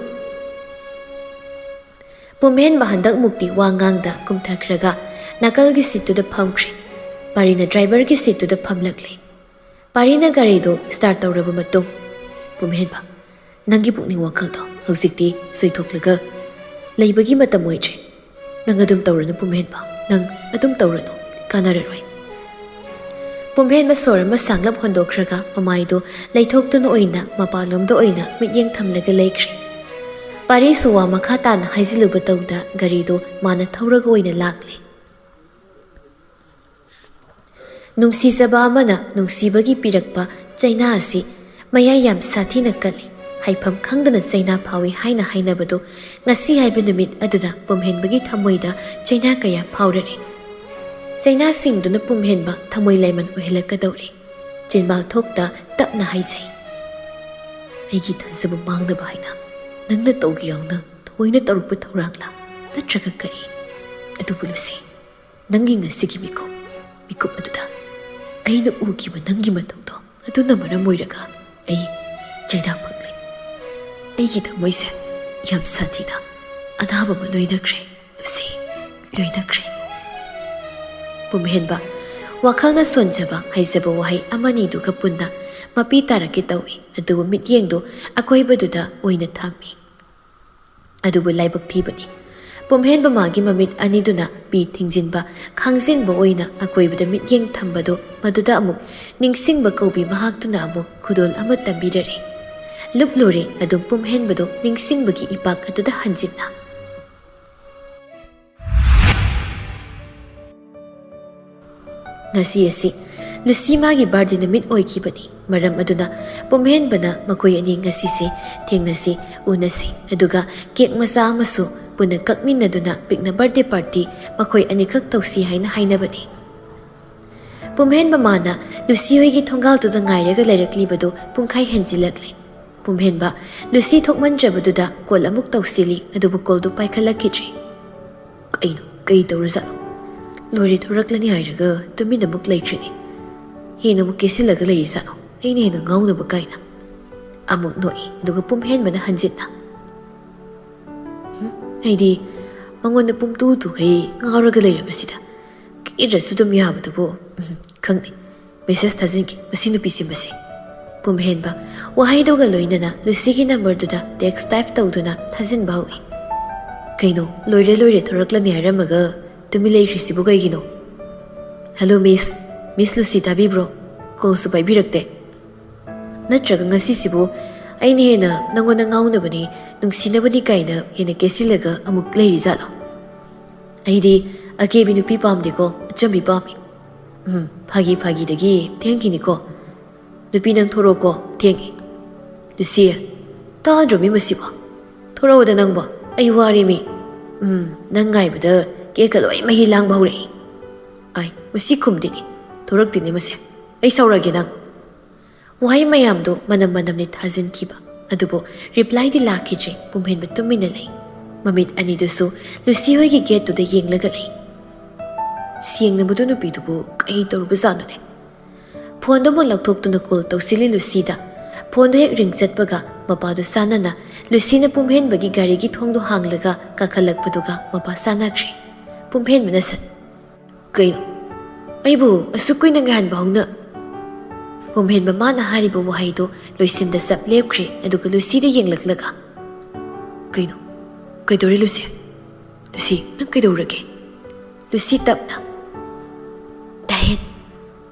ꯄꯨꯝꯍꯦꯟꯕ ꯍꯟꯗꯛ ꯃꯨꯛꯇꯤ ꯋꯥ ꯉꯥꯡꯗ ꯀꯨꯝꯊꯈ꯭ꯔꯒ ꯅꯥꯀꯜꯒꯤ ꯁꯤꯠꯇꯨꯗ ꯐꯝꯈ꯭ꯔꯦ꯫ ꯄꯥꯔꯤꯅ ꯗ꯭ꯔꯥꯏꯚꯔꯒꯤ ꯁꯤꯠꯇꯨꯗ ꯐꯝꯂꯛꯂꯦ꯫ ꯄꯥꯔꯤꯅ ꯒꯥꯔꯤꯗꯣ ꯁ꯭ꯇꯥꯔꯠ ꯇꯧꯔꯕ ꯃꯇꯨꯡ, ꯄꯨꯝꯍꯦꯟꯕ, ꯅꯪꯒꯤ ꯄꯨꯛꯅꯤꯡ ꯋꯥꯈꯜꯗꯣ ꯍꯧꯖꯤꯛꯇꯤ ꯁꯣꯏꯊꯣꯛꯂꯒ ꯂꯩꯕꯒꯤ ꯃꯇꯝ ꯑꯣꯏꯗ꯭ꯔꯦ꯫ ꯅꯪ ꯑꯗꯨꯝ ꯇꯧꯔꯅꯨ ꯄꯨꯝꯍꯦꯟꯕ, ꯅꯪ ꯑꯗꯨꯝ ꯇꯧꯔꯅꯨ, ꯀꯥꯟꯅꯔꯔꯣꯏ꯫ ꯄꯨꯝꯍꯦꯟꯕ ꯁꯣꯔ ꯑꯃ ꯁꯥꯡꯂꯞ ꯍꯣꯟꯗꯣꯛꯈ꯭ꯔꯒ ꯃꯃꯥꯏꯗꯣ ꯂꯩꯊꯣꯛꯇꯨꯅ ꯑꯣꯏꯅ ꯃꯄꯥꯟꯂꯣꯝꯗ ꯑꯣꯏꯅ ꯃꯤꯠꯌꯦꯡ ꯊꯝꯂꯒ ꯂꯩꯈ꯭ꯔꯦ꯫ ꯄꯥꯔꯤꯁꯨ ꯋꯥ ꯃꯈꯥ ꯇꯥꯅ ꯍꯥꯏꯖꯤꯜꯂꯨꯕ ꯇꯧꯗ ꯒꯥꯔꯤꯗꯣ ꯃꯥꯅ ꯊꯧꯔꯒ ꯑꯣꯏꯅ ꯂꯥꯛꯂꯦ꯫ ꯅꯨꯡꯁꯤꯖꯕ ꯑꯃꯅ ꯅꯨꯡꯁꯤꯕꯒꯤ ꯄꯤꯔꯛꯄ ꯆꯩꯅꯥ ꯑꯁꯤ ꯃꯌꯥꯏ ꯌꯥꯝ ꯁꯥꯊꯤꯅ ꯀꯜꯂꯤ, ꯍꯥꯏꯐꯝ ꯈꯪꯗꯅ ꯆꯩꯅꯥ ꯐꯥꯎꯏ ꯍꯥꯏꯅ ꯍꯥꯏꯅꯕꯗꯣ ꯉꯁꯤ ꯍꯥꯏꯕ ꯅꯨꯃꯤꯠ ꯑꯗꯨꯗ ꯄꯨꯝꯍꯦꯟꯕꯒꯤ ꯊꯃꯣꯏꯗ ꯆꯩꯅꯥ ꯀꯌꯥ ꯐꯥꯎꯔꯔꯦ꯫ ꯆꯩꯅꯥꯁꯤꯡꯗꯨꯅ ꯄꯨꯝꯍꯦꯟꯕ ꯊꯃꯣꯏ ꯂꯩꯃꯟ ꯑꯣꯏꯍꯜꯂꯛꯀꯗꯧꯔꯦ꯫ ꯆꯤꯟꯕꯥꯜ ꯊꯣꯛꯇ ꯇꯞꯅ ꯍꯥꯏꯖꯩ, ꯑꯩꯒꯤ ꯊꯥꯖꯕ ꯃꯥꯡꯅꯕ ꯍꯥꯏꯅ ꯅꯪꯅ ꯇꯧꯒꯦ ꯌꯥꯎꯅ ꯊꯣꯏꯅ ꯇꯧꯔꯛꯄ ꯊꯧꯔꯥꯡꯂꯥ ꯅꯠꯇ꯭ꯔꯒ ꯀꯔꯤ? ꯑꯗꯨꯕꯨ ꯂꯨꯁꯤ, ꯅꯪꯒꯤ ꯉꯁꯤꯒꯤ ꯃꯤꯀꯨꯞ ꯑꯗꯨꯗ ꯑꯩꯅ ꯎꯈꯤꯕ ꯅꯪꯒꯤ ꯃꯇꯧꯗꯣ ꯑꯗꯨꯅ ꯃꯔꯝ ꯑꯣꯏꯔꯒ ꯑꯩ ꯆꯩꯅꯥ ꯐꯪꯂꯦ꯫ ꯑꯩꯒꯤ ꯊꯃꯣꯏꯁꯦ ꯌꯥꯝ ꯁꯥꯊꯤꯅ ꯑꯅꯥꯕ ꯑꯃ ꯂꯣꯏꯅꯈ꯭ꯔꯦ ꯂꯨꯁꯤ, ꯂꯣꯏꯅꯈ꯭ꯔꯦ꯫ ꯄꯨꯝꯍꯦꯟꯕ ꯋꯥꯈꯜꯅ ꯁꯣꯟꯖꯕ ꯍꯩꯖꯕ ꯋꯥꯍꯩ ꯑꯃꯅꯤꯗꯨꯒ ꯄꯨꯟꯅ ꯃꯄꯤ ꯇꯥꯔꯛꯀꯦ ꯇꯧꯏ, ꯑꯗꯨꯕꯨ ꯃꯤꯠꯌꯦꯡꯗꯣ ꯑꯀꯣꯏꯕꯗꯨꯗ ꯑꯣꯏꯅ ꯊꯝꯃꯤ꯫ ꯑꯗꯨꯕꯨ ꯂꯥꯏꯕꯛ ꯊꯤꯕꯅꯤ, ꯄꯨꯝꯍꯦꯟꯕ ꯃꯥꯒꯤ ꯃꯃꯤꯠ ꯑꯅꯤꯗꯨꯅ ꯄꯤ ꯊꯤꯡꯖꯤꯟꯕ ꯈꯥꯡꯖꯤꯟꯕ ꯑꯣꯏꯅ ꯑꯀꯣꯏꯕꯗ ꯃꯤꯠꯌꯦꯡ ꯊꯝꯕꯗꯣ ꯃꯗꯨꯗ ꯑꯃꯨꯛ ꯅꯤꯡꯁꯤꯡꯕ ꯀꯧꯕꯤ ꯃꯍꯥꯛꯇꯨꯅ ꯑꯃꯨꯛ ꯈꯨꯗꯣꯜ ꯑꯃ ꯇꯝꯕꯤꯔꯔꯦ꯫ ꯂꯨꯞꯂꯨꯔꯦ ꯑꯗꯨꯝ ꯄꯨꯝꯍꯦꯟꯕꯗꯣ ꯅꯤꯡꯁꯤꯡꯕꯒꯤ ꯏꯄꯥꯛ ꯑꯗꯨꯗ ꯍꯟꯖꯤꯟꯅ꯫ ꯉꯁꯤ ꯑꯁꯤ ꯂꯨꯁꯤ ꯃꯥꯒꯤ ꯕꯥꯔꯗꯦ ꯅꯨꯃꯤꯠ ꯑꯣꯏꯈꯤꯕꯅꯤ, ꯃꯔꯝ ꯑꯗꯨꯅ ꯄꯨꯝꯍꯦꯟꯕꯅ ꯃꯈꯣꯏ ꯑꯅꯤ ꯉꯁꯤꯁꯦ ꯊꯦꯡꯅꯁꯤ, ꯎꯅꯁꯤ, ꯑꯗꯨꯒ ꯀꯦꯛ ꯃꯆꯥ ꯑꯃꯁꯨ ꯄꯨꯟꯅ ꯀꯛꯃꯤꯟꯅꯗꯨꯅ ꯄꯤꯛꯅ ꯕꯥꯔꯗꯦ ꯄꯥꯔꯇꯤ ꯃꯈꯣꯏ ꯑꯅꯤꯈꯛ ꯇꯧꯁꯤ ꯍꯥꯏꯅ ꯍꯥꯏꯅꯕꯅꯤ꯫ ꯄꯨꯝꯍꯦꯟꯕ ꯃꯥꯅ ꯂꯨꯁꯤ ꯍꯣꯏꯒꯤ ꯊꯣꯡꯒꯥꯜꯗꯨꯗ ꯉꯥꯏꯔꯒ ꯂꯩꯔꯛꯂꯤꯕꯗꯨ ꯄꯨꯡꯈꯥꯏ ꯍꯦꯟꯖꯤꯜꯂꯛꯂꯦ꯫ ꯄꯨꯝꯍꯦꯟꯕ ꯂꯨꯁꯤ ꯊꯣꯛꯃꯟꯗ꯭ꯔꯕꯗꯨꯗ ꯀꯣꯜ ꯑꯃꯨꯛ ꯇꯧꯁꯤꯜꯂꯤ, ꯑꯗꯨꯕꯨ ꯀꯣꯜꯗꯨ ꯄꯥꯏꯈꯠꯂꯛꯈꯤꯗ꯭ꯔꯦ꯫ ꯀꯩꯅꯣ, ꯀꯩ ꯇꯧꯔꯖꯥꯠꯅꯣ? ꯂꯣꯏꯔꯦ ꯊꯣꯔꯛꯂꯅꯤ ꯍꯥꯏꯔꯒ ꯇꯨꯃꯤꯟꯅ ꯑꯃꯨꯛ ꯂꯩꯈ꯭ꯔꯦꯅꯦ꯫ ꯍꯦꯟꯅ ꯑꯃꯨꯛ ꯀꯦꯁꯤꯜꯂꯒ ꯂꯩꯔꯤꯖꯥꯠꯅꯣ? ꯑꯩꯅ ꯍꯦꯟꯅ ꯉꯥꯎꯅꯕ ꯀꯥꯏꯅ꯫ ꯑꯃꯨꯛ ꯅꯣꯛꯏ, ꯑꯗꯨꯒ ꯄꯨꯝꯍꯦꯟꯕꯅ ꯍꯟꯖꯤꯟꯅ, ꯑꯩꯗꯤ ꯃꯉꯣꯟꯗ ꯄꯨꯡꯇꯨ ꯇꯨꯈꯩ ꯉꯥꯎꯔꯒ ꯂꯩꯔꯕꯁꯤꯗ ꯀꯦꯗ꯭ꯔꯁꯨ ꯑꯗꯨꯝ ꯌꯥꯕꯗꯨꯕꯨ, ꯈꯪꯗꯦ, ꯃꯦꯁꯦꯖ ꯊꯥꯖꯤꯟꯒꯦ ꯃꯁꯤ ꯅꯨꯄꯤꯁꯦ ꯃꯁꯦ꯫ ꯄꯨꯝꯍꯦꯟꯕ ꯋꯥꯍꯩꯗꯨꯒ ꯂꯣꯏꯅꯅ ꯂꯨꯁꯤꯒꯤ ꯅꯝꯕꯔꯗꯨꯗ ꯇꯦꯛꯁ ꯇꯥꯏꯞ ꯇꯧꯗꯨꯅ ꯊꯥꯖꯤꯟꯕ ꯍꯧꯏ꯫ ꯀꯩꯅꯣ, ꯂꯣꯏꯔꯦ ꯊꯣꯔꯛꯂꯅꯤ ꯍꯥꯏꯔꯝꯃꯒ ꯇꯨꯃꯤꯟ ꯂꯩꯈ꯭ꯔꯤꯁꯤꯕꯨ ꯀꯩꯒꯤꯅꯣ? ꯍꯜꯂꯣ ꯃꯤꯁ ꯂꯨꯁꯤ ꯇꯥꯕꯤꯕ꯭ꯔꯣ? ꯀꯣꯜꯁꯨ ꯄꯥꯏꯕꯤꯔꯛꯇꯦ꯫ ꯅꯠꯇ꯭ꯔꯒ ꯉꯁꯤꯁꯤꯕꯨ ꯑꯩꯅ ꯍꯦꯟꯅ ꯅꯪꯉꯣꯟꯗ ꯉꯥꯎꯅꯕꯅꯤ, ꯅꯨꯡꯁꯤꯅꯕꯅꯤ ꯀꯥꯏꯅ ꯍꯦꯟꯅ ꯀꯦꯁꯤꯜꯂꯒ ꯑꯃꯨꯛ ꯂꯩꯔꯤꯖꯥꯠꯂꯣ? ꯑꯩꯗꯤ ꯑꯀꯦꯕꯤ ꯅꯨꯄꯤ ꯄꯥꯝꯗꯦꯀꯣ, ꯑꯆꯝꯕꯤ ꯄꯥꯝꯃꯤ꯫ ꯐꯥꯒꯤꯗꯒꯤ ꯊꯦꯡꯈꯤꯅꯤꯀꯣ꯫ ꯅꯨꯄꯤ ꯅꯪ ꯊꯣꯔꯛꯑꯣꯀꯣ, ꯊꯦꯡꯉꯤ꯫ ꯂꯨꯁꯤ, ꯇꯥꯗ꯭ꯔꯣ ꯃꯤ ꯃꯁꯤꯕꯣ? ꯊꯣꯔꯛꯑꯣꯗ ꯅꯪꯕꯣ, ꯑꯩ ꯋꯥꯔꯦ ꯃꯤ꯫ ꯅꯪ ꯉꯥꯏꯕꯗ ꯀꯦꯛꯀ ꯂꯣꯏ ꯃꯍꯤ ꯂꯥꯡꯕ ꯍꯧꯔꯛꯏ꯫ ꯑꯥꯏ, ꯃꯁꯤ ꯈꯨꯝꯗꯦꯅꯤ, ꯊꯣꯔꯛꯇꯦꯅꯤ ꯃꯁꯦ, ꯑꯩ ꯁꯥꯎꯔꯒꯦ ꯅꯪ꯫ ꯋꯥꯍꯩ ꯃꯌꯥꯝꯗꯣ ꯃꯅꯝꯅꯤ ꯊꯥꯖꯤꯟꯈꯤꯕ, ꯑꯗꯨꯕꯨ ꯔꯤꯄ꯭ꯂꯥꯏꯗꯤ ꯂꯥꯛꯈꯤꯗ꯭ꯔꯦ꯫ ꯄꯨꯝꯍꯦꯟꯕ ꯇꯨꯃꯤꯟꯅ ꯂꯩ, ꯃꯃꯤꯠ ꯑꯅꯤꯗꯨꯁꯨ ꯂꯨꯁꯤ ꯍꯣꯏꯒꯤ ꯒꯦꯠꯇꯨꯗ ꯌꯦꯡꯂꯒ ꯂꯩ꯫ ꯁꯦꯡꯅꯕꯗꯨ ꯅꯨꯄꯤꯗꯨꯕꯨ ꯀꯔꯤ ꯇꯧꯔꯨꯕꯖꯥꯠꯅꯣꯅꯦ? ꯐꯣꯟꯗꯨ ꯑꯃꯨꯛ ꯂꯧꯊꯣꯛꯇꯨꯅ ꯀꯣꯜ ꯇꯧꯁꯤꯜꯂꯤ ꯂꯨꯁꯤꯗ꯫ ꯐꯣꯟꯗꯨ ꯍꯦꯛ ꯔꯤꯡ ꯆꯠꯄꯒ ꯃꯄꯥꯗꯨ ꯆꯥꯟꯅꯅ ꯂꯨꯁꯤꯅ ꯄꯨꯝꯍꯦꯟꯕꯒꯤ ꯒꯥꯔꯤꯒꯤ ꯊꯣꯡꯗꯣ ꯍꯥꯡꯂꯒ ꯀꯥꯈꯠꯂꯛꯄꯗꯨꯒ ꯃꯄꯥ ꯆꯥꯟꯅꯈ꯭ꯔꯦ꯫ ꯄꯨꯝꯍꯦꯟꯕꯅ ꯁꯠ, ꯀꯩꯅꯣ, ꯑꯩꯕꯨ ꯑꯁꯨꯛ ꯀꯨꯏꯅ ꯉꯥꯏꯍꯟꯕ ꯍꯧꯅ? ꯄꯨꯝꯍꯦꯟꯕ ꯃꯥꯅ ꯍꯥꯏꯔꯤꯕ ꯋꯥꯍꯩꯗꯣ ꯂꯣꯏꯁꯤꯟꯗ ꯆꯞ ꯂꯦꯞꯈ꯭ꯔꯦ, ꯑꯗꯨꯒ ꯂꯨꯁꯤꯗ ꯌꯦꯡꯂꯛꯂꯒ, ꯀꯩꯅꯣ, ꯀꯩꯗꯧꯔꯦ ꯂꯨꯁꯤ? ꯂꯨꯁꯤ, ꯅꯪ ꯀꯩꯗꯧꯔꯒꯦ? ꯂꯨꯁꯤ ꯇꯞꯅ, ꯗꯥꯍꯦꯟ,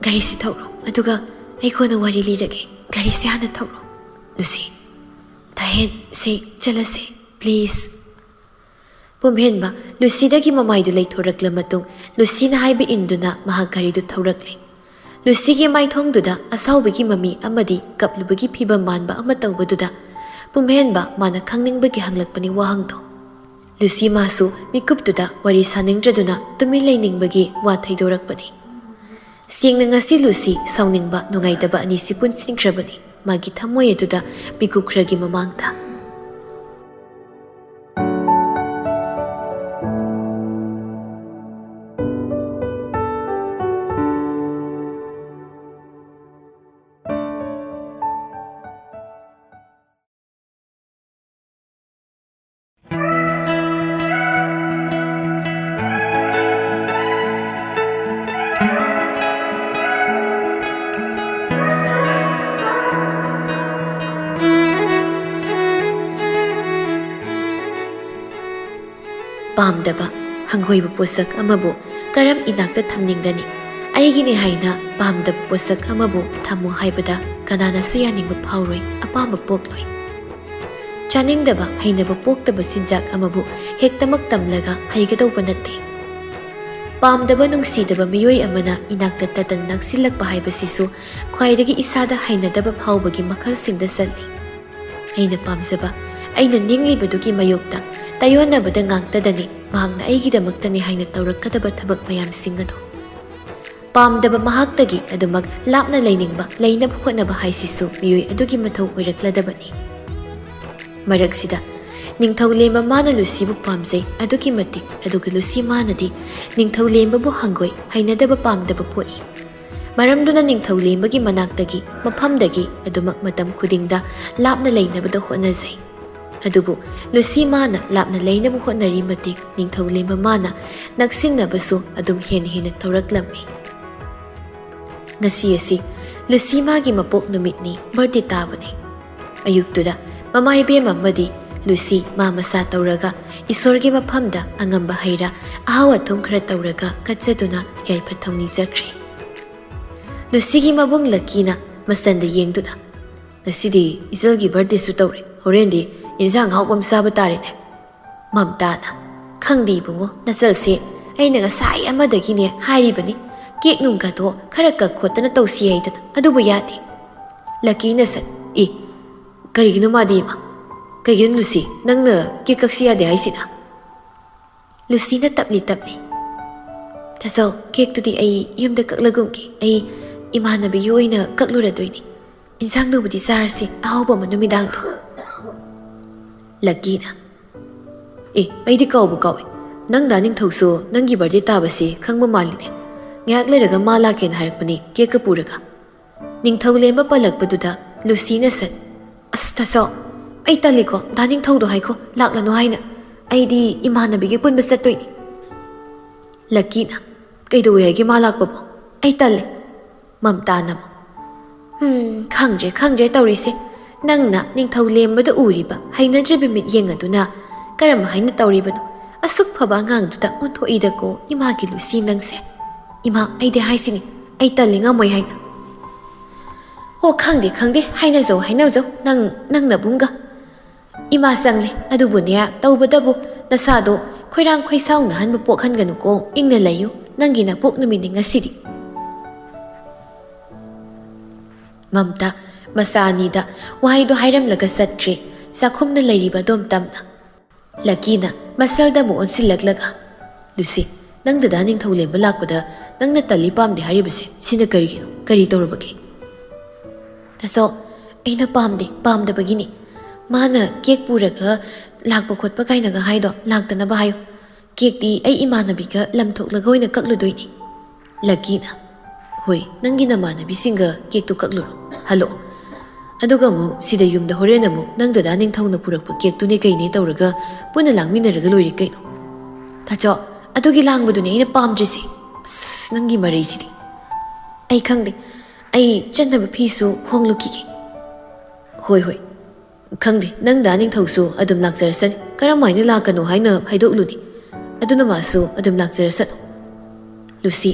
ꯒꯥꯔꯤꯁꯤ ꯊꯧꯔꯣ, ꯑꯗꯨꯒ ꯑꯩ ꯀꯣꯟꯅ ꯋꯥꯔꯤ ꯂꯤꯔꯒꯦ, ꯒꯥꯔꯤꯁꯤ ꯍꯥꯟꯅ ꯊꯧꯔꯣ꯫ ꯂꯨꯁꯤ, ꯗꯥꯍꯦꯟ, ꯆꯠꯂꯁꯦ ꯄ꯭ꯂꯤꯖ꯫ ꯄꯨꯝꯍꯦꯟꯕ ꯂꯨꯁꯤꯗꯒꯤ ꯃꯃꯥꯏꯗꯨ ꯂꯩꯊꯣꯔꯛꯂ ꯃꯇꯨꯡ ꯂꯨꯁꯤꯅ ꯍꯥꯏꯕ ꯏꯟꯗꯨꯅ ꯃꯍꯥꯛ ꯒꯥꯔꯤꯗꯨ ꯊꯧꯔꯛꯂꯦ꯫ ꯂꯨꯁꯤꯒꯤ ꯃꯥꯏꯊꯣꯡꯗꯨꯗ ꯑꯁꯥꯎꯕꯒꯤ ꯃꯃꯤ ꯑꯃꯗꯤ ꯀꯞꯂꯨꯕꯒꯤ ꯐꯤꯚꯝ ꯃꯥꯟꯕ ꯑꯃ ꯇꯧꯕꯗꯨꯗ ꯄꯨꯝꯍꯦꯟꯕ ꯃꯥꯅ ꯈꯪꯅꯤꯡꯕꯒꯤ ꯍꯪꯂꯛꯄꯅꯤ ꯋꯥꯍꯪꯗꯣ꯫ ꯂꯨꯁꯤ ꯃꯥꯁꯨ ꯃꯤꯀꯨꯞꯇꯨꯗ ꯋꯥꯔꯤ ꯁꯥꯅꯤꯡꯗ꯭ꯔꯗꯨꯅ ꯇꯨꯃꯤꯟ ꯂꯩꯅꯤꯡꯕꯒꯤ ꯋꯥ ꯊꯩꯗꯣꯔꯛꯄꯅꯤ꯫ ꯁꯦꯡꯅ ꯉꯁꯤ ꯂꯨꯁꯤ ꯁꯥꯎꯅꯤꯡꯕ ꯅꯨꯡꯉꯥꯏꯇꯕ ꯑꯅꯤꯁꯤ ꯄꯨꯟꯁꯤꯟꯈ꯭ꯔꯕꯅꯤ꯫ ꯃꯥꯒꯤ ꯊꯃꯣꯏ ꯑꯗꯨꯗ ꯃꯤꯀꯨꯞ ꯈꯔꯒꯤ ꯃꯃꯥꯡꯗ ꯄꯥꯝꯗꯕ ꯍꯪꯒꯣꯏꯕ ꯄꯣꯠꯁꯛ ꯑꯃꯕꯨ ꯀꯔꯝ ꯏꯅꯥꯛꯇ ꯊꯝꯅꯤꯡꯒꯅꯤ? ꯑꯩꯒꯤꯅꯦ ꯍꯥꯏꯅ ꯄꯥꯝꯗꯕ ꯄꯣꯠꯁꯛ ꯑꯃꯕꯨ ꯊꯝꯃꯨ ꯍꯥꯏꯕꯗ ꯀꯅꯥꯅꯁꯨ ꯌꯥꯅꯤꯡꯕ ꯐꯥꯎꯔꯣꯏ, ꯑꯄꯥꯝꯕ ꯄꯣꯛꯂꯣꯏ꯫ ꯆꯥꯅꯤꯡꯗꯕ ꯍꯩꯅꯕ ꯄꯣꯛꯇꯕ ꯆꯤꯟꯖꯥꯛ ꯑꯃꯕꯨ ꯍꯦꯛꯇꯃꯛ ꯇꯝꯂꯒ ꯍꯩꯒꯗꯧꯕ ꯅꯠꯇꯦ꯫ ꯄꯥꯝꯗꯕ ꯅꯨꯡꯁꯤꯗꯕ ꯃꯤꯑꯣꯏ ꯑꯃꯅ ꯏꯅꯥꯛꯇ ꯇꯇꯟ ꯅꯛꯁꯤꯜꯂꯛꯄ ꯍꯥꯏꯕꯁꯤꯁꯨ ꯈ꯭ꯋꯥꯏꯗꯒꯤ ꯏꯁꯥꯗ ꯍꯩꯅꯗꯕ ꯐꯥꯎꯕꯒꯤ ꯃꯈꯜꯁꯤꯡꯗ ꯆꯜꯂꯤ꯫ ꯑꯩꯅ ꯄꯥꯝꯖꯕ, ꯑꯩꯅ ꯅꯤꯡꯂꯤꯕꯗꯨꯒꯤ ꯃꯥꯌꯣꯛꯇ ꯇꯥꯌꯣꯟꯅꯕꯗ ꯉꯥꯛꯇꯗꯅꯤ ꯃꯍꯥꯛꯅ ꯑꯩꯒꯤꯗꯃꯛꯇꯅꯤ ꯍꯥꯏꯅ ꯇꯧꯔꯛꯀꯗꯕ ꯊꯕꯛ ꯃꯌꯥꯝꯁꯤꯡ ꯑꯗꯨ꯫ ꯄꯥꯝꯗꯕ ꯃꯍꯥꯛꯇꯒꯤ ꯑꯗꯨꯃꯛ ꯂꯥꯞꯅ ꯂꯩꯅꯤꯡꯕ, ꯂꯩꯅꯕ ꯍꯣꯠꯅꯕ ꯍꯥꯏꯁꯤꯁꯨ ꯃꯤꯑꯣꯏ ꯑꯗꯨꯒꯤ ꯃꯊꯧ ꯑꯣꯏꯔꯛꯂꯗꯕꯅꯤ꯫ ꯃꯔꯛꯁꯤꯗ ꯅꯤꯡꯊꯧꯂꯦꯝꯕ ꯃꯥꯅ ꯂꯨꯁꯤꯕꯨ ꯄꯥꯝꯖꯩ ꯑꯗꯨꯛꯀꯤ ꯃꯇꯤꯛ, ꯑꯗꯨꯒ ꯂꯨꯁꯤ ꯃꯥꯅꯗꯤ ꯅꯤꯡꯊꯧꯂꯦꯝꯕꯕꯨ ꯍꯪꯒꯣꯏ, ꯍꯩꯅꯗꯕ ꯄꯥꯝꯗꯕ ꯄꯣꯛꯏ꯫ ꯃꯔꯝꯗꯨꯅ ꯅꯤꯡꯊꯧꯂꯦꯝꯕꯒꯤ ꯃꯅꯥꯛꯇꯒꯤ, ꯃꯐꯝꯗꯒꯤ ꯑꯗꯨꯃꯛ ꯃꯇꯝ ꯈꯨꯗꯤꯡꯗ ꯂꯥꯞꯅ ꯂꯩꯅꯕꯗ ꯍꯣꯠꯅꯖꯩ꯫ ꯑꯗꯨꯕꯨ ꯂꯨꯁꯤ ꯃꯥꯅ ꯂꯥꯞꯅ ꯂꯩꯅꯕ ꯍꯣꯠꯅꯔꯤ ꯃꯇꯤꯛ ꯅꯤꯡꯊꯧꯂꯦꯝꯕ ꯃꯥꯅ ꯅꯛꯁꯤꯟꯅꯕꯁꯨ ꯑꯗꯨꯝ ꯍꯦꯟꯅ ꯍꯦꯟꯅ ꯇꯧꯔꯛꯂꯝꯃꯤ꯫ ꯉꯁꯤ ꯑꯁꯤ ꯂꯨꯁꯤ ꯃꯥꯒꯤ ꯃꯄꯣꯛ ꯅꯨꯃꯤꯠꯅꯤ, ꯕꯔꯊꯗꯦ ꯇꯥꯕꯅꯤ꯫ ꯑꯌꯨꯛꯇꯨꯗ ꯃꯃꯥ ꯏꯕꯦꯝ ꯑꯃꯗꯤ ꯂꯨꯁꯤ ꯃꯥ ꯃꯁꯥ ꯇꯧꯔꯒ ꯏꯁꯣꯔꯒꯤ ꯃꯐꯝꯗ ꯑꯉꯝꯕ ꯍꯩꯔꯥ ꯑꯍꯥꯎ ꯑꯊꯨꯝ ꯈꯔ ꯇꯧꯔꯒ ꯀꯠꯆꯗꯨꯅ ꯌꯥꯏꯐ ꯊꯧꯅꯤꯖꯈ꯭ꯔꯦ꯫ ꯂꯨꯁꯤꯒꯤ ꯃꯕꯨꯡ ꯂꯛꯀꯤꯅ ꯃꯆꯟꯗ ꯌꯦꯡꯗꯨꯅ, "ꯉꯁꯤꯗꯤ ꯏꯆꯜꯒꯤ ꯕꯔꯊꯗꯦꯁꯨ ꯇꯧꯔꯦ, ꯍꯣꯔꯦꯟꯗꯤ ꯏꯟꯁꯥꯡ ꯍꯥꯎꯕ ꯑꯃ ꯆꯥꯕ ꯇꯥꯔꯦꯅꯦ." ꯃꯝꯇꯥꯅ, "ꯈꯪꯗꯦ ꯏꯕꯨꯡꯉꯣ, ꯅꯆꯜꯁꯦ ꯑꯩꯅ ꯉꯁꯥꯏ ꯑꯃꯗꯒꯤꯅꯦ ꯍꯥꯏꯔꯤꯕꯅꯤ, ꯀꯦꯛ ꯅꯨꯡꯒꯗꯣ ꯈꯔ ꯀꯛ ꯈꯣꯠꯇꯅ ꯇꯧꯁꯤ ꯍꯥꯏꯗꯅ, ꯑꯗꯨꯕꯨ ꯌꯥꯗꯦ." ꯂꯛꯀꯤꯅ ꯁꯠ, "ꯏ, ꯀꯔꯤꯒꯤꯅꯣ ꯃꯥꯗꯤ ꯏꯃꯥ? ꯀꯩꯒꯤꯅꯣ ꯂꯨꯁꯤ, ꯅꯪꯅ ꯀꯦꯛ ꯀꯛꯁꯤ ꯌꯥꯗꯦ ꯍꯥꯏꯁꯤꯅ?" ꯂꯨꯁꯤꯅ ꯇꯞꯂꯤ ꯇꯞꯂꯤ, "ꯇꯥꯆꯧ, ꯀꯦꯛꯇꯨꯗꯤ ꯑꯩ ꯌꯨꯝꯗ ꯀꯛꯂꯒꯨꯝꯒꯦ, ꯑꯩ ꯏꯃꯥꯟꯅꯕꯤꯒꯤ ꯑꯣꯏꯅ ꯀꯛꯂꯨꯔꯗꯣꯏꯅꯤ, ꯏꯟꯁꯥꯡꯗꯨꯕꯨꯗꯤ ꯆꯥꯔꯁꯤ ꯑꯍꯥꯎꯕ ꯑꯃ ꯅꯨꯃꯤꯗꯥꯡꯗꯣ." ꯂꯛꯀꯤꯅ, "ꯑꯦ, ꯑꯩꯗꯤ ꯀꯥꯎꯕꯨ ꯀꯥꯎꯏ, ꯅꯪ ꯗꯥ ꯅꯤꯡꯊꯧꯁꯨ ꯅꯪꯒꯤ ꯕꯔꯊꯗꯦ ꯇꯥꯕꯁꯤ ꯈꯪꯕ ꯃꯥꯜꯂꯤꯅꯦ, ꯉꯥꯏꯍꯥꯛ ꯂꯩꯔꯒ ꯃꯥ ꯂꯥꯛꯀꯦꯅ ꯍꯥꯏꯔꯛꯄꯅꯤ ꯀꯦꯛꯀ ꯄꯨꯔꯒ." ꯅꯤꯡꯊꯧꯂꯦꯝꯕ ꯄꯜꯂꯛꯄꯗꯨꯗ ꯂꯨꯁꯤꯅ ꯁꯠ, "ꯑꯁ ꯇꯥꯆꯧ, ꯑꯩ ꯇꯜꯂꯤꯀꯣ, ꯗꯥ ꯅꯤꯡꯊꯧꯗꯣ ꯍꯥꯏꯈꯣ ꯂꯥꯛꯂꯅꯨ ꯍꯥꯏꯅ, ꯑꯩꯗꯤ ꯏꯃꯥꯟꯅꯕꯤꯒ ꯄꯨꯟꯕ ꯆꯠꯇꯣꯏꯅꯤ." ꯂꯛꯀꯤꯅ, "ꯀꯩꯗꯧꯋꯦ ꯍꯥꯏꯒꯦ ꯃꯥ ꯂꯥꯛꯄꯕꯣ? ꯑꯩ ꯇꯜꯂꯦ." ꯃꯝꯇꯥꯅ ꯑꯃꯨꯛ, ꯈꯪꯗ꯭ꯔꯦ ꯇꯧꯔꯤꯁꯦ, ꯅꯪꯅ ꯅꯤꯡꯊꯧꯂꯦꯝꯕꯗ ꯎꯔꯤꯕ ꯍꯩꯅꯗ꯭ꯔꯤꯕ ꯃꯤꯠꯌꯦꯡ ꯑꯗꯨꯅ ꯀꯔꯝ ꯍꯥꯏꯅ ꯇꯧꯔꯤꯕꯅꯣ? ꯑꯁꯨꯛ ꯐꯕ ꯑꯉꯥꯡꯗꯨꯗ ꯑꯣꯟꯊꯣꯛꯏꯗꯀꯣ ꯏꯃꯥꯒꯤ ꯂꯨꯁꯤ ꯅꯪꯁꯦ꯫ ꯏꯃꯥ, ꯑꯩꯗꯤ ꯍꯥꯏꯁꯤꯅꯤ, ꯑꯩ ꯇꯜꯂꯤ, ꯉꯝꯃꯣꯏ ꯍꯥꯏꯅ." "ꯑꯣ, ꯈꯪꯗꯦ, ꯍꯥꯏꯅꯖꯧ ꯅꯪ ꯅꯕꯨꯡꯒ꯫ ꯏꯃꯥ ꯆꯪꯂꯦ, ꯑꯗꯨꯕꯨꯅꯦ ꯇꯧꯕꯇꯕꯨ ꯅꯁꯥꯗꯣ ꯈꯣꯏꯔꯥꯡ ꯈꯣꯏꯁꯥꯎꯅꯍꯟꯕ ꯄꯣꯛꯍꯟꯒꯅꯨꯀꯣ, ꯏꯪꯅ ꯂꯩꯌꯨ, ꯅꯪꯒꯤ ꯅꯄꯣꯛ ꯅꯨꯃꯤꯠꯅꯤ ꯉꯁꯤꯗꯤ." ꯃꯝꯇꯥ ꯃꯆꯥ ꯑꯅꯤꯗ ꯋꯥꯍꯩꯗꯣ ꯍꯥꯏꯔꯝꯂꯒ ꯆꯠꯈ꯭ꯔꯦ, ꯆꯥꯛꯈꯨꯝꯅ ꯂꯩꯔꯤꯕ ꯑꯗꯣꯝ ꯇꯝꯅ꯫ ꯂꯛꯀꯤꯅ ꯃꯁꯜꯗ ꯑꯃꯨꯛ ꯑꯣꯟꯁꯤꯜꯂꯛꯂꯒ, "ꯂꯨꯁꯤ, ꯅꯪ ꯗꯗꯥ ꯅꯤꯡꯊꯧꯂꯦꯝꯕ ꯂꯥꯛꯄꯗ ꯅꯪꯅ ꯇꯜꯂꯤ ꯄꯥꯝꯗꯦ ꯍꯥꯏꯔꯤꯕꯁꯦ ꯁꯤꯅ ꯀꯔꯤꯒꯤꯅꯣ? ꯀꯔꯤ ꯇꯧꯔꯕꯒꯦ?" "ꯇꯥꯆꯧ, ꯑꯩꯅ ꯄꯥꯝꯗꯕꯒꯤꯅꯤ. ꯃꯥꯅ ꯀꯦꯛ ꯄꯨꯔꯒ ꯂꯥꯛꯄ ꯈꯣꯠꯄ ꯀꯥꯏꯅꯒ ꯍꯥꯏꯗꯣ ꯂꯥꯛꯇꯅꯕ ꯍꯥꯏꯌꯨ. ꯀꯦꯛꯇꯤ ꯑꯩ ꯏꯃꯥꯟꯅꯕꯤꯒ ꯂꯝ ꯊꯣꯛꯂꯒ ꯑꯣꯏꯅ ꯀꯛꯂꯨꯗꯣꯏꯅꯤ." ꯂꯛꯀꯤꯅ, "ꯍꯣꯏ, ꯅꯪꯒꯤ ꯅꯃꯥꯟꯅꯕꯤꯁꯤꯡꯒ ꯀꯦꯛꯇꯨ ꯀꯛꯂꯨꯔꯣ, ꯍꯜꯂꯛꯑꯣ. ꯑꯗꯨꯒ ꯑꯃꯨꯛ ꯁꯤꯗ ꯌꯨꯝꯗ ꯍꯣꯔꯦꯟ ꯑꯃꯨꯛ ꯅꯪ ꯗꯗꯥ ꯅꯤꯡꯊꯧꯅ ꯄꯨꯔꯛꯄ ꯀꯦꯛꯇꯨꯅꯦ ꯀꯩꯅꯦ ꯇꯧꯔꯒ ꯄꯨꯟꯅ ꯂꯥꯡꯃꯤꯟꯅꯔꯒ ꯂꯣꯏꯔꯦ ꯀꯩꯅꯣ." "ꯇꯥꯆꯧ, ꯑꯗꯨꯒꯤ ꯂꯥꯡꯕꯗꯨꯅꯦ ꯑꯩꯅ ꯄꯥꯝꯗ꯭ꯔꯤꯁꯤ." "ꯑꯁ, ꯅꯪꯒꯤ ꯃꯔꯩꯁꯤꯗꯤ." "ꯑꯩ ꯈꯪꯗꯦ, ꯑꯩ ꯆꯠꯅꯕ ꯐꯤꯁꯨ ꯍꯣꯡꯂꯨꯈꯤꯒꯦ." "ꯍꯣꯏ, ꯈꯪꯗꯦ, ꯅꯪ ꯗꯥ ꯅꯤꯡꯊꯧꯁꯨ ꯑꯗꯨꯝ ꯂꯥꯛꯆꯔꯁꯅꯤ, ꯀꯔꯝꯍꯥꯏꯅ ꯂꯥꯛꯀꯅꯣ ꯍꯥꯏꯅ ꯍꯥꯏꯗꯣꯛꯂꯨꯅꯤ, ꯑꯗꯨꯅ ꯃꯥꯁꯨ ꯑꯗꯨꯝ ꯂꯥꯛꯆꯔꯁꯅꯨ." ꯂꯨꯁꯤ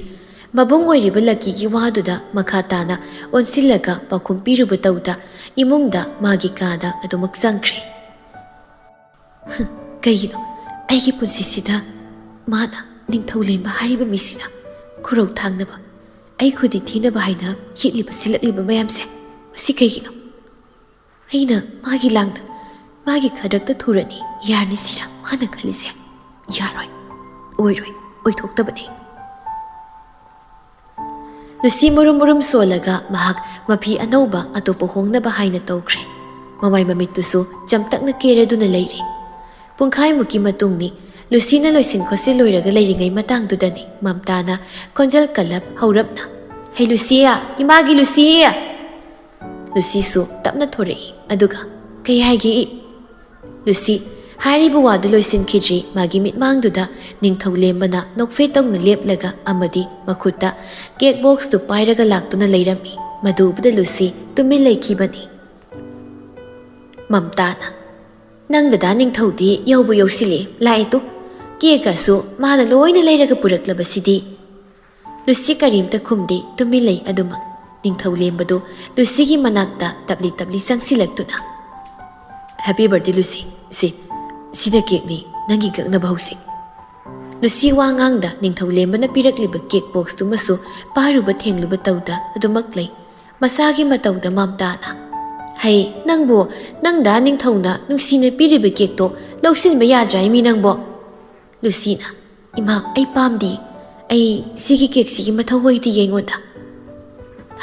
ꯃꯕꯨꯡ ꯑꯣꯏꯔꯤꯕ ꯂꯛꯀꯤꯒꯤ ꯋꯥꯗꯨꯗ ꯃꯈꯥ ꯇꯥꯅ ꯑꯣꯟꯁꯤꯜꯂꯒ ꯄꯥꯎꯈꯨꯝ ꯄꯤꯔꯨꯕ ꯇꯧꯗ ꯏꯃꯨꯡꯗ ꯃꯥꯒꯤ ꯀꯥꯗ ꯑꯗꯨꯃꯛ ꯆꯪꯈ꯭ꯔꯦ꯫ "ꯀꯩꯒꯤꯅꯣ ꯑꯩꯒꯤ ꯄꯨꯟꯁꯤꯁꯤꯗ ꯃꯥꯅ ꯅꯤꯡꯊꯧꯂꯦꯝꯕ ꯍꯥꯏꯔꯤꯕ ꯃꯤꯁꯤꯅ ꯈꯨꯔꯧ ꯊꯥꯡꯅꯕ, ꯑꯩ ꯈꯨꯗꯤ ꯊꯤꯅꯕ ꯍꯥꯏꯅ ꯈꯤꯠꯂꯤꯕ ꯁꯤꯜꯂꯛꯂꯤꯕ ꯃꯌꯥꯝꯁꯦ, ꯃꯁꯤ ꯀꯩꯒꯤꯅꯣ? ꯑꯩꯅ ꯃꯥꯒꯤ ꯂꯥꯡꯗ, ꯃꯥꯒꯤ ꯈꯗ꯭ꯔꯛꯇ ꯊꯨꯔꯅꯤ ꯌꯥꯔꯅꯤ ꯁꯤꯔ ꯃꯥꯅ ꯈꯜꯂꯤꯁꯦ? ꯌꯥꯔꯣꯏ, ꯑꯣꯏꯊꯣꯛꯇꯕꯅꯤ." Lucy murum solaga mahak mafi anauba atopo hongnaba haina tawkhre. Mamai mamittusu jamtakna kereduna leiri. Pungkhai muki matungni Lucy na loisin khosi loiraga leiringai matangdudani Mamtana konjal kalap haurapna. Hey Lucia, imagi Lucia. Lucy su tapna thorei aduga kai haigi. Lucy haribu wadu loisin khiji magi mitmangduda ningthau lembana nokfe tongna leplaga amadi makhutta cake box tu pairaga laktuna leirami madubda Lucy tumil lekhibani. Mamtana nangdada ningthaudi yaubu yausili lai tu cake asu mana loina leiraga puraklabasidi. Lucy karimta khumdi tumil lei adumak ningthau lembadu Lucy gi manakta tabli sangsilaktuna. Happy birthday Lucy. Sida cake ni nangi gakna bahusik. Lucy wangangda ningthau lembana pirakliba cake box tu masu paruba thengluba tauda adumak lei masagi matauda Mamtana. Hey nangda ningthauna nungsina piriba cake to lausinba yadrai mi nangbo. Lucy na ima ai pamdi ai sigi cake sigi mathau hoidi yengoda.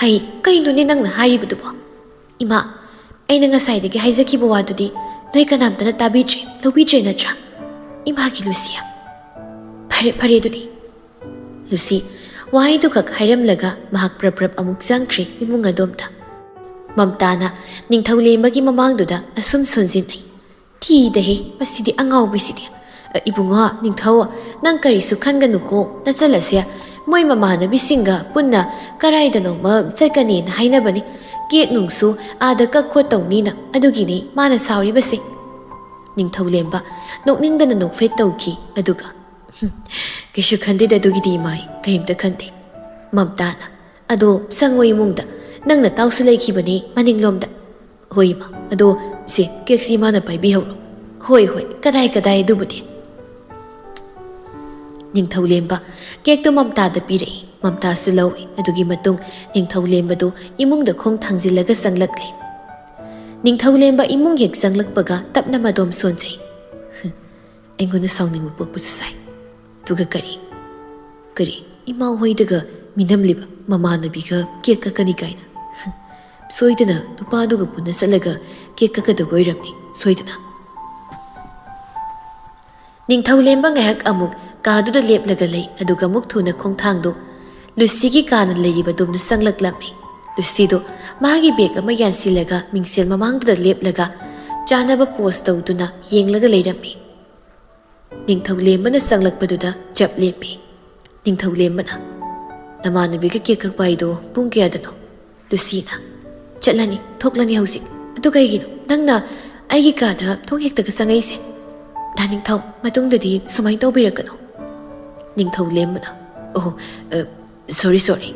Hey kaino ni nangna haribudubo. Ima aina ngasaidagi haizakiba wadudi noi kanamtana tabidre lobidre natra. Imagi Lucia. Pare dudi. Lucy wahai du kak hairamlaga mahak prap amuk jangkre imung adomta. Mamtana ningthau lembagi mamangduda asum sonjinai. Thi dehe masidi angau bisidi. Ibunga ningthau nang karisu khanganuko nasalasya moi mamana bisinga punna karaidano ma chakani na hainabani. Cake nungsu ada kakho tawnina adugini mana sauri basi. Ningthau lemba nokningdana nokfe tawki aduga. Kishu khande dadugidi mai kaimta khande. Mamtana ado sangoi mungda nangna tawsu lekhibani maninglomda. Hoi ma ado se cake si mana paibi hawro. Hoi kadai dubudi. Ningthau lemba cake to Mamtada pirei. Mamta su lawi adugi matung ningthau lembadu imungda khong thangjilaga sanglakle. Ningthau lemba imung hek sanglakpaga tapna madom sonjai. Engona sawningbu pokpu susai. Tuga kari ima hoidaga minamliba mamanabiga cake kakani kaina. Soidana nupaduga punna salaga cake kakada boiramni soidana. Ningthau lemba ngahak amuk kaduda leplaga lei aduga muk thuna khong thangdo Lucy ki kana leiriba dumna sanglaklammi. Lucy do magi bag ama yansilaga mingsel mamangda leplaga chanaba post tawduna yenglaga leirammi. Ningthau lembana sanglakpaduda chap lepi. Ningthau lembana namanabiga cake kakpaido pung kayadano. Lucy na chatlani thoklani hausik adu kaigino nangna aigi kada thong hektaga sangaise. Da ningthau matungdadi sumai tawbirakano. Ningthau lembana sorry.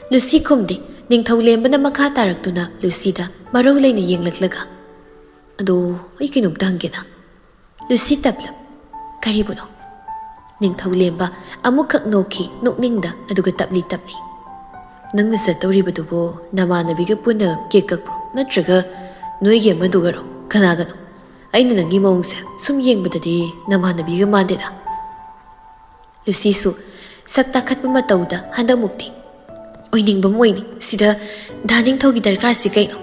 Lucy kumdi ningthau lembana makha taraktuna Lucy da marau leina yenglaklaga. Ado ai kinumta hangena. Lucy taplap karibuno. Ningthau lemba amukhak noki nokningda aduga tapli. Nangna satawribadubo namanabiga puna cake kakpro natraga noige madugaro kanagano. Aina nangi mawngse sum yengbadadi namanabiga mandeda. Lucy su sakta khatpa matauda handa mukti oiningba moini sida daning thogi darkar si kaino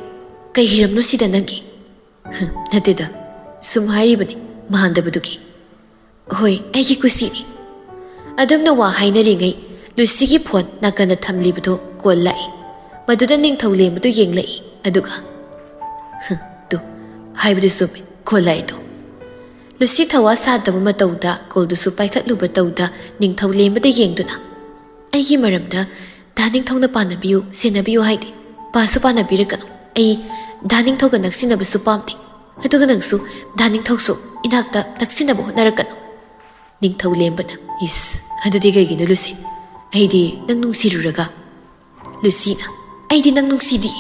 kai hiramno sida nangi nateda sum hairibani mahandabadugi hoi aigi kusini adamna wa hainaringai Lucy gi phone nakana thamlibado call lai maduda ningthau lembadu yenglai aduga tu haibadu sumi call lai to Lucy thawa sadaba matauda call du su paikhatluba tauda ningthau lembada yengduna aigi maramda daning thongna panabiyu senabiyu haidi pasu panabirakano ai daning thoga naksinaba su pamti aduga nangsu daning thoksu inakta taksinaba honarakano ningthau lembana is adudi gaigino Lucy aidi nang nungsiruraga Lucy na aidi nang nungsidi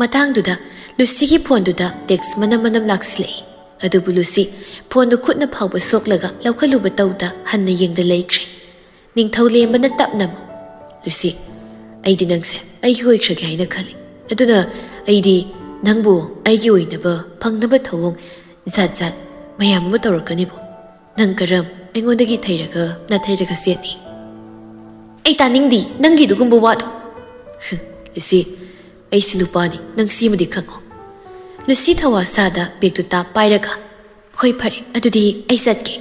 matangduda Lucy gi phone duda text manam laksilei adubu Lucy phone du khutna phawba soklaga laukhaluba tauda hanna yengda leikre ningthau lembana tapnamo Lucy aidi nangse aigi oikrage haina khali aduna aidi nangbu aigi oinaba phangnaba thawong zat mayam mu tawrakanibo nang karam engondagi thairaga na thairaga seni ꯑꯩ ꯇꯥꯅꯤꯡꯗꯤ ꯅꯪꯒꯤꯗꯨꯒꯨꯝꯕ ꯋꯥꯗꯣ Lucy ꯑꯩꯁꯨ ꯅꯨꯄꯥꯅꯤ ꯅꯪ ꯁꯤꯃꯗꯤ ꯈꯪꯉꯣ Lucy ꯊꯋꯥꯁꯥꯗ ꯕꯦꯒꯇꯨ ꯄꯥꯏꯔꯒ ꯍꯣꯏ ꯐꯔꯦ ꯑꯗꯨꯗꯤ ꯑꯩ ꯆꯠꯀꯦ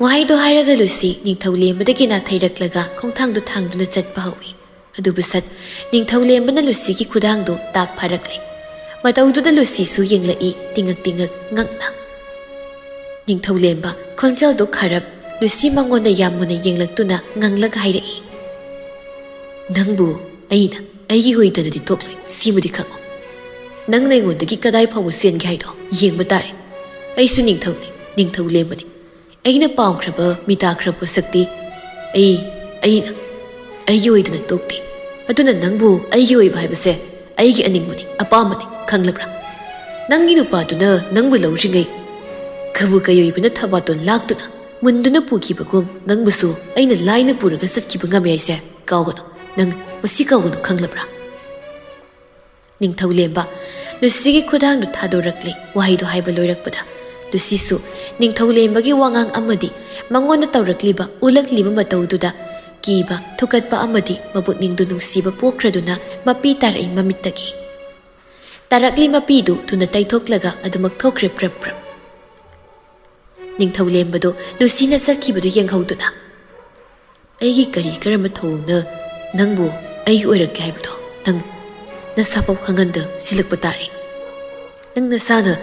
ꯋꯥꯍꯩꯗꯣ ꯍꯥꯏꯔꯒ ꯂꯨꯁꯤ ꯅꯤꯡꯊꯧꯂꯦꯝꯕꯗꯒꯤ ꯅꯥꯊꯩꯔꯛꯂꯒ ꯈꯣꯡꯊꯥꯡꯗꯣ ꯊꯥꯡꯗꯨꯅ ꯆꯠꯄ ꯍꯧꯏ ꯑꯗꯨꯕꯨ ꯁꯠ ꯅꯤꯡꯊꯧꯂꯦꯝꯕꯅ ꯂꯨꯁꯤꯒꯤ ꯈꯨꯗꯥꯡꯗꯣ ꯐꯥꯔꯛꯂꯦ ꯃꯇꯧꯗꯨꯗ ꯂꯨꯁꯤꯁꯨ ꯌꯦꯡꯂꯛꯏ ꯇꯤꯡꯉꯛ ꯉꯛꯅ ꯅꯤꯡꯊꯧꯂꯦꯝꯕ ꯈꯣꯟꯖꯦꯜꯗꯣ ꯈꯔꯞ ꯂꯨꯁꯤ ꯃꯉꯣꯟꯗ ꯌꯥꯝ ꯃꯨꯟꯅ ꯌꯦꯡꯂꯛꯇꯨꯅ ꯉꯪꯂꯒ ꯍꯥꯏꯔꯛꯏ ꯅꯪꯕꯨ ꯑꯩꯅ ꯑꯩꯒꯤ ꯍꯨꯏꯗꯅꯗꯤ ꯇꯣꯛꯂꯣꯏ ꯁꯤꯃꯗꯤ ꯈꯪꯉꯣ ꯅꯪꯅ ꯑꯩꯉꯣꯟꯗꯒꯤ ꯀꯗꯥꯏ ꯐꯥꯎꯕ ꯆꯦꯟꯒꯦ ꯍꯥꯏꯗꯣ ꯌꯦꯡꯕ ꯇꯥꯔꯦ ꯑꯩꯁꯨ ꯅꯤꯡꯊꯧꯅꯤ ꯅꯤꯡꯊꯧꯂꯦꯝꯕꯅꯤ ꯑꯩꯅ ꯄꯥꯝꯈ꯭ꯔꯕ ꯃꯤꯇꯥꯈ꯭ꯔꯕ ꯄꯣꯠꯁꯛꯇꯤ ꯑꯩꯅ ꯑꯩꯒꯤ ꯑꯣꯏꯗꯅ ꯇꯣꯛꯇꯦ ꯑꯗꯨꯅ ꯅꯪꯕꯨ ꯑꯩꯒꯤ ꯑꯣꯏꯕ ꯍꯥꯏꯕꯁꯦ ꯑꯩꯒꯤ ꯑꯅꯤꯡꯕꯅꯤ ꯑꯄꯥꯝꯕꯅꯤ ꯈꯪꯂꯕ꯭ꯔꯥ ꯅꯪꯒꯤ ꯅꯨꯄꯥꯗꯨꯅ ꯅꯪꯕꯨ ꯂꯧꯔꯤꯉꯩ ꯀꯕꯨ ꯀꯩꯑꯣꯏꯕꯅ ꯊꯕꯥꯇꯣꯟ ꯂꯥꯛꯇꯨꯅ ꯃꯨꯟꯗꯨꯅ ꯄꯨꯈꯤꯕꯒꯨꯝ ꯅꯪꯕꯨꯁꯨ ꯑꯩꯅ ꯂꯥꯏꯅ ꯄꯨꯔꯒ ꯆꯠꯈꯤꯕ ꯉꯝꯃꯦ ꯍꯥꯏꯁꯦ ꯀꯥꯎꯒꯅꯨ ꯅꯪ ꯃꯁꯤ ꯀꯥꯎꯒꯅꯨ ꯈꯪꯂꯕ꯭ꯔꯥ ꯅꯤꯡꯊꯧꯂꯦꯝꯕ ꯂꯨꯁꯤꯒꯤ ꯈꯨꯗꯥꯡꯗꯨ ꯊꯥꯗꯣꯔꯛꯂꯦ ꯋꯥꯍꯩꯗꯣ ꯍꯥꯏꯕ ꯂꯣꯏꯔꯛꯄꯗ ꯂꯨꯁꯤꯁꯨ ꯅꯤꯡꯊꯧꯂꯦꯝꯕꯒꯤ ꯋꯥꯉꯥꯡ ꯑꯃꯗꯤ ꯃꯉꯣꯟꯗ ꯇꯧꯔꯛꯂꯤꯕ ꯎꯠꯂꯛꯂꯤꯕ ꯃꯇꯧꯗꯨꯗ ꯀꯤꯕ ꯊꯨꯀꯠꯄ ꯑꯃꯗꯤ ꯃꯄꯨꯛꯅꯤꯡꯗꯨ ꯅꯨꯡꯁꯤꯕ ꯄꯣꯛꯈ꯭ꯔꯗꯨꯅ ꯃꯄꯤ ꯇꯥꯔꯛꯏ ꯃꯃꯤꯠꯇꯒꯤ ꯇꯥꯔꯛꯂꯤ ꯃꯄꯤꯗꯨ ꯊꯨꯅ ꯇꯩꯊꯣꯛꯂꯒ ꯑꯗꯨꯃꯛ ꯊꯣꯛꯈ꯭ꯔꯦ ꯄ꯭ꯔꯞ ꯅꯤꯡꯊꯧꯂꯦꯝꯕꯗꯣ ꯂꯨꯁꯤꯅ ꯆꯠꯈꯤꯕꯗꯨ ꯌꯦꯡꯍꯧꯗꯨꯅ ꯑꯩꯒꯤ ꯀꯔꯤ ꯀꯔꯝꯕ ꯊꯧꯑꯣꯡꯅ ꯅꯪꯕꯨ ꯑꯩꯒꯤ ꯑꯣꯏꯔꯛꯀꯦ ꯍꯥꯏꯕꯗꯣ ꯅꯪ ꯅꯁꯥꯐꯥꯎ ꯈꯪꯍꯟꯗ ꯁꯤꯜꯂꯛꯄ ꯇꯥꯔꯦ ꯅꯪ ꯅꯁꯥꯅ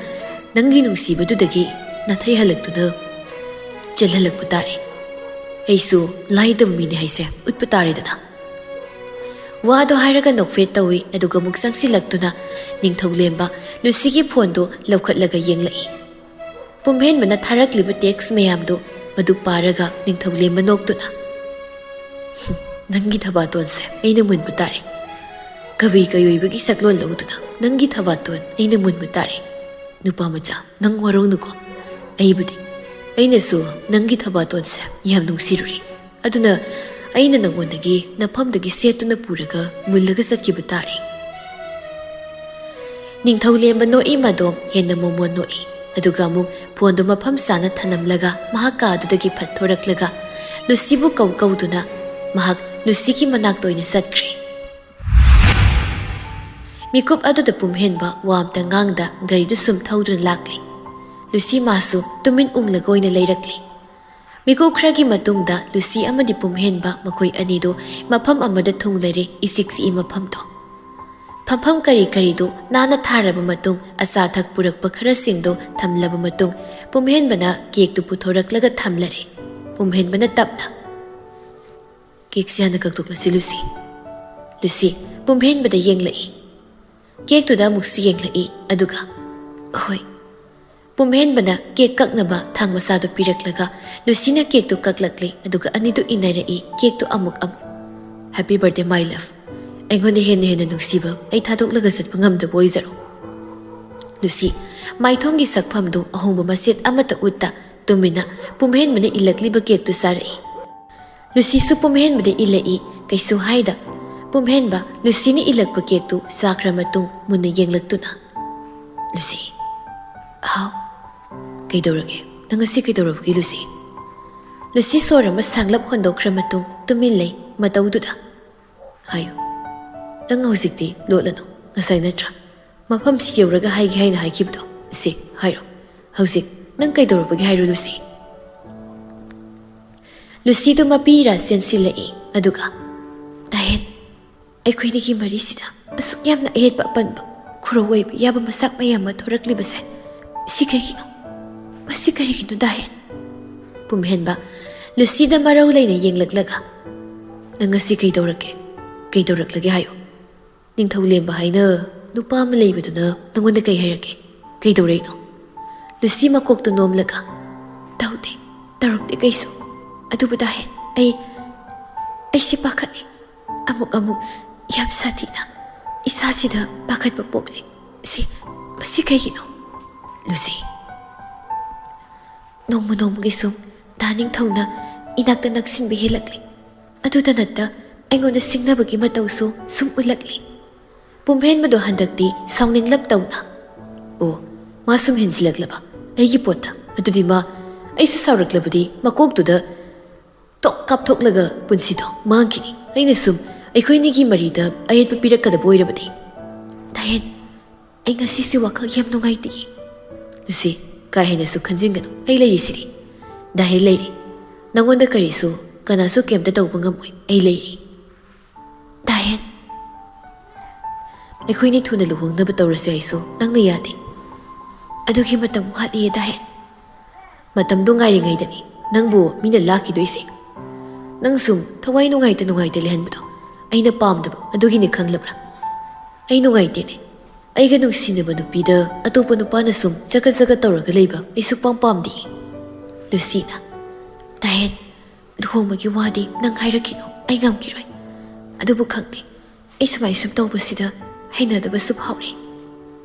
ꯅꯪꯒꯤ ꯅꯨꯡꯁꯤꯕꯗꯨꯗꯒꯤ ꯅꯥꯊꯩꯍꯜꯂꯛꯇꯨꯅ ꯆꯦꯜꯍꯜꯂꯛꯄ ꯇꯥꯔꯦ ꯑꯩꯁꯨ ꯂꯥꯏꯗꯕ ꯃꯤꯅꯤ ꯍꯥꯏꯁꯦ ꯎꯠꯄ ꯇꯥꯔꯦꯗꯅ ꯋꯥꯗꯣ ꯍꯥꯏꯔꯒ ꯅꯣꯛꯐꯦꯠ ꯇꯧꯏ ꯑꯗꯨꯒ ꯑꯃꯨꯛ ꯆꯪꯁꯤꯜꯂꯛꯇꯨꯅ ꯅꯤꯡꯊꯧꯂꯦꯝꯕ ꯂꯨꯁꯤꯒꯤ ꯐꯣꯟꯗꯣ ꯂꯧꯈꯠꯂꯒ ꯌꯦꯡꯂꯛꯏ ꯄꯨꯝꯍꯦꯟꯕꯅ ꯊꯥꯔꯛꯂꯤꯕ ꯇꯦꯛꯁ ꯃꯌꯥꯝꯗꯣ ꯃꯗꯨ ꯄꯥꯔꯒ ꯅꯤꯡꯊꯧꯂꯦꯝꯕ ꯅꯣꯛꯇꯨꯅ ꯅꯪꯒꯤ ꯊꯕꯥꯇꯣꯟꯁꯦ ꯑꯩꯅ ꯃꯨꯟꯕ ꯇꯥꯔꯦ ꯀꯕꯤ ꯀꯩꯑꯣꯏꯕꯒꯤ ꯁꯛꯂꯣꯟ ꯂꯧꯗꯨꯅ ꯅꯪꯒꯤ ꯊꯕꯥꯇꯣꯟ ꯑꯩꯅ ꯃꯨꯟꯕ ꯇꯥꯔꯦ ꯅꯨꯄꯥ ꯃꯆꯥ ꯅꯪ ꯋꯥꯔꯧꯅꯨꯀꯣ ꯑꯩꯅꯁꯨ ꯅꯪꯒꯤ ꯊꯕꯥꯇꯣꯟꯁꯦ ꯌꯥꯝ ꯅꯨꯡꯁꯤꯔꯨꯔꯤ ꯑꯗꯨꯅ ꯑꯩꯅ ꯅꯪꯉꯣꯟꯗꯒꯤ ꯅꯐꯝꯗꯒꯤ ꯁꯦꯠꯇꯨꯅ ꯄꯨꯔꯒ ꯃꯨꯜꯂꯒ ꯆꯠꯈꯤꯕ ꯇꯥꯔꯦ ꯅꯤꯡꯊꯧꯂꯦꯝꯕ ꯅꯣꯛꯏ ꯃꯗꯣꯝ ꯍꯦꯟꯅ ꯃꯣꯃꯣꯟ ꯅꯣꯛꯏ ꯑꯗꯨꯒ ꯑꯃꯨꯛ ꯐꯣꯟꯗꯨ ꯃꯐꯝ ꯆꯥꯅ ꯊꯅꯝꯂꯒ ꯃꯍꯥꯛ ꯀꯥꯗꯨꯗꯒꯤ ꯐꯠ ꯊꯣꯔꯛꯂꯒ ꯂꯨꯁꯤꯕꯨ ꯀꯧꯗꯨꯅ ꯃꯍꯥꯛ ꯂꯨꯁꯤꯒꯤ ꯃꯅꯥꯛꯇ ꯑꯣꯏꯅ ꯆꯠꯈ꯭ꯔꯦ ꯃꯤꯀꯨꯞ ꯑꯗꯨꯗ ꯄꯨꯝꯍꯦꯟꯕ ꯋꯥ ꯑꯝꯇ ꯉꯥꯡꯗ ꯒꯥꯔꯤꯗꯨ ꯁꯨꯝ ꯊꯧꯗꯨꯅ ꯂꯥꯛꯂꯤ ꯂꯨꯁꯤ ꯃꯥꯁꯨ ꯇꯨꯃꯤꯟ ꯎꯪꯂꯒ ꯑꯣꯏꯅ ꯂꯩꯔꯛꯂꯤ ꯃꯤꯀꯨꯞ ꯈꯔꯒꯤ ꯃꯇꯨꯡꯗ ꯂꯨꯁꯤ ꯑꯃꯗꯤ ꯄꯨꯝꯍꯦꯟꯕ ꯃꯈꯣꯏ ꯑꯅꯤꯗꯨ ꯃꯐꯝ ꯑꯃꯗ ꯊꯨꯡꯂꯔꯦ ꯏꯆꯤꯛ ꯆꯤꯛꯏ ꯃꯐꯝꯗꯣ ꯐꯝꯐꯝ ꯀꯔꯤꯗꯨ ꯅꯥꯟꯅ ꯊꯥꯔꯕ ꯃꯇꯨꯡ ꯑꯆꯥ ꯑꯊꯛ ꯄꯨꯔꯛꯄ ꯈꯔꯁꯤꯡꯗꯨ ꯊꯝꯂꯕ ꯃꯇꯨꯡ ꯄꯨꯝꯍꯦꯟꯕꯅ ꯀꯦꯛꯇꯨ ꯄꯨꯊꯣꯔꯛꯂꯒ ꯊꯝꯂꯔꯦ ꯄꯨꯝꯍꯦꯟꯕꯅ ꯇꯞꯅ ꯀꯦꯛꯁꯦ ꯍꯥꯟꯅ ꯀꯛꯊꯣꯛꯂꯁꯤ ꯂꯨꯁꯤ ꯄꯨꯝꯍꯦꯟꯕꯗ ꯌꯦꯡꯂꯛꯏ ꯀꯦꯛꯇꯨꯗ ꯑꯃꯨꯛꯁꯨ ꯌꯦꯡꯂꯛꯏ ꯑꯗꯨꯒ ꯍꯣꯏ ꯄꯨꯝꯍꯦꯟꯕꯅ ꯀꯦꯛ ꯀꯛꯅꯕ ꯊꯥꯡ ꯃꯆꯥꯗꯨ ꯄꯤꯔꯛꯂꯒ ꯂꯨꯁꯤꯅ ꯀꯦꯛꯇꯨ ꯀꯛꯂꯛꯂꯤ ꯑꯗꯨꯒ ꯑꯅꯤꯗꯨ ꯏꯟꯅꯔꯛꯏ ꯀꯦꯛꯇꯨ ꯑꯃꯨꯛ ꯍꯦꯄꯤ ꯕꯔꯊꯗꯦ ꯃꯥꯏ ꯂꯚ ꯑꯩꯉꯣꯟꯗ ꯍꯦꯟꯅ ꯅꯨꯡꯁꯤꯕ ꯑꯩ ꯊꯥꯗꯣꯛꯂꯒ ꯆꯠꯄ ꯉꯝꯗꯕ ꯑꯣꯏꯖꯔꯣ ꯂꯨꯁꯤ ꯃꯥꯏꯊꯣꯡꯒꯤ ꯁꯛꯐꯝꯗꯨ ꯑꯍꯣꯡꯕ ꯃꯆꯦꯠ ꯑꯃꯠꯇ ꯎꯠꯇ ꯇꯨꯃꯤꯟꯅ ꯄꯨꯝꯍꯦꯟꯕꯅ ꯏꯜꯂꯛꯂꯤꯕ ꯀꯦꯛꯇꯨ ꯆꯥꯔꯛꯏ ꯂꯨꯁꯤꯁꯨ ꯄꯨꯝꯍꯦꯟꯕꯗ ꯏꯜꯂꯛꯏ ꯀꯩꯁꯨ ꯍꯥꯏꯗ ꯄꯨꯝꯍꯦꯟꯕ ꯂꯨꯁꯤꯅ ꯏꯜꯂꯛꯄ ꯀꯦꯛꯇꯨ ꯆꯥꯈ꯭ꯔ ꯃꯇꯨꯡ ꯃꯨꯟꯅ ꯌꯦꯡꯂꯛꯇꯨꯅ ꯂꯨꯁꯤ ꯍꯥꯎ ꯀꯩꯗꯧꯔꯒꯦ ꯅꯪ ꯉꯁꯤ ꯀꯩꯗꯧꯔꯕꯒꯦ ꯂꯨꯁꯤ ꯁꯣꯔ ꯑꯃ ꯁꯥꯡꯂꯞ ꯍꯣꯟꯗꯣꯛꯈ꯭ꯔ ꯃꯇꯨꯡ ꯇꯨꯃꯤꯟ ꯂꯩ ꯃꯇꯧꯗꯨꯗ ꯍꯥꯏꯌꯨ ꯅꯪ ꯍꯧꯖꯤꯛꯇꯤ ꯂꯣꯠꯂꯅꯨ ꯉꯁꯥꯏ ꯅꯠꯇ꯭ꯔꯥ ꯃꯐꯝꯁꯤ ꯌꯧꯔꯒ ꯍꯥꯏꯒꯦ ꯍꯥꯏꯅ ꯍꯥꯏꯈꯤꯕꯗꯣ ꯁꯤ ꯍꯥꯏꯔꯣ ꯍꯧꯖꯤꯛ ꯅꯪ ꯀꯩꯗꯧꯔꯕꯒꯦ ꯍꯥꯏꯔꯣ ꯂꯨꯁꯤꯗꯨ ꯃꯄꯤꯔꯥ ꯆꯦꯟꯁꯤꯜꯂꯛꯏ ꯑꯗꯨꯒ ꯗꯥꯍꯦꯟ ꯑꯩꯈꯣꯏꯅꯤꯒꯤ ꯃꯔꯤꯁꯤꯗ ꯑꯁꯨꯛ ꯌꯥꯝꯅ ꯑꯌꯦꯠꯄ ꯑꯄꯟꯕ ꯈꯨꯔꯧ ꯑꯣꯏꯕ ꯌꯥꯕ ꯃꯁꯛ ꯃꯌꯥꯝ ꯑꯃ ꯊꯣꯔꯛꯂꯤꯕꯁꯦ ꯁꯤ ꯀꯔꯤꯒꯤꯅꯣ ꯃꯁꯤ ꯀꯔꯤꯒꯤꯅꯣ ꯗꯥꯍꯦꯟ ꯄꯨꯝꯍꯦꯟꯕ ꯂꯨꯁꯤꯗ ꯃꯔꯧ ꯂꯩꯅ ꯌꯦꯡꯂꯛꯂꯒ ꯅꯪ ꯉꯁꯤ ꯀꯩꯗꯧꯔꯛꯂꯒꯦ ꯍꯥꯏꯌꯣ ꯅꯤꯡꯊꯧꯂꯦꯝꯕ ꯍꯥꯏꯅ ꯅꯨꯄꯥ ꯑꯃ ꯂꯩꯕꯗꯨꯅ ꯅꯪꯉꯣꯟꯗ ꯀꯩ ꯍꯥꯏꯔꯛꯀꯦ ꯀꯩꯗꯧꯔꯛꯏꯅꯣ ꯂꯨꯁꯤ ꯃꯀꯣꯛꯇꯨ ꯅꯣꯝꯂꯒ ꯇꯧꯔꯛꯇꯦ ꯀꯩꯁꯨ ꯑꯗꯨꯕꯨ ꯗꯥꯍꯦꯟ ꯑꯩꯁꯤ ꯄꯥꯈꯠꯂꯤ ꯑꯃꯨꯛ ꯌꯥꯝ ꯁꯥꯊꯤꯅ ꯏꯁꯥꯁꯤꯗ ꯄꯥꯈꯠꯄ ꯄꯣꯛꯂꯤ ꯃꯁꯤ ꯀꯩꯒꯤꯅꯣ ꯂꯨꯁꯤ ꯅꯣꯡꯃꯒꯤ ꯁꯨꯝ ꯅꯤꯡꯊꯧꯅ ꯏꯅꯥꯛꯇ ꯅꯛꯁꯤꯟꯕ ꯍꯦꯜꯂꯛꯂꯤ ꯑꯗꯨꯗ ꯅꯠꯇ ꯑꯩꯉꯣꯟꯗ ꯁꯤꯡꯅꯕꯒꯤ ꯃꯇꯧꯁꯨ ꯁꯨꯝ ꯎꯠꯂꯛꯂꯤ ꯄꯨꯝꯍꯦꯟꯕꯗꯣ ꯍꯟꯗꯛꯇꯤ ꯁꯥꯎꯅꯤꯡꯂꯞ ꯇꯧꯅ ꯑꯣ ꯃꯥ ꯁꯨꯝ ꯍꯦꯟꯖꯤꯜꯂꯛꯂꯕ ꯑꯩꯒꯤ ꯄꯣꯠꯇ ꯑꯗꯨꯗꯤ ꯑꯩꯁꯨ ꯁꯥꯎꯔꯛꯂꯕꯗꯤ ꯇꯣꯛ ꯀꯥꯞꯊꯣꯛꯂꯒ ꯄꯨꯟꯁꯤꯗꯣ ꯃꯥꯡꯈꯤꯅꯤ ꯑꯩꯅ ꯁꯨꯝ ꯑꯩꯈꯣꯏꯅꯤꯒꯤ ꯃꯔꯤꯗ ꯑꯌꯦꯠꯄ ꯄꯤꯔꯛꯀꯗꯕ ꯑꯣꯏꯔꯕꯗꯤ ꯗꯥꯍꯦꯟ ꯑꯩ ꯉꯁꯤꯁꯦ ꯋꯥꯈꯜ ꯌꯥꯝ ꯅꯨꯡꯉꯥꯏꯇꯦ ꯂꯨꯁꯤ ꯀꯥ ꯍꯦꯟꯅꯁꯨ ꯈꯟꯖꯤꯟꯒꯅꯨ ꯑꯩ ꯂꯩꯔꯤꯁꯤꯗꯤ ꯗꯥꯍꯦꯟ ꯂꯩꯔꯤ ꯅꯪꯉꯣꯟꯗ ꯀꯔꯤꯁꯨ ꯀꯅꯥꯁꯨ ꯀꯩꯝꯇ ꯇꯧꯕ ꯉꯝꯃꯣꯏ ꯑꯩ ꯂꯩꯔꯤ ꯗꯥꯍꯦꯟ ꯑꯩꯈꯣꯏꯅꯤ ꯊꯨꯅ ꯂꯨꯍꯣꯡꯅꯕ ꯇꯧꯔꯁꯦ ꯑꯩꯁꯨ ꯅꯪꯅ ꯌꯥꯗꯦ ꯑꯗꯨꯒꯤ ꯃꯇꯝ ꯋꯥꯠꯂꯤꯌꯦ ꯗꯥꯍꯦꯟ ꯃꯇꯝꯗꯣ ꯉꯥꯏꯔꯤꯉꯩꯗꯅꯤ ꯅꯪꯕꯨ ꯃꯤꯅ ꯂꯥꯛꯈꯤꯗꯣꯏꯁꯦ ꯅꯪ ꯁꯨꯝ ꯊꯋꯥꯏ ꯅꯨꯡꯉꯥꯏꯇ ꯂꯩꯍꯟꯕꯗꯣ ꯑꯩꯅ ꯄꯥꯝꯗꯕ ꯑꯗꯨꯒꯤꯅꯤ ꯈꯪꯂꯕ꯭ꯔꯥ ꯑꯩ ꯅꯨꯡꯉꯥꯏꯇꯦꯅꯦ ꯑꯩꯒ ꯅꯨꯡꯁꯤꯅꯕ ꯅꯨꯄꯤꯗ ꯑꯇꯣꯞꯄ ꯅꯨꯄꯥꯅ ꯁꯨꯝ ꯆꯒꯠ ꯆꯒꯠ ꯇꯧꯔꯒ ꯂꯩꯕ ꯑꯩ ꯁꯨꯛꯄꯥꯝ ꯄꯥꯝꯗꯤꯌꯦ ꯂꯨꯁꯤꯅ ꯗꯥꯍꯦꯟ ꯂꯨꯍꯣꯡꯕꯒꯤ ꯋꯥꯗꯤ ꯅꯪ ꯍꯥꯏꯔꯛꯈꯤꯅꯣ ꯑꯩ ꯉꯝꯈꯤꯔꯣꯏ ꯑꯗꯨꯕꯨ ꯈꯪꯗꯦ ꯑꯩ ꯁꯨꯃꯥꯏ ꯁꯨꯝ ꯇꯧꯕꯁꯤꯗ ꯍꯩꯅꯗꯕꯁꯨ ꯐꯥꯎꯔꯦ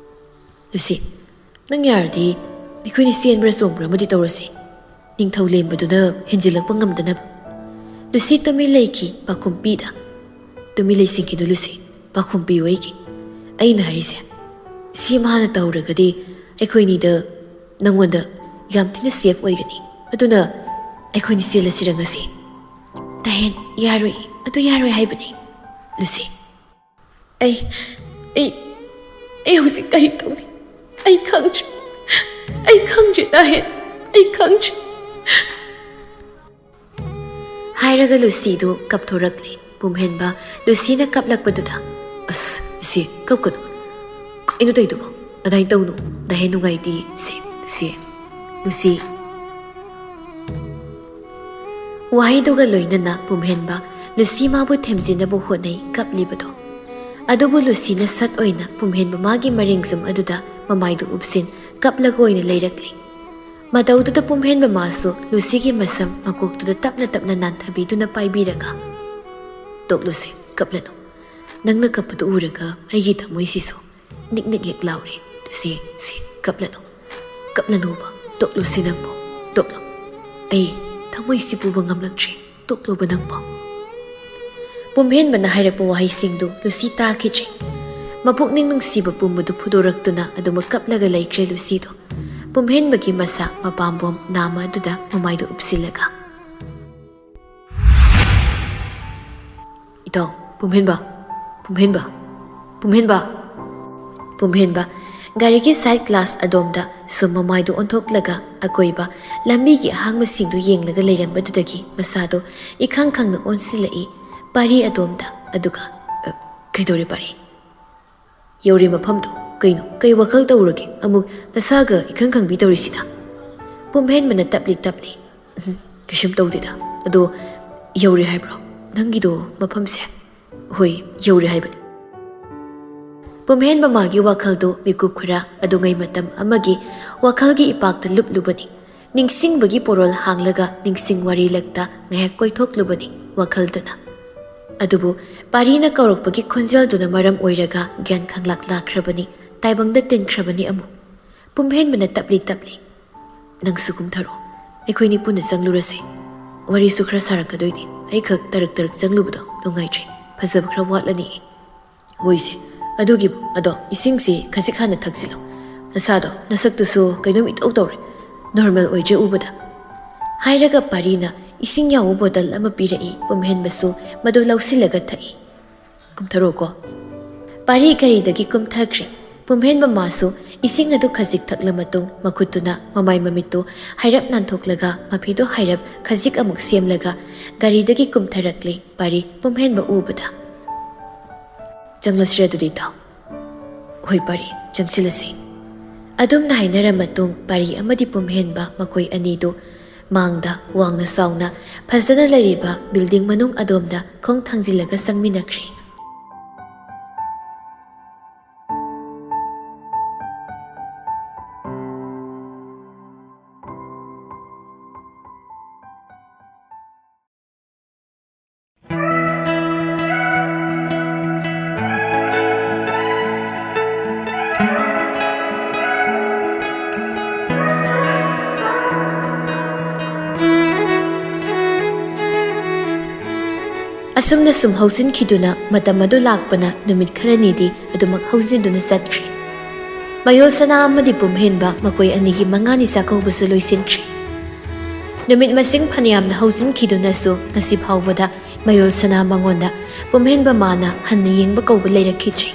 ꯂꯨꯁꯤ ꯅꯪ ꯌꯥꯔꯗꯤ ꯑꯩꯈꯣꯏꯅꯤ ꯆꯦꯟꯕ꯭ꯔꯥ ꯆꯣꯡꯕ꯭ꯔꯥ ꯑꯃꯗꯤ ꯇꯧꯔꯁꯤ ꯅꯤꯡꯊꯧ ꯂꯦꯝꯕꯗꯨꯅ ꯍꯦꯟꯖꯤꯜꯂꯛꯄ ꯉꯝꯗꯅꯕ ꯂꯨꯁꯤ ꯇꯨꯃꯤꯟ ꯂꯩꯈꯤ ꯄꯥꯈꯨꯝ ꯄꯤꯗ ꯇꯨꯃꯤꯟ ꯂꯩꯁꯤꯟꯈꯤꯅꯨ ꯂꯨꯁꯤ ꯄꯥꯈꯨꯝ ꯄꯤꯌꯨ ꯑꯩꯒꯤ ꯑꯩꯅ ꯍꯥꯏꯔꯤꯁꯦ ꯁꯤ ꯃꯥꯅ ꯇꯧꯔꯒꯗꯤ ꯑꯩꯈꯣꯏꯅꯤꯗ ꯅꯪꯉꯣꯟꯗ ꯌꯥꯝ ꯊꯤꯅ ꯁꯦꯐ ꯑꯣꯏꯒꯅꯤ ꯑꯗꯨꯅ ꯑꯩꯈꯣꯏꯅꯤ ꯆꯦꯜꯂꯁꯤꯔ ꯉꯁꯤ ꯗꯥꯍꯦꯟ ꯌꯥꯔꯣꯏ ꯑꯗꯨ ꯌꯥꯔꯣꯏ ꯍꯥꯏꯕꯅꯤ ꯂꯨꯁꯤ ꯑꯩ ꯍꯧꯖꯤꯛ ꯀꯔꯤ ꯇꯧꯅꯤ ꯑꯩ ꯈꯪꯗ꯭ꯔꯦ ꯗꯥꯍꯦꯟ ꯑꯩ ꯈꯪꯗ꯭ꯔꯦ ꯍꯥꯏꯔꯒ ꯂꯨꯁꯤꯗꯨ ꯀꯞꯊꯣꯔꯛꯂꯦ ꯄꯨꯝꯍꯦꯟꯕ ꯂꯨꯁꯤꯅ ꯀꯞꯂꯛꯄꯗꯨꯗ ꯑꯁ ꯂꯨꯁꯤ ꯀꯞꯀꯅꯨ ꯀꯩꯅꯣ ꯇꯧꯏꯗꯨꯕꯣ ꯑꯗꯥꯏꯅ ꯇꯧꯅꯨ ꯗꯥꯍꯦꯟ ꯅꯨꯡꯉꯥꯏꯇꯦ ꯂꯨꯁꯤ ꯋꯥꯍꯩꯗꯨꯒ ꯂꯣꯏꯅꯅ ꯄꯨꯝꯍꯦꯟꯕ ꯂꯨꯁꯤ ꯃꯥꯕꯨ ꯊꯦꯝꯖꯤꯟꯅꯕ ꯍꯣꯠꯅꯩ ꯀꯞꯂꯤꯕꯗꯣ ꯑꯗꯨꯕꯨ ꯂꯨꯁꯤꯅ ꯁꯠ ꯑꯣꯏꯅ ꯄꯨꯝꯍꯦꯟꯕ ꯃꯥꯒꯤ ꯃꯔꯦꯡꯖꯨꯝ ꯑꯗꯨꯗ ꯃꯃꯥꯏꯗꯨ ꯎꯞꯁꯤꯟ ꯀꯞꯂꯒ ꯑꯣꯏꯅ ꯂꯩꯔꯛꯂꯤ ꯃꯇꯧꯗꯨꯗ ꯄꯨꯝꯍꯦꯟꯕ ꯃꯥꯁꯨ ꯂꯨꯁꯤꯒꯤ ꯃꯁꯝ ꯃꯀꯣꯛꯇꯨꯗ ꯇꯞꯅ ꯇꯞꯅ ꯅꯥꯟꯊꯕꯤꯗꯨꯅ ꯄꯥꯏꯕꯤꯔꯒ ꯇꯣꯛ ꯂꯨꯁꯤ ꯀꯞꯂꯅꯨ ꯅꯪꯅ ꯀꯞꯄꯗꯨ ꯎꯔꯒ ꯑꯩꯒꯤ ꯊꯃꯣꯏꯁꯤꯁꯨ ꯅꯤꯛ ꯅꯤꯛ ꯍꯦꯛ ꯂꯥꯎꯔꯦ ꯂꯨꯁꯤ ꯀꯞꯂꯅꯨꯕ ꯇꯣꯛ ꯂꯨꯁꯤ ꯅꯪꯕꯣ ꯇꯣꯛꯂꯣ ꯑꯩ ꯊꯃꯣꯏꯁꯤ ꯄꯨꯕ ꯉꯝꯂꯛꯇ꯭ꯔꯦ ꯇꯣꯛꯂꯨꯕ ꯅꯪꯕꯣ ꯄꯨꯝꯍꯦꯟꯕꯅ ꯍꯥꯏꯔꯛꯄ ꯋꯥꯍꯩꯁꯤꯡꯗꯨ ꯂꯨꯁꯤ ꯇꯥꯈꯤꯗ꯭ꯔꯦ ꯃꯄꯨꯛꯅꯤꯡ ꯅꯨꯡꯁꯤꯕ ꯄꯨꯝꯕꯗꯨ ꯐꯨꯗꯣꯔꯛꯇꯨꯅ ꯑꯗꯨꯃꯛ ꯀꯞꯂꯒ ꯂꯩꯈ꯭ꯔꯦ ꯂꯨꯁꯤꯗꯣ ꯄꯨꯝꯍꯦꯟꯕꯒꯤ ꯃꯁꯥ ꯃꯄꯥꯝꯕꯣꯝ ꯅꯥꯝꯃ ꯑꯗꯨꯗ ꯃꯃꯥꯏꯗꯨ ꯎꯞꯁꯤꯜꯂꯒ ꯏꯇꯥꯎ ꯄꯨꯝꯍꯦꯟꯕ ꯒꯥꯔꯤꯒꯤ ꯁꯥꯏꯠ ꯒ꯭ꯂꯥꯁ ꯑꯗꯣꯝꯗ ꯁꯨꯝ ꯃꯃꯥꯏꯗꯨ ꯑꯣꯟꯊꯣꯛꯂꯒ ꯑꯀꯣꯏꯕ ꯂꯝꯕꯤꯒꯤ ꯑꯍꯥꯡꯕꯁꯤꯡꯗꯨ ꯌꯦꯡꯂꯒ ꯂꯩꯔꯝꯕꯗꯨꯗꯒꯤ ꯃꯁꯥꯗꯣ ꯏꯈꯪ ꯈꯪꯅ ꯑꯣꯟꯁꯤꯜꯂꯛꯏ ꯄꯥꯔꯤ ꯑꯗꯣꯝꯗ ꯑꯗꯨꯒ ꯀꯩꯗꯧꯔꯦ ꯄꯥꯔꯤ ꯌꯧꯔꯦ ꯃꯐꯝꯗꯨ ꯀꯩꯅꯣ ꯀꯩ ꯋꯥꯈꯜ ꯇꯧꯔꯒꯦ ꯑꯃꯨꯛ ꯅꯁꯥꯒ ꯏꯈꯪ ꯈꯪꯕꯤ ꯇꯧꯔꯤꯁꯤꯅ ꯄꯨꯝꯍꯦꯟꯕꯅ ꯇꯞꯂꯤ ꯀꯩꯁꯨꯝ ꯇꯧꯗꯦꯗ ꯑꯗꯣ ꯌꯧꯔꯦ ꯍꯥꯏꯕ꯭ꯔꯣ ꯅꯪꯒꯤꯗꯣ ꯃꯐꯝꯁꯦ ꯍꯣꯏ ꯌꯧꯔꯦ ꯍꯥꯏꯕꯅꯤ ꯄꯨꯝꯍꯦꯟꯕ ꯃꯥꯒꯤ ꯋꯥꯈꯜꯗꯨ ꯃꯤꯀꯨꯞ ꯈꯔ ꯑꯗꯨꯉꯩ ꯃꯇꯝ ꯑꯃꯒꯤ ꯋꯥꯈꯜꯒꯤ ꯏꯄꯥꯛꯇ ꯂꯨꯞꯂꯨꯕꯅꯤ ꯅꯤꯡꯁꯤꯡꯕꯒꯤ ꯄꯣꯔꯣꯜ ꯍꯥꯡꯂꯒ ꯅꯤꯡꯁꯤꯡ ꯋꯥꯔꯤꯂꯛꯇ ꯉꯥꯏꯍꯥꯛ ꯀꯣꯏꯊꯣꯛꯂꯨꯕꯅꯤ ꯋꯥꯈꯜꯗꯨꯅ ꯑꯗꯨꯕꯨ ꯄꯥꯔꯤꯅ ꯀꯧꯔꯛꯄꯒꯤ ꯈꯣꯟꯖꯦꯜꯗꯨꯅ ꯃꯔꯝ ꯑꯣꯏꯔꯒ ꯒ꯭ꯌꯥꯟ ꯈꯪꯂꯥꯛ ꯂꯥꯛꯈ꯭ꯔꯕꯅꯤ ꯇꯥꯏꯕꯪꯗ ꯇꯤꯟꯈ꯭ꯔꯕꯅꯤ ꯑꯃꯨꯛ ꯄꯨꯝꯍꯦꯟꯕꯅ ꯇꯞꯂꯤ ꯅꯪꯁꯨ ꯀꯨꯝꯊꯔꯣ ꯑꯩꯈꯣꯏꯅꯤ ꯄꯨꯟꯅ ꯆꯪꯂꯨꯔꯁꯤ ꯋꯥꯔꯤꯁꯨ ꯈꯔ ꯁꯥꯔꯛꯀꯗꯣꯏꯅꯤ ꯑꯩ ꯈꯛ ꯇꯔꯛ ꯆꯪꯂꯨꯕꯗꯣ ꯅꯨꯡꯉꯥꯏꯇ꯭ꯔꯦ ꯐꯖꯕ ꯈꯔ ꯋꯥꯠꯂꯅꯤ ꯍꯣꯏꯁꯦ ꯑꯗꯨꯒꯤꯕꯨ ꯑꯗꯣ ꯏꯁꯤꯡꯁꯤ ꯈꯖꯤꯛ ꯍꯥꯟꯅ ꯊꯛꯆꯤꯜꯂꯣ ꯅꯁꯥꯗꯣ ꯅꯁꯛꯇꯨꯁꯨ ꯀꯩꯅꯣꯝ ꯏꯇꯧ ꯇꯧꯔꯦ ꯅꯣꯔꯃꯦꯜ ꯑꯣꯏꯗ꯭ꯔꯦ ꯎꯕꯗ ꯍꯥꯏꯔꯒ ꯄꯥꯔꯤꯅ ꯏꯁꯤꯡ ꯌꯥꯎꯕ ꯕꯣꯇꯜ ꯑꯃ ꯄꯤꯔꯛꯏ ꯄꯨꯝꯍꯦꯟꯕꯁꯨ ꯃꯗꯨ ꯂꯧꯁꯤꯜꯂꯒ ꯊꯛꯏ ꯀꯨꯝꯊꯔꯣꯀꯣ ꯄꯥꯔꯤ ꯒꯥꯔꯤꯗꯒꯤ ꯀꯨꯝꯊꯈ꯭ꯔꯦ ꯄꯨꯝꯍꯦꯟꯕ ꯃꯥꯁꯨ ꯏꯁꯤꯡ ꯑꯗꯨ ꯈꯖꯤꯛ ꯊꯛꯂ ꯃꯇꯨꯡ ꯃꯈꯨꯠꯇꯨꯅ ꯃꯃꯥꯏ ꯃꯃꯤꯠꯇꯨ ꯍꯥꯏꯔꯞ ꯅꯥꯟꯊꯣꯛꯂꯒ ꯃꯐꯤꯗꯨ ꯍꯥꯏꯔꯞ ꯈꯖꯤꯛ ꯑꯃꯨꯛ ꯁꯦꯝꯂꯒ ꯒꯥꯔꯤꯗꯒꯤ ꯀꯨꯝꯊꯔꯛꯂꯦ ꯄꯥꯔꯤ ꯄꯨꯝꯍꯦꯟꯕ ꯎꯕꯗ ꯆꯪꯂꯁꯤꯔ ꯑꯗꯨꯗꯤ ꯏꯇꯥꯎ ꯍꯣꯏ ꯄꯥꯔꯤ ꯆꯪꯁꯤꯜꯂꯁꯤ ꯑꯗꯨꯝꯅ ꯍꯥꯏꯅꯔ ꯃꯇꯨꯡ ꯄꯥꯔꯤ ꯑꯃꯗꯤ ꯄꯨꯝꯍꯦꯟꯕ ꯃꯈꯣꯏ ꯑꯅꯤꯗꯨ ꯃꯥꯡꯗ ꯋꯥꯡꯅ ꯆꯥꯎꯅ ꯐꯖꯅ ꯂꯩꯔꯤꯕ ꯕꯤꯜꯗꯤꯡ ꯃꯅꯨꯡ ꯑꯗꯣꯝꯗ ꯈꯣꯡ ꯊꯥꯡꯖꯤꯜꯂꯒ ꯆꯪꯃꯤꯟꯅꯈ꯭ꯔꯦ ꯑꯁꯨꯝꯅ ꯁꯨꯝ ꯍꯧꯖꯤꯟꯈꯤꯗꯨꯅ ꯃꯇꯝ ꯑꯗꯨ ꯂꯥꯛꯄꯅ ꯅꯨꯃꯤꯠ ꯈꯔꯅꯤꯗꯤ ꯑꯗꯨꯃꯛ ꯍꯧꯖꯤꯟꯗꯨꯅ ꯆꯠꯈ꯭ꯔꯦ ꯃꯌꯣꯜ ꯁꯅꯥ ꯑꯃꯗꯤ ꯄꯨꯝꯍꯦꯟꯕ ꯃꯈꯣꯏ ꯑꯅꯤꯒꯤ ꯃꯉꯥꯅꯤ ꯆꯥꯛꯀꯧꯕꯁꯨ ꯂꯣꯏꯁꯤꯟꯈ꯭ꯔꯦ ꯅꯨꯃꯤꯠ ꯃꯁꯤꯡ ꯐꯅꯌꯥꯝꯅ ꯍꯧꯖꯤꯟꯈꯤꯗꯨꯅꯁꯨ ꯉꯁꯤ ꯐꯥꯎꯕꯗ ꯃꯌꯣꯜ ꯁꯅꯥ ꯃꯉꯣꯟꯗ ꯄꯨꯝꯍꯦꯟꯕ ꯃꯥꯅ ꯍꯟꯅ ꯌꯦꯡꯕ ꯀꯧꯕ ꯂꯩꯔꯛꯈꯤꯗ꯭ꯔꯦ꯫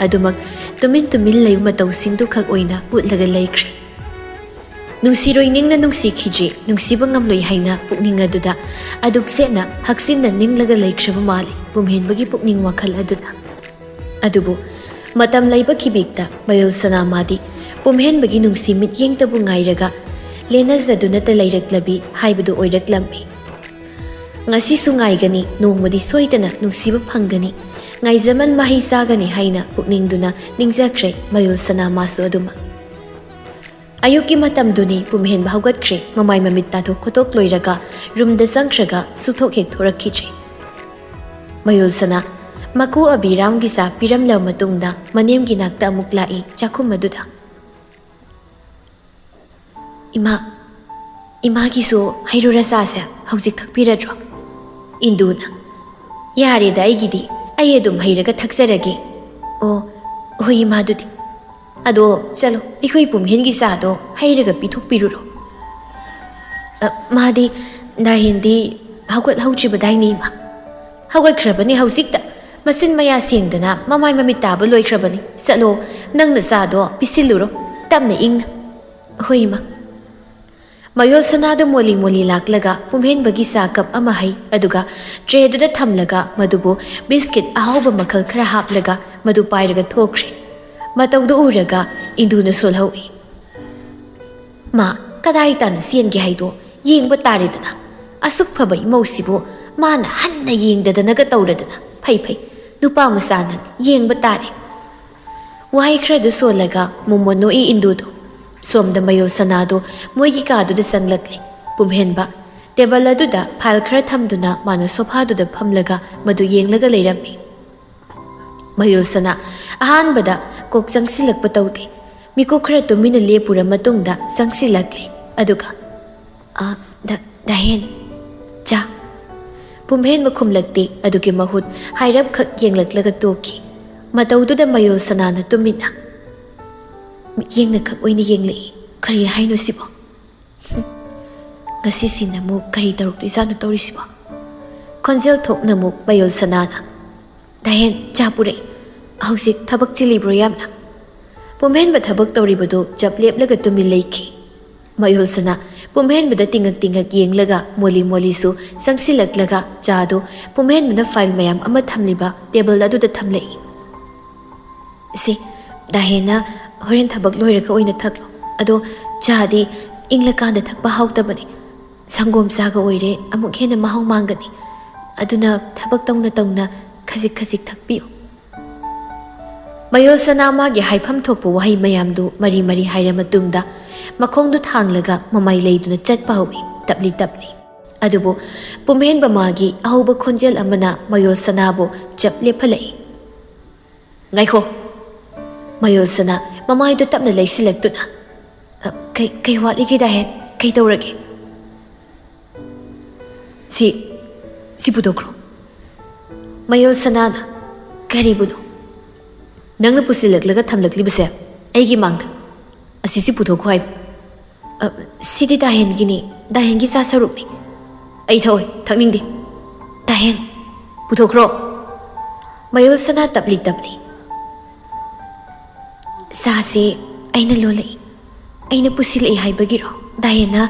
ꯑꯗꯨꯃꯛ ꯇꯨꯃꯤꯟ ꯇꯨꯃꯤꯟ ꯂꯩꯕ ꯃꯇꯧꯁꯤꯡꯗꯨ ꯈꯛ ꯑꯣꯏꯅ ꯎꯠꯂꯒ ꯂꯩꯈ꯭ꯔꯦ꯫ ꯅꯨꯡꯁꯤꯔꯣꯏ ꯅꯤꯡꯅ ꯅꯨꯡꯁꯤꯈꯤꯗ꯭ꯔꯤ, ꯅꯨꯡꯁꯤꯕ ꯉꯝꯂꯣꯏ ꯍꯥꯏꯅ ꯄꯨꯛꯅꯤꯡ ꯑꯗꯨꯗ ꯑꯗꯨꯛ ꯁꯦꯠꯅ ꯍꯛꯆꯤꯟꯅ ꯅꯤꯡꯂꯒ ꯂꯩꯈ꯭ꯔꯕ ꯃꯥꯜꯂꯤ ꯄꯨꯝꯍꯦꯟꯕꯒꯤ ꯄꯨꯛꯅꯤꯡ ꯋꯥꯈꯜ ꯑꯗꯨꯅ꯫ ꯑꯗꯨꯕꯨ ꯃꯇꯝ ꯂꯩꯕ ꯈꯤꯕꯤꯛꯇ ꯃꯌꯣꯜ ꯁꯅꯥ ꯃꯥꯗꯤ ꯄꯨꯝꯍꯦꯟꯕꯒꯤ ꯅꯨꯡꯁꯤ ꯃꯤꯠꯌꯦꯡꯇꯕꯨ ꯉꯥꯏꯔꯒ ꯂꯦꯅꯖꯗꯨꯅꯇ ꯂꯩꯔꯛꯂꯕꯤ ꯍꯥꯏꯕꯗꯨ ꯑꯣꯏꯔꯛꯂꯝꯃꯤ꯫ ꯉꯁꯤꯁꯨ ꯉꯥꯏꯒꯅꯤ, ꯅꯣꯡꯃꯗꯤ ꯁꯣꯏꯗꯅ ꯅꯨꯡꯁꯤꯕ ꯐꯪꯒꯅꯤ, ꯉꯥꯏꯖꯃꯟ ꯃꯍꯩ ꯆꯥꯒꯅꯤ ꯍꯥꯏꯅ ꯄꯨꯛꯅꯤꯡꯗꯨꯅ ꯅꯤꯡꯖꯈ꯭ꯔꯦ ꯃꯌꯣꯜ ꯁꯅꯥ ꯃꯥꯁꯨ ꯑꯗꯨꯃꯛ꯫ ꯑꯌꯨꯛꯀꯤ ꯃꯇꯝꯗꯨꯅꯤ ꯄꯨꯝꯍꯦꯟꯕ ꯍꯧꯒꯠꯈ꯭ꯔꯦ꯫ ꯃꯃꯥꯏ ꯃꯃꯤꯠ ꯇꯥꯊꯣꯛ ꯈꯣꯠꯇꯣꯛ ꯂꯣꯏꯔꯒ ꯔꯨꯝꯗ ꯆꯪꯈ꯭ꯔꯒ ꯁꯨꯛꯊꯣꯛ ꯍꯦꯛ ꯊꯣꯔꯛꯈꯤꯗ꯭ꯔꯦ꯫ ꯃꯌꯣꯜ ꯁꯅꯥ ꯃꯀꯨ ꯑꯕꯤꯔꯥꯝꯒꯤ ꯆꯥ ꯄꯤꯔꯝꯂꯕ ꯃꯇꯨꯡꯗ ꯃꯅꯦꯝꯒꯤ ꯅꯥꯛꯇ ꯑꯃꯨꯛ ꯂꯥꯛꯏ ꯆꯥꯛꯈꯨꯝ ꯑꯗꯨꯗ꯫ ꯏꯃꯥꯒꯤꯁꯨ ꯍꯩꯔꯨꯔ ꯆꯥꯁꯦ ꯍꯧꯖꯤꯛ ꯊꯛꯄꯤꯔꯗ꯭ꯔꯣ? ꯏꯟꯗꯨꯅ ꯌꯥꯔꯦꯗ ꯑꯩꯒꯤꯗꯤ, ꯑꯩ ꯑꯗꯨꯝ ꯍꯩꯔꯒ ꯊꯛꯆꯔꯒꯦ꯫ ꯑꯣ ꯍꯣꯏ ꯏꯃꯥꯗꯨꯗꯤ, ꯑꯗꯣ ꯆꯠꯂꯣ ꯑꯩꯈꯣꯏ ꯄꯨꯝꯍꯦꯟꯒꯤ ꯆꯥꯗꯣ ꯍꯩꯔꯒ ꯄꯤꯊꯣꯛꯄꯤꯔꯨꯔꯣ꯫ ꯃꯥꯗꯤ ꯗꯥꯍꯦꯟꯗꯤ ꯍꯧꯒꯠꯍꯧꯗ꯭ꯔꯤꯕꯗꯥꯏꯅꯤ ꯏꯃꯥ? ꯍꯧꯒꯠꯈ꯭ꯔꯕꯅꯤ ꯍꯧꯖꯤꯛꯇ, ꯃꯆꯤꯟ ꯃꯌꯥ ꯁꯦꯡꯗꯅ ꯃꯃꯥꯏ ꯃꯃꯤꯠ ꯇꯥꯕ ꯂꯣꯏꯈ꯭ꯔꯕꯅꯤ꯫ ꯆꯠꯂꯣ ꯅꯪꯅ ꯆꯥꯗꯣ ꯄꯤꯁꯤꯜꯂꯨꯔꯣ ꯇꯞꯅ ꯏꯪꯅ꯫ ꯍꯣꯏ ꯏꯃꯥ꯫ ꯃꯌꯣꯜ ꯁꯅꯥꯗꯨ ꯃꯣꯂꯤ ꯃꯣꯂꯤ ꯂꯥꯛꯂꯒ ꯄꯨꯝꯍꯦꯟꯕꯒꯤ ꯆꯥ ꯀꯞ ꯑꯃ ꯍꯩ, ꯑꯗꯨꯒ ꯇ꯭ꯔꯦꯗꯨꯗ ꯊꯝꯂꯒ ꯃꯗꯨꯕꯨ ꯕꯤꯁꯀꯤꯠ ꯑꯍꯥꯎꯕ ꯃꯈꯜ ꯈꯔ ꯍꯥꯞꯂꯒ ꯃꯗꯨ ꯄꯥꯏꯔꯒ ꯊꯣꯛꯈ꯭ꯔꯦ꯫ ꯃꯇꯧꯗꯨ ꯎꯔꯒ ꯏꯟꯗꯨꯅ ꯁꯣꯜꯍꯧꯏ꯫ ꯃꯥ ꯀꯗꯥꯏ ꯇꯥꯅ ꯆꯦꯟꯒꯦ ꯍꯥꯏꯗꯣ ꯌꯦꯡꯕ ꯇꯥꯔꯦꯗꯅ, ꯑꯁꯨꯛ ꯐꯕ ꯏꯃꯧꯁꯤꯕꯨ ꯃꯥꯅ ꯍꯟꯅ ꯌꯦꯡꯗꯗꯅꯒ ꯇꯧꯔꯗꯅ, ꯐꯩ ꯅꯨꯄꯥ ꯃꯆꯥ ꯅꯪ ꯌꯦꯡꯕ ꯇꯥꯔꯦ꯫ ꯋꯥꯍꯩ ꯈꯔꯗꯨ ꯁꯣꯜꯂꯒ ꯃꯣꯃꯣꯟ ꯅꯣꯛꯏ ꯏꯟꯗꯨꯗꯨ꯫ ꯁꯣꯝꯗ ꯃꯌꯣꯜ ꯁꯅꯥꯗꯨ ꯃꯣꯏꯒꯤ ꯀꯥꯗꯨꯗ ꯆꯪꯂꯛꯂꯦ꯫ ꯄꯨꯝꯍꯦꯟꯕ ꯇꯦꯕꯜ ꯑꯗꯨꯗ ꯐꯥꯏꯜ ꯈꯔ ꯊꯝꯗꯨꯅ ꯃꯥꯅ ꯁꯣꯐꯥꯗꯨꯗ ꯐꯝꯂꯒ ꯃꯗꯨ ꯌꯦꯡꯂꯒ ꯂꯩꯔꯝꯃꯤ꯫ ꯃꯌꯣꯜ ꯁꯅꯥ ꯑꯍꯥꯟꯕꯗ ꯀꯣꯛ ꯆꯪꯁꯤꯜꯂꯛꯄ ꯇꯧꯗꯦ꯫ ꯃꯤꯀꯨꯞ ꯈꯔ ꯇꯨꯃꯤꯟꯅ ꯂꯦꯞꯄꯨꯔ ꯃꯇꯨꯡꯗ ꯆꯪꯁꯤꯜꯂꯛꯂꯦ꯫ ꯑꯗꯨꯒ ꯗꯥꯍꯦꯟ ꯆꯥ꯫ ꯄꯨꯝꯍꯦꯟꯕ ꯈꯨꯝꯂꯛꯇꯦ, ꯑꯗꯨꯒꯤ ꯃꯍꯨꯠ ꯍꯥꯏꯔꯞ ꯈꯛ ꯌꯦꯡꯂꯛꯂꯒ ꯇꯣꯛꯈꯤ꯫ ꯃꯇꯧꯗꯨꯗ ꯃꯌꯣꯜ ꯁꯅꯥꯅ ꯇꯨꯃꯤꯟꯅ ꯃꯤꯠꯌꯦꯡꯅ ꯈꯛ ꯑꯣꯏꯅ ꯌꯦꯡꯂꯛꯏ꯫ ꯀꯔꯤ ꯍꯥꯏꯅꯣ ꯁꯤꯕꯣ? ꯉꯁꯤꯁꯤꯅ ꯑꯃꯨꯛ ꯀꯔꯤ ꯇꯧꯔꯛꯇꯣꯏꯖꯥꯠꯅꯣ ꯇꯧꯔꯤꯁꯤꯕꯣ? ꯈꯣꯟꯖꯦꯜ ꯊꯣꯛꯅ ꯑꯃꯨꯛ ꯃꯌꯣꯜ ꯁꯅꯥꯅ ꯗꯥꯍꯦꯟ ꯆꯥ ꯄꯨꯔꯛꯏ, ꯍꯧꯖꯤꯛ ꯊꯕꯛ ꯆꯤꯜꯂꯤꯕ꯭ꯔꯣ ꯌꯥꯝꯅ? ꯄꯨꯝꯍꯦꯟꯕ ꯊꯕꯛ ꯇꯧꯔꯤꯕꯗꯨ ꯆꯞ ꯂꯦꯞꯂꯒ ꯇꯨꯃꯤꯟ ꯂꯩꯈꯤ꯫ ꯃꯌꯣꯜ ꯁꯅꯥ ꯄꯨꯝꯍꯦꯟꯕꯗ ꯇꯤꯡꯉꯛ ꯇꯤꯡꯉꯛ ꯌꯦꯡꯂꯒ ꯃꯣꯂꯤ ꯃꯣꯂꯤꯁꯨ ꯆꯪꯁꯤꯜꯂꯛꯂꯒ ꯆꯥꯗꯨ ꯄꯨꯝꯍꯦꯟꯕꯅ ꯐꯥꯏꯜ ꯃꯌꯥꯝ ꯑꯃ ꯊꯝꯂꯤꯕ ꯇꯦꯕꯜ ꯑꯗꯨꯗ ꯊꯝꯂꯛꯏ꯫ ꯁꯤ ꯗꯥꯍꯦꯟꯅ ꯍꯣꯔꯦꯟ ꯊꯕꯛ ꯂꯣꯏꯔꯒ ꯑꯣꯏꯅ ꯊꯛꯂꯣ, ꯑꯗꯣ ꯆꯥꯗꯤ ꯏꯪꯂꯀꯥꯟꯗ ꯊꯛꯄ ꯍꯥꯎꯇꯕꯅꯤ, ꯁꯪꯒꯣꯝ ꯆꯥꯒ ꯑꯣꯏꯔꯦ ꯑꯃꯨꯛ ꯍꯦꯟꯅ ꯃꯍꯥꯎ ꯃꯥꯡꯒꯅꯤ, ꯑꯗꯨꯅ ꯊꯕꯛ ꯇꯧꯅ ꯇꯧꯅ ꯈꯖꯤꯛ ꯈꯖꯤꯛ ꯊꯛꯄꯤꯌꯨ꯫ ꯃꯌꯣꯜ ꯁꯅꯥ ꯃꯥꯒꯤ ꯍꯥꯏꯐꯝ ꯊꯣꯛꯄ ꯋꯥꯍꯩ ꯃꯌꯥꯝꯗꯨ ꯃꯔꯤ ꯃꯔꯤ ꯍꯥꯏꯔ ꯃꯇꯨꯡꯗ ꯃꯈꯣꯡꯗꯨ ꯊꯥꯡꯂꯒ ꯃꯃꯥꯏ ꯂꯩꯗꯨꯅ ꯆꯠꯄ ꯍꯧꯏ ꯇꯞꯂꯤ ꯇꯞꯂꯤ꯫ ꯑꯗꯨꯕꯨ ꯄꯨꯝꯍꯦꯟꯕ ꯃꯥꯒꯤ ꯑꯍꯧꯕ ꯈꯣꯟꯖꯦꯜ ꯑꯃꯅ ꯃꯌꯣꯜ ꯁꯅꯥꯕꯨ ꯆꯞ ꯂꯦꯞꯍꯜꯂꯛꯏ꯫ ꯉꯥꯏꯈꯣ! ꯃꯌꯣꯜ ꯁꯅꯥ ꯃꯃꯥꯏꯗꯨ ꯇꯞꯅ ꯂꯩꯁꯤꯜꯂꯛꯇꯨꯅ ꯀꯩ ꯋꯥꯠꯂꯤꯒꯦ ꯗꯥꯍꯦꯟ? ꯀꯩ ꯇꯧꯔꯒꯦ? ꯁꯤ ꯄꯨꯊꯣꯛꯈ꯭ꯔꯣ꯫ ꯃꯌꯣꯜ ꯁꯅꯥꯅ ꯀꯔꯤꯕꯨꯅꯣ? ꯅꯪꯅ ꯄꯨꯁꯤꯜꯂꯛꯂꯒ ꯊꯝꯂꯛꯂꯤꯕꯁꯦ ꯑꯩꯒꯤ ꯃꯥꯡꯗ, ꯑꯁꯤꯁꯤ ꯄꯨꯊꯣꯛꯈꯣ ꯍꯥꯏꯕ꯫ ꯁꯤꯗꯤ ꯗꯥꯍꯦꯟꯒꯤꯅꯤ, ꯗꯥꯍꯦꯟꯒꯤ ꯆꯥ ꯁꯔꯨꯛꯅꯤ꯫ ꯑꯩ ꯊꯛꯑꯣꯏ, ꯊꯛꯅꯤꯡꯗꯦ꯫ ꯗꯥꯍꯦꯟ ꯄꯨꯊꯣꯛꯈ꯭ꯔꯣ꯫ ꯃꯌꯣꯜ ꯁꯅꯥ ꯇꯞꯂꯤ ꯇꯞꯂꯤ ꯆꯥꯁꯦ ꯑꯩꯅ ꯂꯣꯜꯂꯛꯏ, ꯑꯩꯅ ꯄꯨꯁꯤꯜꯂꯛꯏ ꯍꯥꯏꯕꯒꯤꯔꯣ ꯗꯥꯍꯦꯟꯅ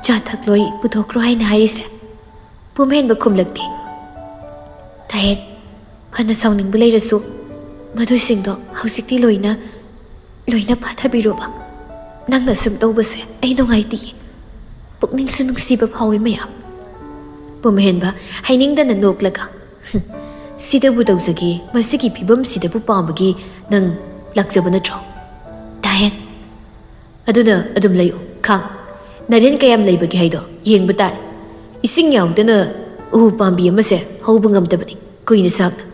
ꯆꯥ ꯊꯛꯂꯣꯏ ꯄꯨꯊꯣꯛꯈ꯭ꯔꯣ ꯍꯥꯏꯅ ꯍꯥꯏꯔꯤꯁꯦ? ꯄꯨꯝꯍꯦꯟꯕ ꯈꯨꯝꯂꯛꯇꯦ꯫ ꯗꯥꯍꯦꯟ ꯐꯅ ꯁꯥꯎꯅꯤꯡꯕ ꯂꯩꯔꯁꯨ ꯃꯗꯨꯁꯤꯡꯗꯣ ꯍꯧꯖꯤꯛꯇꯤ ꯂꯣꯏꯅ ꯐꯥꯊꯕꯤꯔꯣꯕ꯫ ꯅꯪꯅ ꯁꯨꯝ ꯇꯧꯕꯁꯦ ꯑꯩ ꯅꯨꯡꯉꯥꯏꯇꯦꯌꯦ, ꯄꯨꯛꯅꯤꯡꯁꯨ ꯅꯨꯡꯁꯤꯕ ꯐꯥꯎꯏ ꯃꯌꯥꯝ꯫ ꯄꯨꯝꯍꯦꯟꯕ ꯍꯩꯅꯤꯡꯗꯅ ꯅꯣꯛꯂꯒ ꯁꯤꯗꯕꯨ ꯇꯧꯖꯒꯦ, ꯃꯁꯤꯒꯤ ꯐꯤꯕꯝꯁꯤꯗꯕꯨ ꯄꯥꯝꯕꯒꯤ ꯅꯪ ꯂꯥꯛꯆꯕ ꯅꯠꯇ꯭ꯔꯣ? ꯗꯥꯍꯦꯟ ꯑꯗꯨꯅ ꯑꯗꯨꯝ ꯂꯩꯌꯨ, ꯈꯥꯡ, ꯅꯔꯦꯟ ꯀꯌꯥꯝ ꯂꯩꯕꯒꯦ ꯍꯥꯏꯗꯣ ꯌꯦꯡꯕ ꯇꯥꯔꯦ꯫ ꯏꯁꯤꯡ ꯌꯥꯎꯗꯅ ꯎ ꯄꯥꯝꯕꯤ ꯑꯃꯁꯦ ꯍꯧꯕ ꯉꯝꯗꯕꯅꯤ ꯀꯨꯏꯅ ꯁꯥꯡꯅ꯫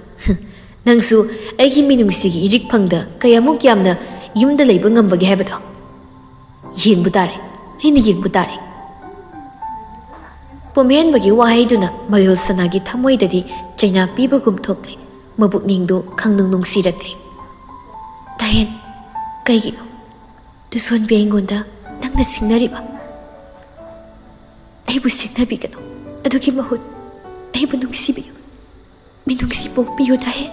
ꯅꯪꯁꯨ ꯑꯩꯒꯤ ꯃꯤꯅꯨꯡꯁꯤꯒꯤ ꯏꯔꯤꯛ ꯐꯪꯗ ꯀꯌꯥꯃꯨꯛ ꯌꯥꯝꯅ ꯌꯨꯝꯗ ꯂꯩꯕ ꯉꯝꯕꯒꯦ ꯍꯥꯏꯕꯗꯣ ꯌꯦꯡꯕ ꯇꯥꯔꯦ, ꯑꯩꯅ ꯌꯦꯡꯕ ꯇꯥꯔꯦ꯫ ꯄꯨꯝꯍꯦꯟꯕꯒꯤ ꯋꯥꯍꯩꯗꯨꯅ ꯃꯌꯣꯜ ꯁꯅꯥꯒꯤ ꯊꯃꯣꯏꯗꯗꯤ ꯆꯩꯅꯥ ꯄꯤꯕꯒꯨꯝ ꯊꯣꯛꯂꯦ, ꯃꯕꯨꯛꯅꯤꯡꯗꯨ ꯈꯪꯅꯨꯡ ꯅꯨꯡꯁꯤꯔꯛꯂꯦ꯫ ꯗꯥꯍꯦꯟ ꯀꯩꯒꯤꯅꯣ ꯇꯨꯁꯣꯟꯕꯤ ꯑꯩꯉꯣꯟꯗ ꯅꯪꯅ ꯁꯤꯡꯅꯔꯤꯕ? ꯑꯩꯕꯨ ꯁꯦꯡꯅꯕꯤꯒꯅꯨ ꯑꯗꯨꯒꯤ ꯃꯍꯨꯠ ꯑꯩꯕꯨ ꯅꯨꯡꯁꯤꯕꯤꯌꯨ ꯃꯤꯅꯨꯡꯁꯤ ꯄꯣꯛꯄꯤꯌꯨ ꯗꯥꯍꯦꯟ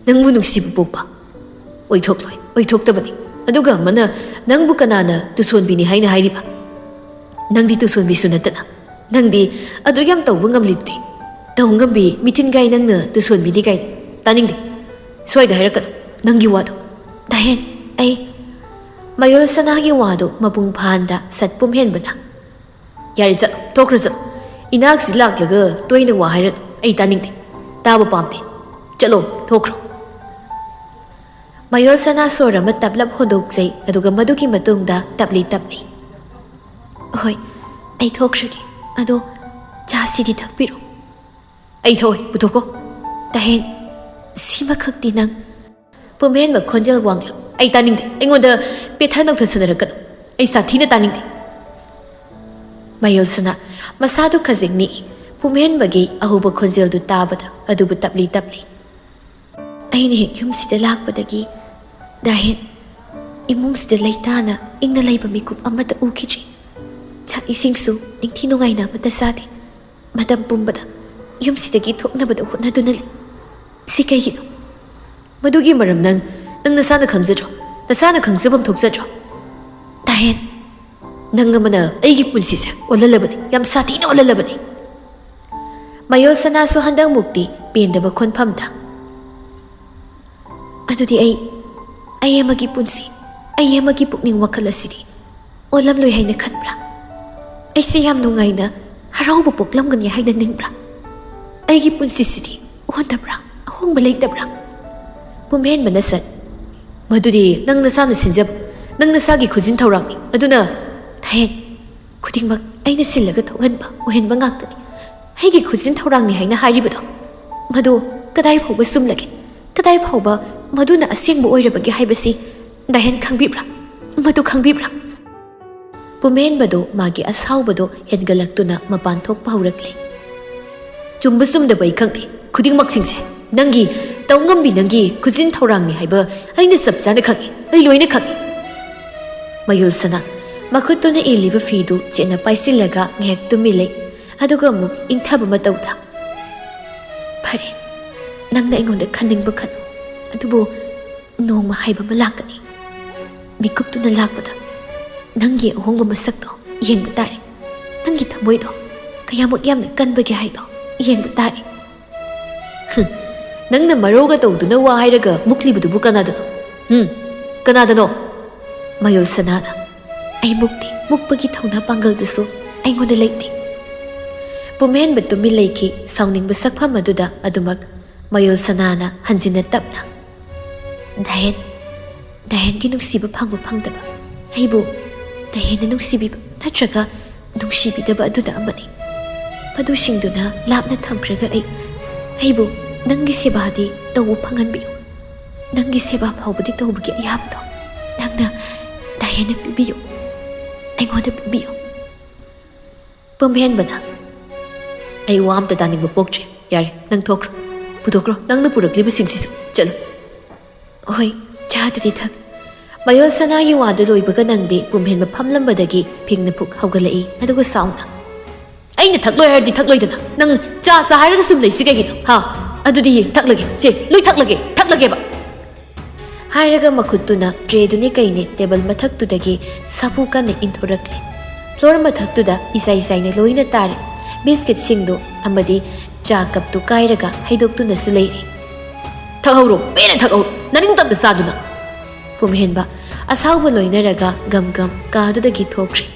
ꯅꯪꯕꯨ ꯅꯨꯡꯁꯤꯕ ꯄꯣꯛꯄ ꯑꯣꯏꯊꯣꯛꯂꯣꯏ ꯑꯣꯏꯊꯣꯛꯇꯕꯅꯤ ꯑꯗꯨꯒ ꯑꯃꯅ ꯅꯪꯕꯨ ꯀꯅꯥꯅ ꯇꯨꯁꯣꯟꯕꯤꯅꯤ ꯍꯥꯏꯅ ꯍꯥꯏꯔꯤꯕ ꯅꯪꯗꯤ ꯇꯨꯁꯣꯟꯕꯤꯁꯨ ꯅꯠꯇꯅ ꯅꯪꯗꯤ ꯑꯗꯨ ꯌꯥꯝ ꯇꯧꯕ ꯉꯝꯂꯤꯗꯨꯗꯤ ꯇꯧ ꯉꯝꯕꯤ ꯃꯤꯊꯤꯟꯒꯥꯏ ꯅꯪꯅ ꯇꯨꯁꯣꯟꯕꯤꯅꯤ ꯀꯥꯏ ꯇꯥꯅꯤꯡꯗꯦ ꯁ꯭ꯋꯥꯏꯗ ꯍꯥꯏꯔꯛꯀꯅꯨ ꯅꯪꯒꯤ ꯋꯥꯗꯣ ꯗꯥꯍꯦꯟ ꯑꯩ ꯃꯌꯣꯜ ꯁꯅꯥꯒꯤ ꯋꯥꯗꯣ ꯃꯄꯨꯡ ꯐꯥꯍꯟꯗ ꯁꯠ ꯄꯨꯝꯍꯦꯟꯕꯅ ꯌꯥꯔꯦ ꯆꯠꯂꯣ ꯊꯣꯛꯈ꯭ꯔꯣ ꯆꯠꯂꯣ ꯏꯅꯥꯛꯁꯤ ꯂꯥꯛꯂꯒ ꯇꯣꯏꯅ ꯋꯥ ꯍꯥꯏꯔꯅꯨ ꯑꯩ ꯇꯥꯅꯤꯡꯗꯦ ꯇꯥꯕ ꯄꯥꯝꯗꯦ ꯆꯠꯂꯣ ꯊꯣꯛꯈ꯭ꯔꯣ ꯃꯌꯣꯜ ꯁꯅꯥ ꯁꯣꯔ ꯑꯃ ꯇꯞꯂꯞ ꯍꯣꯟꯗꯣꯛꯆꯩ ꯑꯗꯨꯒ ꯃꯗꯨꯒꯤ ꯃꯇꯨꯡꯗ ꯇꯞꯂꯤ ꯇꯞꯂꯤ ꯍꯣꯏ ꯑꯩ ꯊꯣꯛꯈ꯭ꯔꯒꯦ ꯑꯗꯣ ꯆꯥꯁꯤꯗꯤ ꯊꯛꯄꯤꯔꯣ ꯑꯩ ꯊꯧꯋꯦ ꯄꯨꯊꯣꯛꯀꯣ ꯗꯥꯍꯦꯟ ꯁꯤꯃꯈꯛꯇꯤ ꯅꯪ ꯄꯨꯝꯍꯦꯟꯕ ꯈꯣꯟꯖꯦꯜ ꯋꯥꯡꯂꯞ ꯑꯩ ꯇꯥꯅꯤꯡꯗꯦ ꯑꯩꯉꯣꯟꯗ ꯄꯦꯊ ꯅꯧꯊꯁꯟꯅꯔꯛꯀꯅꯨ ꯑꯩ ꯁꯥꯊꯤꯅ ꯇꯥꯅꯤꯡꯗꯦ ꯃꯌꯣꯜ ꯁꯅꯥ ꯃꯁꯥꯗꯨ ꯈꯖꯤꯛ ꯅꯤꯛꯏ ꯄꯨꯝꯍꯦꯟꯕꯒꯤ ꯑꯍꯧꯕ ꯈꯣꯟꯖꯦꯜꯗꯨ ꯇꯥꯕꯗ ꯑꯗꯨꯕꯨ ꯇꯞꯂꯤ ꯇꯞꯂꯤ ꯑꯩꯅ ꯍꯦꯛ ꯌꯨꯝꯁꯤꯗ ꯂꯥꯛꯄꯗꯒꯤ ꯗꯥꯍꯦꯟ ꯏꯃꯨꯡꯁꯤꯗ ꯂꯩꯇꯥꯅ ꯏꯪꯅ ꯂꯩꯕ ꯃꯤꯀꯨꯞ ꯑꯃꯠꯇ ꯎꯈꯤꯗ꯭ꯔꯤ ꯆꯥꯛ ꯏꯁꯤꯡꯁꯨ ꯅꯤꯡꯊꯤ ꯅꯨꯡꯉꯥꯏꯅ ꯑꯃꯠꯇ ꯆꯥꯗꯦ ꯃꯇꯝ ꯄꯨꯝꯕꯗ ꯌꯨꯝꯁꯤꯗꯒꯤ ꯊꯣꯛꯅꯕꯗ ꯍꯣꯠꯅꯗꯨꯅ ꯂꯩ ꯁꯤ ꯀꯩꯒꯤꯅꯣ ꯃꯗꯨꯒꯤ ꯃꯔꯝ ꯅꯪ ꯅꯁꯥꯅ ꯈꯪꯖꯗ꯭ꯔꯣ ꯅꯁꯥꯅ ꯈꯪꯖꯐꯝ ꯊꯣꯛꯆꯗ꯭ꯔꯣ ꯗꯥꯍꯦꯟ ꯅꯪ ꯑꯃꯅ ꯑꯩꯒꯤ ꯄꯨꯟꯁꯤꯁꯦ ꯑꯣꯜꯍꯜꯂꯕꯅꯤ ꯌꯥꯝ ꯁꯥꯊꯤꯅ ꯑꯣꯜꯍꯜꯂꯕꯅꯤ ꯃꯌꯣꯜ ꯁꯅꯥꯁꯨ ꯍꯟꯗꯛꯃꯨꯛꯇꯤ ꯄꯦꯟꯗꯕ ꯈꯣꯟꯐꯝꯗ ꯑꯗꯨꯗꯤ ꯑꯩ ꯑꯃꯒꯤ ꯄꯨꯟꯁꯤ ꯑꯩ ꯑꯃꯒꯤ ꯄꯨꯛꯅꯤꯡ ꯋꯥꯈꯜ ꯑꯁꯤꯗꯤ ꯑꯣꯜꯂꯝꯂꯣꯏ ꯍꯥꯏꯅ ꯈꯟꯕ꯭ꯔꯥ ꯑꯩꯁꯦ ꯌꯥꯝ ꯅꯨꯡꯉꯥꯏꯅ ꯍꯔꯥꯎꯕ ꯄꯣꯛꯂꯝꯒꯅꯤ ꯍꯥꯏꯅ ꯅꯤꯡꯕ꯭ꯔꯥ ꯑꯩꯒꯤ ꯄꯨꯟꯁꯤꯁꯤꯗꯤ ꯑꯣꯟꯗꯕ꯭ꯔꯥ ꯑꯍꯣꯡꯕ ꯂꯩꯇꯕ꯭ꯔꯥ ꯄꯨꯝꯍꯦꯟꯕꯅ ꯁꯠ ꯃꯗꯨꯗꯤ ꯅꯪ ꯅꯁꯥꯅ ꯁꯤꯟꯖꯕ ꯅꯪ ꯅꯁꯥꯒꯤ ꯈꯨꯖꯤꯟ ꯊꯧꯔꯥꯡꯅꯤ ꯑꯗꯨꯅ ꯗꯥꯍꯦꯟ ꯈꯨꯗꯤꯡꯃꯛ ꯑꯩꯅ ꯁꯤꯜꯂꯒ ꯊꯣꯛꯍꯟꯕ ꯑꯣꯏꯍꯟꯕ ꯉꯥꯛꯇꯅꯤ ꯑꯩꯒꯤ ꯈꯨꯖꯤꯟ ꯊꯧꯔꯥꯡꯅꯤ ꯍꯥꯏꯅ ꯍꯥꯏꯔꯤꯕꯗꯣ ꯃꯗꯨ ꯀꯗꯥꯏ ꯐꯥꯎꯕ ꯆꯨꯝꯂꯒꯦ ꯀꯗꯥꯏ ꯐꯥꯎꯕ ꯃꯗꯨꯅ ꯑꯁꯦꯡꯕ ꯑꯣꯏꯔꯕꯒꯦ ꯍꯥꯏꯕꯁꯤ ꯗꯥꯍꯦꯟ ꯈꯪꯕꯤꯕ꯭ꯔꯥ ꯃꯗꯨ ꯈꯪꯕꯤꯕ꯭ꯔꯥ ꯄꯨꯝꯍꯦꯟꯕꯗꯣ ꯃꯥꯒꯤ ꯑꯁꯥꯎꯕꯗꯣ ꯍꯦꯟꯒꯠꯂꯛꯇꯨꯅ ꯃꯄꯥꯟ ꯊꯣꯛꯄ ꯍꯧꯔꯛꯂꯦ ꯆꯨꯝꯕ ꯆꯨꯝꯗꯕ ꯑꯩ ꯈꯪꯗꯦ ꯈꯨꯗꯤꯡꯃꯛꯁꯤꯡꯁꯦ ꯅꯪꯒꯤ ꯇꯧꯉꯝꯕꯤ ꯅꯪꯒꯤ ꯈꯨꯖꯤꯟ ꯊꯧꯔꯥꯡꯅꯤ ꯍꯥꯏꯕ ꯑꯩꯅ ꯆꯞ ꯆꯥꯅ ꯈꯪꯉꯤ ꯑꯩ ꯂꯣꯏꯅ ꯈꯪꯉꯤ ꯃꯌꯣꯜ ꯁꯅꯥ ꯃꯈꯨꯠꯇꯨꯅ ꯏꯜꯂꯤꯕ ꯐꯤꯗꯨ ꯆꯦꯠꯅ ꯄꯥꯏꯁꯤꯜꯂꯒ ꯉꯥꯏꯍꯥꯛ ꯇꯨꯃꯤꯟ ꯂꯩ ꯑꯗꯨꯒ ꯑꯃꯨꯛ ꯏꯪꯊꯕ ꯃꯇꯧꯗ ꯐꯔꯦ ꯅꯪꯅ ꯑꯩꯉꯣꯟꯗ ꯈꯟꯅꯤꯡꯕ ꯈꯟꯅꯨ ꯑꯗꯨꯕꯨ ꯅꯣꯡꯃ ꯍꯥꯏꯕ ꯑꯃ ꯂꯥꯛꯀꯅꯤ ꯃꯤꯀꯨꯞꯇꯨꯅ ꯂꯥꯛꯄꯗ ꯅꯪꯒꯤ ꯑꯍꯣꯡꯕ ꯃꯁꯛꯇꯣ ꯌꯦꯡꯕ ꯇꯥꯔꯦ ꯅꯪꯒꯤ ꯊꯃꯣꯏꯗꯣ ꯀꯌꯥꯃꯨꯛ ꯌꯥꯝꯅ ꯀꯟꯕꯒꯦ ꯍꯥꯏꯗꯣ ꯌꯦꯡꯕ ꯇꯥꯔꯦ ꯅꯪꯅ ꯃꯔꯧꯒ ꯇꯧꯗꯨꯅ ꯋꯥ ꯍꯥꯏꯔꯒ ꯃꯨꯛꯂꯤꯕꯗꯨꯕꯨ ꯀꯅꯥꯗꯅꯣ ꯀꯅꯥꯗꯅꯣ ꯃꯌꯣꯜ ꯁꯅꯥꯅ ꯑꯩ ꯃꯨꯛꯇꯦ ꯃꯨꯛꯄꯒꯤ ꯊꯧꯅꯥ ꯄꯥꯡꯒꯜꯗꯨꯁꯨ ꯑꯩꯉꯣꯟꯗ ꯂꯩꯇꯦ ꯄꯨꯝꯍꯦꯟꯕ ꯇꯨꯃꯤꯟ ꯂꯩꯈꯤ ꯁꯥꯎꯅꯤꯡꯕ ꯁꯛꯐꯝ ꯑꯗꯨꯗ ꯑꯗꯨꯃꯛ ꯃꯌꯣꯜ ꯁꯅꯥꯅ ꯍꯟꯖꯤꯟꯅ ꯇꯞꯅ ꯗꯥꯍꯦꯟꯒꯤ ꯅꯨꯡꯁꯤꯕ ꯐꯪꯕ ꯐꯪꯗꯕ ꯑꯩꯕꯨ ꯗꯥꯍꯦꯟꯅ ꯅꯨꯡꯁꯤꯕꯤꯕ ꯅꯠꯇ꯭ꯔꯒ ꯅꯨꯡꯁꯤꯕꯤꯗꯕ ꯑꯗꯨꯗ ꯑꯃꯅꯤ ꯃꯗꯨꯁꯤꯡꯗꯨꯅ ꯂꯥꯞꯅ ꯊꯝꯈ꯭ꯔꯒ ꯑꯩꯕꯨ ꯅꯪꯒꯤ ꯁꯦꯕꯥꯗꯤ ꯇꯧꯕ ꯐꯪꯍꯟꯕꯤꯌꯨ ꯅꯪꯒꯤ ꯁꯦꯕꯥ ꯐꯥꯎꯕꯗꯤ ꯇꯧꯕꯒꯤ ꯑꯌꯥꯕꯗꯣ ꯅꯪꯅ ꯗꯥꯍꯦꯟꯅ ꯄꯤꯕꯤꯌꯨ ꯑꯩꯉꯣꯟꯗ ꯄꯤꯕꯤꯌꯨ ꯄꯨꯝꯍꯦꯟꯕꯅ ꯑꯩ ꯋꯥ ꯑꯝꯇ ꯇꯥꯅꯤꯡꯕ ꯄꯣꯛꯇ꯭ꯔꯦ ꯌꯥꯔꯦ ꯅꯪ ꯊꯣꯛꯈ꯭ꯔꯣ ꯄꯨꯊꯣꯛꯈ꯭ꯔꯣ ꯅꯪꯅ ꯄꯨꯔꯛꯂꯤꯕꯁꯤꯡꯁꯤꯁꯨ ꯆꯠꯂꯣ ꯍꯣꯏ ꯆꯥꯗꯨꯗꯤ ꯊꯛ ꯃꯌꯣꯜ ꯁꯅꯥꯒꯤ ꯋꯥꯗꯨ ꯂꯣꯏꯕꯒ ꯅꯪꯗꯤ ꯄꯨꯝꯍꯦꯟꯕ ꯐꯝꯂꯝꯕꯗꯒꯤ ꯐꯤꯡꯅ ꯐꯨꯛ ꯍꯧꯒꯠꯂꯛꯏ ꯑꯗꯨꯒ ꯁꯥꯎꯅ ꯑꯩꯅ ꯊꯛꯂꯣꯏ ꯍꯥꯏꯔꯗꯤ ꯊꯛꯂꯣꯏꯗꯅ ꯅꯪ ꯆꯥ ꯍꯥꯏꯔꯒ ꯁꯨꯝ ꯂꯩꯁꯤ ꯀꯩꯒꯤꯅꯣ ꯍꯥ ꯑꯗꯨꯗꯤ ꯊꯛꯂꯒꯦ ꯁꯦ ꯂꯣꯏ ꯊꯛꯂꯒꯦꯕ ꯍꯥꯏꯔꯒ ꯃꯈꯨꯠꯇꯨꯅ ꯇ꯭ꯔꯦꯗꯨꯅꯤ ꯀꯩꯅꯦ ꯇꯦꯕꯜ ꯃꯊꯛꯇꯨꯗꯒꯤ ꯁꯥꯐꯨ ꯀꯟꯅ ꯏꯟꯊꯣꯔꯛꯂꯦ ꯐ꯭ꯂꯣꯔ ꯃꯊꯛꯇꯨꯗ ꯏꯁꯥꯏ ꯁꯥꯏꯅ ꯂꯣꯏꯅ ꯇꯥꯔꯦ ꯕꯤꯁꯀꯤꯠꯁꯤꯡꯗꯨ ꯑꯃꯗꯤ ꯆꯥ ꯀꯞꯇꯨ ꯀꯥꯏꯔꯒ ꯍꯩꯗꯣꯛꯇꯨꯅꯁꯨ ꯂꯩꯔꯦ ꯊꯛꯍꯧꯔꯣ ꯄꯦꯟꯅ ꯊꯛꯍꯧꯔꯣ ꯅꯅꯤꯡꯇꯝꯅ ꯆꯥꯗꯨꯅ ꯄꯨꯝꯍꯦꯟꯕ ꯑꯁꯥꯎꯕ ꯂꯣꯏꯅꯔꯒ ꯒꯝ ꯀꯥꯗꯨꯗꯒꯤ ꯊꯣꯛꯈ꯭ꯔꯦ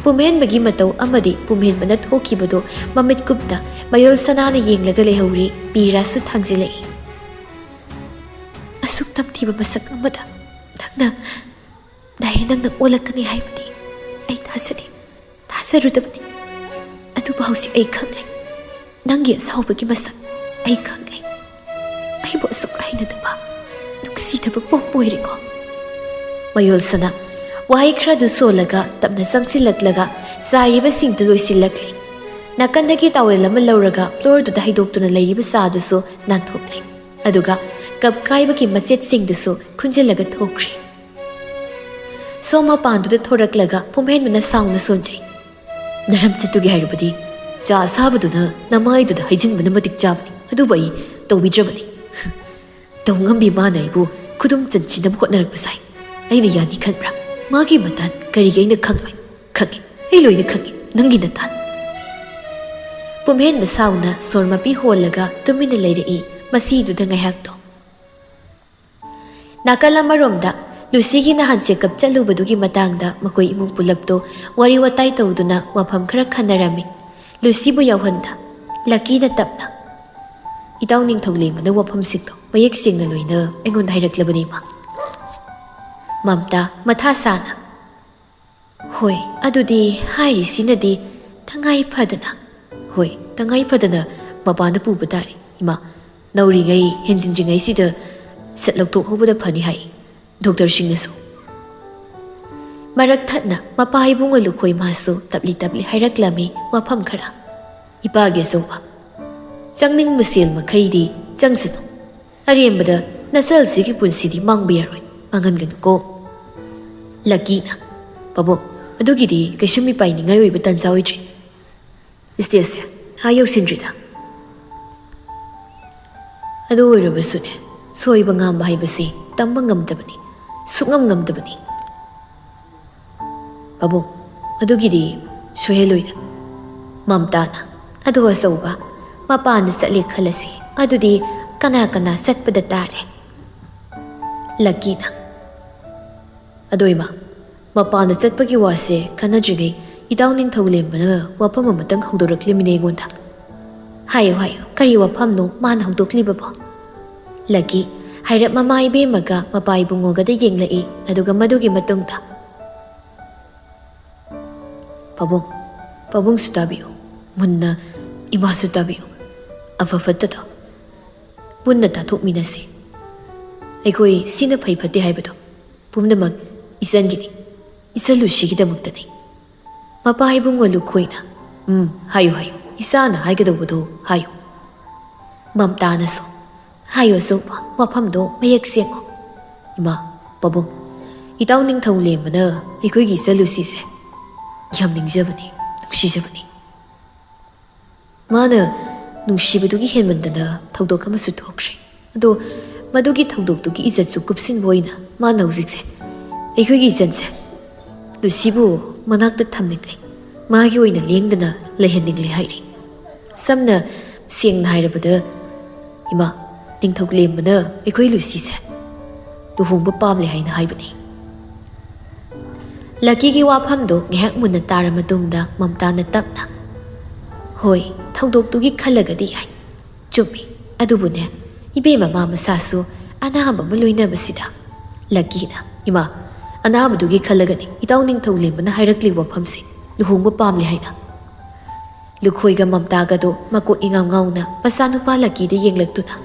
ꯄꯨꯝꯍꯦꯟꯕꯒꯤ ꯃꯇꯧ ꯑꯃꯗꯤ ꯄꯨꯝꯍꯦꯟꯕꯅ ꯊꯣꯛꯈꯤꯕꯗꯨ ꯃꯃꯤꯠ ꯀꯨꯞꯇ ꯃꯌꯣꯜ ꯁꯅꯥꯅ ꯌꯦꯡꯂꯒ ꯂꯩꯍꯧꯔꯤ ꯄꯤꯔꯥꯁꯨ ꯊꯥꯡꯖꯤꯜꯂꯛꯏ ꯑꯁꯨꯛ ꯇꯝꯊꯤꯕ ꯃꯁꯛ ꯑꯃꯗ ꯅꯪꯅ ꯑꯣꯜꯂꯛꯀꯅꯤ ꯍꯥꯏꯕꯗꯤ ꯑꯩ ꯊꯥꯖꯔꯨꯗꯕꯅꯤ ꯑꯗꯨꯕꯨ ꯍꯧꯖꯤꯛ ꯑꯩ ꯈꯪꯂꯦ ꯅꯪꯒꯤ ꯑꯁꯥꯎꯕꯒꯤ ꯃꯁꯛ ꯑꯩ ꯈꯪꯂꯦ ꯑꯩꯕꯨ ꯑꯁꯨꯛ ꯍꯩꯅꯗꯕ ꯅꯨꯡꯁꯤꯗꯕ ꯄꯣꯛꯄ ꯑꯣꯏꯔꯦꯀꯣ ꯃꯌꯣꯜ ꯁꯅꯥ ꯋꯥꯍꯩ ꯈꯔꯗꯨ ꯁꯣꯜꯂꯒ ꯇꯞꯅ ꯆꯪꯁꯤꯜꯂꯛꯂꯒ ꯆꯥꯏꯔꯤꯕꯁꯤꯡꯗꯨ ꯂꯣꯏꯁꯤꯜꯂꯛꯂꯦ ꯅꯥꯀꯟꯗꯒꯤ ꯇꯥꯋꯦꯜ ꯑꯃ ꯂꯧꯔꯒ ꯐ꯭ꯂꯣꯔꯗꯨꯗ ꯍꯩꯗꯣꯛꯇꯨꯅ ꯂꯩꯔꯤꯕ ꯆꯥꯗꯨꯁꯨ ꯅꯥꯟꯊꯣꯛꯂꯦ ꯑꯗꯨꯒ ꯀꯞ ꯀꯥꯏꯕꯒꯤ ꯃꯆꯦꯠꯁꯤꯡꯗꯨꯁꯨ ꯈꯨꯟꯖꯤꯜꯂꯒ ꯊꯣꯛꯈ꯭ꯔꯦ ꯁꯣꯝ ꯃꯄꯥꯟꯗꯨꯗ ꯊꯣꯔꯛꯂꯒ ꯄꯨꯝꯍꯦꯟꯕꯅ ꯁꯥꯎꯅ ꯁꯣꯟꯖꯩ Naram chatugi hairubadi cha asabaduna namaiduda haijinbana matik chabani aduba ai tawbidrabani tawngambi mana ibu khudum chanchinam hotnarakpa sai aina yani khanbra magi matan kari gaina khangai khangi ai loina khangi nangi natan pumhen masauna sormapi holaga tumina leirei masiduda ngaihakto Nakalaromda Lucy gi nahan check-up chalubadugi matangda makoi imung pulapto wari watai tawduna wafam khara khanarami Lucy bu yawhanda Lucky na tapna Itaw ning thawle mana wafam sikto mayek singna loina engon hairaklabani ma Mamta matha sana Hoi adudi hairi sinadi tangai phadana Hoi tangai phadana mapana puba tari ima nauri ngai henjinjingai sida Setlok hubada phani hai Dr. Singnasu Marak thatna mapai bunga lukhoi masu tabli hairak-lami wafam khara Ipage sowa Changning masil makhaidi changsanu Arembada nasal sigi punsidi mangbiyaroi mangan ganu ko Lucky na Pabo adugidi kaishumi paini ngai oiba tansa oidri Istese hayo sindrida Adu oirabasune Soiba ngamba haibasi tamba ngamdabani sungam ngamdabani Babu adugidi soheloida Mamtana adu asauba mapana satli khalasi adudi kana satpada tare Lucky na Adoima mapana satpagi wase kanajrigai idawning thawlembana wafam amatang hawdoraklimine ngonda Hayo kari wafam no man hawdokliba bo Lucky hairap mamai bemaga mapai bungogada yenglai aduga madugi matungda Pabung sutabiyo munna ima sutabiyo afafatta bunna tathok minase aikoi sina phai phate haibado pumnamak isangini isalushigidamaktani mapai bungolu khoina hayo isana haigadabudo hayo mamtana so Hayo sopa wafamdo mayek sengo Ima pabung Itaw ning thawlembana aikoigi salusi se Yam ningjabani nungsijabani Mana nungsibadugi henmandana thawdok amasu thokre Ado madugi thawdoktugi izatsu kupsin boina mana hujikse Aikoigi izanse Lucybu manakta thamningle Magi oina lengdana lehenningle hairi Samna sengna hairabada Ima Ningthawlembana aikoi Lucy se luhongba pamle haina haibani Lucky gi wafamdo ngehak munna tara matungda mamtana tapna Hoi thawdoktugi khalagadi hai chumi adubune ibema mama sasu anaba maloina basida Lucky na ima anabadugi khalagani itaw ningthawlembana hairakli wafamse luhongba pamle haina Lukhoiga mamtagado mako ingaw-ngawna pasanupa Lucky da yenglaktuna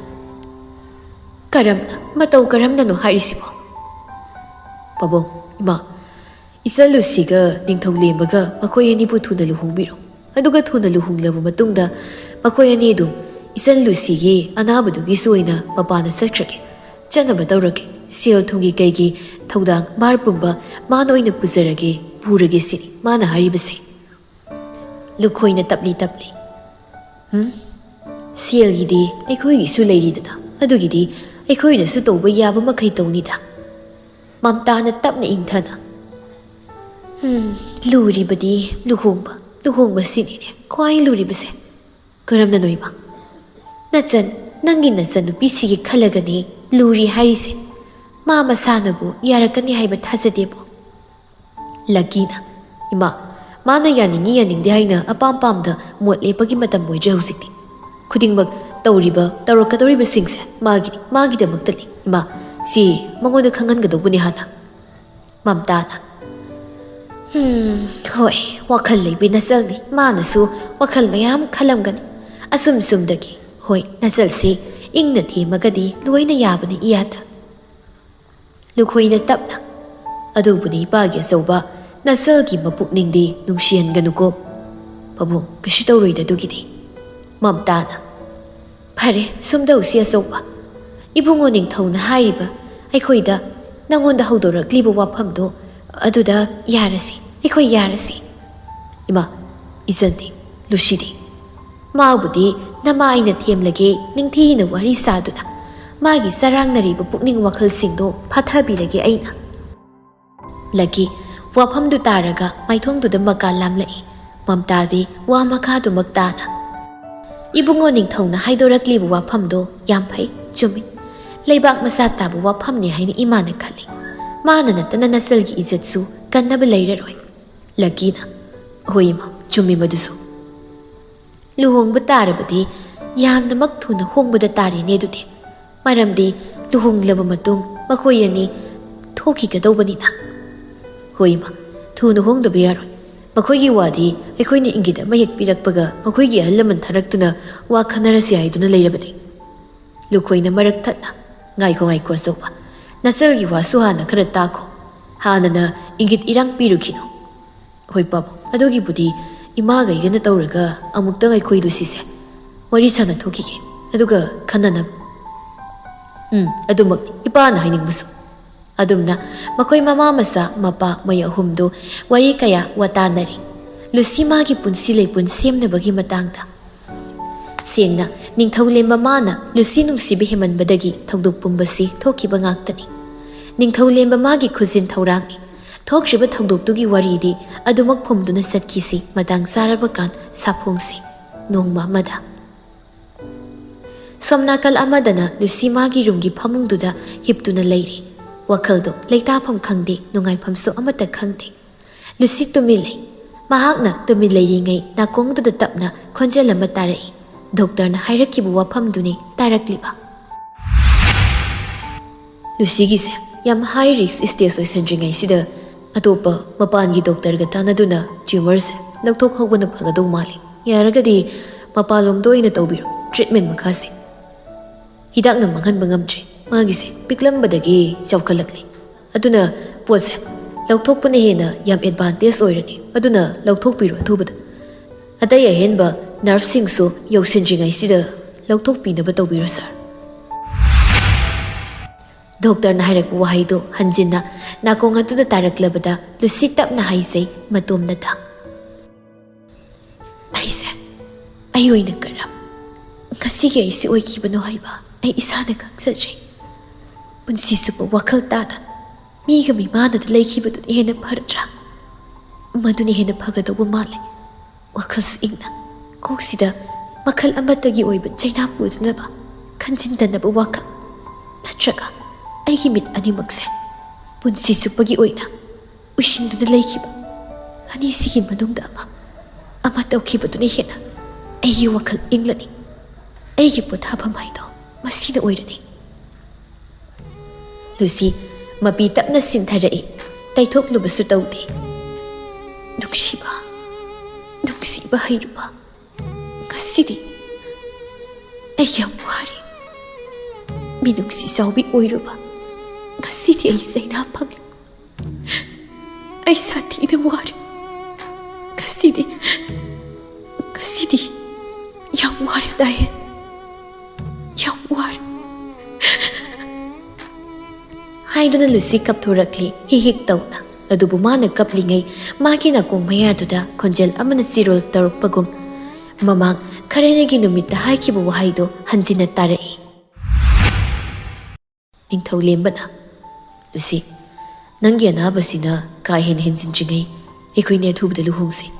Karamna matau karamna no hairisibo Pabong ima Isa Lucyga ningthawlembaga makoi ani bu thuna luhongbiro aduga thuna luhonglaba matungda makoi ani dum Isa Lucy gi anabadugi soina mapana sakrage chanaba tawrake sel thungi kaigi thawdang barpumba mana oina puzarage purage sini mana haribase Lukhoina tapli Sel gidi aikoi gi su leiridana adugidi Aikoina su tawba yaba makai tawnida Mamtana tapna ingthana Luribadi luhongba sinine kwai luribase Karamna noima Natsan nangi natsan nupi sigi khalagani luri harise Mama sanabu yarakani haiba thazadebo Lucky na Ima mana yaningi haina apam-pamda motlepagi matam moidra huzikti Khudingmak tawrakadoriba singse magidamaktani Ima si mangoda khangangadobuni hana Mamtana Hoi wakhal leibi nasalni manasu wakhal mayam khalamgani asum-sumdagi hoi nasalsi ingna themagadi loina yabani iyata Lukhoina tapna adubuni ipagi asauba nasalgi mapukningdi nungsiyanganuko Pabung kashi tawroida dugidi Mamtana Pare sumda usi asauba Ibungo ningthawna haiba Aikoida nangonda hawdorakliba wafamdo aduda yarasi Ikoi yarasi Ima Isn't Lucidi. Maubudi, Namaina Temlage, Ningtina Wari Saduna. Magi Sarangnari Pukning Wakal Singdo, Pathabirage Aina. Lagi, Wapam du Taraga, my tongue to the Makalam Lay, Mamtadi, Wamaka to Magdana. Ibungoning Tona, Hydorakli Wapamdo, Yampai, Jumi. Laybak Masata Wapamni Haini Imana Kali. Manana Tananasalgi Izetsu, Kanabalaroy. Lagina, Huima, Jumi Madusu. Luhong Batarabadi, Yam the Maktuna home with the Tari Neduti. Maramdi, Luhong Labamatung, Makoyani, Toki Kadobanina. Huima, Tuna Hong the Bear. Makoyi Wadi, a coin ingida, Mayak Pirakpaga, Makoyi Lemon Taraktuna, Wakanarasi Iduna Labadi. Lukoina Marakatna, Naiko Aikosopa. Nasalgi was Suhana Karatako. Hanana, Ingit Irang Pirukino. Hoi Pabo, Adogi Budi, Imaga Yanatauraga, Amukta Koidu Sise. Warisana Tokiki, Aduga, Kanana. Adumak, Ipana Hining Musu. Adumna, Makoy Mama Masa, Mapa, Maya Humdo, Warikaya, Watanari. Lucimagi Punsile Punsim Nabagi Matangta. Singna, Ning Taule Mamana, Lucinum Sibihiman Badagi, Tagduk Pumbasi, Toki Bangaktani. Ning Taule Mamagi Cousin Taurani. Talk Riba Tagduk Tugi Waridi, Adumak Pumduna Satkisi, Madang Sarabakan, Sapongsi, Nong Mamada. Somnakal Amadana, Lucimagi Rungi Pamungduda, Hiptuna Lady. Wakaldo, Laitapam Kandi, Nungai Pamso Amata Kandi. Lucy Tumile, Mahagna, Tumile, Nakong to the Tapna, Conjela Matare. Doctor na Hirakibu Wapam Duni, Tarakliba. Lucy Gise, Yam high risk is this sending a sida. Atopa, Mapangi Doctor Gatana Duna, tumors, Doctor Hogan of Pagado Mali. Yaragadi, Mapalum doing a tobir, treatment Makasi. Hidakna Magan Bangamche, Magise, Piklam Badagi, Saukalakli. Aduna, Potsem, Lautok Panahena, Yam advantage already. Aduna, Lautok Piro, Tubad. Adaya Henba, Nursing so, Yosinjing I see the Lautok Pina Batobir, sir. Doctor Naharak Wahaido, Hanjina, Nakonga to the Taraklabada, Lucitap Nahaise, Matum Nata. I said, Ayo in a garam. Kasika is Oikibano Haiba, I Isanaka, such Punsi super wakal data. Miga mi mana the lake but in a paraja. Maduni in a pagada wumale. Wakals igna. Koksida, Makal Amatagi Oib, China with Naba, Kansinta Nabawaka. Natraga, I him it animaxe. Punsi supagi oina. Wishing to the lake. Anisi him Madundama. Amato keep it to Nihena. Ayu wakal England. Ayu put Habamaido, Masina oidani. Lucy, Mabitap na Sintare, Taitok Lubasutauti. Nukshiba, Nuksiba Hiruba. City. A young worry. Minuxi Saubi Oiruba. The city I say na pug. I sat in the water. Cassidy. Young water diet. Young water. Haiduna Lucy Capturakli, he hicked out. A dubumana coupling, Makina Kumayatuda, Conjel Amana Cyril Tarupagum. Mamang, Karenagi numit the Haikibu Wahaido, Hanzina Tarei. Ningtau Limbana. Lucy, Nangiana Basina, Kaihin Hinzinjingai, Equine tube the Luhongsi.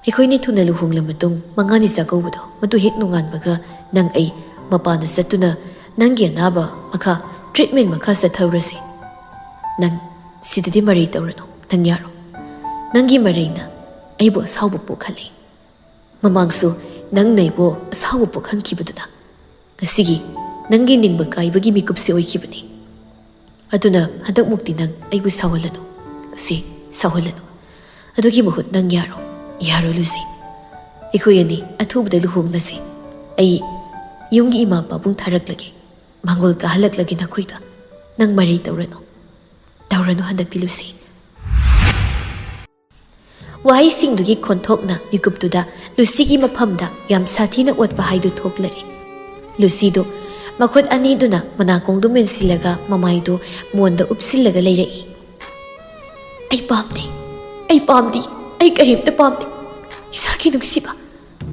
Equine tuna Luhong Lamatung, Mangani Zagobudo, Matu hit Nungan Baga, Nang A, Mapana Satuna, Nangianaba, Maka, treatment Makasa Taurasi. Nang Sididi Marita Rano, Nangyaro. Nangi Marina, Abos Haubu Kali. Mamangso, Nang Naibo, as Haubu Han Kibuduna. A Sigi, Nangi Ningbakai, Bagi Mikupsi Oikibani. Aduna, Hadak Mukti Nang, I was Sawalano. See, Sawalano. Aduki Muhut Nang Yaro Lucy. Ikoyani, Atub the Luhong Nasi. Ay, Yungi Ima Babung Tarak Lagi. Mangol Kahalak Lagi Nakuita. Nang Marita Rano. Taurano Hadak Lucy. Why sing to get contok na, you could do that. Lucigi Mapamda, Yam Satina what Bahaidu talk lady. Lucido, Makot Aniduna, Manakong Dumen Silaga, Mamaido, Monda Upsilaga lady. I bombed I Karim the bombed. ꯏꯁꯥꯒꯤ ꯅꯨꯡꯁꯤꯕ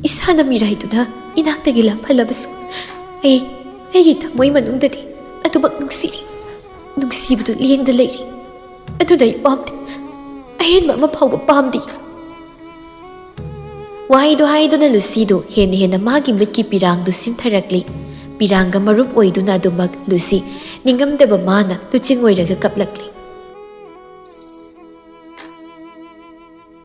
ꯏꯁꯥꯅ ꯃꯤꯔꯥꯏꯗꯨꯅ ꯏꯅꯥꯛꯇꯒꯤ ꯂꯥꯞꯍꯜꯂꯕꯁꯨ ꯑꯩꯒꯤ ꯊꯃꯣꯏ ꯃꯅꯨꯡꯗꯗꯤ ꯑꯗꯨꯃꯛ ꯅꯨꯡꯁꯤꯔꯤ, ꯅꯨꯡꯁꯤꯕꯗꯨ ꯂꯦꯡꯗ ꯂꯩꯔꯤ. ꯑꯗꯨꯅ ꯑꯩ ꯄꯥꯝꯗꯦ, ꯑꯍꯦꯟꯕ ꯑꯃ ꯐꯥꯎꯕ ꯄꯥꯝꯗꯦ. ꯋꯥꯍꯩꯗꯨ ꯍꯥꯏꯗꯨꯅ ꯂꯨꯁꯤꯗꯨ ꯍꯦꯟꯅ ꯃꯥꯒꯤ ꯃꯤꯠꯀꯤ ꯄꯤꯔꯥꯡꯗꯨ ꯁꯤꯟꯊꯔꯛꯂꯤ. ꯄꯤꯔꯥꯡꯒ ꯃꯔꯨꯞ ꯑꯣꯏꯗꯨꯅ ꯑꯗꯨꯃꯛ ꯂꯨꯁꯤ ꯅꯤꯡꯉꯝꯗꯕ ꯃꯥꯅ ꯂꯨꯆꯤꯡ ꯑꯣꯏꯔꯒ ꯀꯞꯂꯛꯂꯤ.